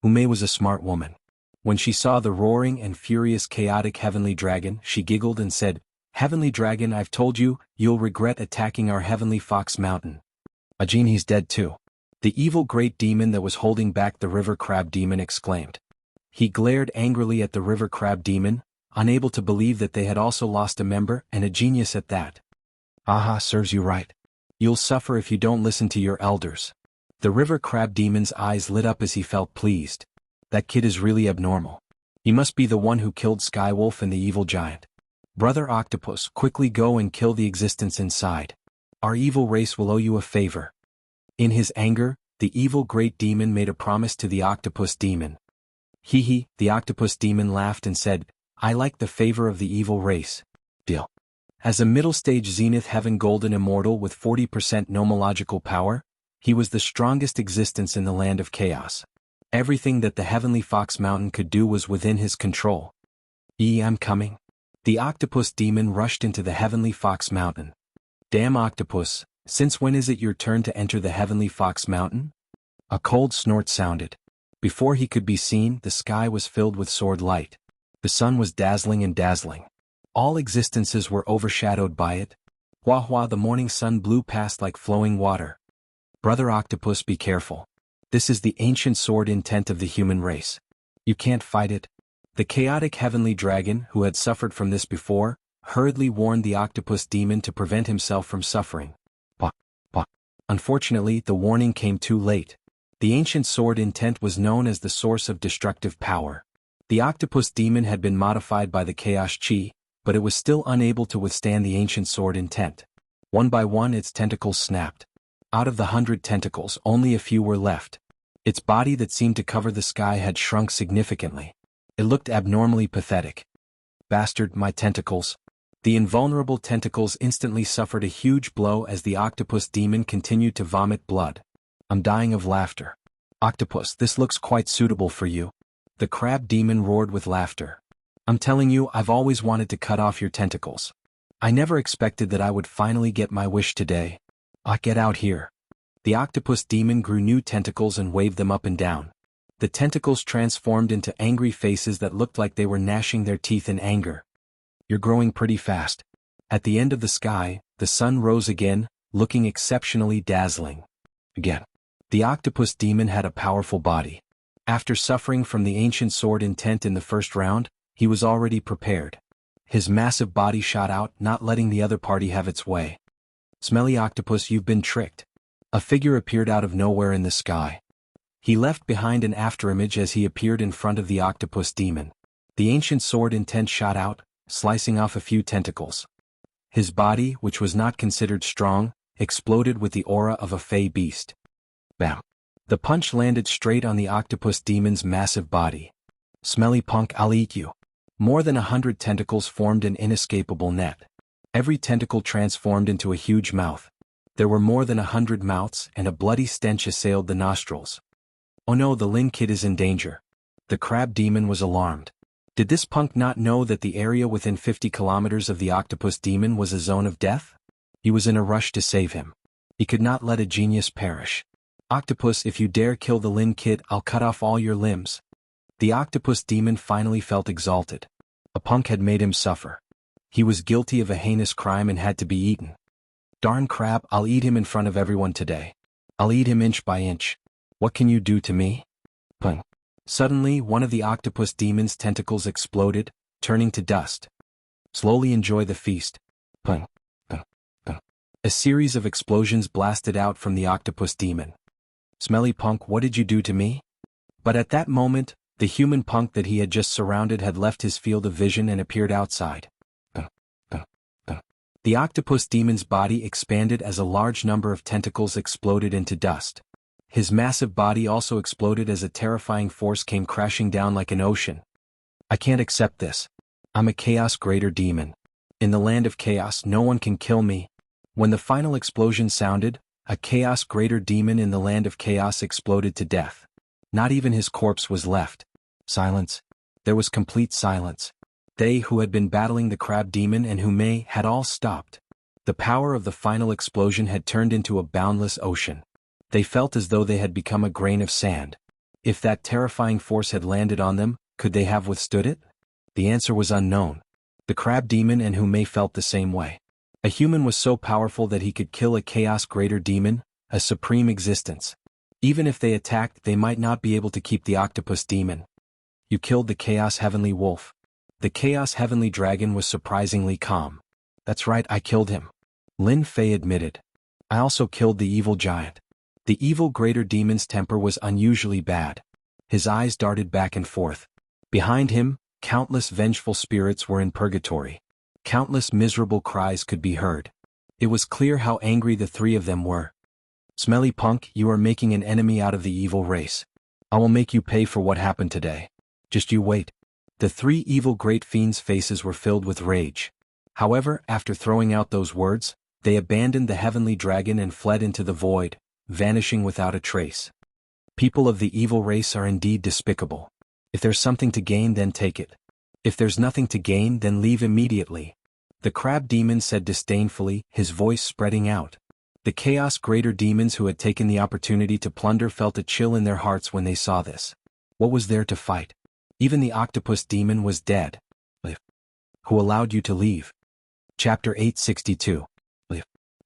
Ume was a smart woman. When she saw the roaring and furious chaotic heavenly dragon, she giggled and said, Heavenly dragon, I've told you, you'll regret attacking our heavenly fox mountain. Ajin, he's dead too. The evil great demon that was holding back the river crab demon exclaimed. He glared angrily at the river crab demon, unable to believe that they had also lost a member and a genius at that. Aha, serves you right. You'll suffer if you don't listen to your elders. The river crab demon's eyes lit up as he felt pleased. That kid is really abnormal. He must be the one who killed Skywolf and the evil giant. Brother Octopus, quickly go and kill the existence inside. Our evil race will owe you a favor. In his anger, the evil great demon made a promise to the octopus demon. The octopus demon laughed and said, I like the favor of the evil race. Deal. As a middle-stage Zenith Heaven Golden Immortal with 40% nomological power, he was the strongest existence in the land of chaos. Everything that the Heavenly Fox Mountain could do was within his control. I'm coming. The octopus demon rushed into the Heavenly Fox Mountain. Damn octopus, since when is it your turn to enter the Heavenly Fox Mountain? A cold snort sounded. Before he could be seen, the sky was filled with sword light. The sun was dazzling and dazzling. All existences were overshadowed by it. Hua, the morning sun blew past like flowing water. Brother Octopus, be careful. This is the ancient sword intent of the human race. You can't fight it. The chaotic heavenly dragon, who had suffered from this before, hurriedly warned the octopus demon to prevent himself from suffering. Unfortunately, the warning came too late. The ancient sword intent was known as the source of destructive power. The octopus demon had been modified by the chaos chi, but it was still unable to withstand the ancient sword intent. One by one its tentacles snapped. Out of the 100 tentacles, only a few were left. Its body that seemed to cover the sky had shrunk significantly. It looked abnormally pathetic. Bastard, my tentacles. The invulnerable tentacles instantly suffered a huge blow as the octopus demon continued to vomit blood. I'm dying of laughter. Octopus, this looks quite suitable for you. The crab demon roared with laughter. I'm telling you, I've always wanted to cut off your tentacles. I never expected that I would finally get my wish today. Get out here. The octopus demon grew new tentacles and waved them up and down. The tentacles transformed into angry faces that looked like they were gnashing their teeth in anger. You're growing pretty fast. At the end of the sky, the sun rose again, looking exceptionally dazzling. Again. The octopus demon had a powerful body. After suffering from the ancient sword intent in the first round, he was already prepared. His massive body shot out, not letting the other party have its way. Smelly octopus, you've been tricked. A figure appeared out of nowhere in the sky. He left behind an afterimage as he appeared in front of the octopus demon. The ancient sword intent shot out, slicing off a few tentacles. His body, which was not considered strong, exploded with the aura of a fey beast. Bam. The punch landed straight on the octopus demon's massive body. Smelly punk, I'll eat you. More than 100 tentacles formed an inescapable net. Every tentacle transformed into a huge mouth. There were more than 100 mouths, and a bloody stench assailed the nostrils. Oh no, the Lin kid is in danger. The crab demon was alarmed. Did this punk not know that the area within 50 kilometers of the octopus demon was a zone of death? He was in a rush to save him. He could not let a genius perish. Octopus, if you dare kill the Lin kid, I'll cut off all your limbs. The octopus demon finally felt exalted. A punk had made him suffer. He was guilty of a heinous crime and had to be eaten. Darn crab, I'll eat him in front of everyone today. I'll eat him inch by inch. What can you do to me? Punk. Suddenly, one of the octopus demon's tentacles exploded, turning to dust. Slowly enjoy the feast. Punk. A series of explosions blasted out from the octopus demon. Smelly punk, what did you do to me? But at that moment, the human punk that he had just surrounded had left his field of vision and appeared outside. The octopus demon's body expanded as a large number of tentacles exploded into dust. His massive body also exploded as a terrifying force came crashing down like an ocean. I can't accept this. I'm a chaos greater demon. In the land of chaos, no one can kill me. When the final explosion sounded, a chaos greater demon in the land of chaos exploded to death. Not even his corpse was left. Silence. There was complete silence. They who had been battling the crab demon and Hume had all stopped. The power of the final explosion had turned into a boundless ocean. They felt as though they had become a grain of sand. If that terrifying force had landed on them, could they have withstood it? The answer was unknown. The crab demon and Hume felt the same way. A human was so powerful that he could kill a chaos greater demon, a supreme existence. Even if they attacked, they might not be able to keep the octopus demon. You killed the chaos heavenly wolf. The chaos heavenly dragon was surprisingly calm. That's right, I killed him. Lin Fei admitted. I also killed the evil giant. The evil greater demon's temper was unusually bad. His eyes darted back and forth. Behind him, countless vengeful spirits were in purgatory. Countless miserable cries could be heard. It was clear how angry the three of them were. Smelly punk, you are making an enemy out of the evil race. I will make you pay for what happened today. Just you wait. The three evil great fiends' faces were filled with rage. However, after throwing out those words, they abandoned the heavenly dragon and fled into the void, vanishing without a trace. People of the evil race are indeed despicable. If there's something to gain, then take it. If there's nothing to gain, then leave immediately. The crab demon said disdainfully, his voice spreading out. The chaos greater demons who had taken the opportunity to plunder felt a chill in their hearts when they saw this. What was there to fight? Even the octopus demon was dead. Who allowed you to leave? Chapter 862.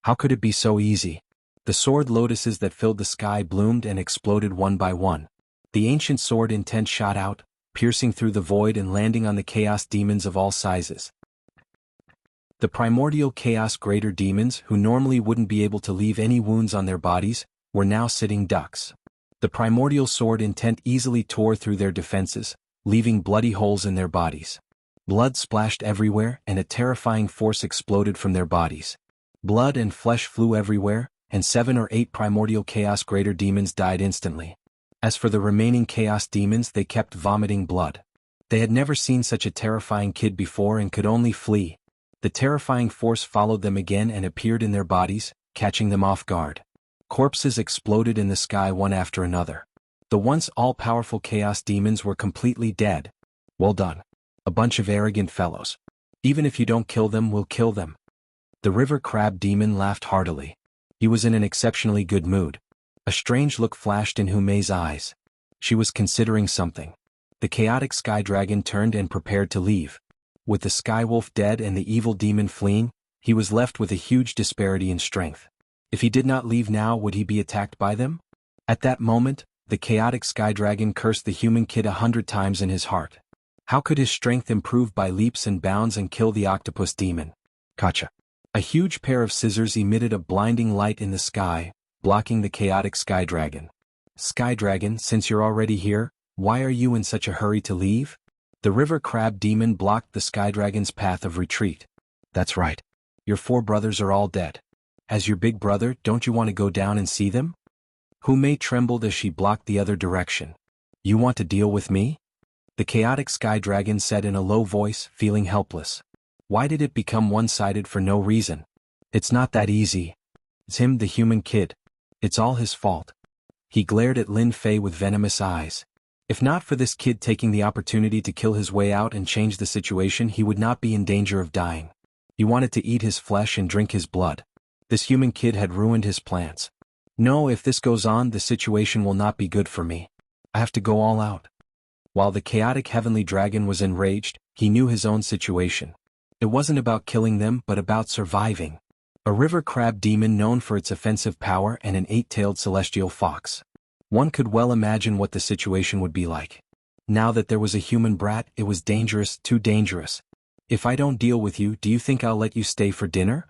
How could it be so easy? The sword lotuses that filled the sky bloomed and exploded one by one. The ancient sword intent shot out, piercing through the void and landing on the chaos demons of all sizes. The primordial chaos greater demons, who normally wouldn't be able to leave any wounds on their bodies, were now sitting ducks. The primordial sword intent easily tore through their defenses, leaving bloody holes in their bodies. Blood splashed everywhere and a terrifying force exploded from their bodies. Blood and flesh flew everywhere, and 7 or 8 primordial chaos greater demons died instantly. As for the remaining chaos demons, they kept vomiting blood. They had never seen such a terrifying kid before and could only flee. The terrifying force followed them again and appeared in their bodies, catching them off guard. Corpses exploded in the sky one after another. The once all-powerful chaos demons were completely dead. Well done. A bunch of arrogant fellows. Even if you don't kill them, we'll kill them. The river crab demon laughed heartily. He was in an exceptionally good mood. A strange look flashed in Hume's eyes. She was considering something. The chaotic sky dragon turned and prepared to leave. With the sky wolf dead and the evil demon fleeing, he was left with a huge disparity in strength. If he did not leave now, would he be attacked by them? At that moment, the chaotic sky dragon cursed the human kid 100 times in his heart. How could his strength improve by leaps and bounds and kill the octopus demon? Gotcha. A huge pair of scissors emitted a blinding light in the sky, blocking the chaotic sky dragon. Sky dragon, since you're already here, why are you in such a hurry to leave? The river crab demon blocked the sky dragon's path of retreat. That's right. Your 4 brothers are all dead. As your big brother, don't you want to go down and see them? Hume trembled as she blocked the other direction. You want to deal with me? The chaotic sky dragon said in a low voice, feeling helpless. Why did it become one-sided for no reason? It's not that easy. It's him, the human kid. It's all his fault. He glared at Lin Fei with venomous eyes. If not for this kid taking the opportunity to kill his way out and change the situation, he would not be in danger of dying. He wanted to eat his flesh and drink his blood. This human kid had ruined his plans. No, if this goes on, the situation will not be good for me. I have to go all out. While the chaotic heavenly dragon was enraged, he knew his own situation. It wasn't about killing them, but about surviving. A river crab demon known for its offensive power and an 8-tailed celestial fox. One could well imagine what the situation would be like. Now that there was a human brat, it was dangerous, too dangerous. If I don't deal with you, do you think I'll let you stay for dinner?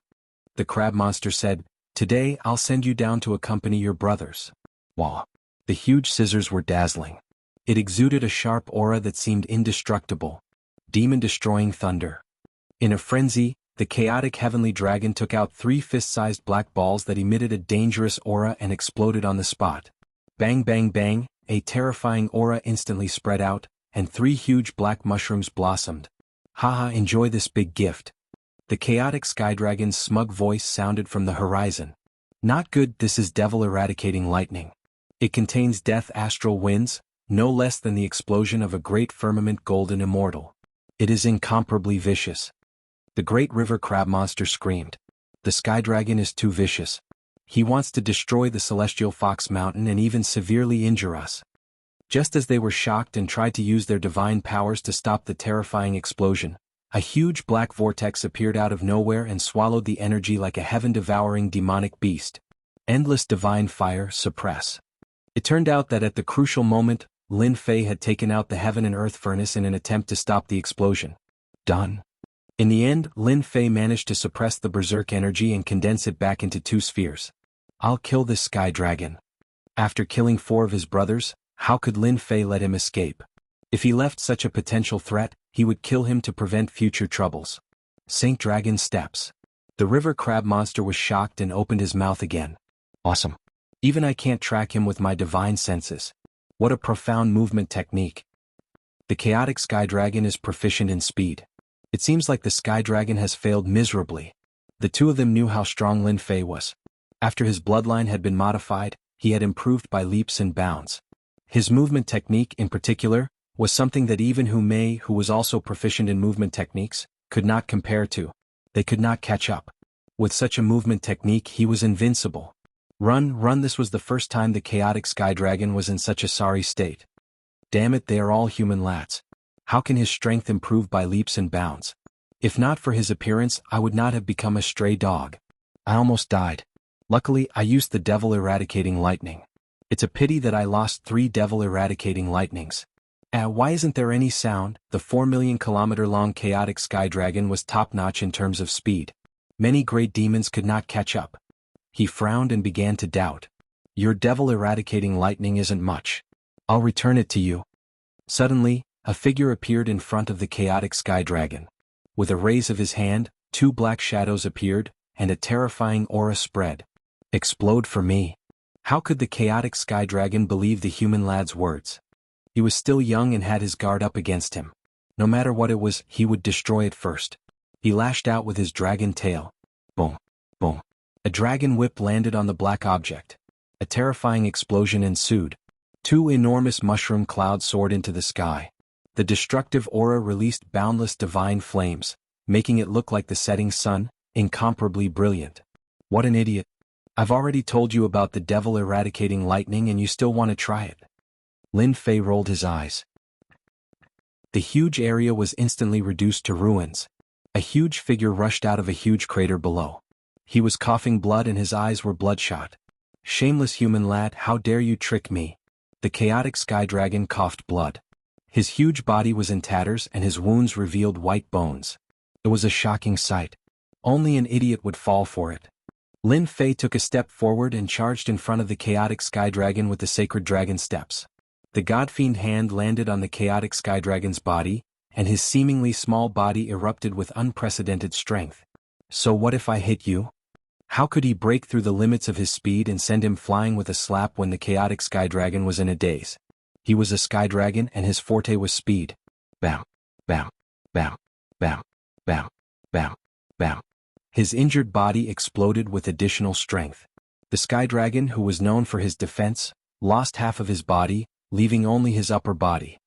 The crab monster said, today I'll send you down to accompany your brothers. Wah! The huge scissors were dazzling. It exuded a sharp aura that seemed indestructible. Demon-destroying thunder. In a frenzy, the chaotic heavenly dragon took out 3 fist-sized black balls that emitted a dangerous aura and exploded on the spot. Bang bang bang, a terrifying aura instantly spread out, and 3 huge black mushrooms blossomed. Haha, enjoy this big gift. The chaotic sky dragon's smug voice sounded from the horizon. Not good, this is devil eradicating lightning. It contains death astral winds, no less than the explosion of a great firmament golden immortal. It is incomparably vicious. The great river crab monster screamed. The sky dragon is too vicious. He wants to destroy the celestial fox mountain and even severely injure us. Just as they were shocked and tried to use their divine powers to stop the terrifying explosion, a huge black vortex appeared out of nowhere and swallowed the energy like a heaven-devouring demonic beast. Endless divine fire, suppress. It turned out that at the crucial moment, Lin Fei had taken out the heaven and earth furnace in an attempt to stop the explosion. Done. In the end, Lin Fei managed to suppress the berserk energy and condense it back into 2 spheres. I'll kill this sky dragon. After killing 4 of his brothers, how could Lin Fei let him escape? If he left such a potential threat, he would kill him to prevent future troubles. Saint Dragon steps. The river crab monster was shocked and opened his mouth again. Awesome. Even I can't track him with my divine senses. What a profound movement technique. The chaotic sky dragon is proficient in speed. It seems like the sky dragon has failed miserably. The 2 of them knew how strong Lin Fei was. After his bloodline had been modified, he had improved by leaps and bounds. His movement technique, in particular, was something that even Hu Mei, who was also proficient in movement techniques, could not compare to. They could not catch up. With such a movement technique, he was invincible. Run, run! This was the first time the chaotic sky dragon was in such a sorry state. Damn it, they are all human lats. How can his strength improve by leaps and bounds? If not for his appearance, I would not have become a stray dog. I almost died. Luckily, I used the devil eradicating lightning. It's a pity that I lost 3 devil eradicating lightnings. Why isn't there any sound? The 4 million kilometer long chaotic sky dragon was top-notch in terms of speed. Many great demons could not catch up. He frowned and began to doubt. Your devil eradicating lightning isn't much. I'll return it to you. Suddenly, a figure appeared in front of the chaotic sky dragon. With a raise of his hand, 2 black shadows appeared, and a terrifying aura spread. Explode for me. How could the chaotic sky dragon believe the human lad's words? He was still young and had his guard up against him. No matter what it was, he would destroy it first. He lashed out with his dragon tail. Boom, boom. A dragon whip landed on the black object. A terrifying explosion ensued. 2 enormous mushroom clouds soared into the sky. The destructive aura released boundless divine flames, making it look like the setting sun, incomparably brilliant. What an idiot. I've already told you about the devil eradicating lightning and you still want to try it. Lin Fei rolled his eyes. The huge area was instantly reduced to ruins. A huge figure rushed out of a huge crater below. He was coughing blood and his eyes were bloodshot. Shameless human lad, how dare you trick me? The chaotic sky dragon coughed blood. His huge body was in tatters and his wounds revealed white bones. It was a shocking sight. Only an idiot would fall for it. Lin Fei took a step forward and charged in front of the chaotic sky dragon with the sacred dragon steps. The godfiend hand landed on the chaotic sky dragon's body, and his seemingly small body erupted with unprecedented strength. So what if I hit you? How could he break through the limits of his speed and send him flying with a slap when the chaotic sky dragon was in a daze? He was a sky dragon and his forte was speed. Bam, bam, bam, bam, bam, bam, bam. His injured body exploded with additional strength. The sky dragon, who was known for his defense, lost half of his body, leaving only his upper body.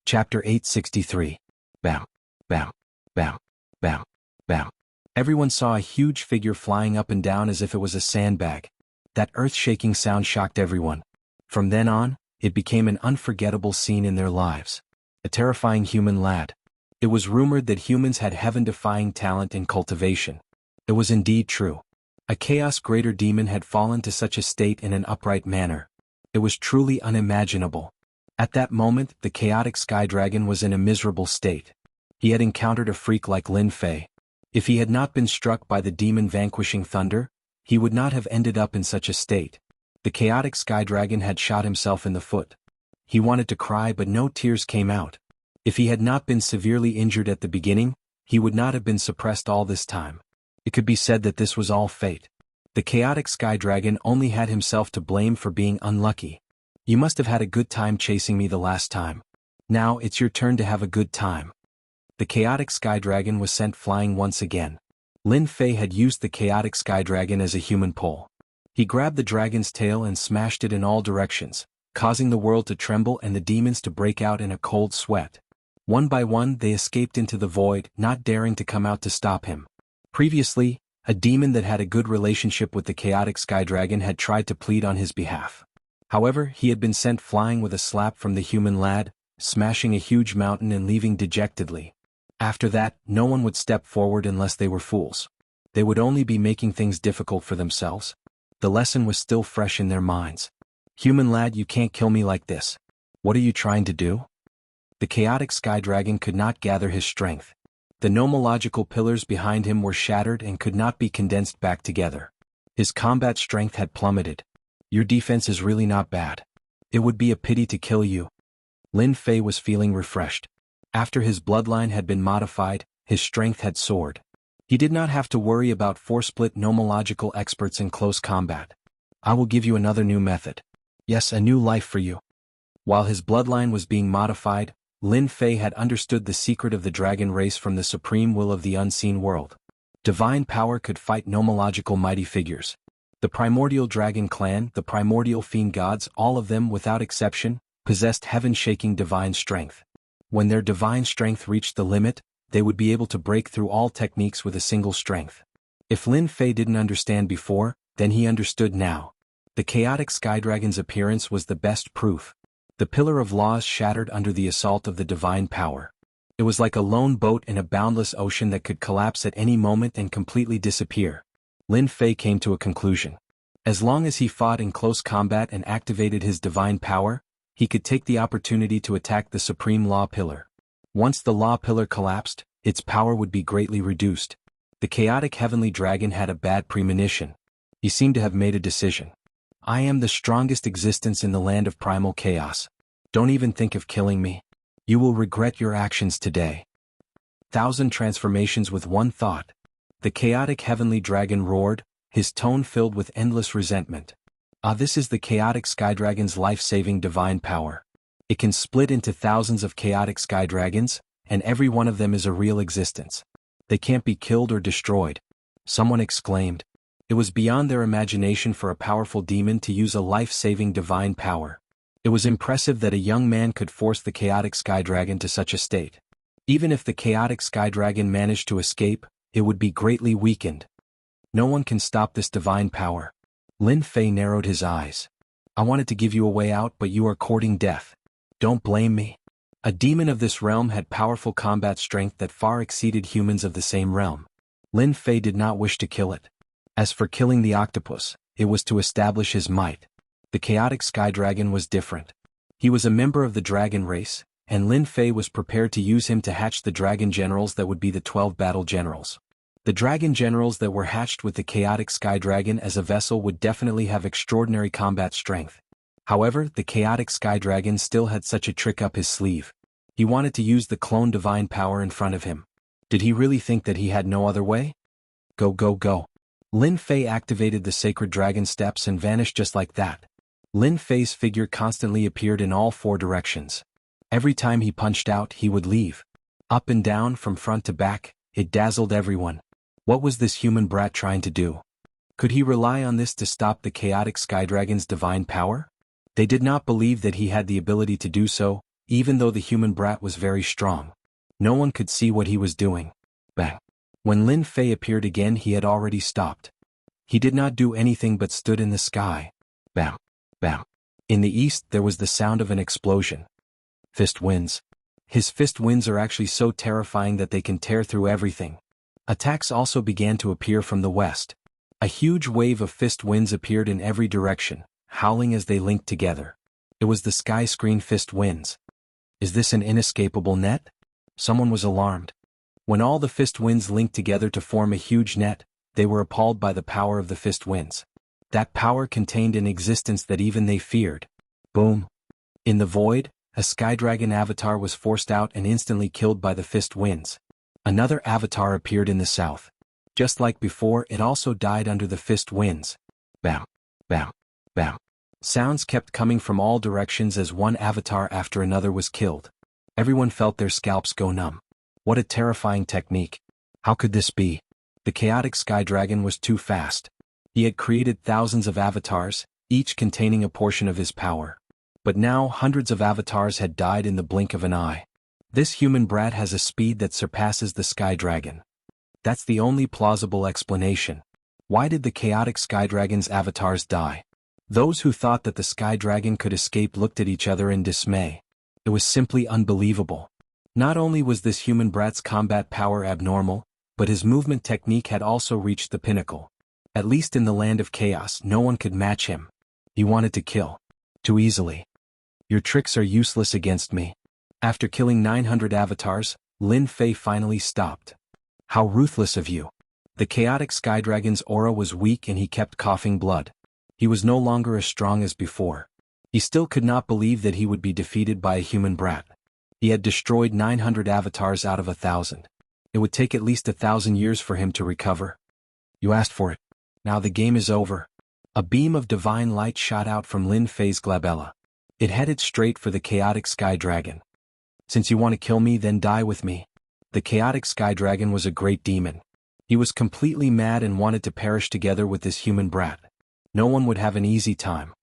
Chapter 863. Bam, bam, bam, bam, bam. Everyone saw a huge figure flying up and down as if it was a sandbag. That earth-shaking sound shocked everyone. From then on, it became an unforgettable scene in their lives. A terrifying human lad. It was rumored that humans had heaven-defying talent in cultivation. It was indeed true. A chaos greater demon had fallen to such a state in an upright manner. It was truly unimaginable. At that moment, the chaotic sky dragon was in a miserable state. He had encountered a freak like Lin Fei. If he had not been struck by the demon-vanquishing thunder, he would not have ended up in such a state. The chaotic sky dragon had shot himself in the foot. He wanted to cry but no tears came out. If he had not been severely injured at the beginning, he would not have been suppressed all this time. It could be said that this was all fate. The chaotic sky dragon only had himself to blame for being unlucky. You must have had a good time chasing me the last time. Now it's your turn to have a good time. The chaotic sky dragon was sent flying once again. Lin Fei had used the chaotic sky dragon as a human pole. He grabbed the dragon's tail and smashed it in all directions, causing the world to tremble and the demons to break out in a cold sweat. One by one they escaped into the void, not daring to come out to stop him. Previously, a demon that had a good relationship with the chaotic sky dragon had tried to plead on his behalf. However, he had been sent flying with a slap from the human lad, smashing a huge mountain and leaving dejectedly. After that, no one would step forward unless they were fools. They would only be making things difficult for themselves. The lesson was still fresh in their minds. Human lad, you can't kill me like this. What are you trying to do? The chaotic sky dragon could not gather his strength. The nomological pillars behind him were shattered and could not be condensed back together. His combat strength had plummeted. Your defense is really not bad. It would be a pity to kill you. Lin Fei was feeling refreshed. After his bloodline had been modified, his strength had soared. He did not have to worry about four-split nomological experts in close combat. I will give you another new method. Yes, a new life for you. While his bloodline was being modified, Lin Fei had understood the secret of the dragon race from the supreme will of the unseen world. Divine power could fight nomological mighty figures. The primordial dragon clan, the primordial fiend gods, all of them without exception, possessed heaven-shaking divine strength. When their divine strength reached the limit, they would be able to break through all techniques with a single strength. If Lin Fei didn't understand before, then he understood now. The chaotic sky dragon's appearance was the best proof. The pillar of laws shattered under the assault of the divine power. It was like a lone boat in a boundless ocean that could collapse at any moment and completely disappear. Lin Fei came to a conclusion. As long as he fought in close combat and activated his divine power, he could take the opportunity to attack the supreme law pillar. Once the law pillar collapsed, its power would be greatly reduced. The chaotic heavenly dragon had a bad premonition. He seemed to have made a decision. I am the strongest existence in the land of primal chaos. Don't even think of killing me. You will regret your actions today. 1,000 transformations with one thought. The chaotic heavenly dragon roared, his tone filled with endless resentment. This is the chaotic sky dragon's life-saving divine power. It can split into thousands of chaotic sky dragons, and every one of them is a real existence. They can't be killed or destroyed. Someone exclaimed. It was beyond their imagination for a powerful demon to use a life-saving divine power. It was impressive that a young man could force the chaotic sky dragon to such a state. Even if the chaotic sky dragon managed to escape, it would be greatly weakened. No one can stop this divine power. Lin Fei narrowed his eyes. I wanted to give you a way out, but you are courting death. Don't blame me. A demon of this realm had powerful combat strength that far exceeded humans of the same realm. Lin Fei did not wish to kill it. As for killing the octopus, it was to establish his might. The chaotic sky dragon was different. He was a member of the dragon race, and Lin Fei was prepared to use him to hatch the dragon generals that would be the 12 battle generals. The dragon generals that were hatched with the chaotic sky dragon as a vessel would definitely have extraordinary combat strength. However, the chaotic sky dragon still had such a trick up his sleeve. He wanted to use the clone divine power in front of him. Did he really think that he had no other way? Go, go, go. Lin Fei activated the sacred dragon steps and vanished just like that. Lin Fei's figure constantly appeared in all four directions. Every time he punched out, he would leave. Up and down, from front to back, it dazzled everyone. What was this human brat trying to do? Could he rely on this to stop the chaotic sky dragon's divine power? They did not believe that he had the ability to do so, even though the human brat was very strong. No one could see what he was doing. Bang. When Lin Fei appeared again, he had already stopped. He did not do anything but stood in the sky. Bam. Bam. In the east there was the sound of an explosion. Fist winds. His fist winds are actually so terrifying that they can tear through everything. Attacks also began to appear from the west. A huge wave of fist winds appeared in every direction, howling as they linked together. It was the sky screen fist winds. Is this an inescapable net? Someone was alarmed. When all the fist winds linked together to form a huge net, they were appalled by the power of the fist winds. That power contained an existence that even they feared. Boom. In the void, a Skydragon avatar was forced out and instantly killed by the fist winds. Another avatar appeared in the south. Just like before, it also died under the fist winds. Bam. Bam. Bam. Sounds kept coming from all directions as one avatar after another was killed. Everyone felt their scalps go numb. What a terrifying technique. How could this be? The chaotic Skydragon was too fast. He had created thousands of avatars, each containing a portion of his power. But now hundreds of avatars had died in the blink of an eye. This human brat has a speed that surpasses the Skydragon. That's the only plausible explanation. Why did the chaotic Skydragon's avatars die? Those who thought that the Skydragon could escape looked at each other in dismay. It was simply unbelievable. Not only was this human brat's combat power abnormal, but his movement technique had also reached the pinnacle. At least in the land of chaos, no one could match him. He wanted to kill. Too easily. Your tricks are useless against me. After killing 900 avatars, Lin Fei finally stopped. How ruthless of you. The chaotic Skydragon's aura was weak and he kept coughing blood. He was no longer as strong as before. He still could not believe that he would be defeated by a human brat. He had destroyed 900 avatars out of 1,000. It would take at least 1,000 years for him to recover. You asked for it. Now the game is over. A beam of divine light shot out from Lin Fei's glabella. It headed straight for the chaotic Skydragon. Since you want to kill me, then die with me. The chaotic Skydragon was a great demon. He was completely mad and wanted to perish together with this human brat. No one would have an easy time.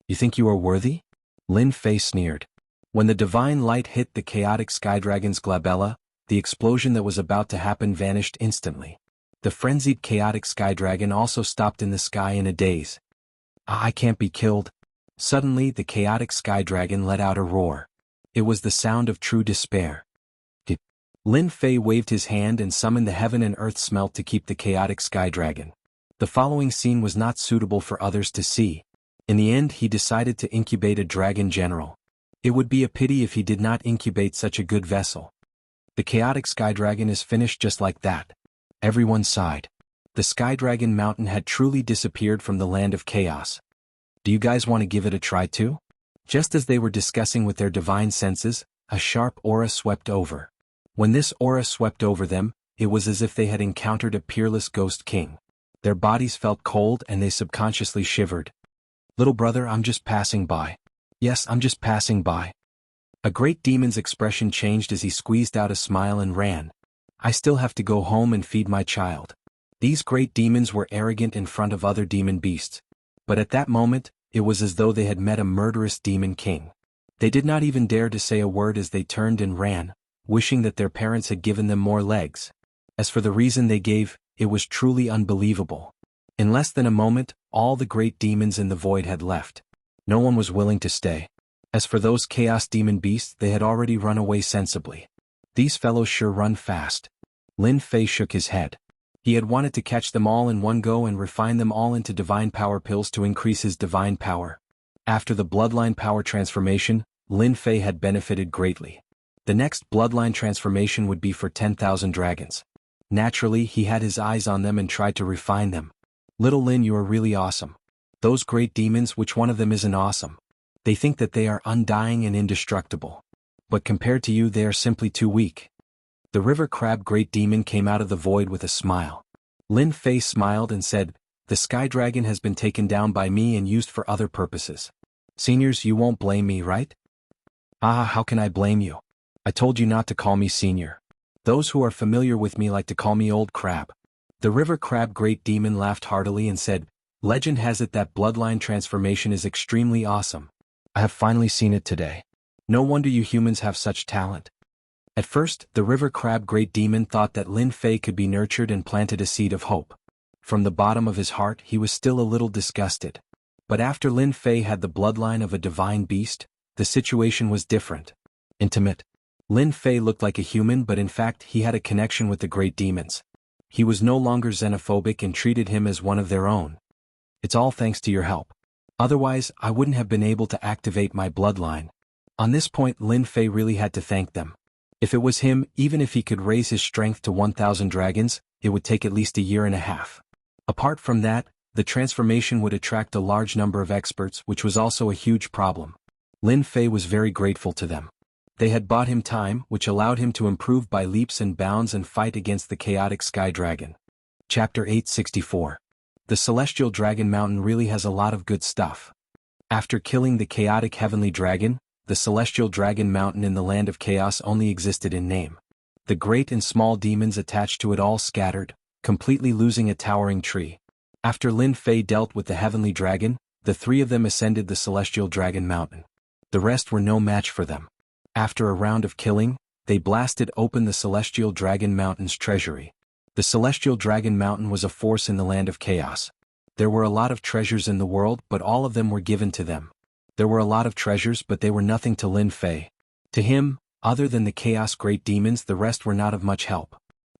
You think you are worthy? Lin Fei sneered. When the divine light hit the chaotic Skydragon's glabella, the explosion that was about to happen vanished instantly. The frenzied chaotic Skydragon also stopped in the sky in a daze. I can't be killed. Suddenly the chaotic Skydragon let out a roar. It was the sound of true despair. Lin Fei waved his hand and summoned the heaven and earth smelt to keep the chaotic Skydragon. The following scene was not suitable for others to see. In the end, he decided to incubate a dragon general. It would be a pity if he did not incubate such a good vessel. The chaotic Skydragon is finished just like that. Everyone sighed. The Skydragon mountain had truly disappeared from the land of chaos. Do you guys want to give it a try too? Just as they were discussing with their divine senses, a sharp aura swept over. When this aura swept over them, it was as if they had encountered a peerless ghost king. Their bodies felt cold and they subconsciously shivered. Little brother, I'm just passing by. Yes, I'm just passing by. A great demon's expression changed as he squeezed out a smile and ran. I still have to go home and feed my child. These great demons were arrogant in front of other demon beasts. But at that moment, it was as though they had met a murderous demon king. They did not even dare to say a word as they turned and ran, wishing that their parents had given them more legs. As for the reason they gave, it was truly unbelievable. In less than a moment, all the great demons in the void had left. No one was willing to stay. As for those chaos demon beasts, they had already run away sensibly. These fellows sure run fast. Lin Fei shook his head. He had wanted to catch them all in one go and refine them all into divine power pills to increase his divine power. After the bloodline power transformation, Lin Fei had benefited greatly. The next bloodline transformation would be for 10,000 dragons. Naturally, he had his eyes on them and tried to refine them. Little Lin, you are really awesome. Those great demons, which one of them isn't awesome? They think that they are undying and indestructible. But compared to you, they are simply too weak. The river crab great demon came out of the void with a smile. Lin Fei smiled and said, the sky dragon has been taken down by me and used for other purposes. Seniors, you won't blame me, right? Ah, how can I blame you? I told you not to call me senior. Those who are familiar with me like to call me old crab. The river crab great demon laughed heartily and said, legend has it that bloodline transformation is extremely awesome. I have finally seen it today. No wonder you humans have such talent. At first, the river crab great demon thought that Lin Fei could be nurtured and planted a seed of hope. From the bottom of his heart he was still a little disgusted. But after Lin Fei had the bloodline of a divine beast, the situation was different. Intimate. Lin Fei looked like a human, but in fact he had a connection with the great demons. He was no longer xenophobic and treated him as one of their own. It's all thanks to your help. Otherwise, I wouldn't have been able to activate my bloodline. On this point Lin Fei really had to thank them. If it was him, even if he could raise his strength to 1,000 dragons, it would take at least a year and a half. Apart from that, the transformation would attract a large number of experts, which was also a huge problem. Lin Fei was very grateful to them. They had bought him time, which allowed him to improve by leaps and bounds and fight against the chaotic sky dragon. Chapter 864. The Celestial Dragon Mountain really has a lot of good stuff. After killing the chaotic heavenly dragon, the Celestial Dragon Mountain in the land of chaos only existed in name. The great and small demons attached to it all scattered, completely losing a towering tree. After Lin Fei dealt with the heavenly dragon, the three of them ascended the Celestial Dragon Mountain. The rest were no match for them. After a round of killing, they blasted open the Celestial Dragon Mountain's treasury. The Celestial Dragon Mountain was a force in the land of chaos. There were a lot of treasures in the world, but all of them were given to them. There were a lot of treasures, but they were nothing to Lin Fei. To him, other than the chaos great demons, the rest were not of much help.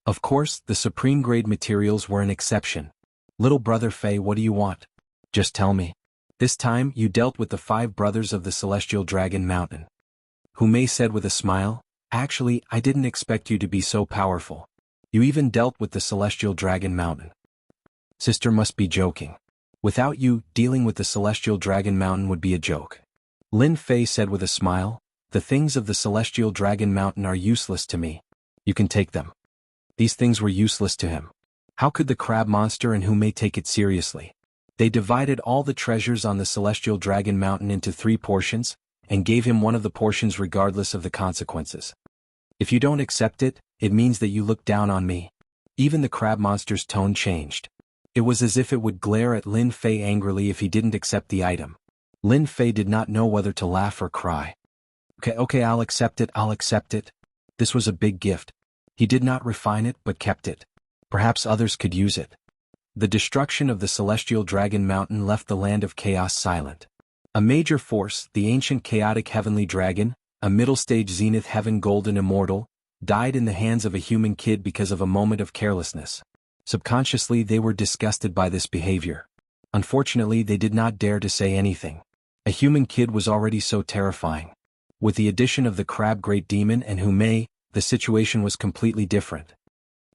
Of course, the supreme grade materials were an exception. Little brother Fei, what do you want? Just tell me. This time you dealt with the 5 brothers of the Celestial Dragon Mountain. Hu Mei said with a smile, actually, I didn't expect you to be so powerful. You even dealt with the Celestial Dragon Mountain. Sister must be joking. Without you, dealing with the Celestial Dragon Mountain would be a joke. Lin Fei said with a smile, the things of the Celestial Dragon Mountain are useless to me. You can take them. These things were useless to him. How could the crab monster and Hu Mei take it seriously? They divided all the treasures on the Celestial Dragon Mountain into 3 portions, and gave him one of the portions regardless of the consequences. If you don't accept it, it means that you look down on me. Even the crab monster's tone changed. It was as if it would glare at Lin Fei angrily if he didn't accept the item. Lin Fei did not know whether to laugh or cry. Okay, I'll accept it. This was a big gift. He did not refine it but kept it. Perhaps others could use it. The destruction of the Celestial Dragon Mountain left the land of chaos silent. A major force, the ancient chaotic heavenly dragon, a middle-stage zenith heaven golden immortal, died in the hands of a human kid because of a moment of carelessness. Subconsciously they were disgusted by this behavior. Unfortunately they did not dare to say anything. A human kid was already so terrifying. With the addition of the crab great demon and Hu Mei, the situation was completely different.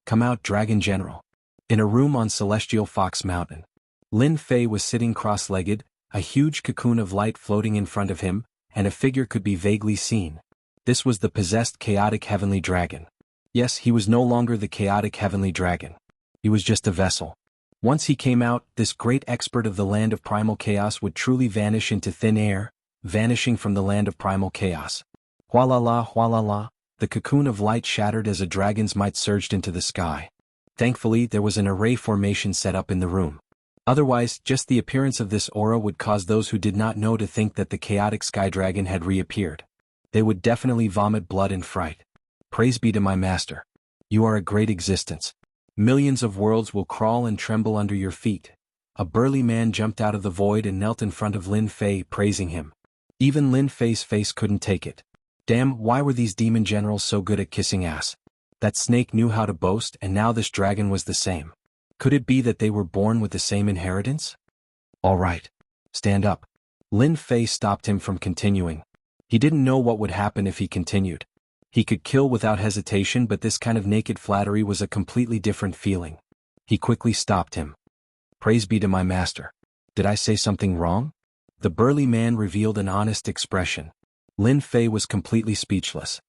Come out, Dragon General. In a room on Celestial Fox Mountain. Lin Fei was sitting cross-legged, a huge cocoon of light floating in front of him, and a figure could be vaguely seen. This was the possessed chaotic heavenly dragon. Yes, he was no longer the chaotic heavenly dragon. He was just a vessel. Once he came out, this great expert of the land of primal chaos would truly vanish into thin air, vanishing from the land of primal chaos. Hualala, the cocoon of light shattered as a dragon's might surged into the sky. Thankfully, there was an array formation set up in the room. Otherwise, just the appearance of this aura would cause those who did not know to think that the chaotic sky dragon had reappeared. They would definitely vomit blood in fright. Praise be to my master. You are a great existence. Millions of worlds will crawl and tremble under your feet. A burly man jumped out of the void and knelt in front of Lin Fei, praising him. Even Lin Fei's face couldn't take it. Damn, why were these demon generals so good at kissing ass? That snake knew how to boast, and now this dragon was the same. Could it be that they were born with the same inheritance? All right. Stand up. Lin Fei stopped him from continuing. He didn't know what would happen if he continued. He could kill without hesitation, but this kind of naked flattery was a completely different feeling. He quickly stopped him. Praise be to my master. Did I say something wrong? The burly man revealed an honest expression. Lin Fei was completely speechless.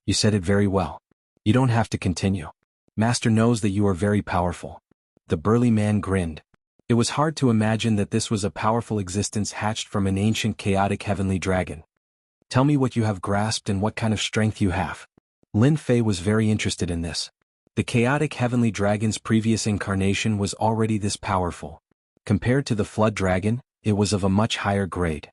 You said it very well. You don't have to continue. Master knows that you are very powerful. The burly man grinned. It was hard to imagine that this was a powerful existence hatched from an ancient chaotic heavenly dragon. Tell me what you have grasped and what kind of strength you have. Lin Fei was very interested in this. The chaotic heavenly dragon's previous incarnation was already this powerful. Compared to the flood dragon, it was of a much higher grade.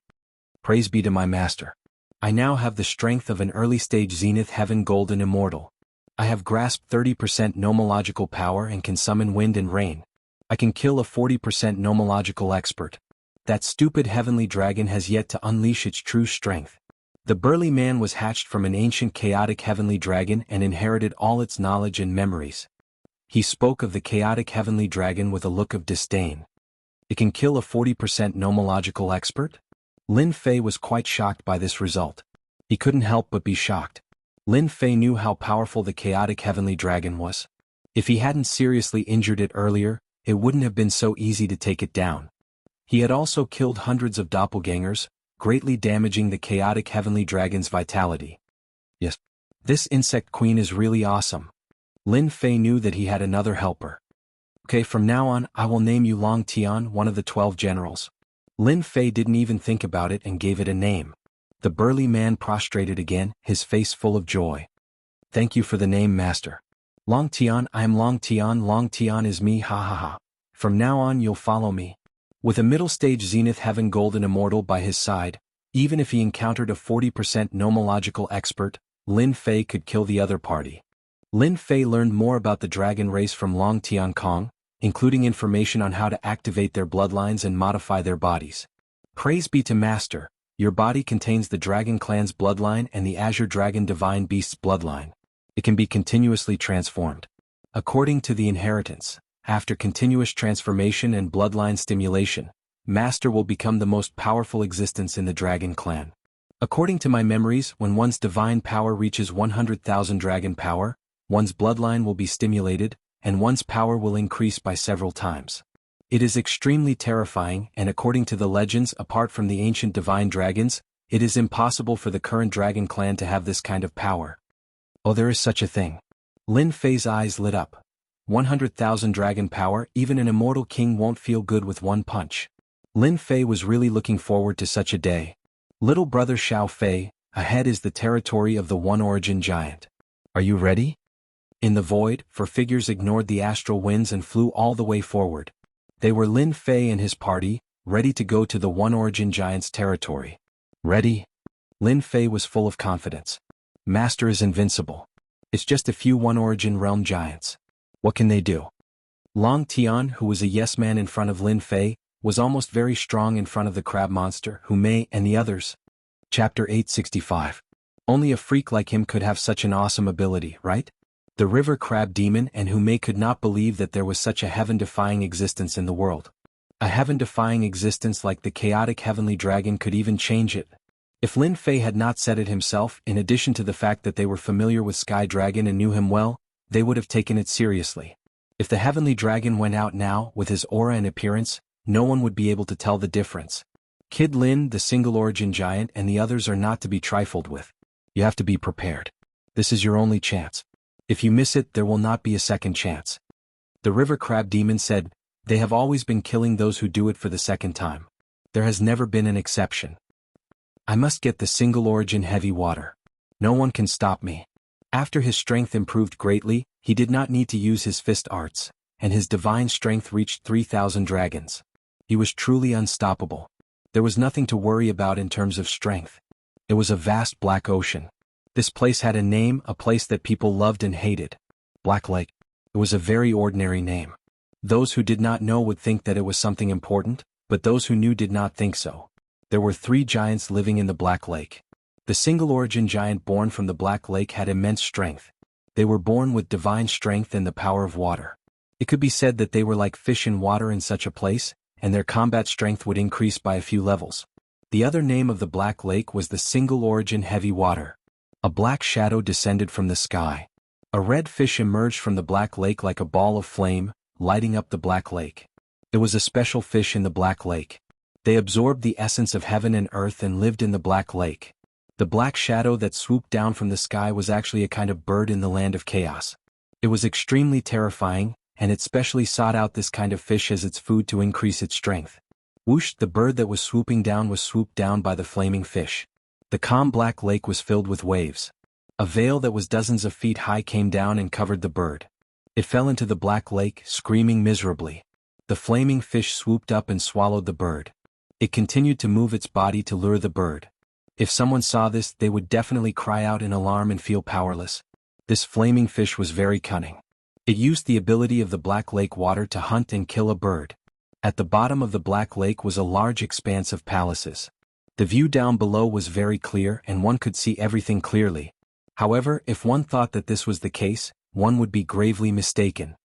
Praise be to my master. I now have the strength of an early-stage zenith heaven golden immortal. I have grasped 30% nomological power and can summon wind and rain. I can kill a 40% nomological expert. That stupid heavenly dragon has yet to unleash its true strength. The burly man was hatched from an ancient chaotic heavenly dragon and inherited all its knowledge and memories. He spoke of the chaotic heavenly dragon with a look of disdain. It can kill a 40% nomological expert? Lin Fei was quite shocked by this result. He couldn't help but be shocked. Lin Fei knew how powerful the chaotic heavenly dragon was. If he hadn't seriously injured it earlier, it wouldn't have been so easy to take it down. He had also killed hundreds of doppelgangers, greatly damaging the chaotic heavenly dragon's vitality. Yes, this insect queen is really awesome. Lin Fei knew that he had another helper. Okay, from now on, I will name you Long Tian, one of the 12 generals. Lin Fei didn't even think about it and gave it a name. The burly man prostrated again, his face full of joy. Thank you for the name, master. Long Tian, I am Long Tian is me, ha ha ha. From now on you'll follow me. With a middle-stage zenith heaven golden immortal by his side, even if he encountered a 40% nomological expert, Lin Fei could kill the other party. Lin Fei learned more about the dragon race from Long Tian Kong, including information on how to activate their bloodlines and modify their bodies. Praise be to Master, your body contains the Dragon Clan's bloodline and the Azure Dragon Divine Beast's bloodline. It can be continuously transformed. According to the inheritance, after continuous transformation and bloodline stimulation, Master will become the most powerful existence in the Dragon Clan. According to my memories, when one's divine power reaches 100,000 dragon power, one's bloodline will be stimulated, and one's power will increase by several times. It is extremely terrifying, and according to the legends, apart from the ancient divine dragons, it is impossible for the current Dragon Clan to have this kind of power. Oh, there is such a thing. Lin Fei's eyes lit up. 100,000 dragon power, even an immortal king won't feel good with one punch. Lin Fei was really looking forward to such a day. Little brother Xiao Fei, ahead is the territory of the One Origin Giant. Are you ready? In the void, four figures ignored the astral winds and flew all the way forward. They were Lin Fei and his party, ready to go to the One Origin Giant's territory. Ready? Lin Fei was full of confidence. Master is invincible. It's just a few One Origin Realm giants. What can they do? Long Tian, who was a yes man in front of Lin Fei, was almost very strong in front of the crab monster, Hu Mei and the others. Chapter 865. Only a freak like him could have such an awesome ability, right? The river crab demon and Hu Mei could not believe that there was such a heaven-defying existence in the world. A heaven-defying existence like the chaotic heavenly dragon could even change it. If Lin Fei had not said it himself, in addition to the fact that they were familiar with Sky Dragon and knew him well, they would have taken it seriously. If the heavenly dragon went out now, with his aura and appearance, no one would be able to tell the difference. Kid Lin, the single origin giant, and the others are not to be trifled with. You have to be prepared. This is your only chance. If you miss it, there will not be a second chance. The river crab demon said, they have always been killing those who do it for the second time. There has never been an exception. I must get the single origin heavy water. No one can stop me. After his strength improved greatly, he did not need to use his fist arts, and his divine strength reached 3,000 dragons. He was truly unstoppable. There was nothing to worry about in terms of strength. It was a vast black ocean. This place had a name, a place that people loved and hated. Black Lake. It was a very ordinary name. Those who did not know would think that it was something important, but those who knew did not think so. There were 3 giants living in the Black Lake. The single origin giant born from the Black Lake had immense strength. They were born with divine strength and the power of water. It could be said that they were like fish in water in such a place, and their combat strength would increase by a few levels. The other name of the Black Lake was the single origin heavy water. A black shadow descended from the sky. A red fish emerged from the Black Lake like a ball of flame, lighting up the Black Lake. It was a special fish in the Black Lake. They absorbed the essence of heaven and earth and lived in the Black Lake. The black shadow that swooped down from the sky was actually a kind of bird in the land of chaos. It was extremely terrifying, and it specially sought out this kind of fish as its food to increase its strength. Whoosh, the bird that was swooping down was swooped down by the flaming fish. The calm Black Lake was filled with waves. A veil that was dozens of feet high came down and covered the bird. It fell into the Black Lake, screaming miserably. The flaming fish swooped up and swallowed the bird. It continued to move its body to lure the bird. If someone saw this, they would definitely cry out in alarm and feel powerless. This flaming fish was very cunning. It used the ability of the Black Lake water to hunt and kill a bird. At the bottom of the Black Lake was a large expanse of palaces. The view down below was very clear and one could see everything clearly. However, if one thought that this was the case, one would be gravely mistaken.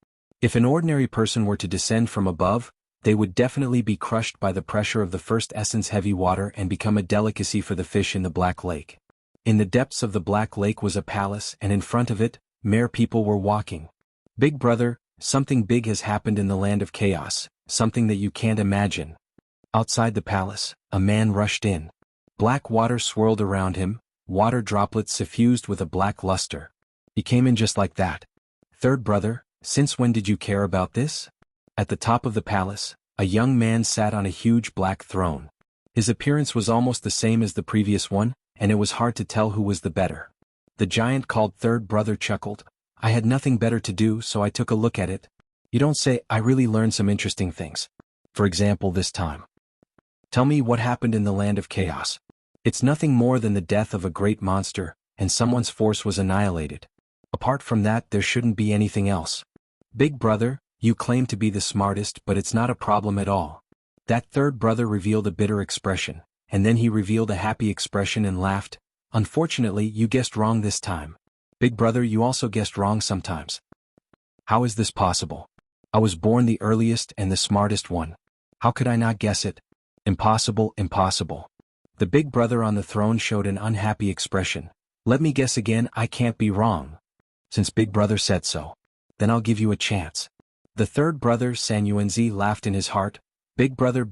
If an ordinary person were to descend from above, they would definitely be crushed by the pressure of the first essence heavy water and become a delicacy for the fish in the Black Lake. In the depths of the Black Lake was a palace, and in front of it, mere people were walking. Big brother, something big has happened in the land of chaos, something that you can't imagine. Outside the palace, a man rushed in. Black water swirled around him, water droplets suffused with a black luster. He came in just like that. Third brother, since when did you care about this? At the top of the palace, a young man sat on a huge black throne. His appearance was almost the same as the previous one, and it was hard to tell who was the better. The giant called third brother chuckled. I had nothing better to do, so I took a look at it. You don't say. I really learned some interesting things. For example, this time. Tell me what happened in the land of chaos. It's nothing more than the death of a great monster, and someone's force was annihilated. Apart from that, there shouldn't be anything else. Big brother, you claim to be the smartest, but it's not a problem at all. That third brother revealed a bitter expression, and then he revealed a happy expression and laughed. Unfortunately, you guessed wrong this time. Big brother, you also guessed wrong sometimes. How is this possible? I was born the earliest and the smartest one. How could I not guess it? Impossible, impossible. The big brother on the throne showed an unhappy expression. Let me guess again, I can't be wrong. Since big brother said so. Then I'll give you a chance. The third brother, San Yuanzi, laughed in his heart. Big brother,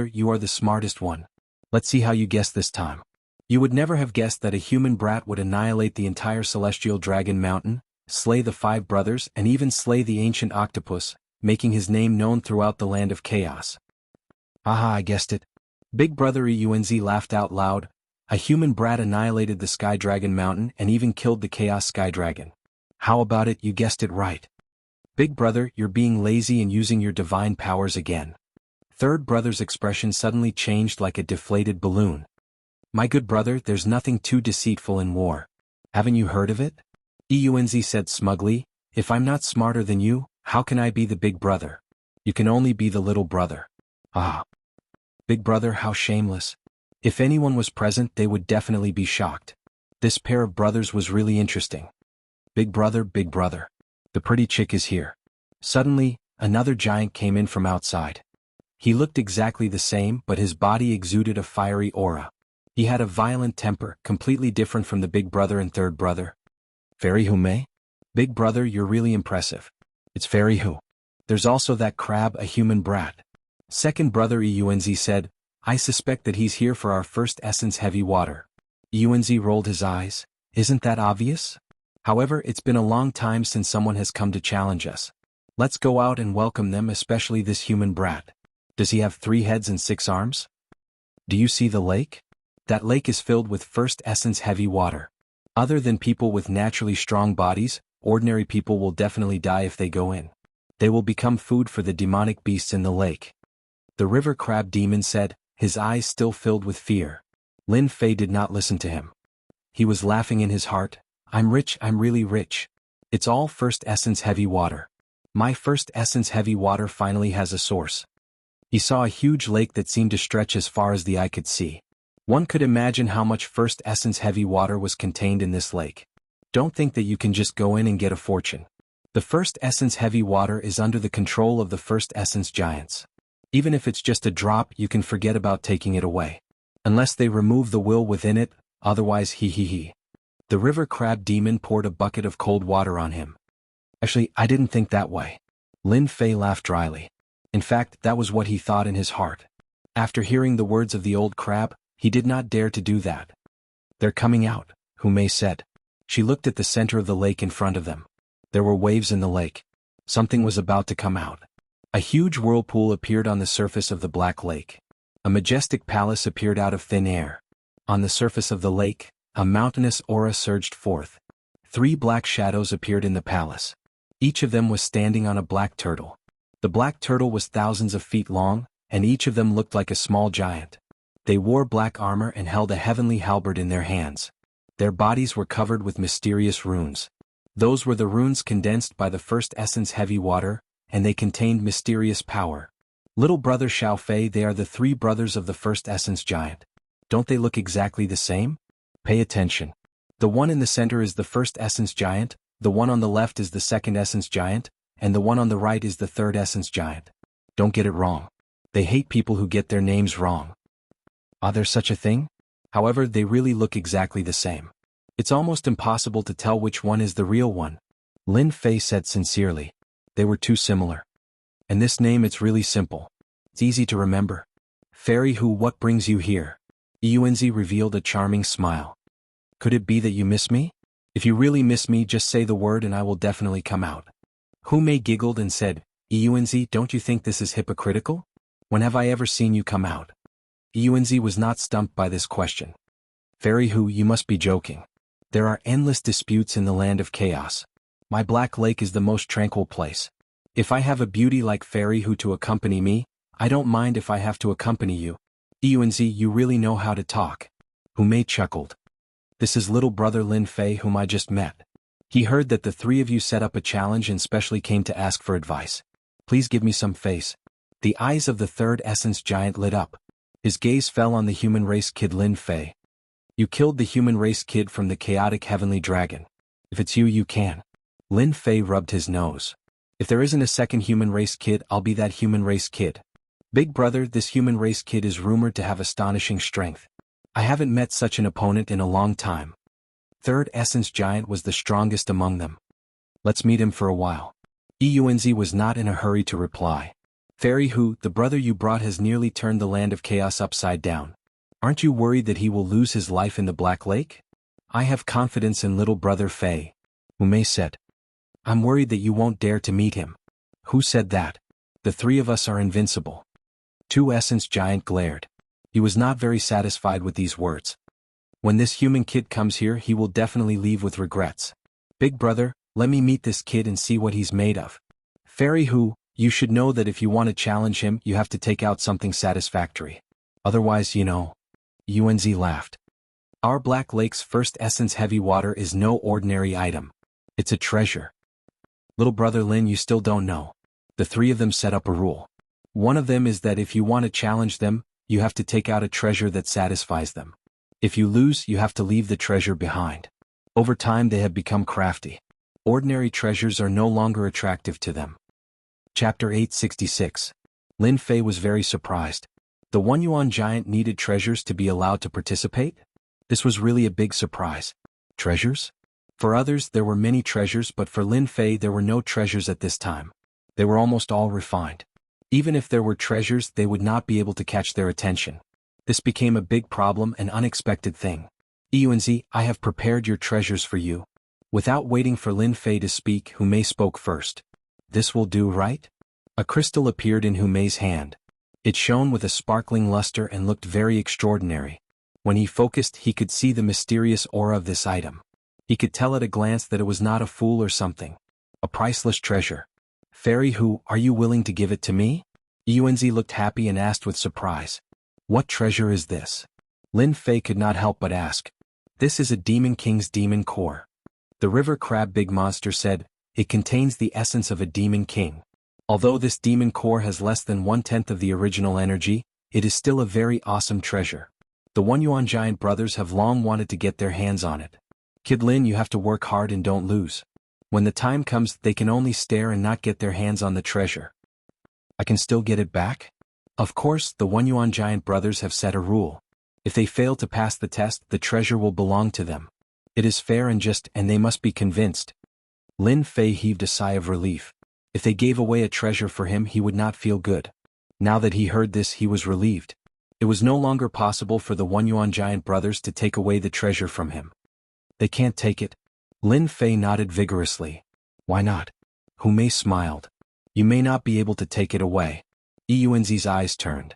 you are the smartest one. Let's see how you guess this time. You would never have guessed that a human brat would annihilate the entire celestial dragon mountain, slay the 5 brothers, and even slay the ancient octopus, making his name known throughout the land of chaos. Aha, I guessed it. Big brother Yuanzi laughed out loud. A human brat annihilated the Sky Dragon mountain and even killed the Chaos Sky Dragon. How about it, you guessed it right. Big brother, you're being lazy and using your divine powers again. Third brother's expression suddenly changed like a deflated balloon. My good brother, there's nothing too deceitful in war. Haven't you heard of it? Yuanzi said smugly, if I'm not smarter than you, how can I be the big brother? You can only be the little brother. Ah. Big brother, how shameless. If anyone was present, they would definitely be shocked. This pair of brothers was really interesting. Big brother, the pretty chick is here. Suddenly, another giant came in from outside. He looked exactly the same, but his body exuded a fiery aura. He had a violent temper, completely different from the big brother and third brother. Fairy Hu Mei? Big brother, you're really impressive. It's Fairy Hu. There's also that crab, a human brat. Second brother Yuanzi said, I suspect that he's here for our first essence heavy water. Yuanzi rolled his eyes. Isn't that obvious? However, it's been a long time since someone has come to challenge us. Let's go out and welcome them, especially this human brat. Does he have 3 heads and 6 arms? Do you see the lake? That lake is filled with first essence heavy water. Other than people with naturally strong bodies, ordinary people will definitely die if they go in. They will become food for the demonic beasts in the lake. The river crab demon said, his eyes still filled with fear. Lin Fei did not listen to him. He was laughing in his heart. I'm rich, I'm really rich. It's all first essence heavy water. My first essence heavy water finally has a source. He saw a huge lake that seemed to stretch as far as the eye could see. One could imagine how much first essence heavy water was contained in this lake. Don't think that you can just go in and get a fortune. The first essence heavy water is under the control of the first essence giants. Even if it's just a drop, you can forget about taking it away. Unless they remove the will within it, otherwise he. The river crab demon poured a bucket of cold water on him. Actually, I didn't think that way. Lin Fei laughed dryly. In fact, that was what he thought in his heart. After hearing the words of the old crab, he did not dare to do that. They're coming out, Hu Mei said. She looked at the center of the lake in front of them. There were waves in the lake. Something was about to come out. A huge whirlpool appeared on the surface of the Black Lake. A majestic palace appeared out of thin air. On the surface of the lake, a mountainous aura surged forth. 3 black shadows appeared in the palace. Each of them was standing on a black turtle. The black turtle was thousands of feet long, and each of them looked like a small giant. They wore black armor and held a heavenly halberd in their hands. Their bodies were covered with mysterious runes. Those were the runes condensed by the first essence heavy water, and they contained mysterious power. Little brother Xiao Fei, they are the three brothers of the first essence giant. Don't they look exactly the same? Pay attention. The one in the center is the first essence giant, the one on the left is the second essence giant, and the one on the right is the third essence giant. Don't get it wrong. They hate people who get their names wrong. Are there such a thing? However, they really look exactly the same. It's almost impossible to tell which one is the real one. Lin Fei said sincerely. They were too similar. And this name, it's really simple. It's easy to remember. Fairy Hu, what brings you here? Yuanzi revealed a charming smile. Could it be that you miss me? If you really miss me, just say the word and I will definitely come out. Hu Mei giggled and said, Yuanzi, don't you think this is hypocritical? When have I ever seen you come out? Yuanzi was not stumped by this question. Fairy Hu, you must be joking. There are endless disputes in the land of chaos. My Black Lake is the most tranquil place. If I have a beauty like Fairy Hu to accompany me, I don't mind if I have to accompany you. Yuanzi, you really know how to talk. Hu Mei chuckled. This is little brother Lin Fei whom I just met. He heard that the three of you set up a challenge and specially came to ask for advice. Please give me some face. The eyes of the third essence giant lit up. His gaze fell on the human race kid Lin Fei. You killed the human race kid from the chaotic heavenly dragon. If it's you, you can. Lin Fei rubbed his nose. If there isn't a second human race kid, I'll be that human race kid. Big brother, this human race kid is rumored to have astonishing strength. I haven't met such an opponent in a long time. Third essence giant was the strongest among them. Let's meet him for a while. Yuanzi was not in a hurry to reply. Fairy Hu, the brother you brought has nearly turned the land of chaos upside down. Aren't you worried that he will lose his life in the Black Lake? I have confidence in little brother Fei. Hu Mei said. I'm worried that you won't dare to meet him. Who said that? The three of us are invincible. Two essence giant glared. He was not very satisfied with these words. When this human kid comes here, he will definitely leave with regrets. Big brother, let me meet this kid and see what he's made of. Fairy Hu, you should know that if you want to challenge him, you have to take out something satisfactory. Otherwise, you know. Yuanzi laughed. Our Black Lake's first essence heavy water is no ordinary item. It's a treasure. Little brother Lin, you still don't know. The three of them set up a rule. One of them is that if you want to challenge them, you have to take out a treasure that satisfies them. If you lose, you have to leave the treasure behind. Over time they have become crafty. Ordinary treasures are no longer attractive to them. Chapter 866. Lin Fei was very surprised. The One Yuan giant needed treasures to be allowed to participate? This was really a big surprise. Treasures? For others there were many treasures, but for Lin Fei there were no treasures at this time. They were almost all refined. Even if there were treasures, they would not be able to catch their attention. This became a big problem, an unexpected thing. Yuanzi, I have prepared your treasures for you. Without waiting for Lin Fei to speak, Hu Mei spoke first. This will do, right? A crystal appeared in Hu Mei's hand. It shone with a sparkling luster and looked very extraordinary. When he focused, he could see the mysterious aura of this item. He could tell at a glance that it was not a fool or something. A priceless treasure. Fairy Hu, are you willing to give it to me? Yuanzi looked happy and asked with surprise. What treasure is this? Lin Fei could not help but ask. This is a Demon King's demon core. The river crab big monster said, it contains the essence of a demon king. Although this demon core has less than 1/10 of the original energy, it is still a very awesome treasure. The One Yuan giant brothers have long wanted to get their hands on it. Kid Lin, you have to work hard and don't lose. When the time comes, they can only stare and not get their hands on the treasure. I can still get it back? Of course, the One Yuan giant brothers have set a rule. If they fail to pass the test, the treasure will belong to them. It is fair and just, and they must be convinced. Lin Fei heaved a sigh of relief. If they gave away a treasure for him, he would not feel good. Now that he heard this, he was relieved. It was no longer possible for the One Yuan giant brothers to take away the treasure from him. They can't take it. Lin Fei nodded vigorously. Why not? Hu Mei smiled. You may not be able to take it away. Yuanzi's eyes turned.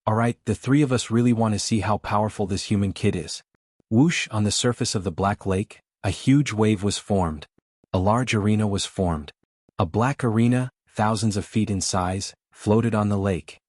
Alright, the three of us really want to see how powerful this human kid is. Whoosh, on the surface of the Black Lake, a huge wave was formed. A large arena was formed. A black arena, thousands of feet in size, floated on the lake.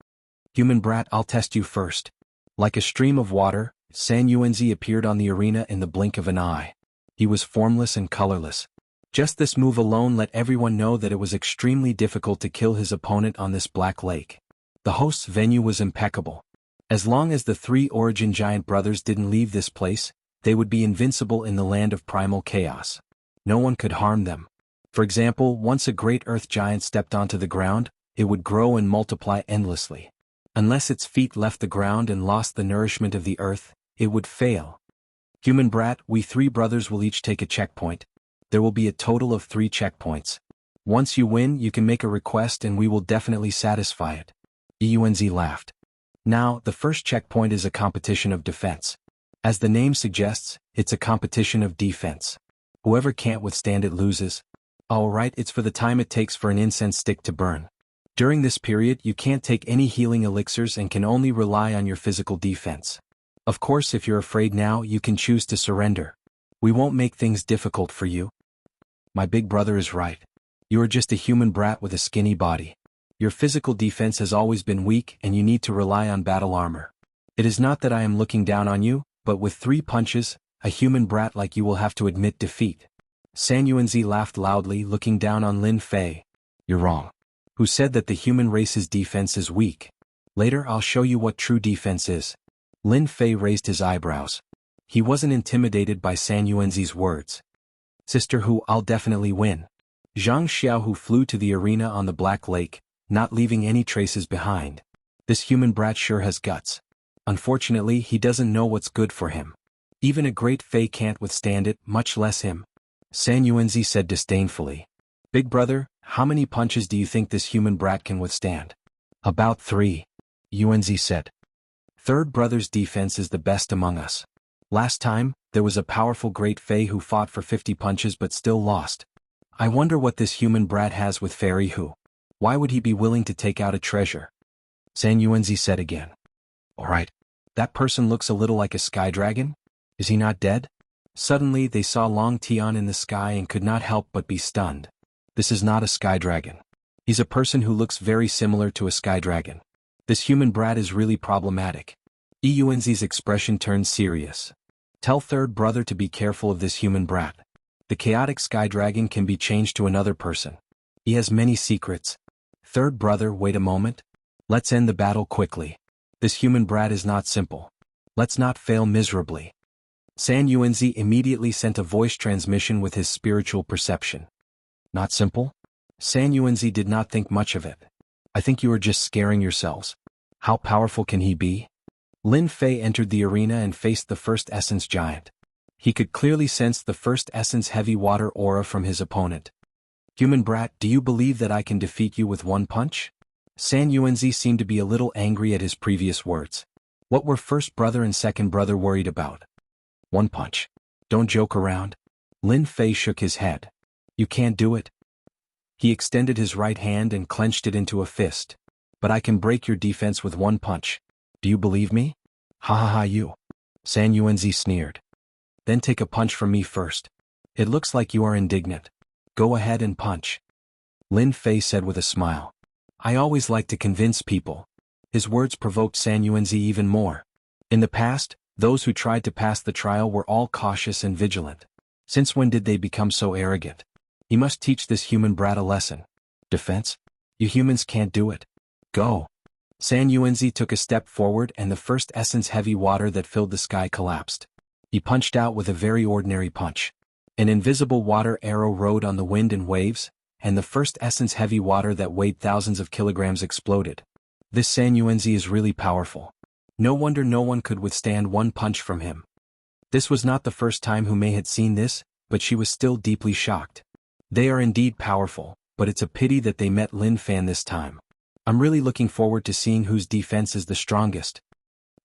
Human brat, I'll test you first. Like a stream of water, San Yuanzi appeared on the arena in the blink of an eye. He was formless and colorless. Just this move alone let everyone know that it was extremely difficult to kill his opponent on this black lake. The host's venue was impeccable. As long as the three Origin Giant brothers didn't leave this place, they would be invincible in the land of primal chaos. No one could harm them. For example, once a great earth giant stepped onto the ground, it would grow and multiply endlessly. Unless its feet left the ground and lost the nourishment of the earth, it would fail. Human brat, we three brothers will each take a checkpoint. There will be a total of 3 checkpoints. Once you win, you can make a request and we will definitely satisfy it. Yuanzi laughed. Now, the first checkpoint is a competition of defense. As the name suggests, it's a competition of defense. Whoever can't withstand it loses. Alright, it's for the time it takes for an incense stick to burn. During this period, you can't take any healing elixirs and can only rely on your physical defense. Of course, if you're afraid now, you can choose to surrender. We won't make things difficult for you. My big brother is right. You are just a human brat with a skinny body. Your physical defense has always been weak and you need to rely on battle armor. It is not that I am looking down on you, but with 3 punches, a human brat like you will have to admit defeat. San Yuanzi laughed loudly, looking down on Lin Fei. You're wrong. Who said that the human race's defense is weak? Later I'll show you what true defense is. Lin Fei raised his eyebrows. He wasn't intimidated by San Yuanzi's words. Sister Hu, I'll definitely win. Zhang Xiaohu flew to the arena on the Black Lake, not leaving any traces behind. This human brat sure has guts. Unfortunately, he doesn't know what's good for him. Even a great Fei can't withstand it, much less him. San Yuanzi said disdainfully. Big brother, how many punches do you think this human brat can withstand? About 3. Yuanzi said. Third brother's defense is the best among us. Last time, there was a powerful great Fei who fought for 50 punches but still lost. I wonder what this human brat has with Fairy Hu. Why would he be willing to take out a treasure? San Yuanzi said again. Alright. That person looks a little like a sky dragon? Is he not dead? Suddenly they saw Long Tian in the sky and could not help but be stunned. This is not a sky dragon. He's a person who looks very similar to a sky dragon. This human brat is really problematic. Yuanzi's expression turned serious. Tell third brother to be careful of this human brat. The chaotic sky dragon can be changed to another person. He has many secrets. Third brother, wait a moment. Let's end the battle quickly. This human brat is not simple. Let's not fail miserably. San Yuanzi immediately sent a voice transmission with his spiritual perception. Not simple? San Yuanzi did not think much of it. I think you are just scaring yourselves. How powerful can he be? Lin Fei entered the arena and faced the first essence giant. He could clearly sense the first essence heavy water aura from his opponent. Human brat, do you believe that I can defeat you with 1 punch? San Yuanzi seemed to be a little angry at his previous words. What were first brother and second brother worried about? 1 punch. Don't joke around. Lin Fei shook his head. You can't do it. He extended his right hand and clenched it into a fist. But I can break your defense with 1 punch. Do you believe me? Ha ha ha you. San Yuanzi sneered. Then take a punch from me first. It looks like you are indignant. Go ahead and punch. Lin Fei said with a smile. I always like to convince people. His words provoked San Yuanzi even more. In the past, those who tried to pass the trial were all cautious and vigilant. Since when did they become so arrogant? He must teach this human brat a lesson. Defense? You humans can't do it. Go. San Yuanzi took a step forward and the first essence heavy water that filled the sky collapsed. He punched out with a very ordinary punch. An invisible water arrow rode on the wind in waves, and the first essence heavy water that weighed thousands of kilograms exploded. This San Yuanzi is really powerful. No wonder no one could withstand 1 punch from him. This was not the first time Hu Mei had seen this, but she was still deeply shocked. They are indeed powerful, but it's a pity that they met Lin Fan this time. I'm really looking forward to seeing whose defense is the strongest.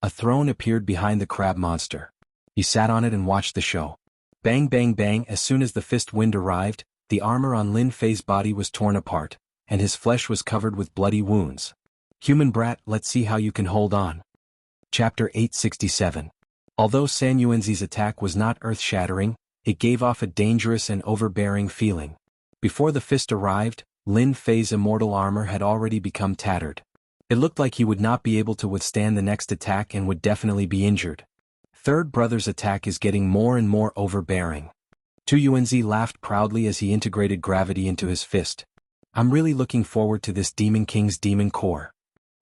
A throne appeared behind the crab monster. He sat on it and watched the show. Bang bang bang, as soon as the fist wind arrived, the armor on Lin Fei's body was torn apart, and his flesh was covered with bloody wounds. Human brat, let's see how you can hold on. Chapter 867. Although San Yuanzi's attack was not earth-shattering, it gave off a dangerous and overbearing feeling. Before the fist arrived, Lin Fei's immortal armor had already become tattered. It looked like he would not be able to withstand the next attack and would definitely be injured. Third brother's attack is getting more and more overbearing. Tu Yuanzi laughed proudly as he integrated gravity into his fist. I'm really looking forward to this Demon King's demon core.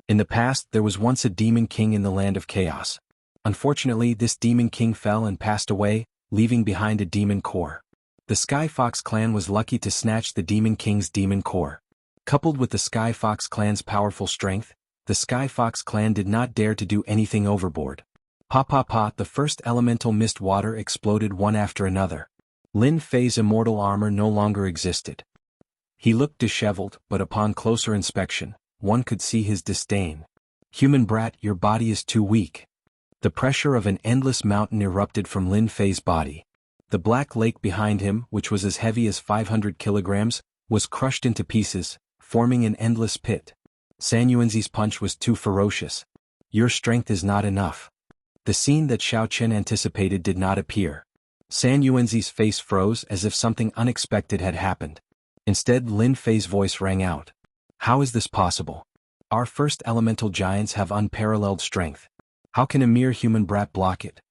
In the past, there was once a Demon King in the land of chaos. Unfortunately, this Demon King fell and passed away, leaving behind a demon core. The Sky Fox clan was lucky to snatch the Demon King's demon core. Coupled with the Sky Fox clan's powerful strength, the Sky Fox clan did not dare to do anything overboard. Pa pa pa, the first elemental mist water exploded one after another. Lin Fei's immortal armor no longer existed. He looked disheveled, but upon closer inspection, one could see his disdain. Human brat, your body is too weak. The pressure of an endless mountain erupted from Lin Fei's body. The black lake behind him, which was as heavy as 500 kilograms, was crushed into pieces, forming an endless pit. San Yuanzi's punch was too ferocious. Your strength is not enough. The scene that Xiao Chen anticipated did not appear. San Yuanzi's face froze as if something unexpected had happened. Instead, Lin Fei's voice rang out. How is this possible? Our first elemental giants have unparalleled strength. How can a mere human brat block it?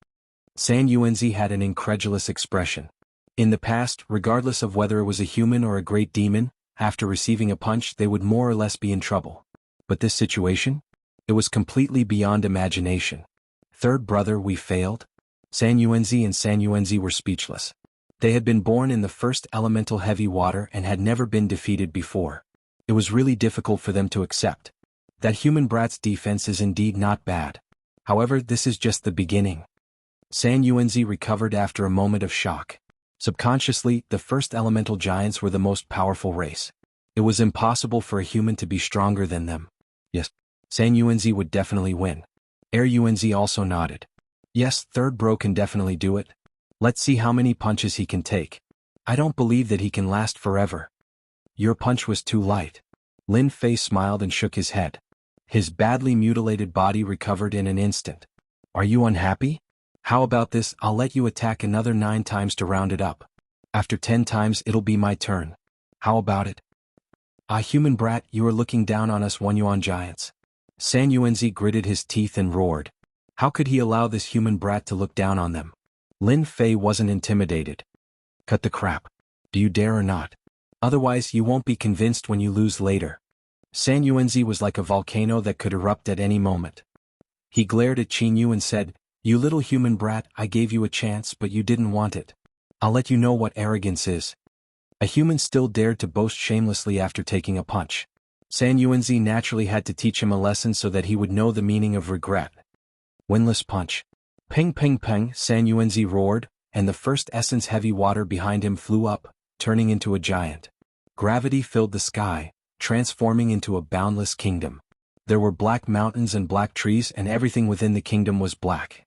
San Yuanzi had an incredulous expression. In the past, regardless of whether it was a human or a great demon, after receiving a punch they would more or less be in trouble. But this situation? It was completely beyond imagination. Third brother, we failed? San Yuanzi and San Yuanzi were speechless. They had been born in the first elemental heavy water and had never been defeated before. It was really difficult for them to accept. That human brat's defense is indeed not bad. However, this is just the beginning. San Yuanzi recovered after a moment of shock. Subconsciously, the first elemental giants were the most powerful race. It was impossible for a human to be stronger than them. Yes, San Yuanzi would definitely win. Air Yuanzi also nodded. Yes, third bro can definitely do it. Let's see how many punches he can take. I don't believe that he can last forever. Your punch was too light. Lin Fei smiled and shook his head. His badly mutilated body recovered in an instant. Are you unhappy? How about this, I'll let you attack another 9 times to round it up. After 10 times it'll be my turn. How about it? Ah, human brat, you are looking down on us one yuan giants. San Yuanzi gritted his teeth and roared. How could he allow this human brat to look down on them? Lin Fei wasn't intimidated. Cut the crap. Do you dare or not? Otherwise you won't be convinced when you lose later. San Yuanzi was like a volcano that could erupt at any moment. He glared at Qin Yu and said, You little human brat, I gave you a chance but you didn't want it. I'll let you know what arrogance is. A human still dared to boast shamelessly after taking a punch. San Yuanzi naturally had to teach him a lesson so that he would know the meaning of regret. Winless punch. Ping ping ping, San Yuanzi roared, and the first essence heavy water behind him flew up, turning into a giant. Gravity filled the sky, transforming into a boundless kingdom. There were black mountains and black trees and everything within the kingdom was black.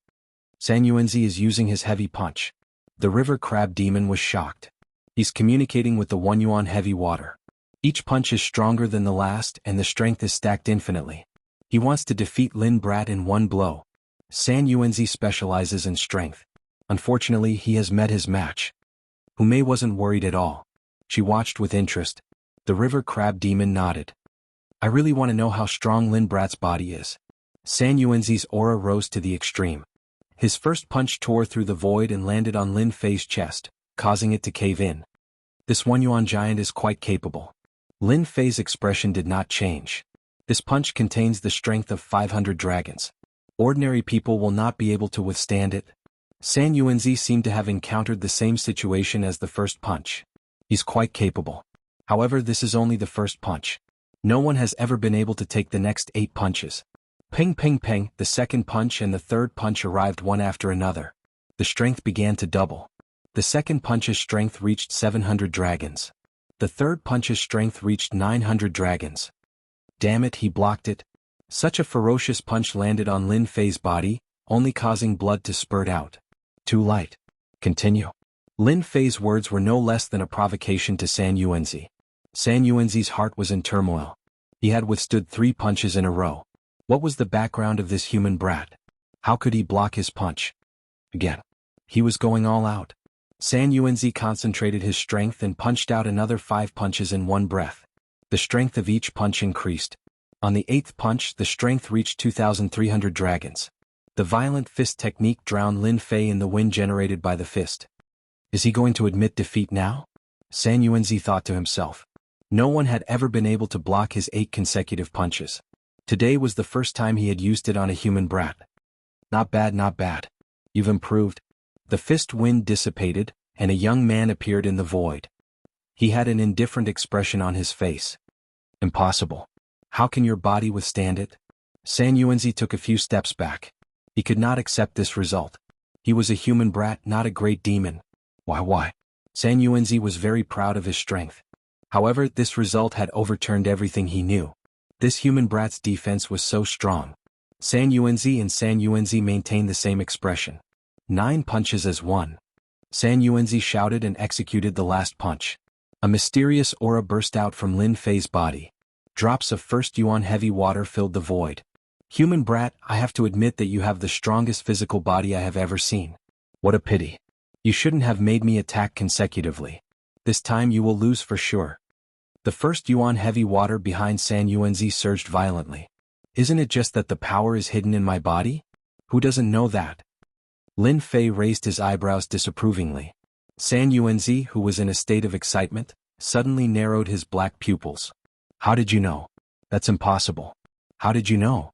San Yuanzi is using his heavy punch. The river crab demon was shocked. He's communicating with the 1 yuan heavy water. Each punch is stronger than the last and the strength is stacked infinitely. He wants to defeat Lin Brat in one blow. San Yuanzi specializes in strength. Unfortunately, he has met his match. Humei wasn't worried at all. She watched with interest. The river crab demon nodded. I really want to know how strong Lin Brat's body is. San Yuanzi's aura rose to the extreme. His first punch tore through the void and landed on Lin Fei's chest, causing it to cave in. This 1 yuan giant is quite capable. Lin Fei's expression did not change. This punch contains the strength of 500 dragons. Ordinary people will not be able to withstand it. San Yuanzi seemed to have encountered the same situation as the first punch. He's quite capable. However, this is only the first punch. No one has ever been able to take the next 8 punches. Ping ping ping, the second punch and the third punch arrived one after another. The strength began to double. The second punch's strength reached 700 dragons. The third punch's strength reached 900 dragons. Damn it, he blocked it. Such a ferocious punch landed on Lin Fei's body, only causing blood to spurt out. Too light. Continue. Lin Fei's words were no less than a provocation to San Yuanzi. San Yuanzi's heart was in turmoil. He had withstood 3 punches in a row. What was the background of this human brat? How could he block his punch? Again. He was going all out. San Yuanzi concentrated his strength and punched out another 5 punches in one breath. The strength of each punch increased. On the 8th punch, the strength reached 2,300 dragons. The violent fist technique drowned Lin Fei in the wind generated by the fist. Is he going to admit defeat now? San Yuanzi thought to himself. No one had ever been able to block his 8 consecutive punches. Today was the first time he had used it on a human brat. Not bad, not bad. You've improved. The fist wind dissipated, and a young man appeared in the void. He had an indifferent expression on his face. Impossible. How can your body withstand it? San Yuanzi took a few steps back. He could not accept this result. He was a human brat, not a great demon. Why? San Yuanzi was very proud of his strength. However, this result had overturned everything he knew. This human brat's defense was so strong. San Yuanzi maintained the same expression. 9 punches as 1. San Yuanzi shouted and executed the last punch. A mysterious aura burst out from Lin Fei's body. Drops of first yuan heavy water filled the void. Human brat, I have to admit that you have the strongest physical body I have ever seen. What a pity. You shouldn't have made me attack consecutively. This time you will lose for sure. The first yuan heavy water behind San Yuanzi surged violently. Isn't it just that the power is hidden in my body? Who doesn't know that? Lin Fei raised his eyebrows disapprovingly. San Yuanzi, who was in a state of excitement, suddenly narrowed his black pupils. How did you know? That's impossible. How did you know?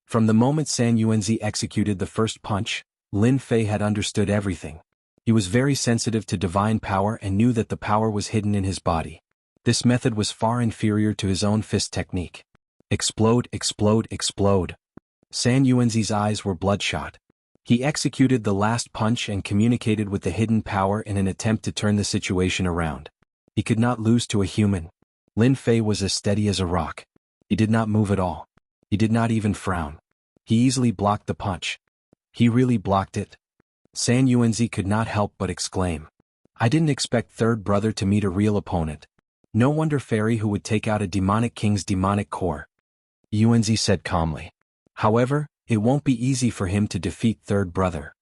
From the moment San Yuanzi executed the first punch, Lin Fei had understood everything. He was very sensitive to divine power and knew that the power was hidden in his body. This method was far inferior to his own fist technique. Explode, explode, explode. San Yuanzi's eyes were bloodshot. He executed the last punch and communicated with the hidden power in an attempt to turn the situation around. He could not lose to a human. Lin Fei was as steady as a rock. He did not move at all. He did not even frown. He easily blocked the punch. He really blocked it. San Yuanzi could not help but exclaim. I didn't expect third brother to meet a real opponent. No wonder fairy who would take out a demonic king's demonic core. Yuanzi said calmly. However, it won't be easy for him to defeat third brother.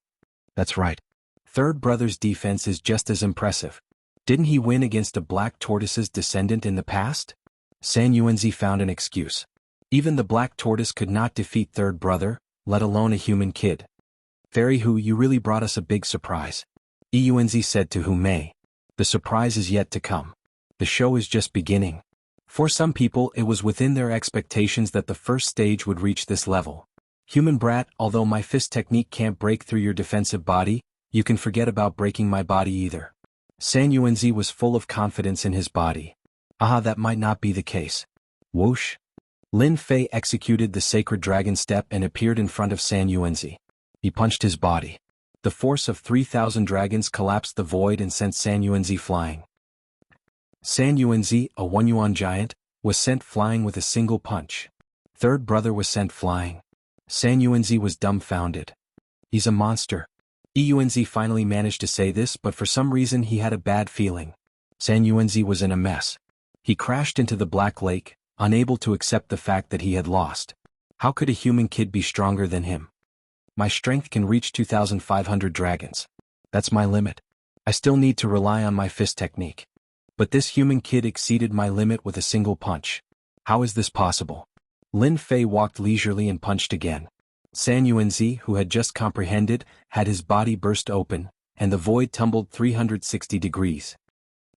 That's right. Third brother's defense is just as impressive. Didn't he win against a black tortoise's descendant in the past? San Yuanzi found an excuse. Even the black tortoise could not defeat third brother, let alone a human kid. Fairy Hu, you really brought us a big surprise. Yuanzi said to Hu Mei. The surprise is yet to come. The show is just beginning. For some people it was within their expectations that the first stage would reach this level. Human brat, although my fist technique can't break through your defensive body, you can forget about breaking my body either. San Yuanzi was full of confidence in his body. That might not be the case. Whoosh. Lin Fei executed the sacred dragon step and appeared in front of San Yuanzi. He punched his body. The force of 3,000 dragons collapsed the void and sent San Yuanzi flying. San Yuanzi, a 1 yuan giant, was sent flying with a single punch. Third brother was sent flying. San Yuanzi was dumbfounded. He's a monster. Yuanzi finally managed to say this, but for some reason he had a bad feeling. San Yuanzi was in a mess. He crashed into the Black Lake, unable to accept the fact that he had lost. How could a human kid be stronger than him? My strength can reach 2,500 dragons. That's my limit. I still need to rely on my fist technique. But this human kid exceeded my limit with a single punch. How is this possible? Lin Fei walked leisurely and punched again. San Yuanzi, who had just comprehended, had his body burst open, and the void tumbled 360 degrees.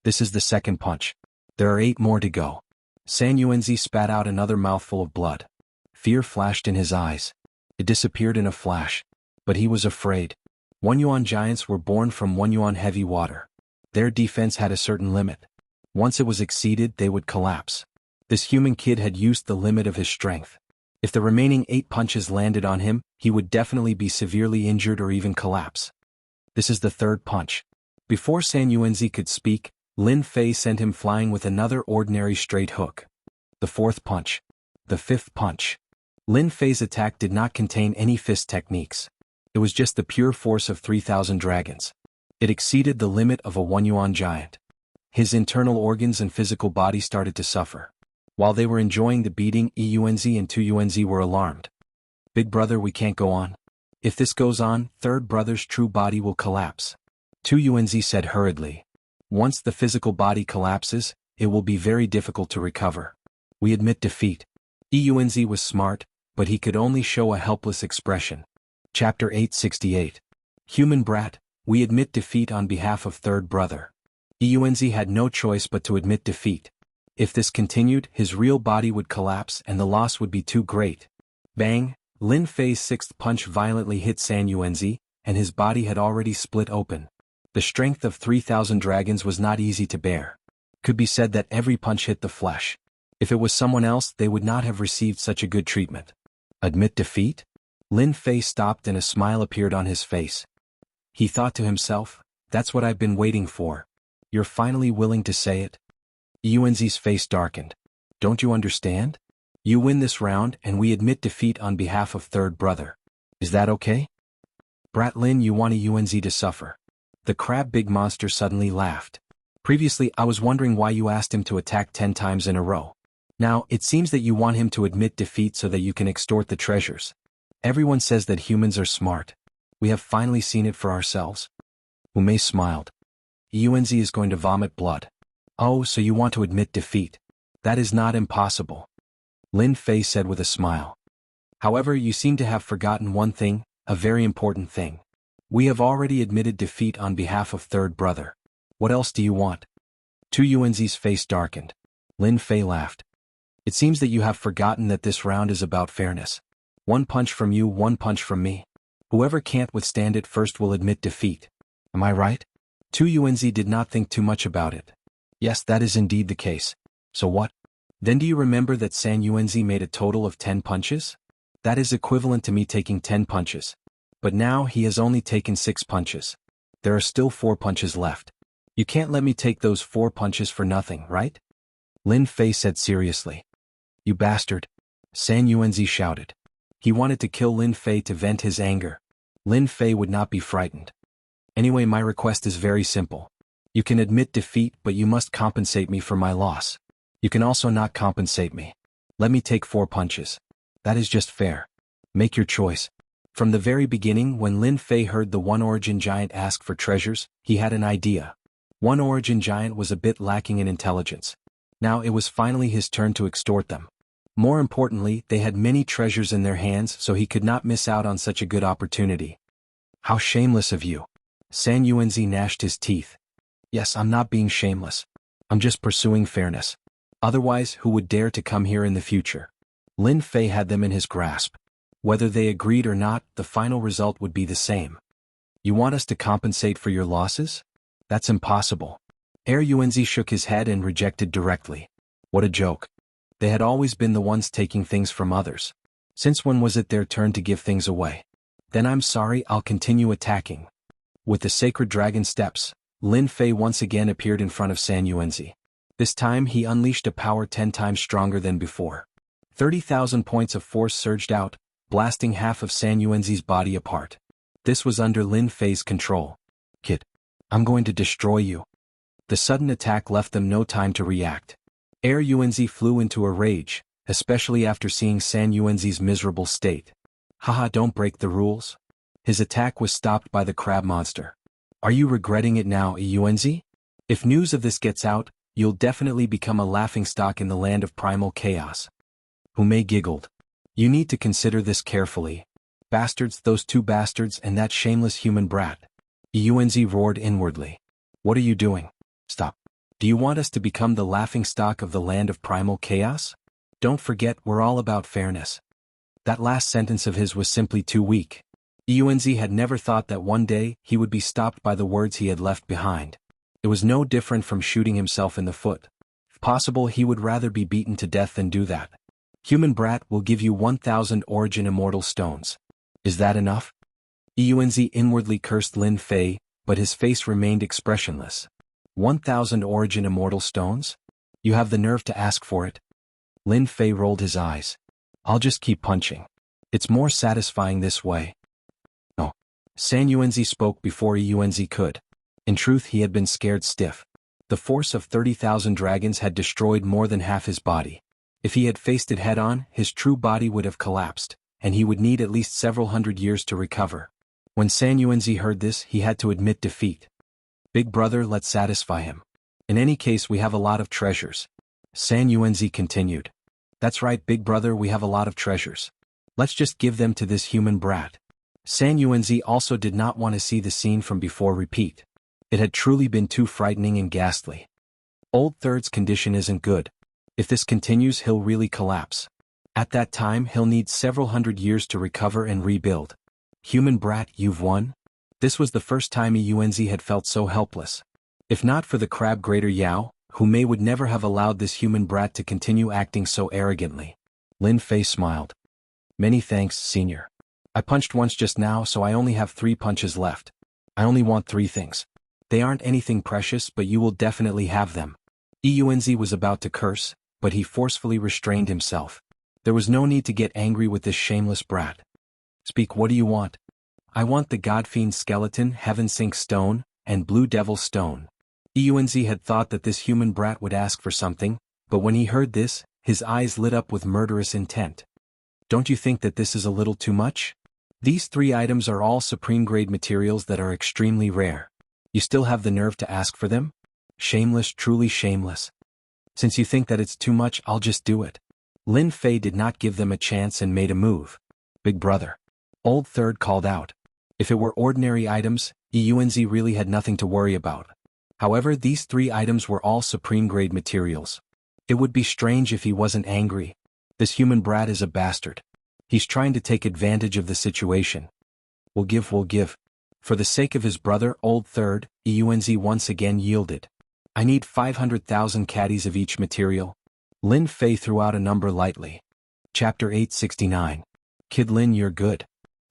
This is the second punch. There are 8 more to go. San Yuanzi spat out another mouthful of blood. Fear flashed in his eyes. It disappeared in a flash. But he was afraid. 1 yuan giants were born from 1 yuan heavy water. Their defense had a certain limit. Once it was exceeded, they would collapse. This human kid had used the limit of his strength. If the remaining 8 punches landed on him, he would definitely be severely injured or even collapse. This is the third punch. Before San Yuanzi could speak, Lin Fei sent him flying with another ordinary straight hook. The fourth punch. The fifth punch. Lin Fei's attack did not contain any fist techniques. It was just the pure force of 3,000 dragons. It exceeded the limit of a 1 yuan giant. His internal organs and physical body started to suffer. While they were enjoying the beating, Yuanzi and Yuanzi were alarmed. Big brother, we can't go on. If this goes on, third brother's true body will collapse. Yuanzi said hurriedly. Once the physical body collapses, it will be very difficult to recover. We admit defeat. Eunz was smart, but he could only show a helpless expression. Chapter 868. Human Brat, we admit defeat on behalf of third brother. Eunz had no choice but to admit defeat. If this continued, his real body would collapse and the loss would be too great. Bang! Lin Fei's sixth punch violently hit San Yuanzi, and his body had already split open. The strength of 3,000 dragons was not easy to bear. Could be said that every punch hit the flesh. If it was someone else, they would not have received such a good treatment. Admit defeat? Lin Fei stopped and a smile appeared on his face. He thought to himself, that's what I've been waiting for. You're finally willing to say it? Eunz's face darkened. Don't you understand? You win this round and we admit defeat on behalf of third brother. Is that okay? Brat Lin, you want Eunz to suffer. The crab big monster suddenly laughed. Previously I was wondering why you asked him to attack 10 times in a row. Now, it seems that you want him to admit defeat so that you can extort the treasures. Everyone says that humans are smart. We have finally seen it for ourselves. Umei smiled. Eunz is going to vomit blood. Oh, so you want to admit defeat. That is not impossible. Lin Fei said with a smile. However, you seem to have forgotten one thing, a very important thing. We have already admitted defeat on behalf of third brother. What else do you want? Eunz's face darkened. Lin Fei laughed. It seems that you have forgotten that this round is about fairness. One punch from you, one punch from me. Whoever can't withstand it first will admit defeat. Am I right? Eunz did not think too much about it. Yes, that is indeed the case. So what? Then do you remember that San Yuanzi made a total of 10 punches? That is equivalent to me taking 10 punches. But now he has only taken 6 punches. There are still 4 punches left. You can't let me take those 4 punches for nothing, right? Lin Fei said seriously. You bastard! San Yuanzi shouted. He wanted to kill Lin Fei to vent his anger. Lin Fei would not be frightened. Anyway, my request is very simple. You can admit defeat, but you must compensate me for my loss. You can also not compensate me. Let me take 4 punches. That is just fair. Make your choice. From the very beginning, when Lin Fei heard the One Origin Giant ask for treasures, he had an idea. One Origin Giant was a bit lacking in intelligence. Now it was finally his turn to extort them. More importantly, they had many treasures in their hands, so he could not miss out on such a good opportunity. How shameless of you! San Yuanzi gnashed his teeth. Yes, I'm not being shameless. I'm just pursuing fairness. Otherwise, who would dare to come here in the future? Lin Fei had them in his grasp. Whether they agreed or not, the final result would be the same. You want us to compensate for your losses? That's impossible. Eunz shook his head and rejected directly. What a joke. They had always been the ones taking things from others. Since when was it their turn to give things away? Then I'm sorry, I'll continue attacking. With the sacred dragon steps, Lin Fei once again appeared in front of San Yuanzi. This time he unleashed a power 10 times stronger than before. 30,000 points of force surged out, blasting half of San Yuanzi's body apart. This was under Lin Fei's control. Kid, I'm going to destroy you. The sudden attack left them no time to react. Eunz flew into a rage, especially after seeing San Yuanzi's miserable state. Haha, don't break the rules. His attack was stopped by the crab monster. Are you regretting it now, Eunz? If news of this gets out, you'll definitely become a laughingstock in the land of primal chaos. Umei giggled. You need to consider this carefully. Bastards, those 2 bastards and that shameless human brat. Eunz roared inwardly. What are you doing? Stop. Do you want us to become the laughingstock of the land of primal chaos? Don't forget, we're all about fairness. That last sentence of his was simply too weak. Eunz had never thought that one day he would be stopped by the words he had left behind. It was no different from shooting himself in the foot. If possible, he would rather be beaten to death than do that. Human brat will give you 1,000 Origin Immortal Stones. Is that enough? Eunz inwardly cursed Lin Fei, but his face remained expressionless. 1,000 Origin Immortal Stones? You have the nerve to ask for it? Lin Fei rolled his eyes. I'll just keep punching. It's more satisfying this way. No. San Yuanzi spoke before Eunz could. In truth, he had been scared stiff. The force of 30,000 dragons had destroyed more than half his body. If he had faced it head-on, his true body would have collapsed, and he would need at least several hundred years to recover. When San Yuanzi heard this, he had to admit defeat. Big brother, let's satisfy him. In any case, we have a lot of treasures. San Yuanzi continued. That's right, big brother, we have a lot of treasures. Let's just give them to this human brat. San Yuanzi also did not want to see the scene from before repeat. It had truly been too frightening and ghastly. Old Third's condition isn't good. If this continues, he'll really collapse. At that time, he'll need several hundred years to recover and rebuild. Human brat, you've won? This was the first time Yuanzi had felt so helpless. If not for the crab greater Yao, Hu Mei would never have allowed this human brat to continue acting so arrogantly. Lin Fei smiled. Many thanks, senior. I punched once just now, so I only have 3 punches left. I only want 3 things. They aren't anything precious, but you will definitely have them. Yuanzi was about to curse, but he forcefully restrained himself. There was no need to get angry with this shameless brat. Speak, what do you want? I want the Godfiend skeleton, Heaven Sink stone, and Blue Devil stone. Yuanzi had thought that this human brat would ask for something, but when he heard this, his eyes lit up with murderous intent. Don't you think that this is a little too much? These 3 items are all supreme-grade materials that are extremely rare. You still have the nerve to ask for them? Shameless, truly shameless. Since you think that it's too much, I'll just do it. Lin Fei did not give them a chance and made a move. Big brother. Old Third called out. If it were ordinary items, Yuanzi really had nothing to worry about. However, these 3 items were all supreme-grade materials. It would be strange if he wasn't angry. This human brat is a bastard. He's trying to take advantage of the situation. We'll give. For the sake of his brother, Old Third, Yuanzi once again yielded. I need 500,000 caddies of each material. Lin Fei threw out a number lightly. Chapter 869. Kid Lin, you're good.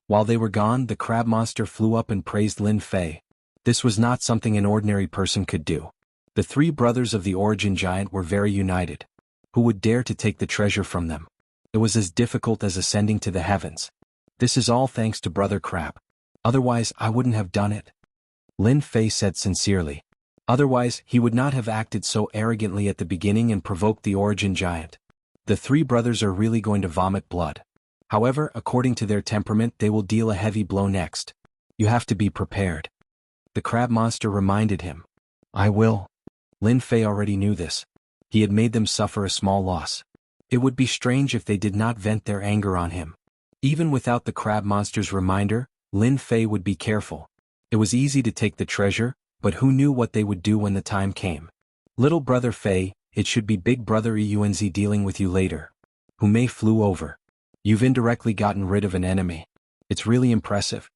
While they were gone, the crab monster flew up and praised Lin Fei. This was not something an ordinary person could do. The 3 brothers of the origin giant were very united. Who would dare to take the treasure from them? It was as difficult as ascending to the heavens. This is all thanks to Brother Crab. Otherwise, I wouldn't have done it. Lin Fei said sincerely. Otherwise, he would not have acted so arrogantly at the beginning and provoked the origin giant. The 3 brothers are really going to vomit blood. However, according to their temperament, they will deal a heavy blow next. You have to be prepared. The crab monster reminded him. I will. Lin Fei already knew this. He had made them suffer a small loss. It would be strange if they did not vent their anger on him. Even without the crab monster's reminder, Lin Fei would be careful. It was easy to take the treasure, but who knew what they would do when the time came? Little brother Fei, it should be big brother Yuanzi dealing with you later. Hu Mei flew over. You've indirectly gotten rid of an enemy. It's really impressive.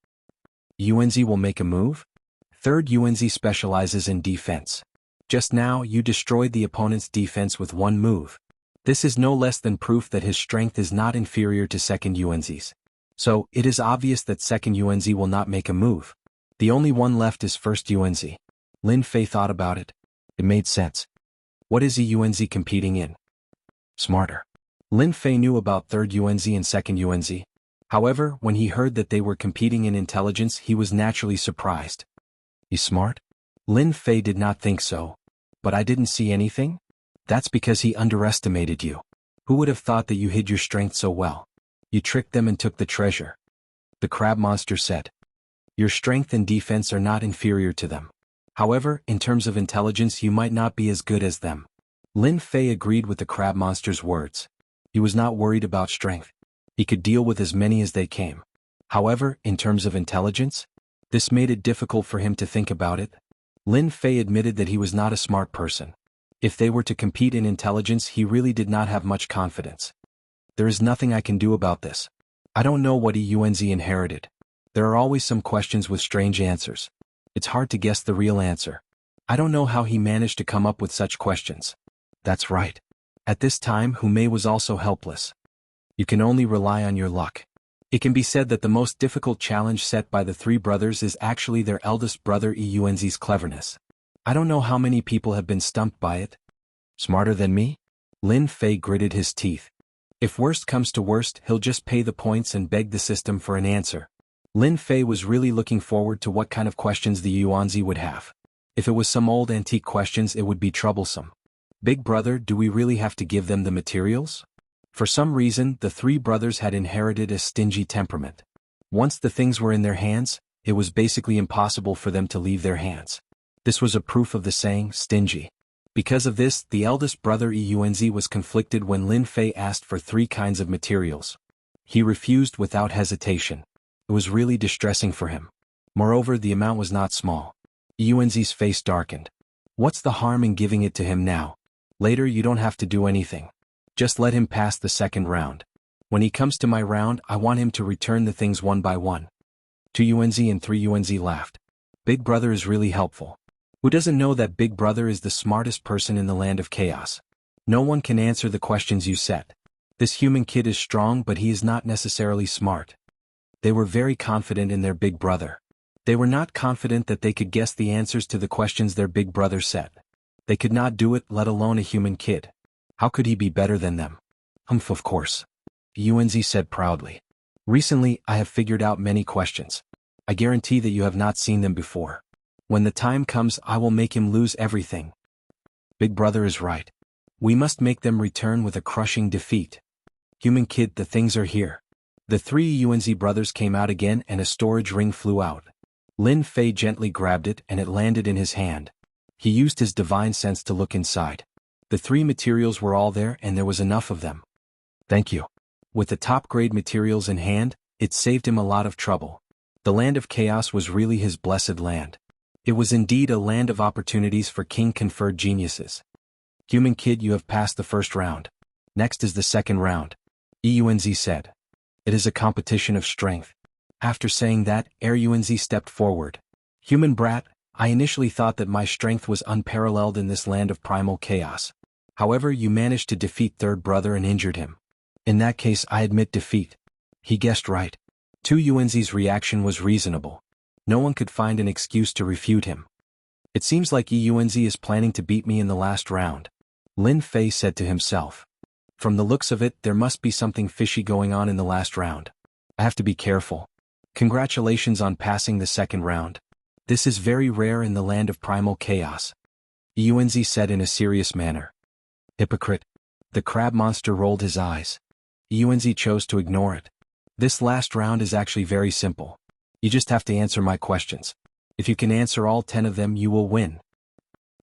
Yuanzi will make a move? Third Yuanzi specializes in defense. Just now, you destroyed the opponent's defense with 1 move. This is no less than proof that his strength is not inferior to second Yuanzi's. So, it is obvious that second Yuanzi will not make a move. The only one left is first Yuanzi. Lin Fei thought about it. It made sense. What is a Yuanzi competing in? Smarter. Lin Fei knew about third Yuanzi and second Yuanzi. However, when he heard that they were competing in intelligence, he was naturally surprised. He's smart? Lin Fei did not think so. But I didn't see anything? That's because he underestimated you. Who would have thought that you hid your strength so well? You tricked them and took the treasure. The crab monster said. Your strength and defense are not inferior to them. However, in terms of intelligence, you might not be as good as them. Lin Fei agreed with the crab monster's words. He was not worried about strength. He could deal with as many as they came. However, in terms of intelligence, this made it difficult for him to think about it. Lin Fei admitted that he was not a smart person. If they were to compete in intelligence, he really did not have much confidence. There is nothing I can do about this. I don't know what Yuanzi inherited. There are always some questions with strange answers. It's hard to guess the real answer. I don't know how he managed to come up with such questions. That's right. At this time, Hu Mei was also helpless. You can only rely on your luck. It can be said that the most difficult challenge set by the 3 brothers is actually their eldest brother Yuanzi's cleverness. I don't know how many people have been stumped by it. Smarter than me? Lin Fei gritted his teeth. If worst comes to worst, he'll just pay the points and beg the system for an answer. Lin Fei was really looking forward to what kind of questions the Yuanzi would have. If it was some old antique questions, it would be troublesome. Big brother, do we really have to give them the materials? For some reason, the 3 brothers had inherited a stingy temperament. Once the things were in their hands, it was basically impossible for them to leave their hands. This was a proof of the saying, stingy. Because of this, the eldest brother Eunzi was conflicted when Lin Fei asked for 3 kinds of materials. He refused without hesitation. It was really distressing for him. Moreover, the amount was not small. Eunzi's face darkened. What's the harm in giving it to him now? Later you don't have to do anything. Just let him pass the second round. When he comes to my round, I want him to return the things one by one. 2 Unzi and 3 Unzi laughed. Big Brother is really helpful. Who doesn't know that Big Brother is the smartest person in the land of chaos? No one can answer the questions you set. This human kid is strong, but he is not necessarily smart. They were very confident in their Big Brother. They were not confident that they could guess the answers to the questions their Big Brother set. They could not do it, let alone a human kid. How could he be better than them? Of course. Unzi said proudly. Recently, I have figured out many questions. I guarantee that you have not seen them before. When the time comes, I will make him lose everything. Big Brother is right. We must make them return with a crushing defeat. Human kid, the things are here. The 3 Unzi brothers came out again and a storage ring flew out. Lin Fei gently grabbed it and it landed in his hand. He used his divine sense to look inside. The 3 materials were all there and there was enough of them. Thank you. With the top-grade materials in hand, it saved him a lot of trouble. The land of chaos was really his blessed land. It was indeed a land of opportunities for king-conferred geniuses. Human kid, you have passed the first round. Next is the second round. Eunzi said. It is a competition of strength. After saying that, Eunzi stepped forward. Human brat, I initially thought that my strength was unparalleled in this land of primal chaos. However, you managed to defeat third brother and injured him. In that case, I admit defeat. He guessed right. 2 Unzi's reaction was reasonable. No one could find an excuse to refute him. It seems like Eunzi is planning to beat me in the last round. Lin Fei said to himself. From the looks of it, there must be something fishy going on in the last round. I have to be careful. Congratulations on passing the second round. This is very rare in the land of primal chaos. Eunzi said in a serious manner. Hypocrite. The crab monster rolled his eyes. Eunzi chose to ignore it. This last round is actually very simple. You just have to answer my questions. If you can answer all 10 of them, you will win.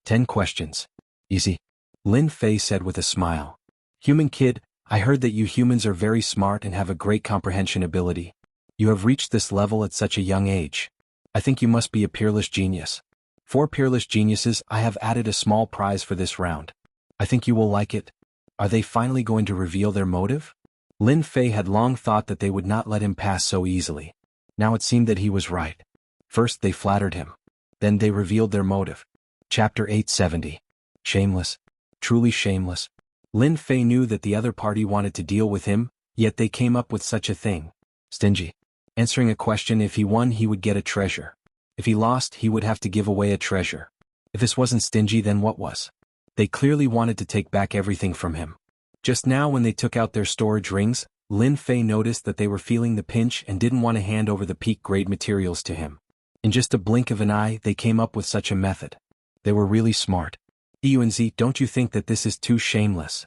10 questions. Easy. Lin Fei said with a smile. Human kid, I heard that you humans are very smart and have a great comprehension ability. You have reached this level at such a young age. I think you must be a peerless genius. For peerless geniuses, I have added a small prize for this round. I think you will like it. Are they finally going to reveal their motive? Lin Fei had long thought that they would not let him pass so easily. Now it seemed that he was right. First they flattered him. Then they revealed their motive. Chapter 870. Shameless. Truly shameless. Lin Fei knew that the other party wanted to deal with him, yet they came up with such a thing. Stingy. Answering a question, if he won he would get a treasure. If he lost he would have to give away a treasure. If this wasn't stingy, then what was? They clearly wanted to take back everything from him. Just now when they took out their storage rings, Lin Fei noticed that they were feeling the pinch and didn't want to hand over the peak-grade materials to him. In just a blink of an eye they came up with such a method. They were really smart. Eunzi, don't you think that this is too shameless?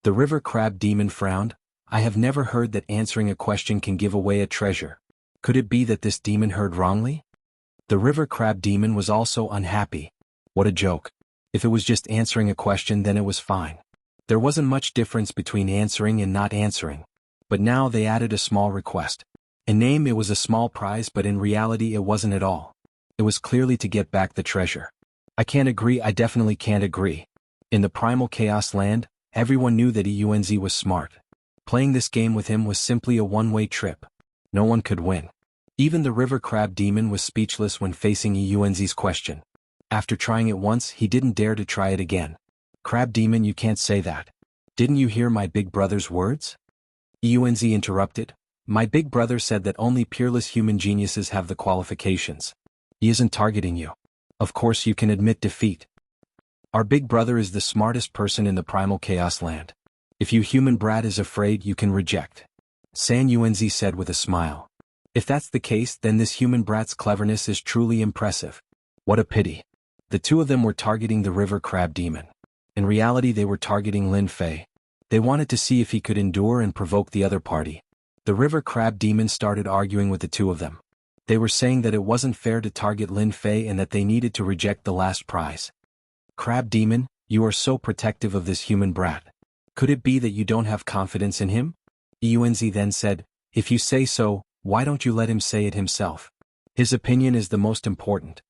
The river crab demon frowned. I have never heard that answering a question can give away a treasure. Could it be that this demon heard wrongly? The river crab demon was also unhappy. What a joke. If it was just answering a question, then it was fine. There wasn't much difference between answering and not answering. But now they added a small request. In name it was a small prize, but in reality it wasn't at all. It was clearly to get back the treasure. I can't agree, I definitely can't agree. In the primal chaos land, everyone knew that Eunzi was smart. Playing this game with him was simply a one-way trip. No one could win. Even the river crab demon was speechless when facing Eunzi's question. After trying it once, he didn't dare to try it again. Crab demon, you can't say that. Didn't you hear my big brother's words? Eunzi interrupted. My big brother said that only peerless human geniuses have the qualifications. He isn't targeting you. Of course you can admit defeat. Our big brother is the smartest person in the primal chaos land. If you human brat is afraid, you can reject. San Eunzi said with a smile. If that's the case, then this human brat's cleverness is truly impressive. What a pity. The 2 of them were targeting the river crab demon. In reality they were targeting Lin Fei. They wanted to see if he could endure and provoke the other party. The river crab demon started arguing with the 2 of them. They were saying that it wasn't fair to target Lin Fei and that they needed to reject the last prize. Crab demon, You are so protective of this human brat. Could it be that you don't have confidence in him? Yuanzi then said, if you say so, why don't you let him say it himself? His opinion is the most important.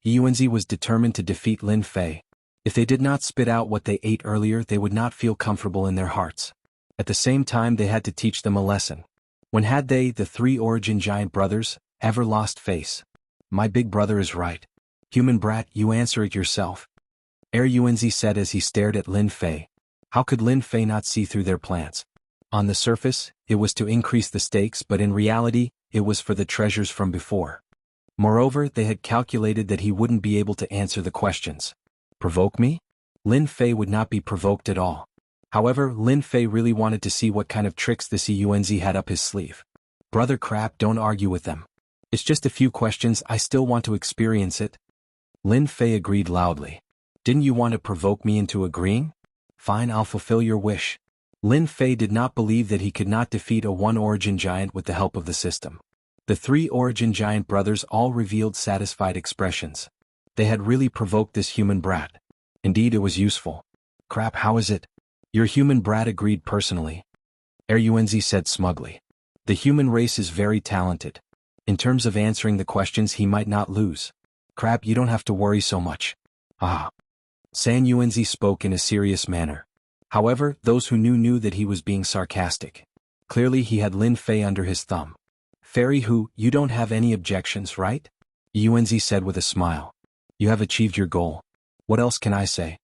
Yuanzi was determined to defeat Lin Fei. If they did not spit out what they ate earlier, they would not feel comfortable in their hearts. At the same time, they had to teach them a lesson. When had they, the three origin giant brothers, ever lost face? My big brother is right. Human brat, you answer it yourself. Yuanzi said as he stared at Lin Fei. How could Lin Fei not see through their plans? On the surface, it was to increase the stakes, but in reality, it was for the treasures from before. Moreover, they had calculated that he wouldn't be able to answer the questions. Provoke me? Lin Fei would not be provoked at all. However, Lin Fei really wanted to see what kind of tricks this Yuanzi had up his sleeve. Brother crap, don't argue with them. It's just a few questions, I still want to experience it. Lin Fei agreed loudly. Didn't you want to provoke me into agreeing? Fine, I'll fulfill your wish. Lin Fei did not believe that he could not defeat a one-origin giant with the help of the system. The three origin giant brothers all revealed satisfied expressions. They had really provoked this human brat. Indeed, it was useful. Crap, how is it? Your human brat agreed personally. Yuanzi said smugly. The human race is very talented. In terms of answering the questions, he might not lose. Crap, you don't have to worry so much. Ah. San Yuanzi spoke in a serious manner. However, those who knew that he was being sarcastic. Clearly he had Lin Fei under his thumb. Fairy Hu, you don't have any objections, right? Yuanzi said with a smile. You have achieved your goal. What else can I say?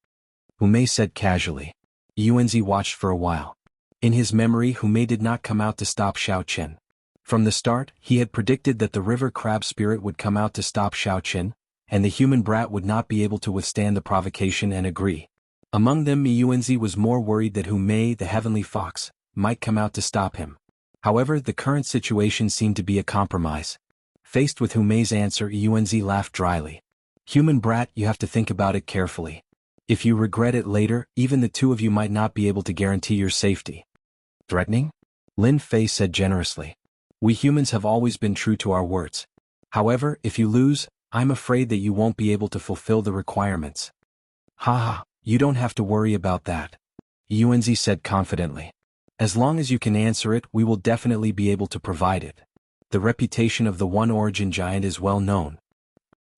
Hu Mei said casually. Yuanzi watched for a while. In his memory, Hu Mei did not come out to stop Xiao Qin. From the start, he had predicted that the river crab spirit would come out to stop Xiao Qin, and the human brat would not be able to withstand the provocation and agree. Among them, Yuanzi was more worried that Hu Mei, the heavenly fox, might come out to stop him. However, the current situation seemed to be a compromise. Faced with Hu Mei's answer, Yuanzi laughed dryly. Human brat, you have to think about it carefully. If you regret it later, even the two of you might not be able to guarantee your safety. Threatening? Lin Fei said generously. We humans have always been true to our words. However, if you lose, I'm afraid that you won't be able to fulfill the requirements. Haha, you don't have to worry about that. Yuanzi said confidently. As long as you can answer it, we will definitely be able to provide it. The reputation of the one origin giant is well known.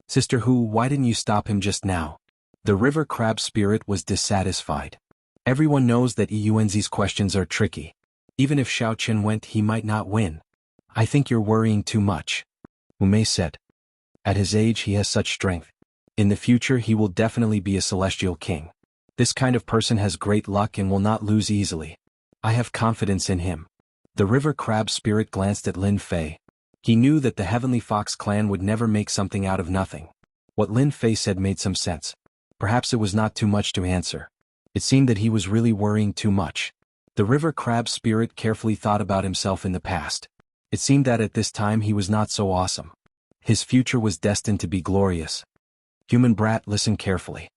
Sister Hu, why didn't you stop him just now? The river crab spirit was dissatisfied. Everyone knows that Yuanzi's questions are tricky. Even if Xiao Qin went, he might not win. I think you're worrying too much. Hu Mei said. At his age, he has such strength. In the future, he will definitely be a celestial king. This kind of person has great luck and will not lose easily. I have confidence in him. The river crab spirit glanced at Lin Fei. He knew that the Heavenly Fox clan would never make something out of nothing. What Lin Fei said made some sense. Perhaps it was not too much to answer. It seemed that he was really worrying too much. The river crab spirit carefully thought about himself in the past. It seemed that at this time he was not so awesome. His future was destined to be glorious. Human brat, listen carefully.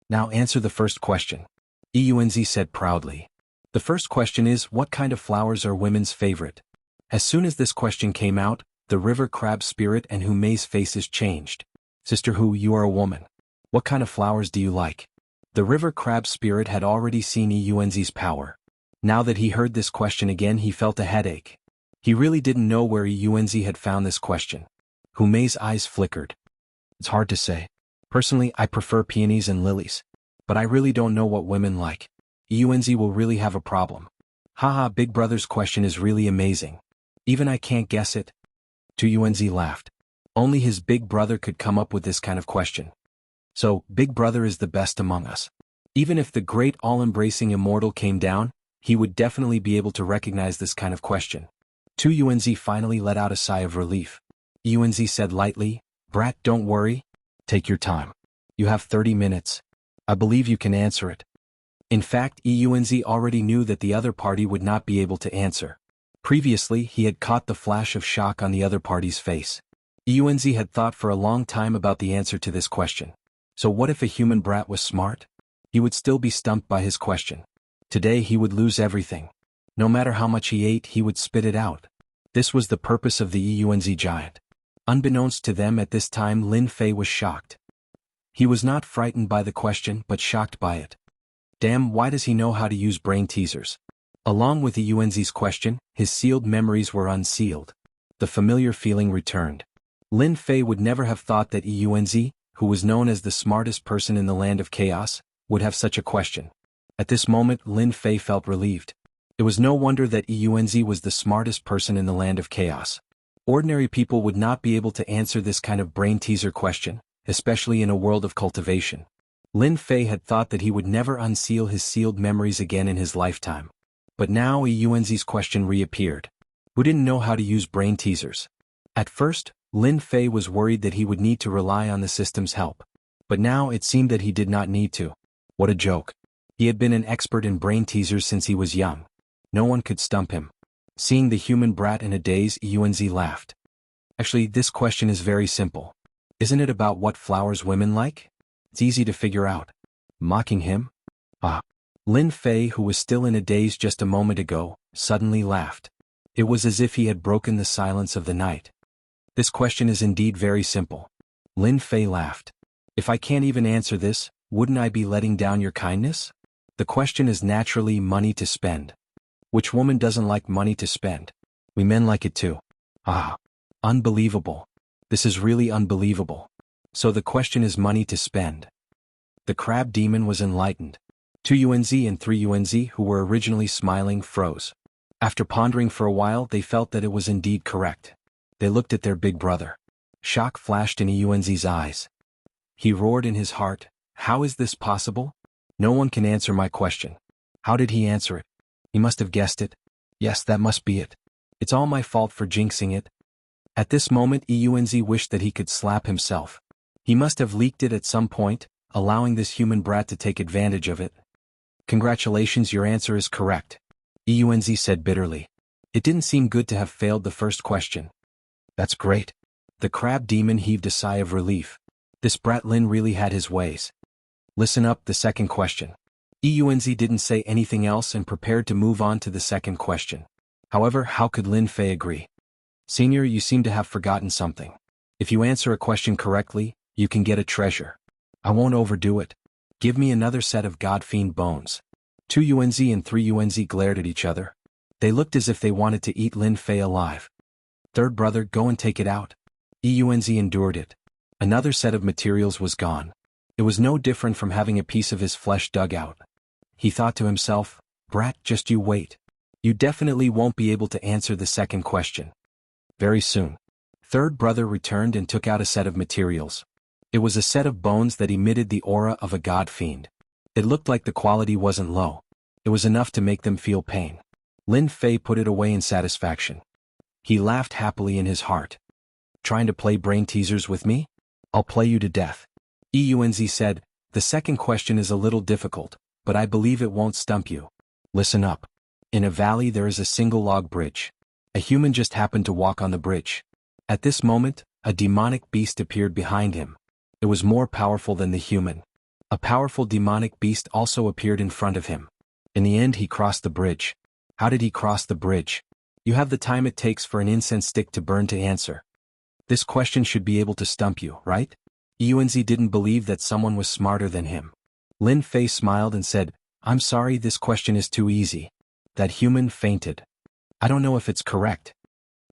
Now answer the first question. Yuanzi said proudly. The first question is, what kind of flowers are women's favorite? As soon as this question came out, the river crab spirit and Hu Mei's faces changed. Sister Hu, you are a woman. What kind of flowers do you like? The river crab spirit had already seen Yuanzi's power. Now that he heard this question again, he felt a headache. He really didn't know where Yuanzi had found this question. Hu Mei's eyes flickered. It's hard to say. Personally, I prefer peonies and lilies. But I really don't know what women like. Yuanzi will really have a problem. Haha, Big Brother's question is really amazing. Even I can't guess it. Yuanzi laughed. Only his big brother could come up with this kind of question. So, Big Brother is the best among us. Even if the great all-embracing immortal came down, he would definitely be able to recognize this kind of question. Yuanzi finally let out a sigh of relief. Yuanzi said lightly, Brat, don't worry. Take your time. You have 30 minutes. I believe you can answer it. In fact, Yuanzi already knew that the other party would not be able to answer. Previously, he had caught the flash of shock on the other party's face. Yuanzi had thought for a long time about the answer to this question. So what if a human brat was smart? He would still be stumped by his question. Today he would lose everything. No matter how much he ate, he would spit it out. This was the purpose of the Yuanzi giant. Unbeknownst to them at this time, Lin Fei was shocked. He was not frightened by the question, but shocked by it. Damn, why does he know how to use brain teasers? Along with Eunzi's question, his sealed memories were unsealed. The familiar feeling returned. Lin Fei would never have thought that Eunzi, who was known as the smartest person in the land of chaos, would have such a question. At this moment, Lin Fei felt relieved. It was no wonder that Eunzi was the smartest person in the land of chaos. Ordinary people would not be able to answer this kind of brain teaser question, especially in a world of cultivation. Lin Fei had thought that he would never unseal his sealed memories again in his lifetime. But now Eunzi's question reappeared. Who didn't know how to use brain teasers? At first, Lin Fei was worried that he would need to rely on the system's help. But now it seemed that he did not need to. What a joke. He had been an expert in brain teasers since he was young. No one could stump him. Seeing the human brat in a daze, Eunzi laughed. Actually, this question is very simple. Isn't it about what flowers women like? It's easy to figure out. Mocking him? Ah. Lin Fei, who was still in a daze just a moment ago, suddenly laughed. It was as if he had broken the silence of the night. This question is indeed very simple. Lin Fei laughed. If I can't even answer this, wouldn't I be letting down your kindness? The question is naturally money to spend. Which woman doesn't like money to spend? We men like it too. Ah. Unbelievable. This is really unbelievable. So the question is money to spend. The crab demon was enlightened. 2 and 3 who were originally smiling froze. After pondering for a while, they felt that it was indeed correct. They looked at their big brother. Shock flashed in Eunzi's eyes. He roared in his heart, how is this possible? No one can answer my question. How did he answer it? He must have guessed it. Yes, that must be it. It's all my fault for jinxing it. At this moment Eunzi wished that he could slap himself. He must have leaked it at some point, allowing this human brat to take advantage of it. Congratulations, your answer is correct. Eunzi said bitterly. It didn't seem good to have failed the first question. That's great. The crab demon heaved a sigh of relief. This brat Lin really had his ways. Listen up, the second question. Eunzi didn't say anything else and prepared to move on to the second question. However, how could Lin Fei agree? Senior, you seem to have forgotten something. If you answer a question correctly, you can get a treasure. I won't overdo it. Give me another set of god-fiend bones. 2 and 3 glared at each other. They looked as if they wanted to eat Lin Fei alive. Third brother, go and take it out. Eunzi endured it. Another set of materials was gone. It was no different from having a piece of his flesh dug out. He thought to himself, brat, just you wait. You definitely won't be able to answer the second question. Very soon. Third brother returned and took out a set of materials. It was a set of bones that emitted the aura of a god-fiend. It looked like the quality wasn't low. It was enough to make them feel pain. Lin Fei put it away in satisfaction. He laughed happily in his heart. Trying to play brain teasers with me? I'll play you to death. Eunzi said, the second question is a little difficult, but I believe it won't stump you. Listen up. In a valley there is a single log bridge. A human just happened to walk on the bridge. At this moment, a demonic beast appeared behind him. It was more powerful than the human. A powerful demonic beast also appeared in front of him. In the end he crossed the bridge. How did he cross the bridge? You have the time it takes for an incense stick to burn to answer. This question should be able to stump you, right? Eunzi didn't believe that someone was smarter than him. Lin Fei smiled and said, I'm sorry, this question is too easy. That human fainted. I don't know if it's correct.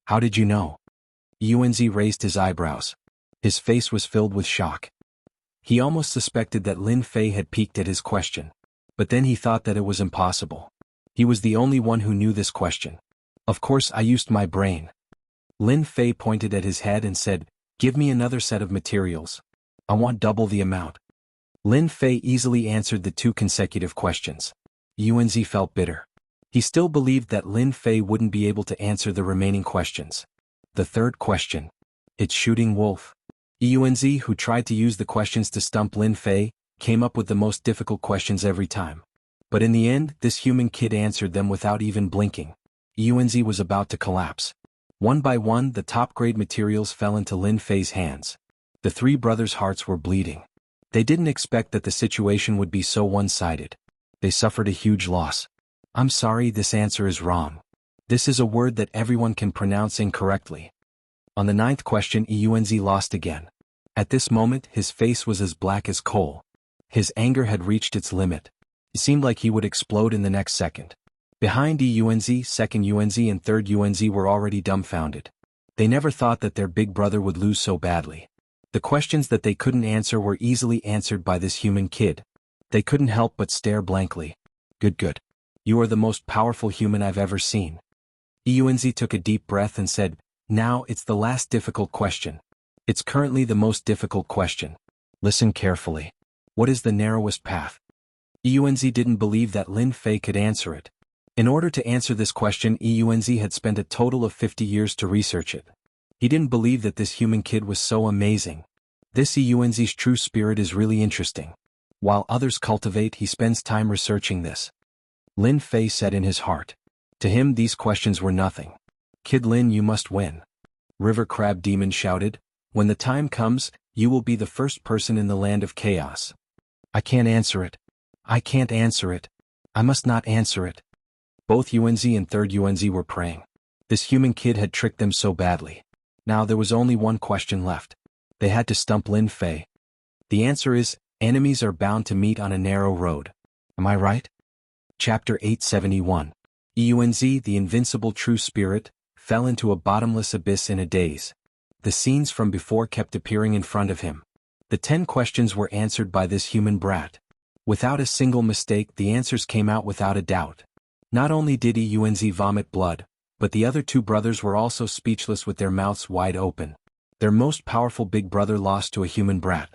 How did you know? Eunzi raised his eyebrows. His face was filled with shock. He almost suspected that Lin Fei had peeked at his question. But then he thought that it was impossible. He was the only one who knew this question. Of course I used my brain. Lin Fei pointed at his head and said, give me another set of materials. I want double the amount. Lin Fei easily answered the 2 consecutive questions. Eunzi felt bitter. He still believed that Lin Fei wouldn't be able to answer the remaining questions. The third question. It's shooting wolf. Eunzi, who tried to use the questions to stump Lin Fei, came up with the most difficult questions every time. But in the end, this human kid answered them without even blinking. Eunzi was about to collapse. One by one, the top-grade materials fell into Lin Fei's hands. The 3 brothers' hearts were bleeding. They didn't expect that the situation would be so one-sided. They suffered a huge loss. I'm sorry, this answer is wrong. This is a word that everyone can pronounce incorrectly. On the 9th question, Eunzi lost again. At this moment, his face was as black as coal. His anger had reached its limit. It seemed like he would explode in the next second. Behind Eunz, second Unz and third Unz were already dumbfounded. They never thought that their big brother would lose so badly. The questions that they couldn't answer were easily answered by this human kid. They couldn't help but stare blankly. Good. You are the most powerful human I've ever seen. Eunz took a deep breath and said, now it's the last difficult question. It's currently the most difficult question. Listen carefully. What is the narrowest path? Eunz didn't believe that Lin Fei could answer it. In order to answer this question, Eunz had spent a total of 50 years to research it. He didn't believe that this human kid was so amazing. This Eunz's true spirit is really interesting. While others cultivate, he spends time researching this. Lin Fei said in his heart. To him these questions were nothing. Kid Lin, you must win. River Crab Demon shouted. When the time comes, you will be the first person in the land of chaos. I can't answer it. I can't answer it. I must not answer it. Both Unz and third Unz were praying. This human kid had tricked them so badly. Now there was only one question left. They had to stump Lin Fei. The answer is, enemies are bound to meet on a narrow road. Am I right? Chapter 871. Eunz, the invincible true spirit, fell into a bottomless abyss in a daze. The scenes from before kept appearing in front of him. The 10 questions were answered by this human brat. Without a single mistake, the answers came out without a doubt. Not only did Eunz vomit blood, but the other 2 brothers were also speechless with their mouths wide open. Their most powerful big brother lost to a human brat.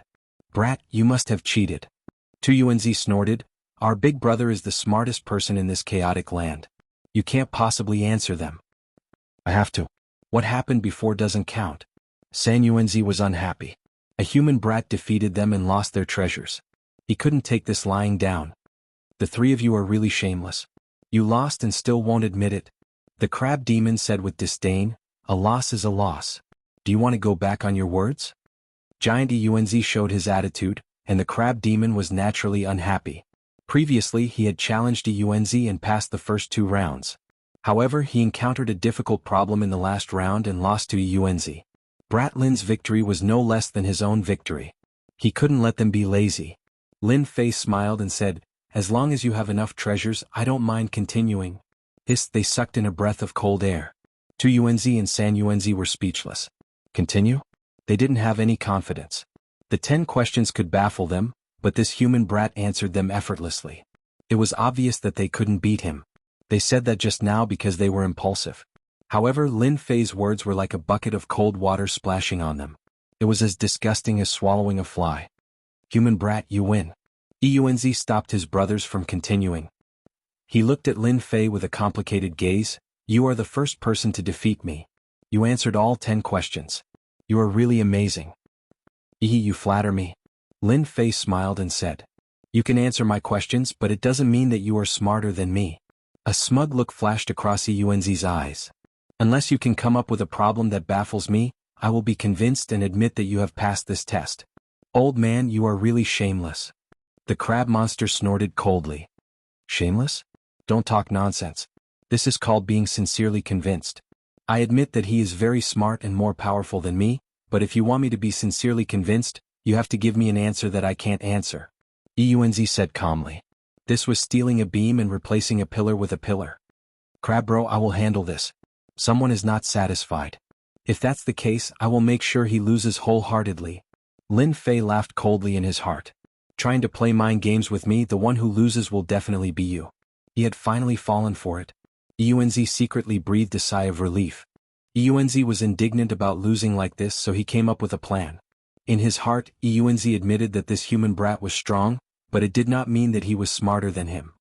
Brat, you must have cheated. 2 Unz snorted. Our big brother is the smartest person in this chaotic land. You can't possibly answer them. I have to. What happened before doesn't count. San Unz was unhappy. A human brat defeated them and lost their treasures. He couldn't take this lying down. The 3 of you are really shameless. You lost and still won't admit it. The crab demon said with disdain, a loss is a loss. Do you want to go back on your words? Giant Eunz showed his attitude, and the crab demon was naturally unhappy. Previously he had challenged Eunz and passed the first 2 rounds. However, he encountered a difficult problem in the last round and lost to Eunz. Brat Lin's victory was no less than his own victory. He couldn't let them be lazy. Lin Fei smiled and said, as long as you have enough treasures, I don't mind continuing. Hissed, they sucked in a breath of cold air. 2 Unz and San Unz were speechless. Continue? They didn't have any confidence. The 10 questions could baffle them, but this human brat answered them effortlessly. It was obvious that they couldn't beat him. They said that just now because they were impulsive. However, Lin Fei's words were like a bucket of cold water splashing on them. It was as disgusting as swallowing a fly. Human brat, you win. Eunz stopped his brothers from continuing. He looked at Lin Fei with a complicated gaze. You are the first person to defeat me. You answered all 10 questions. You are really amazing. You flatter me. Lin Fei smiled and said. You can answer my questions, but it doesn't mean that you are smarter than me. A smug look flashed across Eunz's eyes. Unless you can come up with a problem that baffles me, I will be convinced and admit that you have passed this test. Old man, you are really shameless. The crab monster snorted coldly. Shameless? Don't talk nonsense. This is called being sincerely convinced. I admit that he is very smart and more powerful than me, but if you want me to be sincerely convinced, you have to give me an answer that I can't answer. Eunz said calmly. This was stealing a beam and replacing a pillar with a pillar. Crabbro, I will handle this. Someone is not satisfied. If that's the case, I will make sure he loses wholeheartedly. Lin Fei laughed coldly in his heart. Trying to play mind games with me, the one who loses will definitely be you. He had finally fallen for it. Eunz secretly breathed a sigh of relief. Eunz was indignant about losing like this, so he came up with a plan. In his heart, Eunz admitted that this human brat was strong, but it did not mean that he was smarter than him.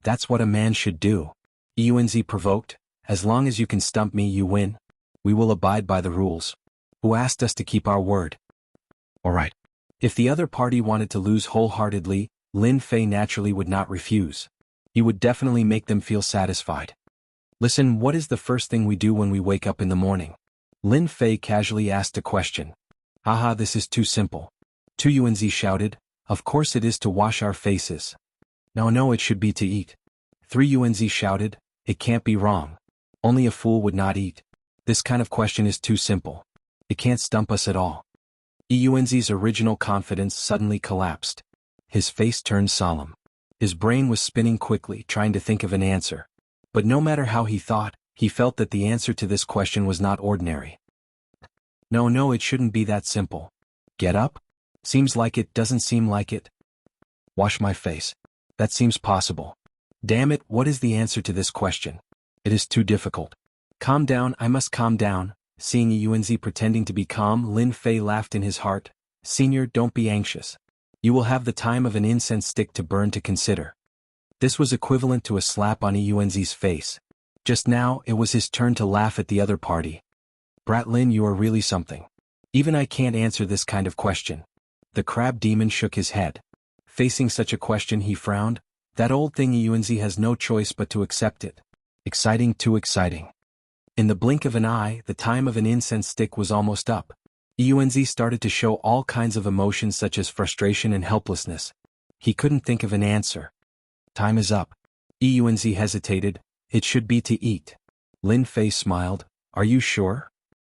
That's what a man should do. Eunz provoked. As long as you can stump me, you win. We will abide by the rules. Who asked us to keep our word? All right. If the other party wanted to lose wholeheartedly, Lin Fei naturally would not refuse. He would definitely make them feel satisfied. Listen, what is the first thing we do when we wake up in the morning? Lin Fei casually asked a question. Haha, this is too simple. 2 Unz shouted. Of course it is to wash our faces. No, it should be to eat. 3 Unz shouted. It can't be wrong. Only a fool would not eat. This kind of question is too simple. It can't stump us at all. Eunz's original confidence suddenly collapsed. His face turned solemn. His brain was spinning quickly, trying to think of an answer. But no matter how he thought, he felt that the answer to this question was not ordinary. No, it shouldn't be that simple. Get up? Seems like it, doesn't seem like it. Wash my face. That seems possible. Damn it, what is the answer to this question? It is too difficult. Calm down, I must calm down. Seeing Yunzi pretending to be calm, Lin Fei laughed in his heart. Senior, don't be anxious. You will have the time of an incense stick to burn to consider. This was equivalent to a slap on Yunzi's face. Just now, it was his turn to laugh at the other party. Brat Lin, you are really something. Even I can't answer this kind of question. The crab demon shook his head. Facing such a question, he frowned. That old thing Yunzi has no choice but to accept it. Exciting, too exciting. In the blink of an eye, the time of an incense stick was almost up. Yunzi started to show all kinds of emotions such as frustration and helplessness. He couldn't think of an answer. Time is up. Yunzi hesitated. It should be to eat. Lin Fei smiled. Are you sure?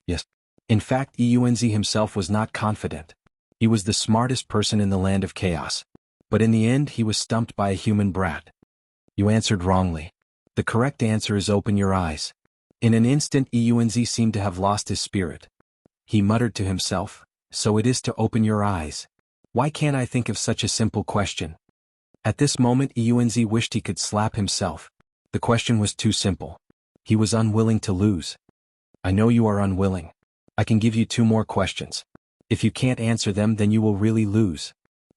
Yes. In fact, Yunzi himself was not confident. He was the smartest person in the land of chaos. But in the end he was stumped by a human brat. You answered wrongly. The correct answer is open your eyes. In an instant Yunzi seemed to have lost his spirit. He muttered to himself, so it is to open your eyes. Why can't I think of such a simple question? At this moment Yunzi wished he could slap himself. The question was too simple. He was unwilling to lose. I know you are unwilling. I can give you 2 more questions. If you can't answer them, then you will really lose.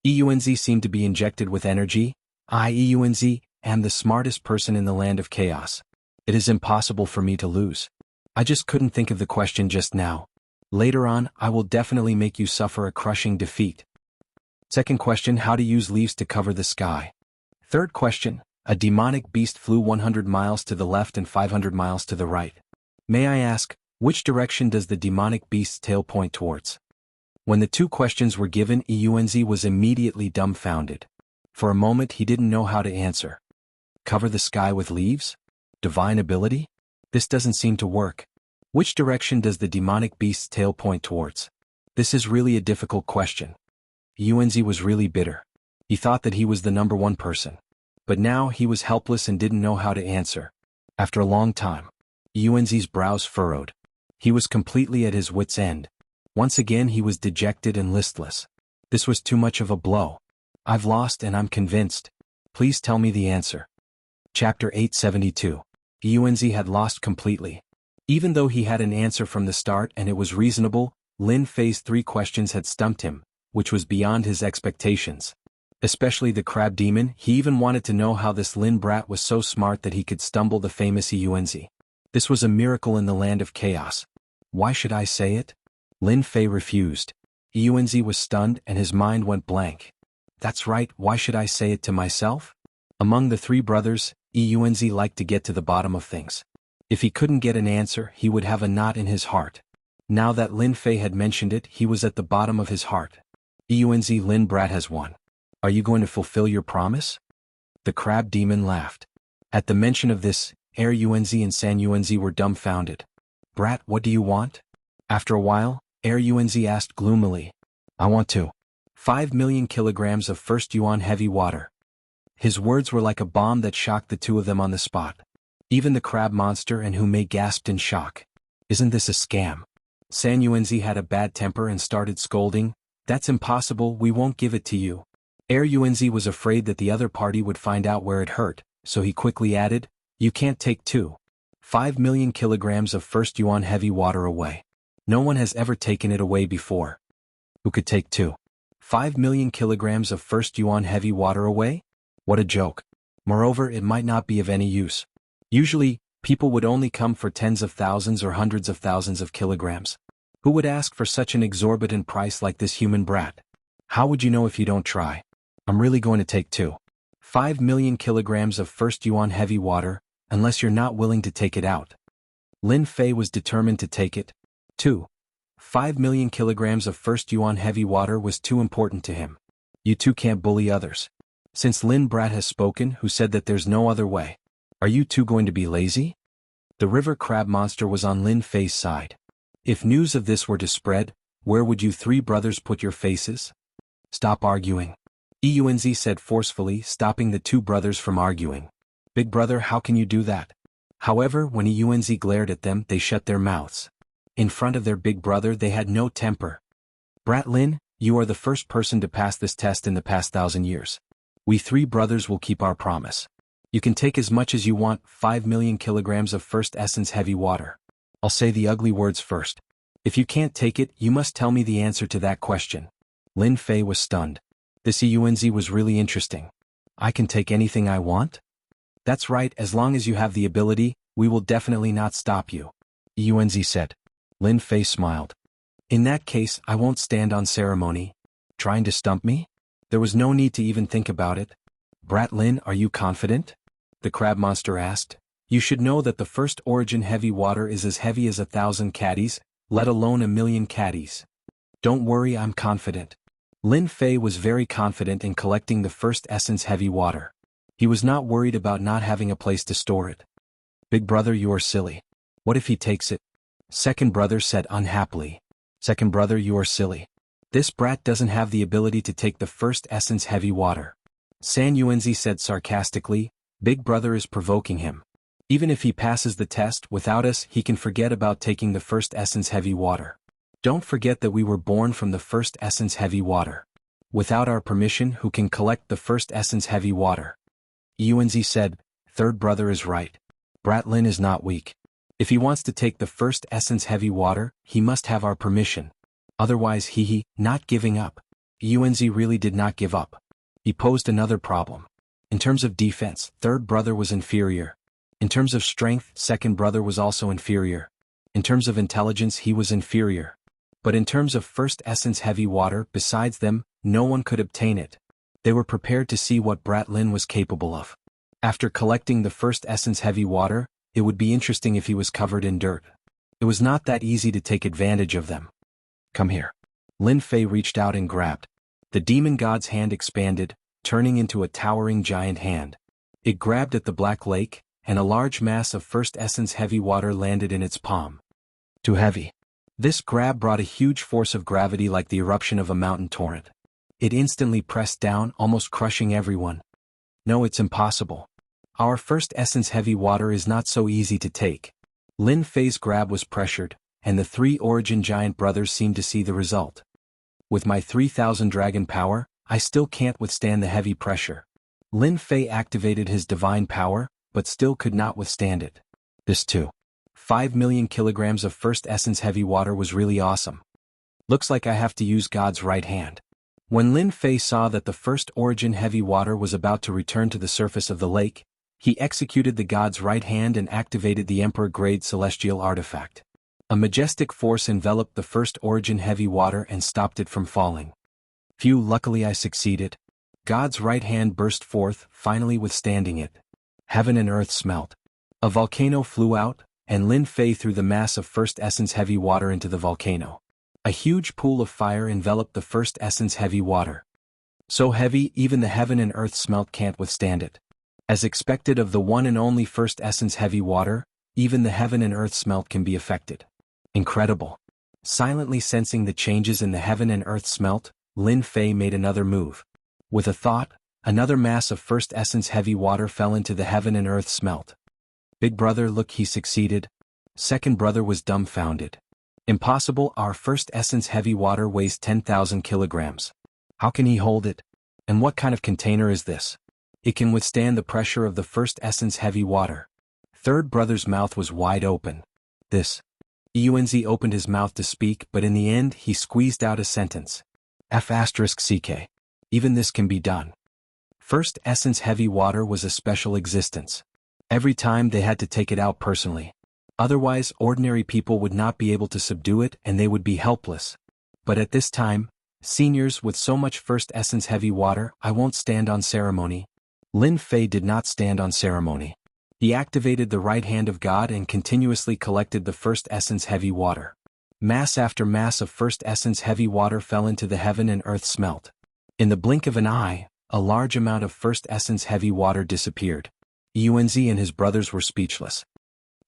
Yunzi seemed to be injected with energy. I, Yunzi, am the smartest person in the land of chaos. It is impossible for me to lose. I just couldn't think of the question just now. Later on, I will definitely make you suffer a crushing defeat. Second question, how to use leaves to cover the sky. Third question, a demonic beast flew 100 miles to the left and 500 miles to the right. May I ask, which direction does the demonic beast's tail point towards? When the 2 questions were given, Yunzi was immediately dumbfounded. For a moment he didn't know how to answer. Cover the sky with leaves? Divine ability? This doesn't seem to work. Which direction does the demonic beast's tail point towards? This is really a difficult question. Yunzi was really bitter. He thought that he was the number 1 person. But now he was helpless and didn't know how to answer. After a long time, Yunzi's brows furrowed. He was completely at his wits' end. Once again he was dejected and listless. This was too much of a blow. I've lost and I'm convinced. Please tell me the answer. Chapter 872. Yunzi had lost completely. Even though he had an answer from the start and it was reasonable, Lin Fei's 3 questions had stumped him, which was beyond his expectations. Especially the crab demon, he even wanted to know how this Lin brat was so smart that he could stumble the famous Yunzi. This was a miracle in the land of chaos. Why should I say it? Lin Fei refused. Yunzi was stunned and his mind went blank. That's right, why should I say it to myself? Among the 3 brothers, Yunzi liked to get to the bottom of things. If he couldn't get an answer, he would have a knot in his heart. Now that Lin Fei had mentioned it, he was at the bottom of his heart. Yunzi, Lin brat has won. Are you going to fulfill your promise? The crab demon laughed. At the mention of this, Yunzi and San Yunzi were dumbfounded. Brat, what do you want? After a while, Yunzi asked gloomily. I want 5 million kilograms of first yuan heavy water. His words were like a bomb that shocked the 2 of them on the spot. Even the crab monster and Hume gasped in shock. Isn't this a scam? San Yunzi had a bad temper and started scolding. That's impossible, we won't give it to you. Yunzi was afraid that the other party would find out where it hurt, so he quickly added, you can't take 5 million kilograms of first yuan heavy water away. No one has ever taken it away before. Who could take 5 million kilograms of first yuan heavy water away? What a joke. Moreover, it might not be of any use. Usually, people would only come for tens of thousands or hundreds of thousands of kilograms. Who would ask for such an exorbitant price like this human brat? How would you know if you don't try? I'm really going to take 5 million kilograms of first yuan heavy water, unless you're not willing to take it out. Lin Fei was determined to take it. 5 million kilograms of first yuan heavy water was too important to him. You 2 can't bully others. Since Lin brat has spoken, who said that there's no other way. Are you 2 going to be lazy? The river crab monster was on Lin Fei's side. If news of this were to spread, where would you 3 brothers put your faces? Stop arguing. Eunz said forcefully, stopping the two brothers from arguing. Big brother, how can you do that? However, when Eunz glared at them, they shut their mouths. In front of their big brother they had no temper. Brat Lin, you are the first person to pass this test in the past 1,000 years. We three brothers will keep our promise. You can take as much as you want, 5 million kilograms of first essence heavy water. I'll say the ugly words first. If you can't take it, you must tell me the answer to that question. Lin Fei was stunned. This Eunz was really interesting. I can take anything I want? That's right, as long as you have the ability, we will definitely not stop you. Eunz said. Lin Fei smiled. In that case, I won't stand on ceremony. Trying to stump me? There was no need to even think about it. Brat Lin, are you confident? The crab monster asked. You should know that the first origin heavy water is as heavy as 1,000 caddies, let alone 1,000,000 caddies. Don't worry, I'm confident. Lin Fei was very confident in collecting the first essence heavy water. He was not worried about not having a place to store it. Big brother, you are silly. What if he takes it? Second brother said unhappily. Second brother, you are silly. This brat doesn't have the ability to take the first essence heavy water. San Eunz said sarcastically. Big brother is provoking him. Even if he passes the test without us, he can forget about taking the first essence heavy water. Don't forget that we were born from the first essence heavy water. Without our permission, who can collect the first essence heavy water? Eunz said. Third brother is right. Brat Lin is not weak. If he wants to take the first essence heavy water, he must have our permission. Otherwise not giving up. Eunz really did not give up. He posed another problem. In terms of defense, third brother was inferior. In terms of strength, second brother was also inferior. In terms of intelligence, he was inferior. But in terms of first essence heavy water, besides them, no one could obtain it. They were prepared to see what Brat Lin was capable of. After collecting the first essence heavy water, it would be interesting if he was covered in dirt. It was not that easy to take advantage of them. Come here. Lin Fei reached out and grabbed. The demon god's hand expanded, turning into a towering giant hand. It grabbed at the black lake, and a large mass of first essence heavy water landed in its palm. Too heavy. This grab brought a huge force of gravity like the eruption of a mountain torrent. It instantly pressed down, almost crushing everyone. No, it's impossible. Our first essence heavy water is not so easy to take. Lin Fei's grab was pressured, and the three origin giant brothers seemed to see the result. With my 3,000 dragon power, I still can't withstand the heavy pressure. Lin Fei activated his divine power, but still could not withstand it. This too. 5 million kilograms of first essence heavy water was really awesome. Looks like I have to use God's right hand. When Lin Fei saw that the first origin heavy water was about to return to the surface of the lake, he executed the God's right hand and activated the Emperor-grade celestial artifact. A majestic force enveloped the first origin heavy water and stopped it from falling. Phew, luckily I succeeded. God's right hand burst forth, finally withstanding it. Heaven and earth smelt. A volcano flew out, and Lin Fei threw the mass of first essence heavy water into the volcano. A huge pool of fire enveloped the first essence heavy water. So heavy, even the heaven and earth smelt can't withstand it. As expected of the one and only first essence heavy water, even the heaven and earth smelt can be affected. Incredible. Silently sensing the changes in the heaven and earth smelt, Lin Fei made another move. With a thought, another mass of first essence heavy water fell into the heaven and earth smelt. Big brother, look, he succeeded. Second brother was dumbfounded. Impossible, our first essence heavy water weighs 10,000 kilograms. How can he hold it? And what kind of container is this? It can withstand the pressure of the first essence heavy water. Third brother's mouth was wide open. This. Eunz opened his mouth to speak, but in the end he squeezed out a sentence. F***ck. Even this can be done. First essence heavy water was a special existence. Every time they had to take it out personally. Otherwise, ordinary people would not be able to subdue it and they would be helpless. But at this time, seniors with so much first essence heavy water, I won't stand on ceremony. Lin Fei did not stand on ceremony. He activated the right hand of God and continuously collected the first essence heavy water. Mass after mass of first essence heavy water fell into the heaven and earth smelt. In the blink of an eye, a large amount of first essence heavy water disappeared. Eunz and his brothers were speechless.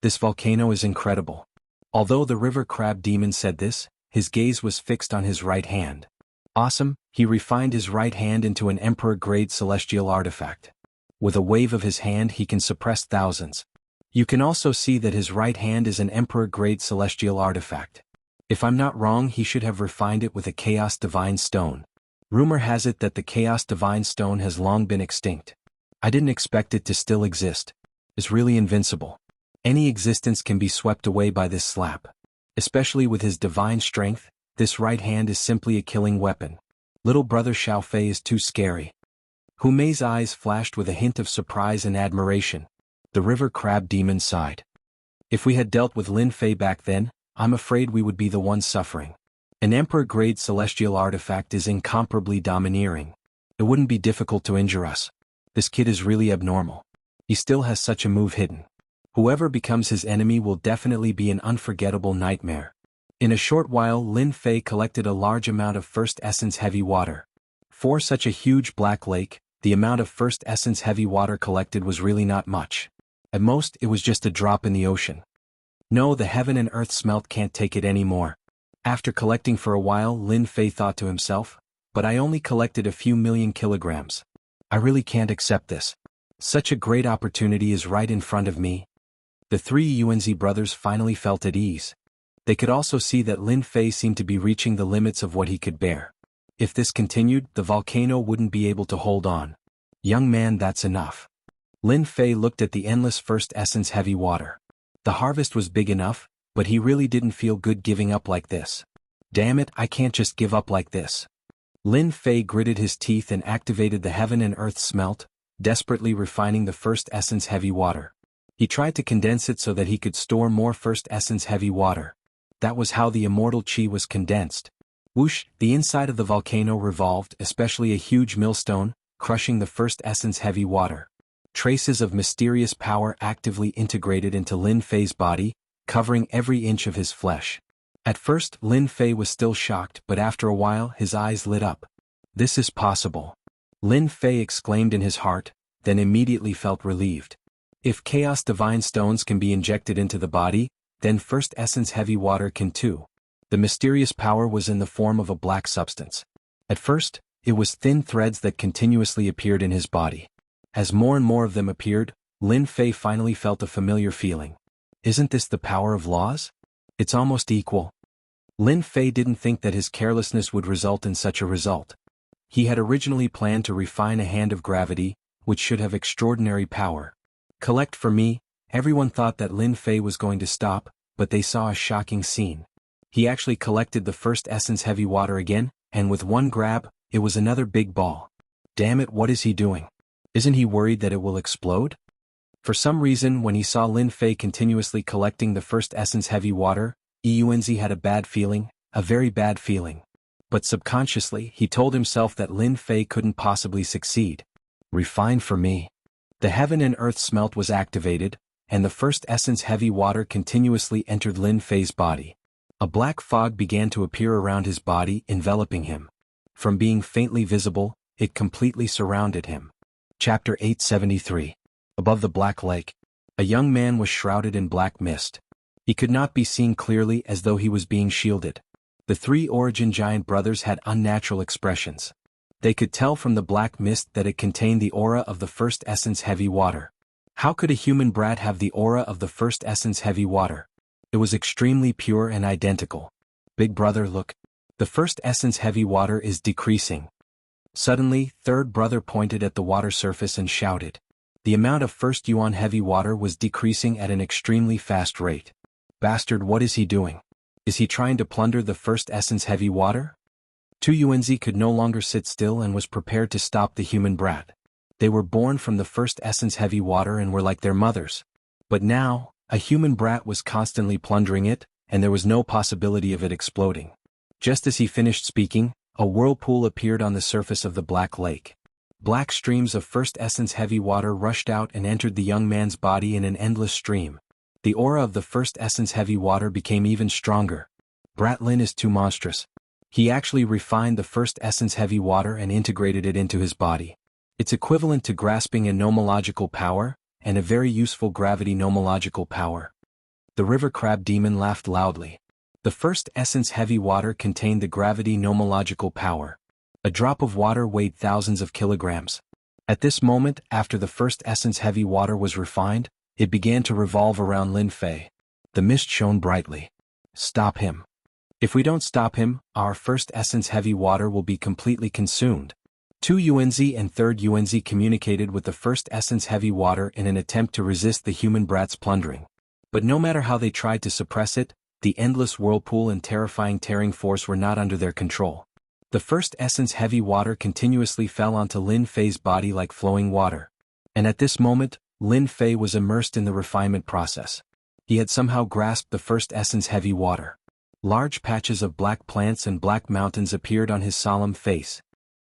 This volcano is incredible. Although the river crab demon said this, his gaze was fixed on his right hand. Awesome, he refined his right hand into an emperor-grade celestial artifact. With a wave of his hand he can suppress thousands. You can also see that his right hand is an emperor-grade celestial artifact. If I'm not wrong, he should have refined it with a Chaos Divine Stone. Rumor has it that the Chaos Divine Stone has long been extinct. I didn't expect it to still exist. It's really invincible. Any existence can be swept away by this slap. Especially with his divine strength, this right hand is simply a killing weapon. Little brother Xiao Fei is too scary. Hu Mei's eyes flashed with a hint of surprise and admiration. The river crab demon sighed. If we had dealt with Lin Fei back then, I'm afraid we would be the ones suffering. An emperor-grade celestial artifact is incomparably domineering. It wouldn't be difficult to injure us. This kid is really abnormal. He still has such a move hidden. Whoever becomes his enemy will definitely be an unforgettable nightmare. In a short while Lin Fei collected a large amount of First Essence Heavy Water. For such a huge black lake, the amount of First Essence Heavy Water collected was really not much. At most, it was just a drop in the ocean. No, the heaven and earth smelt can't take it anymore. After collecting for a while, Lin Fei thought to himself, but I only collected a few million kilograms. I really can't accept this. Such a great opportunity is right in front of me. The three Yuanzi brothers finally felt at ease. They could also see that Lin Fei seemed to be reaching the limits of what he could bear. If this continued, the volcano wouldn't be able to hold on. Young man, that's enough. Lin Fei looked at the endless First Essence Heavy Water. The harvest was big enough, but he really didn't feel good giving up like this. Damn it, I can't just give up like this. Lin Fei gritted his teeth and activated the heaven and earth smelt, desperately refining the First Essence Heavy Water. He tried to condense it so that he could store more First Essence Heavy Water. That was how the immortal chi was condensed. Whoosh, the inside of the volcano revolved, especially a huge millstone, crushing the First Essence Heavy Water. Traces of mysterious power actively integrated into Lin Fei's body, covering every inch of his flesh. At first, Lin Fei was still shocked, but after a while his eyes lit up. This is possible. Lin Fei exclaimed in his heart, then immediately felt relieved. If Chaos Divine Stones can be injected into the body, then First Essence Heavy Water can too. The mysterious power was in the form of a black substance. At first, it was thin threads that continuously appeared in his body. As more and more of them appeared, Lin Fei finally felt a familiar feeling. Isn't this the power of laws? It's almost equal. Lin Fei didn't think that his carelessness would result in such a result. He had originally planned to refine a hand of gravity, which should have extraordinary power. Collect for me. Everyone thought that Lin Fei was going to stop, but they saw a shocking scene. He actually collected the First Essence Heavy Water again, and with one grab, it was another big ball. Damn it, what is he doing? Isn't he worried that it will explode? For some reason, when he saw Lin Fei continuously collecting the First Essence Heavy Water, Yuanzi had a bad feeling, a very bad feeling. But subconsciously, he told himself that Lin Fei couldn't possibly succeed. Refine for me. The heaven and earth smelt was activated, and the First Essence Heavy Water continuously entered Lin Fei's body. A black fog began to appear around his body, enveloping him. From being faintly visible, it completely surrounded him. Chapter 873. Above the Black Lake, a young man was shrouded in black mist. He could not be seen clearly as though he was being shielded. The three Origin Giant brothers had unnatural expressions. They could tell from the black mist that it contained the aura of the First Essence Heavy Water. How could a human brat have the aura of the First Essence Heavy Water? It was extremely pure and identical. Big brother, look. The First Essence Heavy Water is decreasing. Suddenly, third brother pointed at the water surface and shouted. The amount of First Yuan Heavy Water was decreasing at an extremely fast rate. Bastard, what is he doing? Is he trying to plunder the First Essence Heavy Water? Tu Yuanzi could no longer sit still and was prepared to stop the human brat. They were born from the First Essence Heavy Water and were like their mothers. But now, a human brat was constantly plundering it, and there was no possibility of it exploding. Just as he finished speaking, a whirlpool appeared on the surface of the Black Lake. Black streams of First Essence Heavy Water rushed out and entered the young man's body in an endless stream. The aura of the First Essence Heavy Water became even stronger. Bratlin is too monstrous. He actually refined the First Essence Heavy Water and integrated it into his body. It's equivalent to grasping a nomological power, and a very useful gravity nomological power. The river crab demon laughed loudly. The First Essence Heavy Water contained the gravity nomological power. A drop of water weighed thousands of kilograms. At this moment, after the first essence heavy water was refined, it began to revolve around Lin Fei. The mist shone brightly. Stop him. If we don't stop him, our first essence heavy water will be completely consumed. 2 Yuanzi and 3rd Yuanzi communicated with the first essence heavy water in an attempt to resist the human brat's plundering. But no matter how they tried to suppress it, the endless whirlpool and terrifying tearing force were not under their control. The first essence heavy water continuously fell onto Lin Fei's body like flowing water. And at this moment, Lin Fei was immersed in the refinement process. He had somehow grasped the first essence heavy water. Large patches of black plants and black mountains appeared on his solemn face.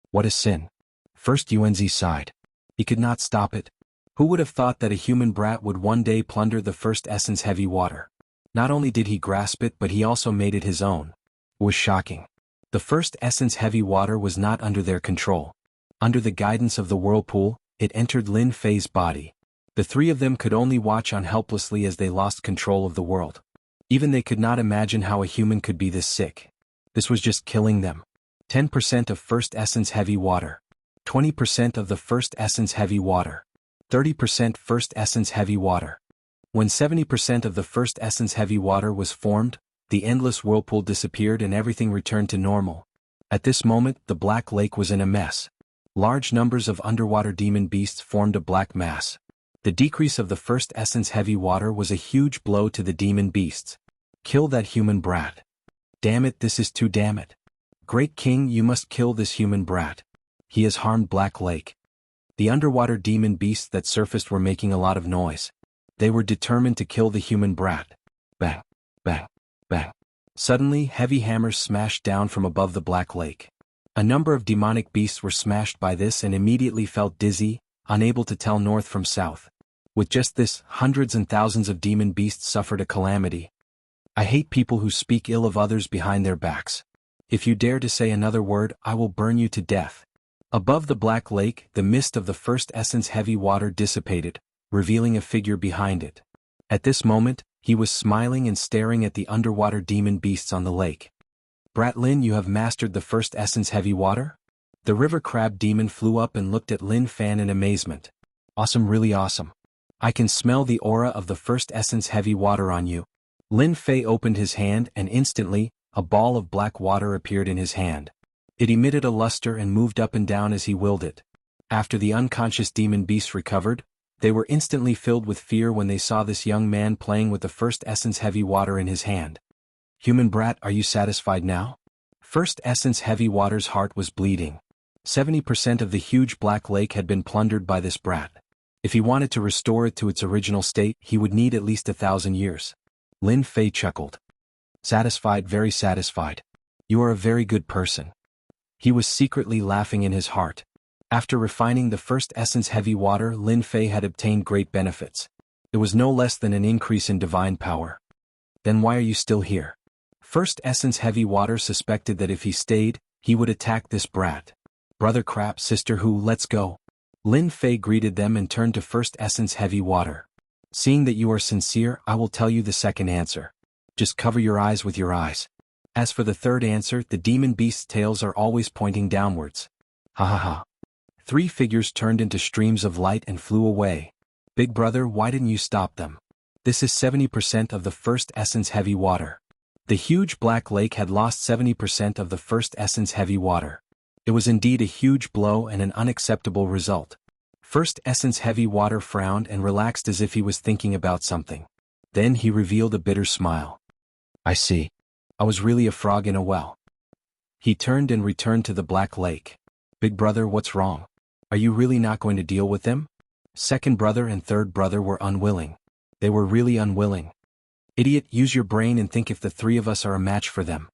What a sin. First Yuanzi sighed. He could not stop it. Who would have thought that a human brat would one day plunder the first essence heavy water? Not only did he grasp it, but he also made it his own. It was shocking. The first essence heavy water was not under their control. Under the guidance of the whirlpool, it entered Lin Fei's body. The three of them could only watch on helplessly as they lost control of the world. Even they could not imagine how a human could be this sick. This was just killing them. 10% of first essence heavy water. 20% of the first essence heavy water. 30% first essence heavy water. When 70% of the first essence heavy water was formed, the endless whirlpool disappeared and everything returned to normal. At this moment, the Black Lake was in a mess. Large numbers of underwater demon beasts formed a black mass. The decrease of the first essence heavy water was a huge blow to the demon beasts. Kill that human brat. Damn it, this is too damn it. Great King, you must kill this human brat. He has harmed Black Lake. The underwater demon beasts that surfaced were making a lot of noise. They were determined to kill the human brat. Bang, bang, bang. Suddenly, heavy hammers smashed down from above the Black Lake. A number of demonic beasts were smashed by this and immediately felt dizzy, unable to tell north from south. With just this, hundreds and thousands of demon beasts suffered a calamity. I hate people who speak ill of others behind their backs. If you dare to say another word, I will burn you to death. Above the Black Lake, the mist of the first essence heavy water dissipated, revealing a figure behind it. At this moment, he was smiling and staring at the underwater demon beasts on the lake. Brat Lin, you have mastered the first essence heavy water? The river crab demon flew up and looked at Lin Fan in amazement. Awesome, really awesome. I can smell the aura of the first essence heavy water on you. Lin Fei opened his hand and instantly, a ball of black water appeared in his hand. It emitted a luster and moved up and down as he willed it. After the unconscious demon beasts recovered, they were instantly filled with fear when they saw this young man playing with the first essence heavy water in his hand. Human brat, are you satisfied now? First essence heavy water's heart was bleeding. 70% of the huge Black Lake had been plundered by this brat. If he wanted to restore it to its original state, he would need at least 1,000 years. Lin Fei chuckled. Satisfied, very satisfied. You are a very good person. He was secretly laughing in his heart. After refining the first essence heavy water, Lin Fei had obtained great benefits. It was no less than an increase in divine power. Then why are you still here? First essence heavy water suspected that if he stayed, he would attack this brat. Brother crap, sister who, let's go. Lin Fei greeted them and turned to first essence heavy water. Seeing that you are sincere, I will tell you the second answer. Just cover your eyes with your eyes. As for the third answer, the demon beast's tails are always pointing downwards. Ha ha ha. 3 figures turned into streams of light and flew away. Big brother, why didn't you stop them? This is 70% of the first essence heavy water. The huge Black Lake had lost 70% of the first essence heavy water. It was indeed a huge blow and an unacceptable result. First essence heavy water frowned and relaxed as if he was thinking about something. Then he revealed a bitter smile. I see. I was really a frog in a well. He turned and returned to the Black Lake. Big brother, what's wrong? Are you really not going to deal with them? Second brother and third brother were unwilling. They were really unwilling. Idiot, use your brain and think if the 3 of us are a match for them.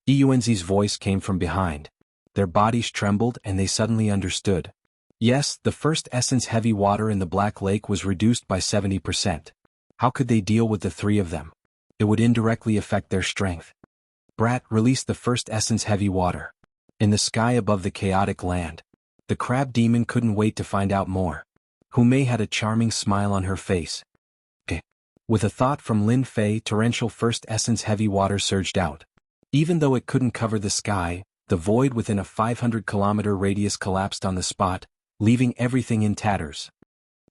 Yuanzi's voice came from behind. Their bodies trembled and they suddenly understood. Yes, the first essence heavy water in the Black Lake was reduced by 70%. How could they deal with the 3 of them? It would indirectly affect their strength. Brat, release the first essence heavy water. In the sky above the chaotic land. The crab demon couldn't wait to find out more. Humei had a charming smile on her face. With a thought from Lin Fei, torrential first essence heavy water surged out. Even though it couldn't cover the sky, The void within a 500-kilometer radius collapsed on the spot, leaving everything in tatters.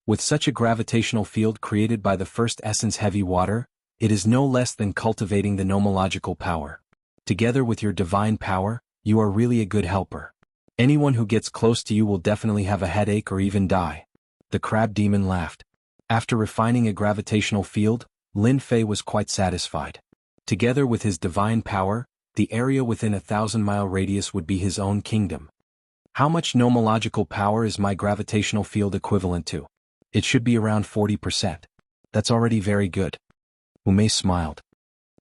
With such a gravitational field created by the first essence heavy water, it is no less than cultivating the nomological power. Together with your divine power, you are really a good helper. Anyone who gets close to you will definitely have a headache or even die. The crab demon laughed. After refining a gravitational field, Lin Fei was quite satisfied. Together with his divine power, the area within a 1,000-mile radius would be his own kingdom. How much nomological power is my gravitational field equivalent to? It should be around 40%. That's already very good. Wu Mei smiled.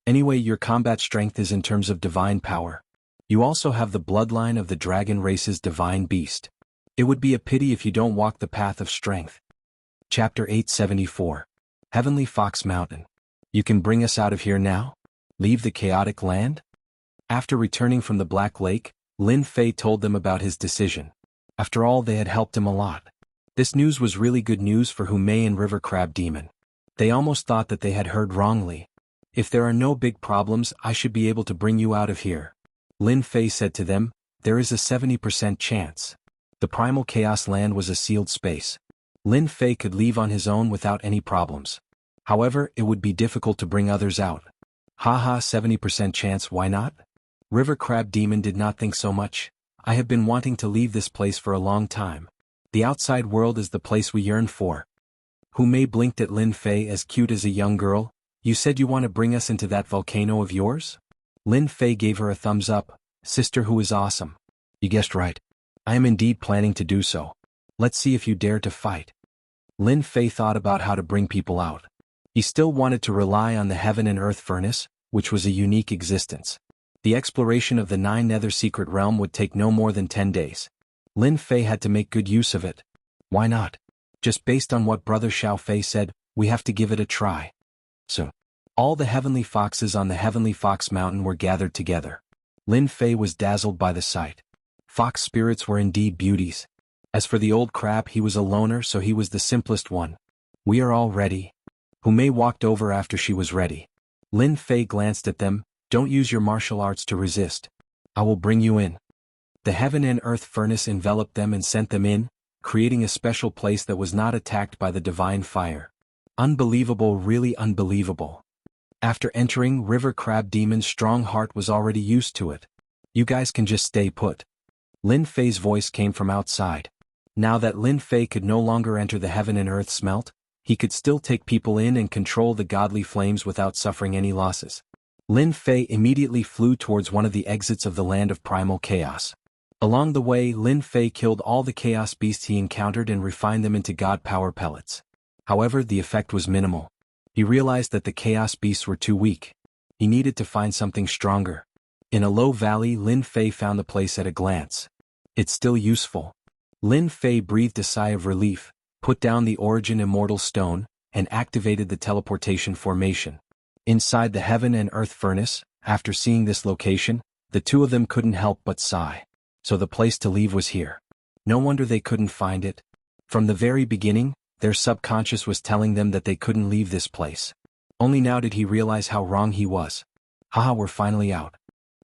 Anyway, your combat strength is in terms of divine power. You also have the bloodline of the dragon race's divine beast. It would be a pity if you don't walk the path of strength. Chapter 874. Heavenly Fox Mountain. You can bring us out of here now? Leave the chaotic land? After returning from the Black Lake, Lin Fei told them about his decision. After all, they had helped him a lot. This news was really good news for Wu Mei and River Crab Demon. They almost thought that they had heard wrongly. If there are no big problems, I should be able to bring you out of here. Lin Fei said to them, there is a 70% chance. The primal chaos land was a sealed space. Lin Fei could leave on his own without any problems. However, it would be difficult to bring others out. Haha, 70% chance, why not? River Crab Demon did not think so much. I have been wanting to leave this place for a long time. The outside world is the place we yearn for. Wu Mei blinked at Lin Fei as cute as a young girl. You said you want to bring us into that volcano of yours? Lin Fei gave her a thumbs up. Sister who is awesome. You guessed right. I am indeed planning to do so. Let's see if you dare to fight. Lin Fei thought about how to bring people out. He still wanted to rely on the heaven and earth furnace, which was a unique existence. The exploration of the 9 Nether secret realm would take no more than 10 days. Lin Fei had to make good use of it. Why not? Just based on what Brother Xiao Fei said, we have to give it a try. So, all the heavenly foxes on the Heavenly Fox Mountain were gathered together. Lin Fei was dazzled by the sight. Fox spirits were indeed beauties. As for the old crab, he was a loner, so he was the simplest one. We are all ready. Wu Mei walked over after she was ready. Lin Fei glanced at them. Don't use your martial arts to resist. I will bring you in. The heaven and earth furnace enveloped them and sent them in, creating a special place that was not attacked by the divine fire. Unbelievable, really unbelievable. After entering, River Crab Demon's strong heart was already used to it. You guys can just stay put. Lin Fei's voice came from outside. Now that Lin Fei could no longer enter the heaven and earth smelt, he could still take people in and control the godly flames without suffering any losses. Lin Fei immediately flew towards one of the exits of the land of primal chaos. Along the way, Lin Fei killed all the chaos beasts he encountered and refined them into god power pellets. However, the effect was minimal. He realized that the chaos beasts were too weak. He needed to find something stronger. In a low valley, Lin Fei found the place at a glance. It's still useful. Lin Fei breathed a sigh of relief, put down the Origin Immortal Stone, and activated the teleportation formation. Inside the heaven and earth furnace, after seeing this location, the two of them couldn't help but sigh. So the place to leave was here. No wonder they couldn't find it. From the very beginning, their subconscious was telling them that they couldn't leave this place. Only now did he realize how wrong he was. Haha, we're finally out.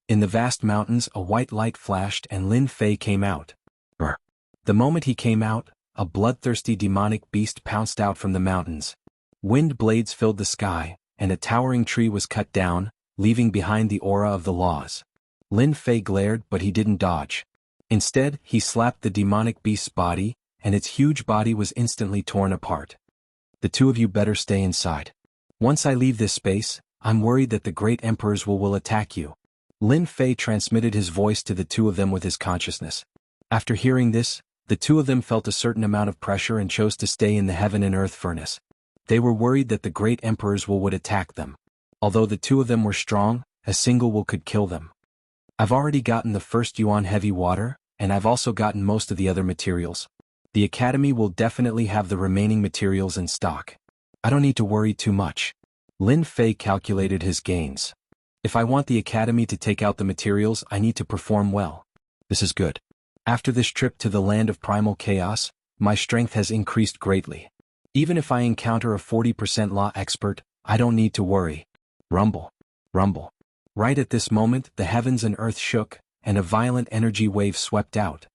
In the vast mountains, a white light flashed and Lin Fei came out. Brr. The moment he came out, a bloodthirsty demonic beast pounced out from the mountains. Wind blades filled the sky, and a towering tree was cut down, leaving behind the aura of the laws. Lin Fei glared, but he didn't dodge. Instead, he slapped the demonic beast's body, and its huge body was instantly torn apart. The two of you better stay inside. Once I leave this space, I'm worried that the great emperors will attack you. Lin Fei transmitted his voice to the two of them with his consciousness. After hearing this, the two of them felt a certain amount of pressure and chose to stay in the heaven and earth furnace. They were worried that the great emperors would attack them. Although the two of them were strong, a single will could kill them. I've already gotten the first yuan heavy water, and I've also gotten most of the other materials. The academy will definitely have the remaining materials in stock. I don't need to worry too much. Lin Fei calculated his gains. If I want the academy to take out the materials, I need to perform well. This is good. After this trip to the land of primal chaos, my strength has increased greatly. Even if I encounter a 40% law expert, I don't need to worry. Rumble. Rumble. Right at this moment, the heavens and earth shook, and a violent energy wave swept out.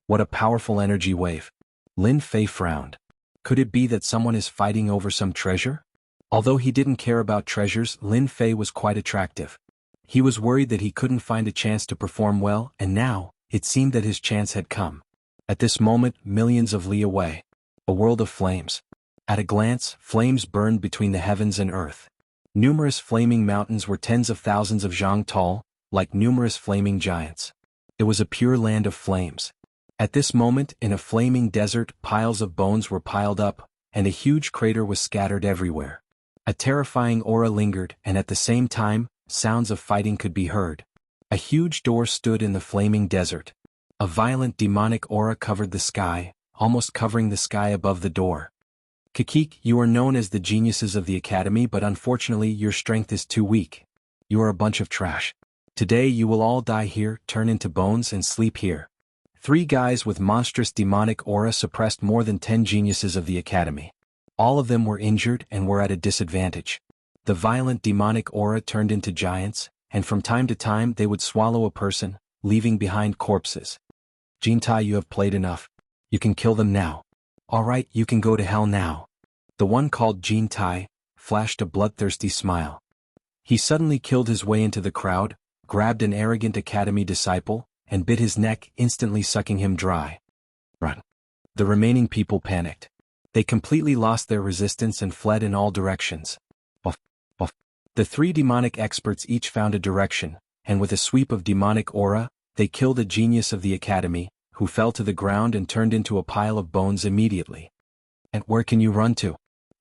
What a powerful energy wave. Lin Fei frowned. Could it be that someone is fighting over some treasure? Although he didn't care about treasures, Lin Fei was quite attractive. He was worried that he couldn't find a chance to perform well, and now, it seemed that his chance had come. At this moment, millions of li away. A world of flames. At a glance, flames burned between the heavens and earth. Numerous flaming mountains were tens of thousands of zhang tall, like numerous flaming giants. It was a pure land of flames. At this moment, in a flaming desert, piles of bones were piled up, and a huge crater was scattered everywhere. A terrifying aura lingered, and at the same time, sounds of fighting could be heard. A huge door stood in the flaming desert. A violent demonic aura covered the sky, almost covering the sky above the door. Kikik, you are known as the geniuses of the academy, but unfortunately your strength is too weak. You are a bunch of trash. Today you will all die here, turn into bones and sleep here. 3 guys with monstrous demonic aura suppressed more than 10 geniuses of the academy. All of them were injured and were at a disadvantage. The violent demonic aura turned into giants, and from time to time they would swallow a person, leaving behind corpses. Jintai, you have played enough. You can kill them now. Alright, you can go to hell now. The one called Jintai flashed a bloodthirsty smile. He suddenly killed his way into the crowd, grabbed an arrogant academy disciple, and bit his neck, instantly sucking him dry. Run. The remaining people panicked. They completely lost their resistance and fled in all directions. Buff, buff. The 3 demonic experts each found a direction, and with a sweep of demonic aura, they killed a genius of the academy, who fell to the ground and turned into a pile of bones immediately. And where can you run to?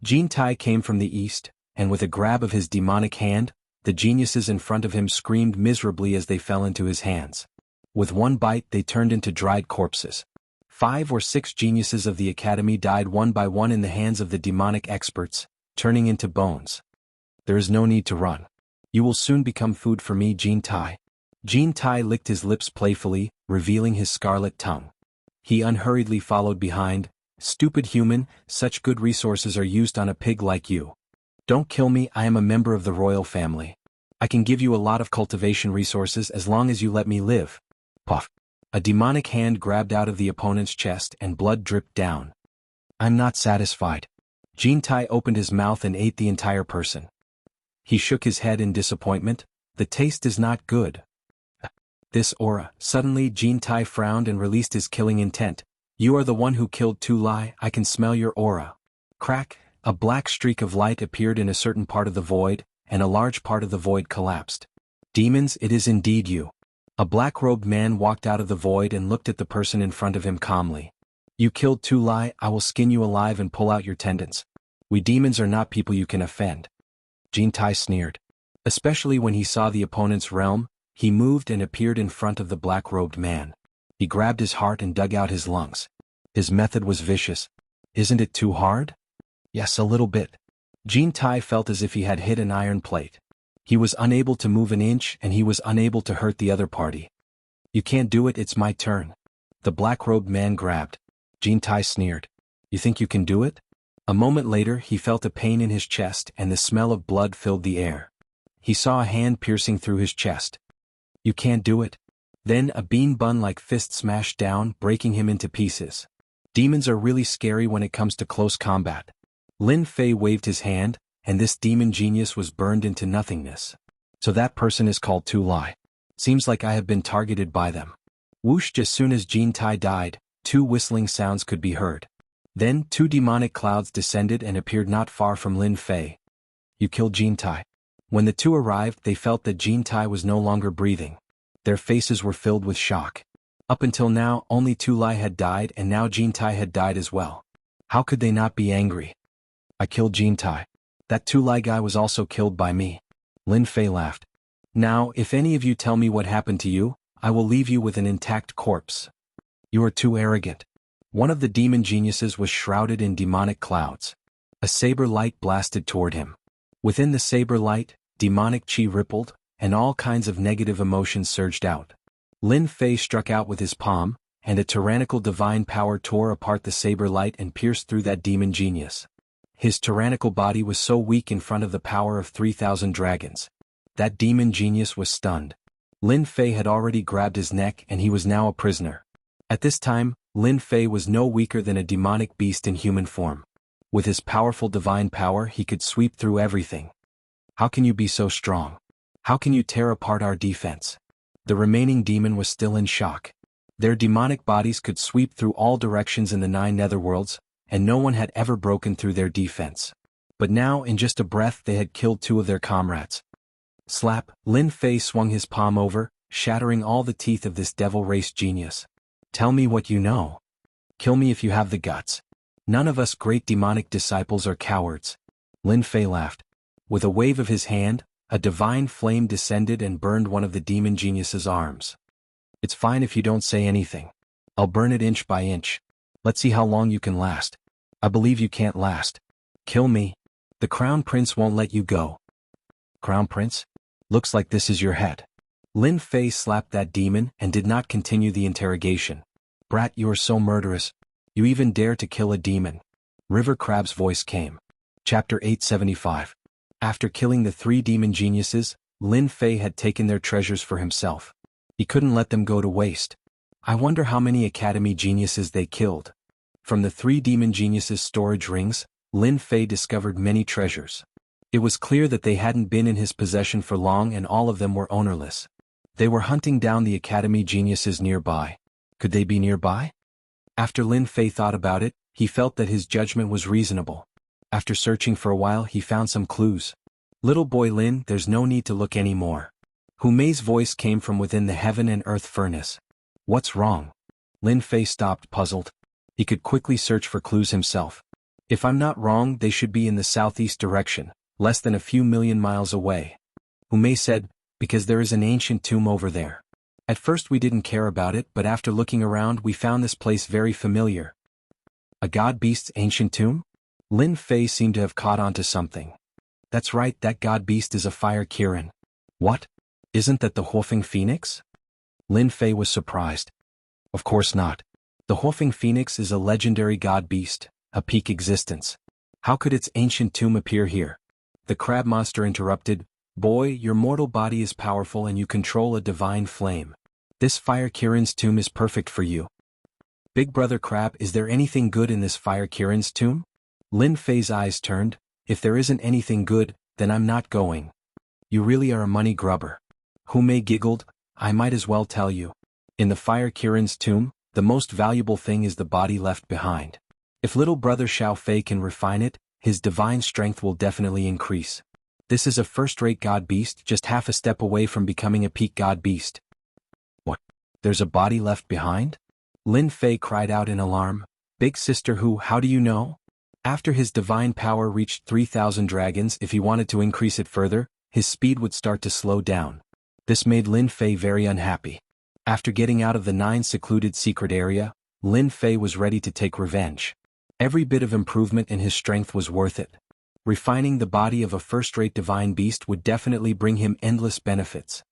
Jintai came from the east, and with a grab of his demonic hand, the geniuses in front of him screamed miserably as they fell into his hands. With one bite they turned into dried corpses. 5 or 6 geniuses of the academy died one by one in the hands of the demonic experts, turning into bones. There is no need to run. You will soon become food for me, Jintai. Jintai licked his lips playfully, revealing his scarlet tongue. He unhurriedly followed behind. Stupid human, such good resources are used on a pig like you. Don't kill me, I am a member of the royal family. I can give you a lot of cultivation resources as long as you let me live. Puff. A demonic hand grabbed out of the opponent's chest and blood dripped down. I'm not satisfied. Jintai opened his mouth and ate the entire person. He shook his head in disappointment. The taste is not good. This aura. Suddenly Jintai frowned and released his killing intent. You are the one who killed Tu Lai, I can smell your aura. Crack, a black streak of light appeared in a certain part of the void, and a large part of the void collapsed. Demons, it is indeed you. A black-robed man walked out of the void and looked at the person in front of him calmly. You killed Tu Lai, I will skin you alive and pull out your tendons. We demons are not people you can offend. Jintai sneered. Especially when he saw the opponent's realm, he moved and appeared in front of the black-robed man. He grabbed his heart and dug out his lungs. His method was vicious. Isn't it too hard? Yes, a little bit. Jintai felt as if he had hit an iron plate. He was unable to move an inch and he was unable to hurt the other party. You can't do it, it's my turn. The black-robed man grabbed. Jintai sneered. You think you can do it? A moment later he felt a pain in his chest and the smell of blood filled the air. He saw a hand piercing through his chest. You can't do it. Then a bean bun-like fist smashed down, breaking him into pieces. Demons are really scary when it comes to close combat. Lin Fei waved his hand, and this demon genius was burned into nothingness. So that person is called Tu Lai. Seems like I have been targeted by them. Whoosh! As soon as Jintai died, 2 whistling sounds could be heard. Then 2 demonic clouds descended and appeared not far from Lin Fei. You killed Jintai. When the 2 arrived, they felt that Jintai was no longer breathing. Their faces were filled with shock. Up until now, only Tu Lai had died and now Jintai had died as well. How could they not be angry? I killed Jintai. That Tu Lai guy was also killed by me. Lin Fei laughed. Now, if any of you tell me what happened to you, I will leave you with an intact corpse. You are too arrogant. One of the demon geniuses was shrouded in demonic clouds. A saber light blasted toward him. Within the saber light, demonic chi rippled, and all kinds of negative emotions surged out. Lin Fei struck out with his palm, and a tyrannical divine power tore apart the saber light and pierced through that demon genius. His tyrannical body was so weak in front of the power of 3,000 dragons. That demon genius was stunned. Lin Fei had already grabbed his neck and he was now a prisoner. At this time, Lin Fei was no weaker than a demonic beast in human form. With his powerful divine power he could sweep through everything. How can you be so strong? How can you tear apart our defense? The remaining demon was still in shock. Their demonic bodies could sweep through all directions in the 9 netherworlds, and no one had ever broken through their defense. But now, in just a breath, they had killed 2 of their comrades. Slap! Lin Fei swung his palm over, shattering all the teeth of this devil race genius. Tell me what you know. Kill me if you have the guts. None of us great demonic disciples are cowards. Lin Fei laughed. With a wave of his hand, a divine flame descended and burned one of the demon genius's arms. It's fine if you don't say anything. I'll burn it inch by inch. Let's see how long you can last. I believe you can't last. Kill me. The Crown Prince won't let you go. Crown Prince? Looks like this is your head. Lin Fei slapped that demon and did not continue the interrogation. Brat, you are so murderous. You even dare to kill a demon. River Crab's voice came. Chapter 875. After killing the 3 demon geniuses, Lin Fei had taken their treasures for himself. He couldn't let them go to waste. I wonder how many academy geniuses they killed. From the 3 demon geniuses' storage rings, Lin Fei discovered many treasures. It was clear that they hadn't been in his possession for long and all of them were ownerless. They were hunting down the academy geniuses nearby. Could they be nearby? After Lin Fei thought about it, he felt that his judgment was reasonable. After searching for a while he found some clues. Little boy Lin, there's no need to look anymore. Hu Mei's voice came from within the heaven and earth furnace. What's wrong? Lin Fei stopped, puzzled. He could quickly search for clues himself. If I'm not wrong, they should be in the southeast direction, less than a few million miles away. Hu Mei said, because there is an ancient tomb over there. At first we didn't care about it, but after looking around we found this place very familiar. A god beast's ancient tomb? Lin Fei seemed to have caught on to something. That's right, that god beast is a fire Kirin. What? Isn't that the Huofeng Phoenix? Lin Fei was surprised. Of course not. The Huofeng Phoenix is a legendary god beast, a peak existence. How could its ancient tomb appear here? The crab monster interrupted. Boy, your mortal body is powerful and you control a divine flame. This fire Kirin's tomb is perfect for you. Big Brother Crab, is there anything good in this fire Kirin's tomb? Lin Fei's eyes turned. If there isn't anything good, then I'm not going. You really are a money grubber. Hu Mei giggled. I might as well tell you. In the fire Kirin's tomb, the most valuable thing is the body left behind. If little brother Xiao Fei can refine it, his divine strength will definitely increase. This is a first-rate god beast, just half a step away from becoming a peak god beast. What? There's a body left behind? Lin Fei cried out in alarm. Big sister Hu, how do you know? After his divine power reached 3,000 dragons, if he wanted to increase it further, his speed would start to slow down. This made Lin Fei very unhappy. After getting out of the 9 secluded secret area, Lin Fei was ready to take revenge. Every bit of improvement in his strength was worth it. Refining the body of a first-rate divine beast would definitely bring him endless benefits.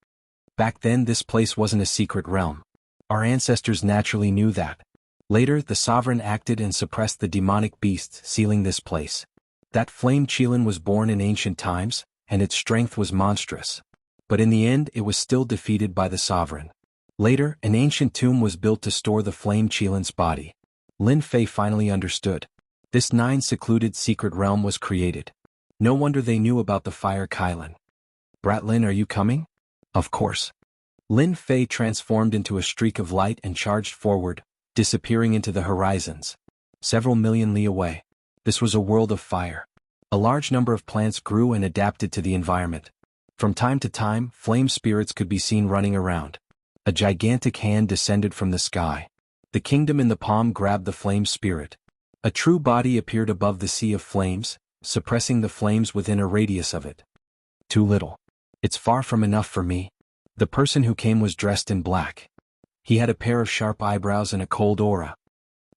Back then this place wasn't a secret realm. Our ancestors naturally knew that. Later the sovereign acted and suppressed the demonic beasts sealing this place. That flame Qilin was born in ancient times, and its strength was monstrous. But in the end it was still defeated by the sovereign. Later, an ancient tomb was built to store the flame Qilin's body. Lin Fei finally understood. This 9 secluded secret realm was created. No wonder they knew about the fire Qilin. Brat Lin, are you coming? Of course. Lin Fei transformed into a streak of light and charged forward, disappearing into the horizons. Several million li away. This was a world of fire. A large number of plants grew and adapted to the environment. From time to time, flame spirits could be seen running around. A gigantic hand descended from the sky. The kingdom in the palm grabbed the flame spirit. A true body appeared above the sea of flames, suppressing the flames within a radius of it. Too little. It's far from enough for me. The person who came was dressed in black. He had a pair of sharp eyebrows and a cold aura.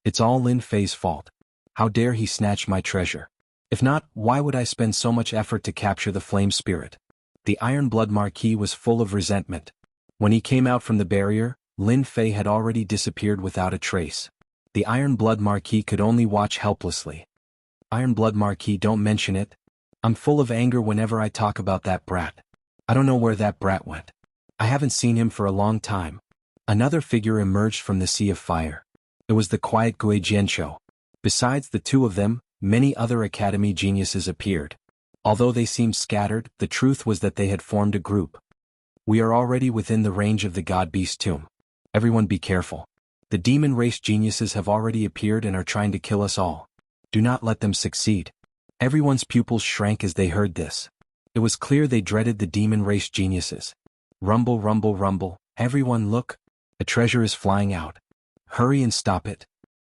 It's all Lin Fei's fault. How dare he snatch my treasure? If not, why would I spend so much effort to capture the flame spirit? The Iron Blood Marquis was full of resentment. When he came out from the barrier, Lin Fei had already disappeared without a trace. The Iron Blood Marquis could only watch helplessly. Iron Blood Marquis, don't mention it. I'm full of anger whenever I talk about that brat. I don't know where that brat went. I haven't seen him for a long time. Another figure emerged from the sea of fire. It was the quiet Gui Jianqiu. Besides the two of them, many other academy geniuses appeared. Although they seemed scattered, the truth was that they had formed a group. We are already within the range of the God-Beast tomb. Everyone be careful. The demon race geniuses have already appeared and are trying to kill us all. Do not let them succeed. Everyone's pupils shrank as they heard this. It was clear they dreaded the demon race geniuses. Rumble, rumble, rumble, everyone look. A treasure is flying out. Hurry and stop it.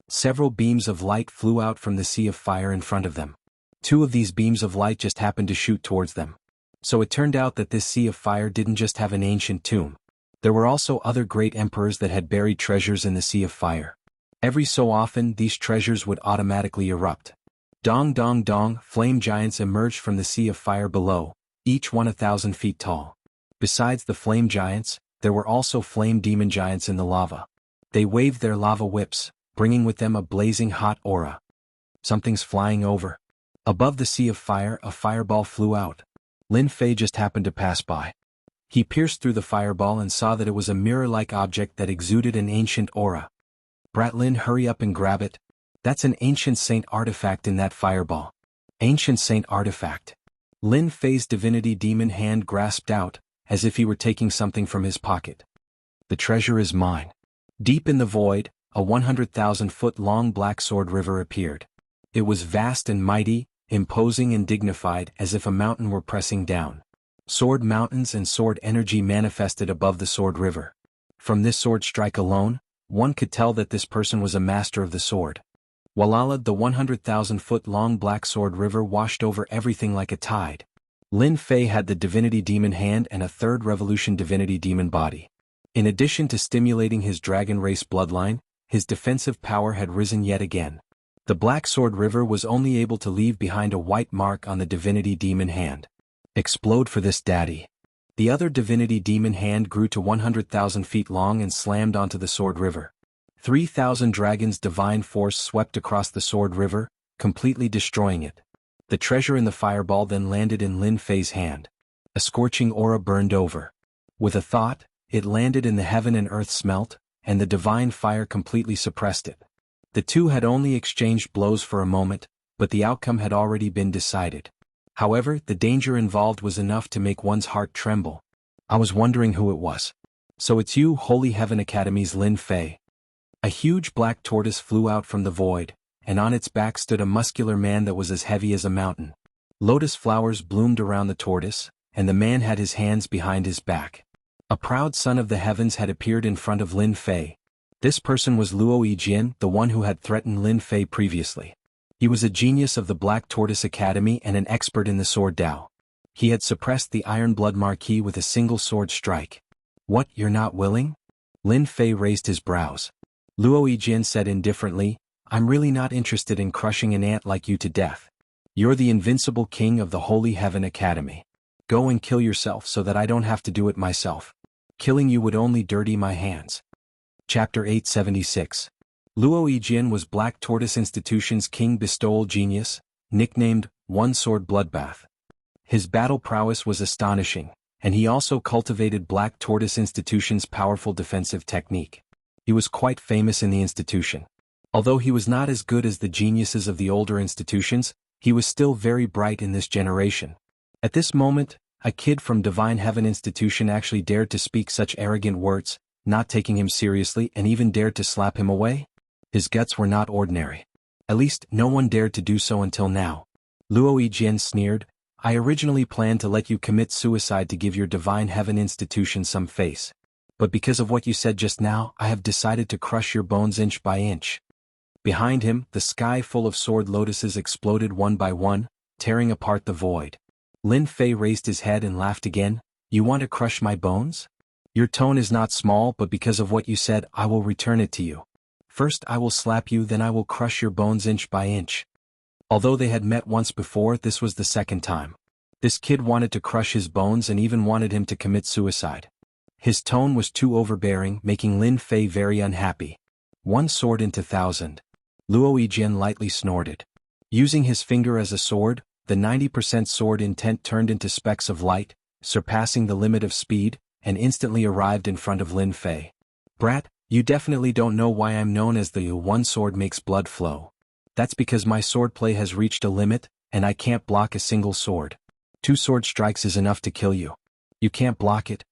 Several beams of light flew out from the sea of fire in front of them. Two of these beams of light just happened to shoot towards them. So it turned out that this sea of fire didn't just have an ancient tomb. There were also other great emperors that had buried treasures in the sea of fire. Every so often these treasures would automatically erupt. Dong dong dong, flame giants emerged from the sea of fire below, each 1,000 feet tall. Besides the flame giants, there were also flame demon giants in the lava. They waved their lava whips, bringing with them a blazing hot aura. Something's flying over. Above the sea of fire, a fireball flew out. Lin Fei just happened to pass by. He pierced through the fireball and saw that it was a mirror-like object that exuded an ancient aura. Bratlin, hurry up and grab it. That's an ancient saint artifact in that fireball. Ancient saint artifact. Lin Fei's divinity demon hand grasped out, as if he were taking something from his pocket. The treasure is mine. Deep in the void, a 100,000-foot-long black sword river appeared. It was vast and mighty, imposing and dignified as if a mountain were pressing down. Sword mountains and sword energy manifested above the sword river. From this sword strike alone, one could tell that this person was a master of the sword. Walala, the 100,000-foot-long black sword river washed over everything like a tide. Lin Fei had the divinity demon hand and a third revolution divinity demon body. In addition to stimulating his dragon race bloodline, his defensive power had risen yet again. The black sword river was only able to leave behind a white mark on the divinity demon hand. Explode for this, daddy. The other divinity demon hand grew to 100,000 feet long and slammed onto the sword river. 3,000 dragons' divine force swept across the sword river, completely destroying it. The treasure in the fireball then landed in Lin Fei's hand. A scorching aura burned over. With a thought, it landed in the heaven and earth smelt, and the divine fire completely suppressed it. The two had only exchanged blows for a moment, but the outcome had already been decided. However, the danger involved was enough to make one's heart tremble. I was wondering who it was. So it's you, Holy Heaven Academy's Lin Fei. A huge black tortoise flew out from the void, and on its back stood a muscular man that was as heavy as a mountain. Lotus flowers bloomed around the tortoise, and the man had his hands behind his back. A proud son of the heavens had appeared in front of Lin Fei. This person was Luo Yijian, the one who had threatened Lin Fei previously. He was a genius of the Black Tortoise Academy and an expert in the sword Dao. He had suppressed the Iron Blood Marquis with a single sword strike. What, you're not willing? Lin Fei raised his brows. Luo Yijian said indifferently, I'm really not interested in crushing an ant like you to death. You're the invincible king of the Holy Heaven Academy. Go and kill yourself so that I don't have to do it myself. Killing you would only dirty my hands. Chapter 876. Luo Yijian was Black Tortoise Institution's king bestowal genius, nicknamed One Sword Bloodbath. His battle prowess was astonishing, and he also cultivated Black Tortoise Institution's powerful defensive technique. He was quite famous in the institution. Although he was not as good as the geniuses of the older institutions, he was still very bright in this generation. At this moment, a kid from Divine Heaven Institution actually dared to speak such arrogant words, not taking him seriously, and even dared to slap him away? His guts were not ordinary. At least, no one dared to do so until now. Luo Yijian sneered, I originally planned to let you commit suicide to give your Divine Heaven Institution some face. But because of what you said just now, I have decided to crush your bones inch by inch. Behind him, the sky full of sword lotuses exploded one by one, tearing apart the void. Lin Fei raised his head and laughed again. You want to crush my bones? Your tone is not small, but because of what you said, I will return it to you. First I will slap you, then I will crush your bones inch by inch. Although they had met once before, this was the second time. This kid wanted to crush his bones and even wanted him to commit suicide. His tone was too overbearing, making Lin Fei very unhappy. One sword into 1,000. Luo Yijian lightly snorted. Using his finger as a sword, the 90% sword intent turned into specks of light, surpassing the limit of speed, and instantly arrived in front of Lin Fei. "Brat, you definitely don't know why I'm known as the one sword makes blood flow. That's because my swordplay has reached a limit, and I can't block a single sword. 2 sword strikes is enough to kill you. You can't block it.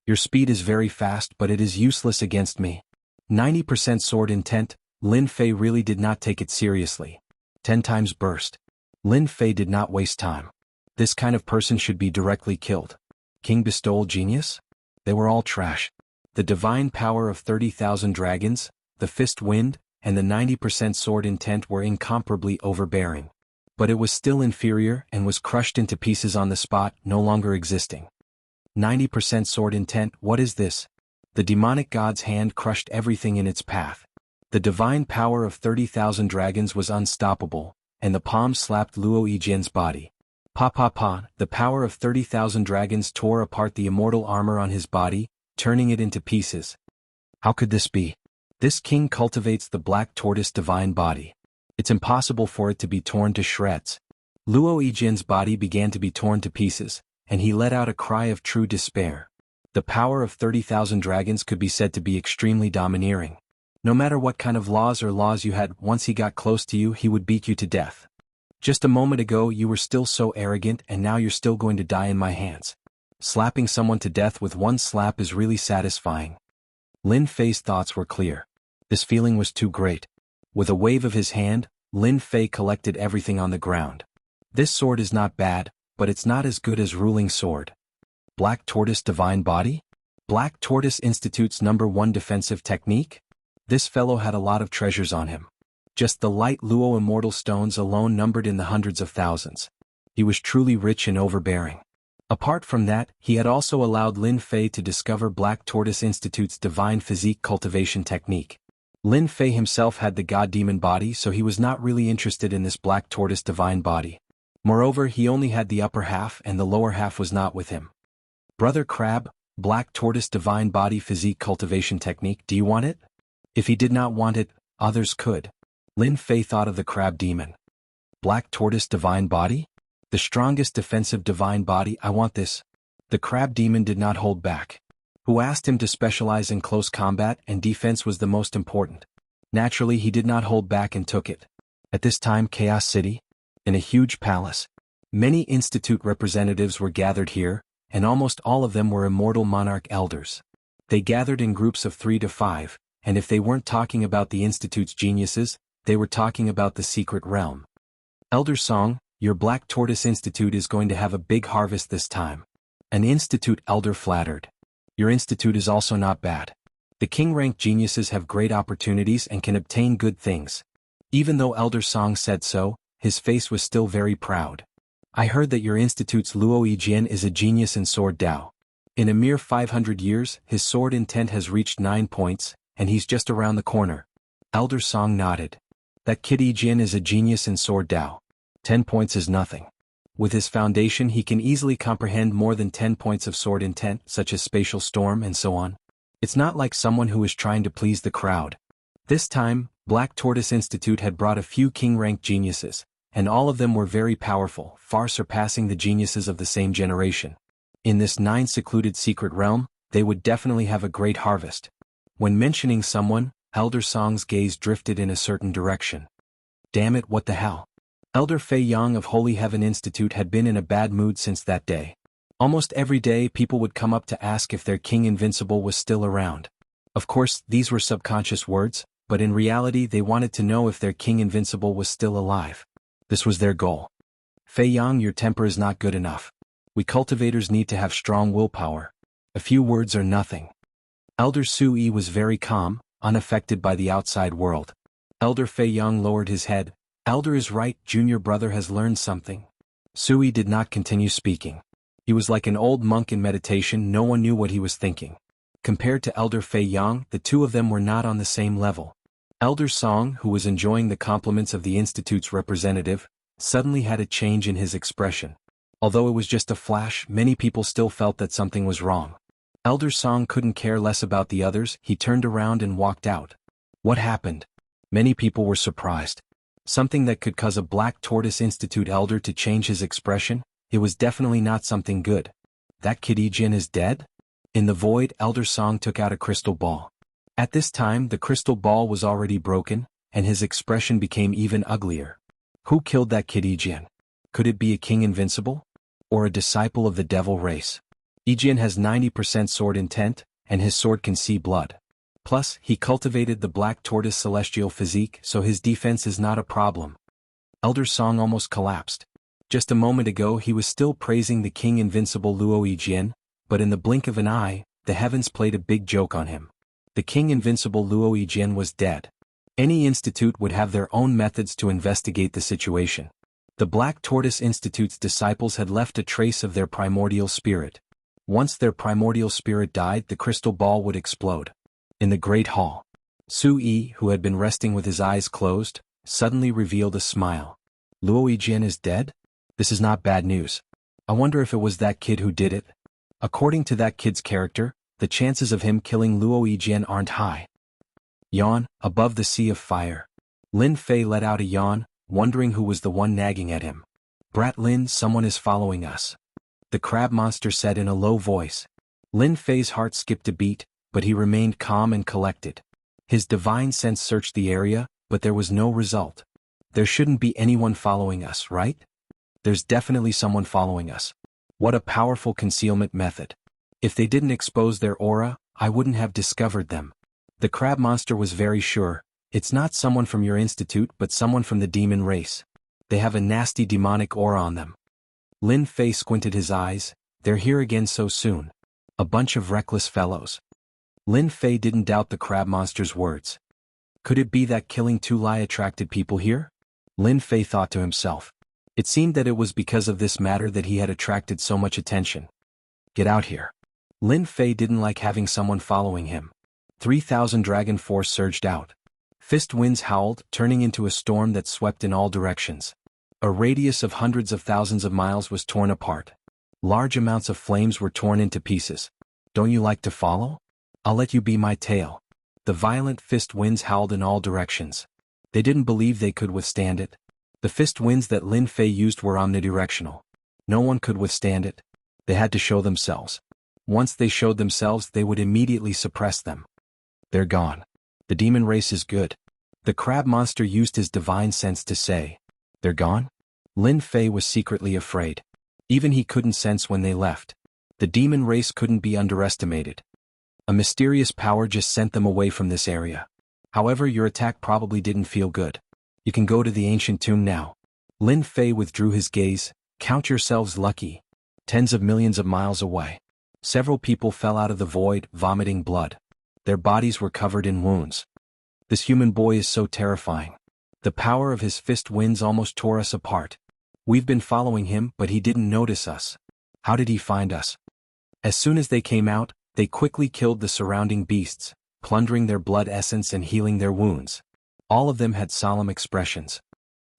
Your speed is very fast, but it is useless against me." 90% sword intent. Lin Fei really did not take it seriously. 10 times burst. Lin Fei did not waste time. This kind of person should be directly killed. King bestowal genius? They were all trash. The divine power of 30,000 dragons, the fist wind, and the 90% sword intent were incomparably overbearing. But it was still inferior and was crushed into pieces on the spot, no longer existing. 90% sword intent, what is this? The demonic god's hand crushed everything in its path. The divine power of 30,000 dragons was unstoppable, and the palm slapped Luo Yijian's body. Pa pa pa, the power of 30,000 dragons tore apart the immortal armor on his body, turning it into pieces. How could this be? This king cultivates the black tortoise divine body. It's impossible for it to be torn to shreds. Luo Yijian's body began to be torn to pieces, and he let out a cry of true despair. The power of 30,000 dragons could be said to be extremely domineering. No matter what kind of laws you had, once he got close to you, he would beat you to death. Just a moment ago you were still so arrogant, and now you're still going to die in my hands. Slapping someone to death with one slap is really satisfying. Lin Fei's thoughts were clear. This feeling was too great. With a wave of his hand, Lin Fei collected everything on the ground. This sword is not bad, but it's not as good as ruling sword. Black Tortoise Divine Body? Black Tortoise Institute's #1 defensive technique? This fellow had a lot of treasures on him. Just the light Luo immortal stones alone numbered in the hundreds of thousands. He was truly rich and overbearing. Apart from that, he had also allowed Lin Fei to discover Black Tortoise Institute's divine physique cultivation technique. Lin Fei himself had the god demon body, so he was not really interested in this Black Tortoise divine body. Moreover, he only had the upper half and the lower half was not with him. "Brother Crab, Black Tortoise divine body physique cultivation technique, do you want it?" If he did not want it, others could. Lin Fei thought of the crab demon. "Black Tortoise divine body? The strongest defensive divine body, I want this." The crab demon did not hold back. Who asked him to specialize in close combat, and defense was the most important. Naturally, he did not hold back and took it. At this time, Chaos City, in a huge palace, many institute representatives were gathered here, and almost all of them were immortal monarch elders. They gathered in groups of 3 to 5, and if they weren't talking about the institute's geniuses, they were talking about the secret realm. "Elder Song, your Black Tortoise Institute is going to have a big harvest this time." An institute elder flattered. "Your institute is also not bad. The king-rank geniuses have great opportunities and can obtain good things." Even though Elder Song said so, his face was still very proud. "I heard that your institute's Luo Yijian is a genius in sword Dao. In a mere 500 years, his sword intent has reached 9 points, and he's just around the corner." Elder Song nodded. "That kid Yijian is a genius in sword Dao. 10 points is nothing. With his foundation he can easily comprehend more than 10 points of sword intent, such as spatial storm and so on. It's not like someone who is trying to please the crowd." This time, Black Tortoise Institute had brought a few king-rank geniuses, and all of them were very powerful, far surpassing the geniuses of the same generation. In this 9 secluded secret realm, they would definitely have a great harvest. When mentioning someone, Elder Song's gaze drifted in a certain direction. Damn it, what the hell? Elder Fei Yang of Holy Heaven Institute had been in a bad mood since that day. Almost every day people would come up to ask if their King Invincible was still around. Of course, these were subconscious words, but in reality they wanted to know if their King Invincible was still alive. This was their goal. "Fei Yang, your temper is not good enough. We cultivators need to have strong willpower. A few words are nothing." Elder Sui was very calm, unaffected by the outside world. Elder Fei Yang lowered his head. "Elder is right, junior brother has learned something." Sui did not continue speaking. He was like an old monk in meditation, no one knew what he was thinking. Compared to Elder Fei Yang, the two of them were not on the same level. Elder Song, who was enjoying the compliments of the Institute's representative, suddenly had a change in his expression. Although it was just a flash, many people still felt that something was wrong. Elder Song couldn't care less about the others, he turned around and walked out. What happened? Many people were surprised. Something that could cause a Black Tortoise Institute elder to change his expression? It was definitely not something good. That kid Yijian is dead? In the void, Elder Song took out a crystal ball. At this time, the crystal ball was already broken, and his expression became even uglier. Who killed that kid Ijian? Could it be a king invincible? Or a disciple of the devil race? Ijian has 90% sword intent, and his sword can see blood. Plus, he cultivated the black tortoise celestial physique, so his defense is not a problem. Elder Song almost collapsed. Just a moment ago he was still praising the king invincible Luo Ijian, but in the blink of an eye, the heavens played a big joke on him. The king invincible Luo Ijian was dead. Any institute would have their own methods to investigate the situation. The Black Tortoise Institute's disciples had left a trace of their primordial spirit. Once their primordial spirit died, the crystal ball would explode. In the Great Hall, Su Yi, who had been resting with his eyes closed, suddenly revealed a smile. Luo Yijian is dead? This is not bad news. I wonder if it was that kid who did it. According to that kid's character, the chances of him killing Luo Yijian aren't high. Yawn, above the sea of fire. Lin Fei let out a yawn, wondering who was the one nagging at him. Brat Lin, someone is following us. The crab monster said in a low voice. Lin Fei's heart skipped a beat, but he remained calm and collected. His divine sense searched the area, but there was no result. There shouldn't be anyone following us, right? There's definitely someone following us. What a powerful concealment method. If they didn't expose their aura, I wouldn't have discovered them. The crab monster was very sure. It's not someone from your institute but someone from the demon race. They have a nasty demonic aura on them. Lin Fei squinted his eyes. They're here again so soon. A bunch of reckless fellows. Lin Fei didn't doubt the crab monster's words. Could it be that killing Tu Lai attracted people here? Lin Fei thought to himself. It seemed that it was because of this matter that he had attracted so much attention. Get out here. Lin Fei didn't like having someone following him. 3,000 dragon force surged out. Fist winds howled, turning into a storm that swept in all directions. A radius of hundreds of thousands of miles was torn apart. Large amounts of flames were torn into pieces. Don't you like to follow? I'll let you be my tail. The violent fist winds howled in all directions. They didn't believe they could withstand it. The fist winds that Lin Fei used were omnidirectional. No one could withstand it. They had to show themselves. Once they showed themselves, they would immediately suppress them. They're gone. The demon race is good. The crab monster used his divine sense to say. They're gone? Lin Fei was secretly afraid. Even he couldn't sense when they left. The demon race couldn't be underestimated. A mysterious power just sent them away from this area. However, your attack probably didn't feel good. You can go to the ancient tomb now. Lin Fei withdrew his gaze. Count yourselves lucky. Tens of millions of miles away. Several people fell out of the void, vomiting blood. Their bodies were covered in wounds. This human boy is so terrifying. The power of his fist winds almost tore us apart. We've been following him, but he didn't notice us. How did he find us? As soon as they came out, they quickly killed the surrounding beasts, plundering their blood essence and healing their wounds. All of them had solemn expressions.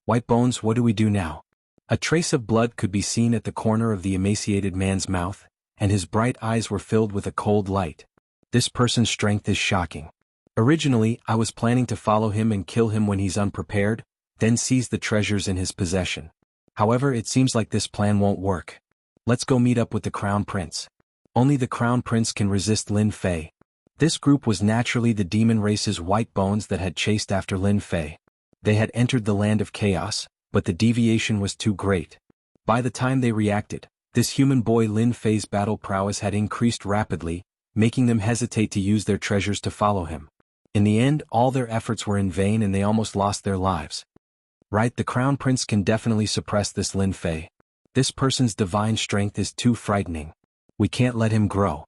White Bones, what do we do now? A trace of blood could be seen at the corner of the emaciated man's mouth, and his bright eyes were filled with a cold light. This person's strength is shocking. Originally, I was planning to follow him and kill him when he's unprepared, then seize the treasures in his possession. However, it seems like this plan won't work. Let's go meet up with the Crown Prince. Only the Crown Prince can resist Lin Fei. This group was naturally the demon race's White Bones that had chased after Lin Fei. They had entered the land of chaos, but the deviation was too great. By the time they reacted, this human boy Lin Fei's battle prowess had increased rapidly, making them hesitate to use their treasures to follow him. In the end, all their efforts were in vain and they almost lost their lives. Right, the Crown Prince can definitely suppress this Lin Fei. This person's divine strength is too frightening. We can't let him grow.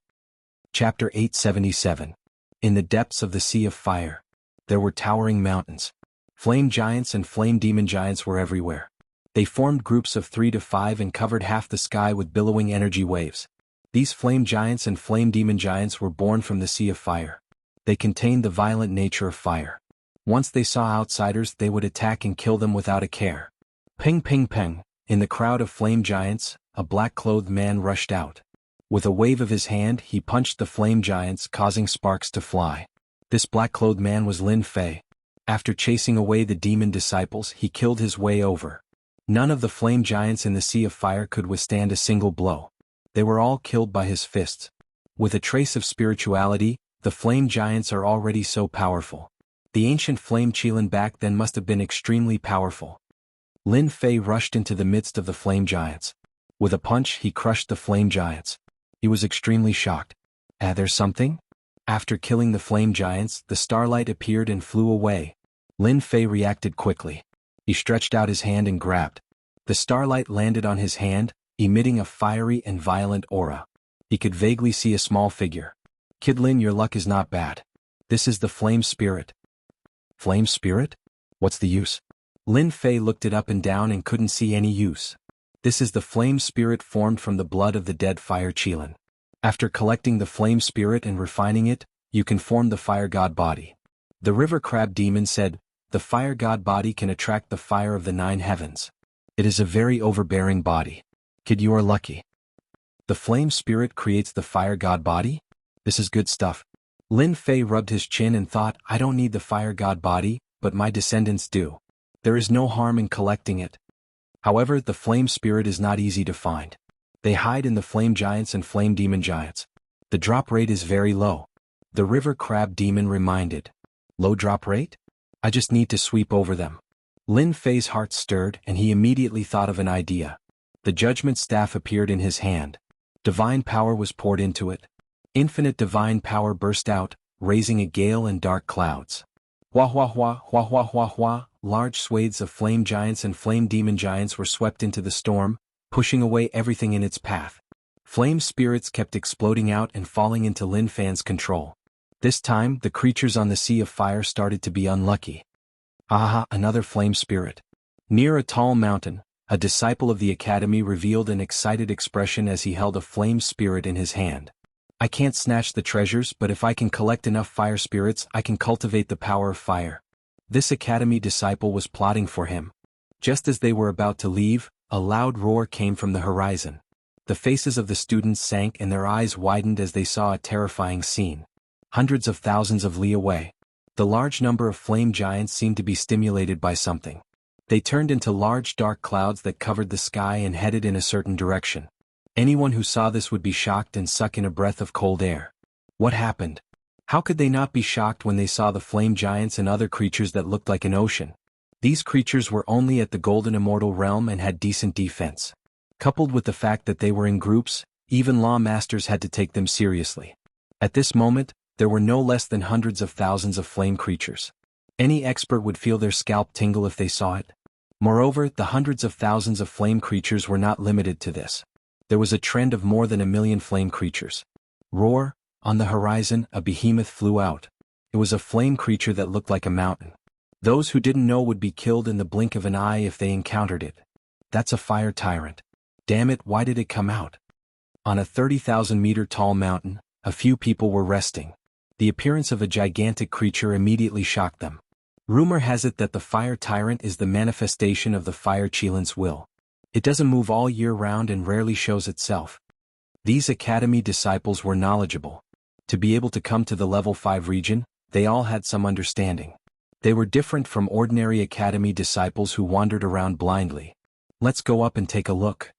Chapter 877. In the depths of the Sea of Fire. There were towering mountains. Flame giants and flame demon giants were everywhere. They formed groups of 3 to 5 and covered half the sky with billowing energy waves. These flame giants and flame demon giants were born from the Sea of Fire. They contained the violent nature of fire. Once they saw outsiders, they would attack and kill them without a care. Ping ping ping. In the crowd of flame giants, a black-clothed man rushed out. With a wave of his hand, he punched the flame giants, causing sparks to fly. This black-clothed man was Lin Fei. After chasing away the demon disciples, he killed his way over. None of the flame giants in the Sea of Fire could withstand a single blow. They were all killed by his fists. With a trace of spirituality, the flame giants are already so powerful. The ancient flame Qilin back then must have been extremely powerful. Lin Fei rushed into the midst of the flame giants. With a punch he crushed the flame giants. He was extremely shocked. There's something? After killing the flame giants, the starlight appeared and flew away. Lin Fei reacted quickly. He stretched out his hand and grabbed. The starlight landed on his hand, emitting a fiery and violent aura. He could vaguely see a small figure. Kid Lin, your luck is not bad. This is the flame spirit. Flame spirit? What's the use? Lin Fei looked it up and down and couldn't see any use. This is the flame spirit formed from the blood of the dead fire Qilin. After collecting the flame spirit and refining it, you can form the fire god body. The river crab demon said, the fire god body can attract the fire of the 9 heavens. It is a very overbearing body. Kid, you are lucky. The flame spirit creates the fire god body? This is good stuff. Lin Fei rubbed his chin and thought, I don't need the fire god body, but my descendants do. There is no harm in collecting it. However, the flame spirit is not easy to find. They hide in the flame giants and flame demon giants. The drop rate is very low. The river crab demon reminded. Low drop rate? I just need to sweep over them. Lin Fei's heart stirred and he immediately thought of an idea. The judgment staff appeared in his hand. Divine power was poured into it. Infinite divine power burst out, raising a gale and dark clouds. Wah wah wah wah wah wah wah. Large swathes of flame giants and flame demon giants were swept into the storm, pushing away everything in its path. Flame spirits kept exploding out and falling into Lin Fei's control. This time, the creatures on the Sea of Fire started to be unlucky. Aha, another flame spirit. Near a tall mountain, a disciple of the academy revealed an excited expression as he held a flame spirit in his hand. I can't snatch the treasures, but if I can collect enough fire spirits, I can cultivate the power of fire. This academy disciple was plotting for him. Just as they were about to leave, a loud roar came from the horizon. The faces of the students sank and their eyes widened as they saw a terrifying scene. Hundreds of thousands of li away. The large number of flame giants seemed to be stimulated by something. They turned into large dark clouds that covered the sky and headed in a certain direction. Anyone who saw this would be shocked and suck in a breath of cold air. What happened? How could they not be shocked when they saw the flame giants and other creatures that looked like an ocean? These creatures were only at the golden immortal realm and had decent defense. Coupled with the fact that they were in groups, even law masters had to take them seriously. At this moment, there were no less than hundreds of thousands of flame creatures. Any expert would feel their scalp tingle if they saw it. Moreover, the hundreds of thousands of flame creatures were not limited to this. There was a trend of more than 1 million flame creatures. Roar! On the horizon, a behemoth flew out. It was a flame creature that looked like a mountain. Those who didn't know would be killed in the blink of an eye if they encountered it. That's a fire tyrant. Damn it, why did it come out? On a 30,000-meter tall mountain, a few people were resting. The appearance of a gigantic creature immediately shocked them. Rumor has it that the fire tyrant is the manifestation of the fire Qilin's will. It doesn't move all year round and rarely shows itself. These academy disciples were knowledgeable. To be able to come to the level 5 region, they all had some understanding. They were different from ordinary academy disciples who wandered around blindly. Let's go up and take a look.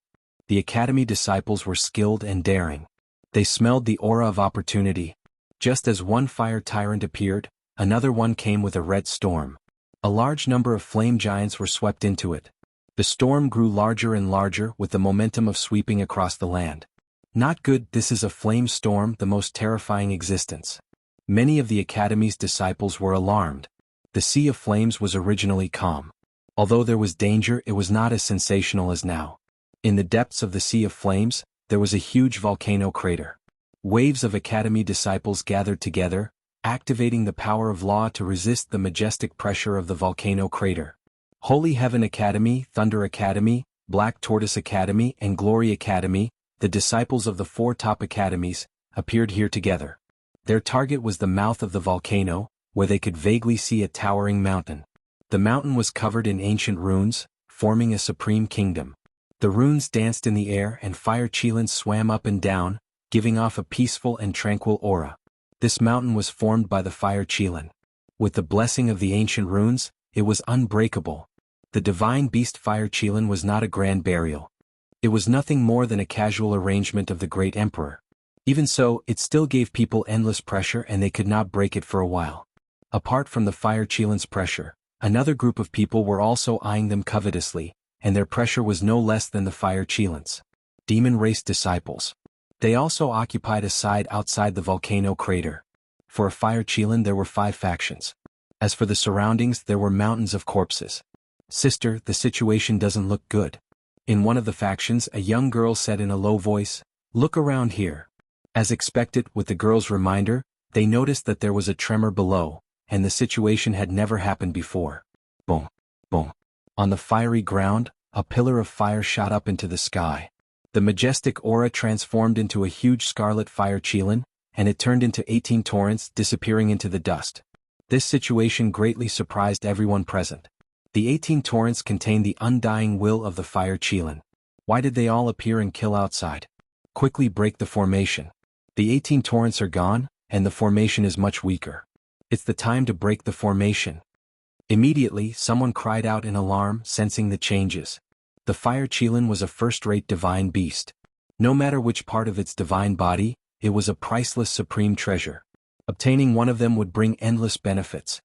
The academy disciples were skilled and daring. They smelled the aura of opportunity. Just as one fire tyrant appeared, another one came with a red storm. A large number of flame giants were swept into it. The storm grew larger and larger with the momentum of sweeping across the land. Not good, this is a flame storm, the most terrifying existence. Many of the academy's disciples were alarmed. The Sea of Flames was originally calm. Although there was danger, it was not as sensational as now. In the depths of the Sea of Flames, there was a huge volcano crater. Waves of academy disciples gathered together, activating the power of law to resist the majestic pressure of the volcano crater. Holy Heaven Academy, Thunder Academy, Black Tortoise Academy, and Glory Academy, the disciples of the 4 top academies, appeared here together. Their target was the mouth of the volcano, where they could vaguely see a towering mountain. The mountain was covered in ancient runes, forming a supreme kingdom. The runes danced in the air and fire Qilin swam up and down, giving off a peaceful and tranquil aura. This mountain was formed by the fire Qilin. With the blessing of the ancient runes, it was unbreakable. The divine beast fire Qilin was not a grand burial. It was nothing more than a casual arrangement of the great emperor. Even so, it still gave people endless pressure and they could not break it for a while. Apart from the fire Chilin's pressure, another group of people were also eyeing them covetously, and their pressure was no less than the fire Chilin's demon race disciples. They also occupied a side outside the volcano crater. For a fire Chilin there were 5 factions. As for the surroundings, there were mountains of corpses. Sister, the situation doesn't look good. In one of the factions, a young girl said in a low voice, "Look around here." As expected, with the girl's reminder, they noticed that there was a tremor below, and the situation had never happened before. Boom, boom. On the fiery ground, a pillar of fire shot up into the sky. The majestic aura transformed into a huge scarlet fire Chilin, and it turned into 18 torrents, disappearing into the dust. This situation greatly surprised everyone present. The 18 torrents contained the undying will of the fire Chilin. Why did they all appear and kill outside? Quickly break the formation. The 18 torrents are gone, and the formation is much weaker. It's the time to break the formation. Immediately, someone cried out in alarm, sensing the changes. The fire Chilin was a first-rate divine beast. No matter which part of its divine body, it was a priceless supreme treasure. Obtaining one of them would bring endless benefits.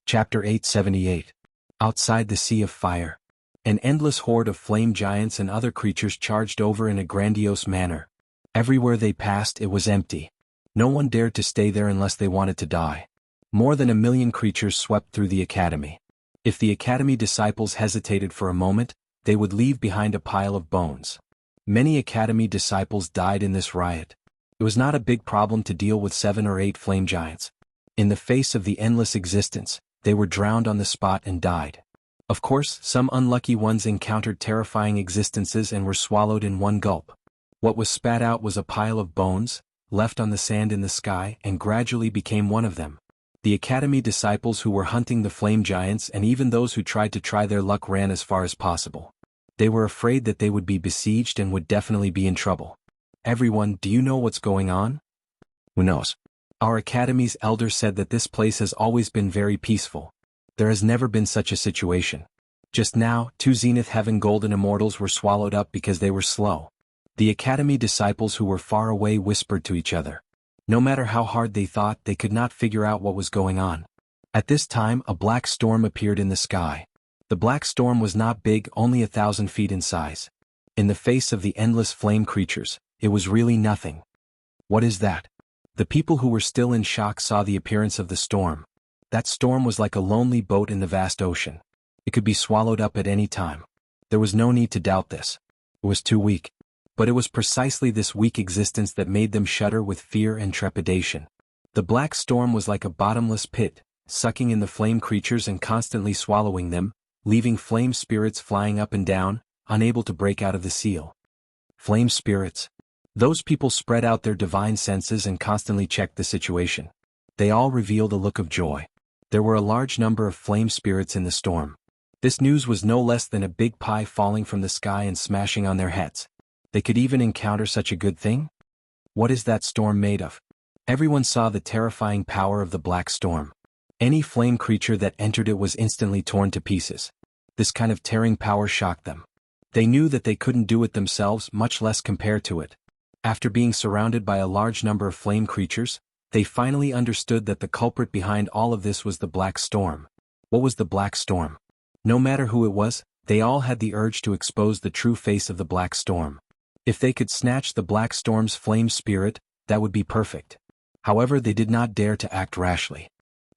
Chapter 878. Outside the Sea of Fire. An endless horde of flame giants and other creatures charged over in a grandiose manner. Everywhere they passed, it was empty. No one dared to stay there unless they wanted to die. More than 1,000,000 creatures swept through the academy. If the academy disciples hesitated for a moment, they would leave behind a pile of bones. Many academy disciples died in this riot. It was not a big problem to deal with 7 or 8 flame giants. In the face of the endless existence, they were drowned on the spot and died. Of course, some unlucky ones encountered terrifying existences and were swallowed in one gulp. What was spat out was a pile of bones, left on the sand in the sky, and gradually became one of them. The academy disciples who were hunting the flame giants and even those who tried to try their luck ran as far as possible. They were afraid that they would be besieged and would definitely be in trouble. Everyone, do you know what's going on? Who knows? Our academy's elder said that this place has always been very peaceful. There has never been such a situation. Just now, 2 Zenith Heaven Golden Immortals were swallowed up because they were slow. The academy disciples who were far away whispered to each other. No matter how hard they thought, they could not figure out what was going on. At this time, a black storm appeared in the sky. The black storm was not big, only 1,000 feet in size. In the face of the endless flame creatures, it was really nothing. What is that? The people who were still in shock saw the appearance of the storm. That storm was like a lonely boat in the vast ocean. It could be swallowed up at any time. There was no need to doubt this. It was too weak. But it was precisely this weak existence that made them shudder with fear and trepidation. The black storm was like a bottomless pit, sucking in the flame creatures and constantly swallowing them, leaving flame spirits flying up and down, unable to break out of the seal. Flame spirits. Those people spread out their divine senses and constantly checked the situation. They all revealed a look of joy. There were a large number of flame spirits in the storm. This news was no less than a big pie falling from the sky and smashing on their heads. They could even encounter such a good thing? What is that storm made of? Everyone saw the terrifying power of the black storm. Any flame creature that entered it was instantly torn to pieces. This kind of tearing power shocked them. They knew that they couldn't do it themselves, much less compare to it. After being surrounded by a large number of flame creatures, they finally understood that the culprit behind all of this was the black storm. What was the black storm? No matter who it was, they all had the urge to expose the true face of the black storm. If they could snatch the black storm's flame spirit, that would be perfect. However, they did not dare to act rashly.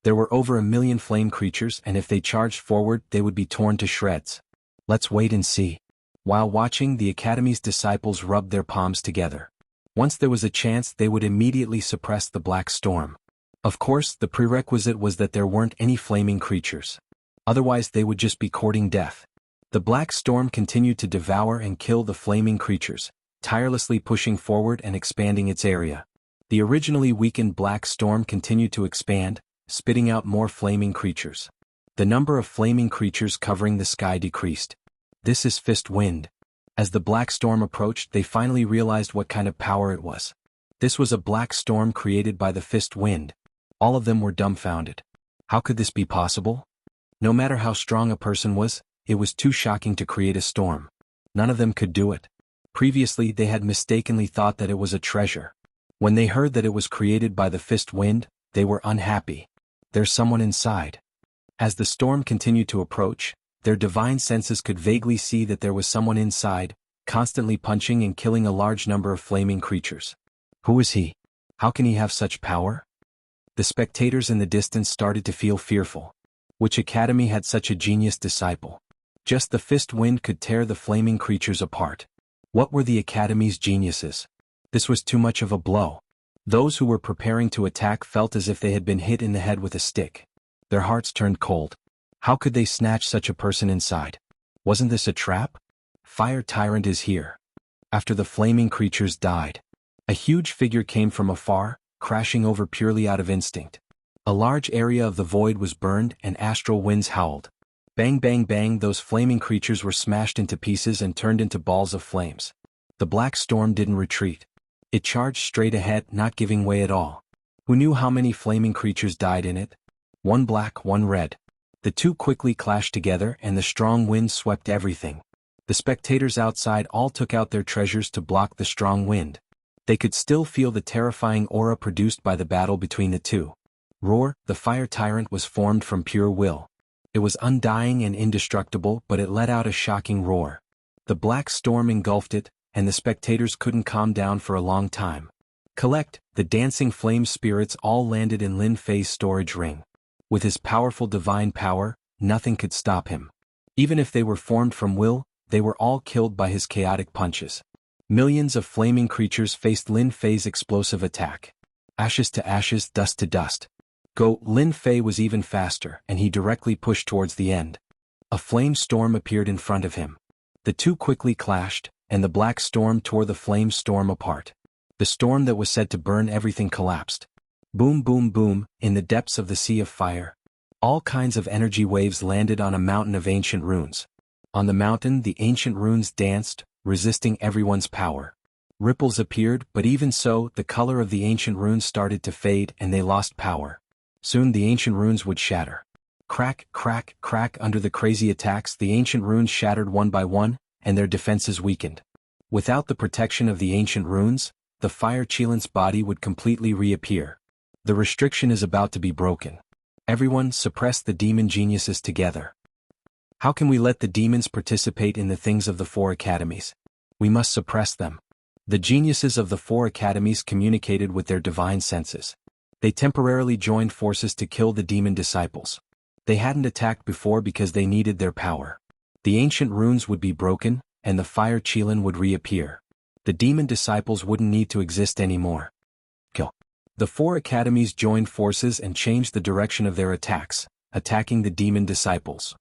There were over 1,000,000 flame creatures, and if they charged forward, they would be torn to shreds. Let's wait and see. While watching, the academy's disciples rubbed their palms together. Once there was a chance, they would immediately suppress the black storm. Of course, the prerequisite was that there weren't any flaming creatures. Otherwise, they would just be courting death. The black storm continued to devour and kill the flaming creatures, tirelessly pushing forward and expanding its area. The originally weakened black storm continued to expand, spitting out more flaming creatures. The number of flaming creatures covering the sky decreased. This is fist wind. As the black storm approached, they finally realized what kind of power it was. This was a black storm created by the fist wind. All of them were dumbfounded. How could this be possible? No matter how strong a person was, it was too shocking to create a storm. None of them could do it. Previously, they had mistakenly thought that it was a treasure. When they heard that it was created by the fist wind, they were unhappy. There's someone inside. As the storm continued to approach, their divine senses could vaguely see that there was someone inside, constantly punching and killing a large number of flaming creatures. Who is he? How can he have such power? The spectators in the distance started to feel fearful. Which academy had such a genius disciple? Just the fist wind could tear the flaming creatures apart. What were the academy's geniuses? This was too much of a blow. Those who were preparing to attack felt as if they had been hit in the head with a stick. Their hearts turned cold. How could they snatch such a person inside? Wasn't this a trap? Fire Tyrant is here. After the flaming creatures died, a huge figure came from afar, crashing over purely out of instinct. A large area of the void was burned and astral winds howled. Bang bang bang, those flaming creatures were smashed into pieces and turned into balls of flames. The black storm didn't retreat. It charged straight ahead, not giving way at all. Who knew how many flaming creatures died in it? One black, one red. The two quickly clashed together and the strong wind swept everything. The spectators outside all took out their treasures to block the strong wind. They could still feel the terrifying aura produced by the battle between the two. Roar, the fire tyrant was formed from pure will. It was undying and indestructible, but it let out a shocking roar. The black storm engulfed it, and the spectators couldn't calm down for a long time. Collect, the dancing flame spirits all landed in Lin Fei's storage ring. With his powerful divine power, nothing could stop him. Even if they were formed from will, they were all killed by his chaotic punches. Millions of flaming creatures faced Lin Fei's explosive attack. Ashes to ashes, dust to dust. Go, Lin Fei was even faster, and he directly pushed towards the end. A flame storm appeared in front of him. The two quickly clashed, and the black storm tore the flame storm apart. The storm that was said to burn everything collapsed. Boom boom boom, in the depths of the sea of fire. All kinds of energy waves landed on a mountain of ancient runes. On the mountain the ancient runes danced, resisting everyone's power. Ripples appeared, but even so, the color of the ancient runes started to fade and they lost power. Soon the ancient runes would shatter. Crack, crack, crack, under the crazy attacks the ancient runes shattered one by one, and their defenses weakened. Without the protection of the ancient runes, the fire Qilin's body would completely reappear. The restriction is about to be broken. Everyone suppress the demon geniuses together. How can we let the demons participate in the things of the four academies? We must suppress them. The geniuses of the four academies communicated with their divine senses. They temporarily joined forces to kill the demon disciples. They hadn't attacked before because they needed their power. The ancient runes would be broken, and the fire Qilin would reappear. The demon disciples wouldn't need to exist anymore. Kill. The four academies joined forces and changed the direction of their attacks, attacking the demon disciples.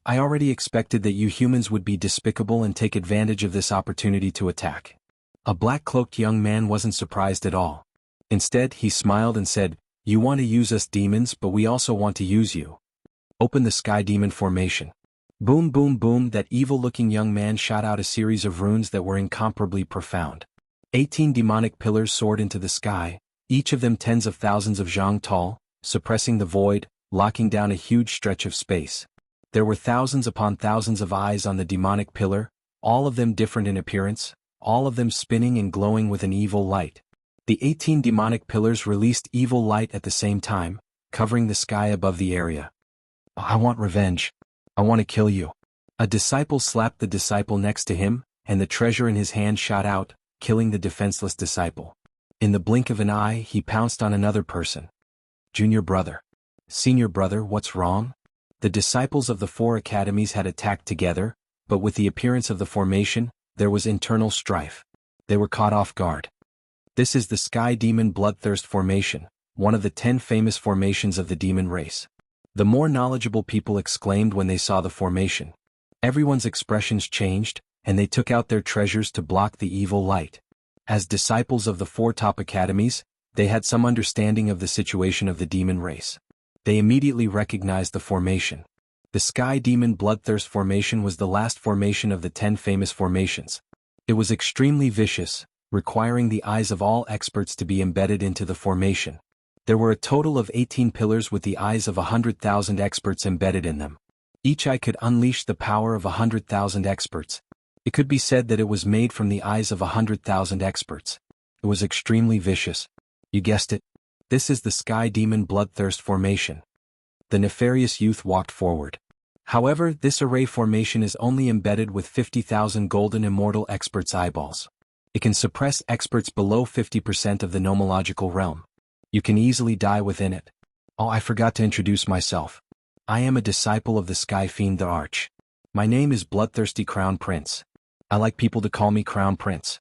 I already expected that you humans would be despicable and take advantage of this opportunity to attack. A black-cloaked young man wasn't surprised at all. Instead, he smiled and said, "You want to use us demons, but we also want to use you. Open the Sky Demon formation." Boom boom boom, that evil-looking young man shot out a series of runes that were incomparably profound. 18 demonic pillars soared into the sky, each of them tens of thousands of zhang tall, suppressing the void, locking down a huge stretch of space. There were thousands upon thousands of eyes on the demonic pillar, all of them different in appearance, all of them spinning and glowing with an evil light. The 18 demonic pillars released evil light at the same time, covering the sky above the area. I want revenge. I want to kill you. A disciple slapped the disciple next to him, and the treasure in his hand shot out, killing the defenseless disciple. In the blink of an eye, he pounced on another person. Junior brother. Senior brother, what's wrong? The disciples of the four academies had attacked together, but with the appearance of the formation, there was internal strife. They were caught off guard. This is the Sky Demon Bloodthirst formation, one of the 10 famous formations of the demon race. The more knowledgeable people exclaimed when they saw the formation. Everyone's expressions changed, and they took out their treasures to block the evil light. As disciples of the four top academies, they had some understanding of the situation of the demon race. They immediately recognized the formation. The Sky Demon Bloodthirst formation was the last formation of the 10 famous formations. It was extremely vicious, requiring the eyes of all experts to be embedded into the formation. There were a total of 18 pillars with the eyes of 100,000 experts embedded in them. Each eye could unleash the power of 100,000 experts. It could be said that it was made from the eyes of 100,000 experts. It was extremely vicious. You guessed it. This is the Sky Demon Bloodthirst Formation. The nefarious youth walked forward. However, this array formation is only embedded with 50,000 golden immortal experts' eyeballs. It can suppress experts below 50% of the nomological realm. You can easily die within it. Oh, I forgot to introduce myself. I am a disciple of the Sky Fiend the Arch. My name is Bloodthirsty Crown Prince. I like people to call me Crown Prince.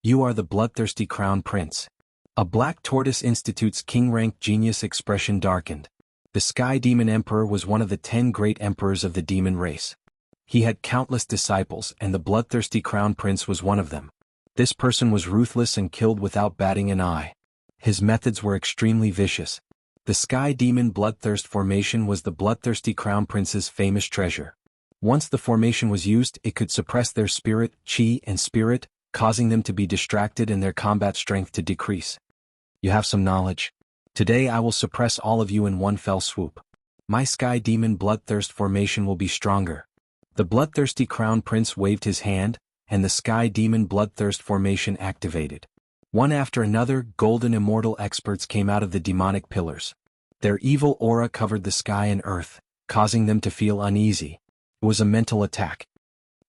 You are the Bloodthirsty Crown Prince. A Black Tortoise Institute's king-rank genius expression darkened. The Sky Demon Emperor was one of the 10 great emperors of the demon race. He had countless disciples, and the Bloodthirsty Crown Prince was one of them. This person was ruthless and killed without batting an eye. His methods were extremely vicious. The Sky Demon Bloodthirst Formation was the Bloodthirsty Crown Prince's famous treasure. Once the formation was used, it could suppress their spirit, chi, and spirit, causing them to be distracted and their combat strength to decrease. You have some knowledge. Today I will suppress all of you in one fell swoop. My Sky Demon Bloodthirst Formation will be stronger. The Bloodthirsty Crown Prince waved his hand, and the Sky Demon Bloodthirst Formation activated. One after another, golden immortal experts came out of the demonic pillars. Their evil aura covered the sky and earth, causing them to feel uneasy. It was a mental attack.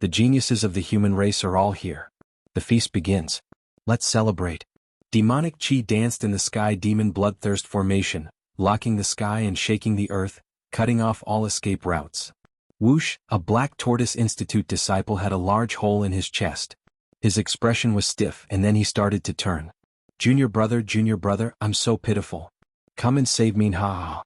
The geniuses of the human race are all here. The feast begins. Let's celebrate. Demonic chi danced in the Sky Demon Bloodthirst Formation, locking the sky and shaking the earth, cutting off all escape routes. Whoosh, a Black Tortoise Institute disciple, had a large hole in his chest. His expression was stiff, and then he started to turn. Junior brother, I'm so pitiful. Come and save me, ha ha.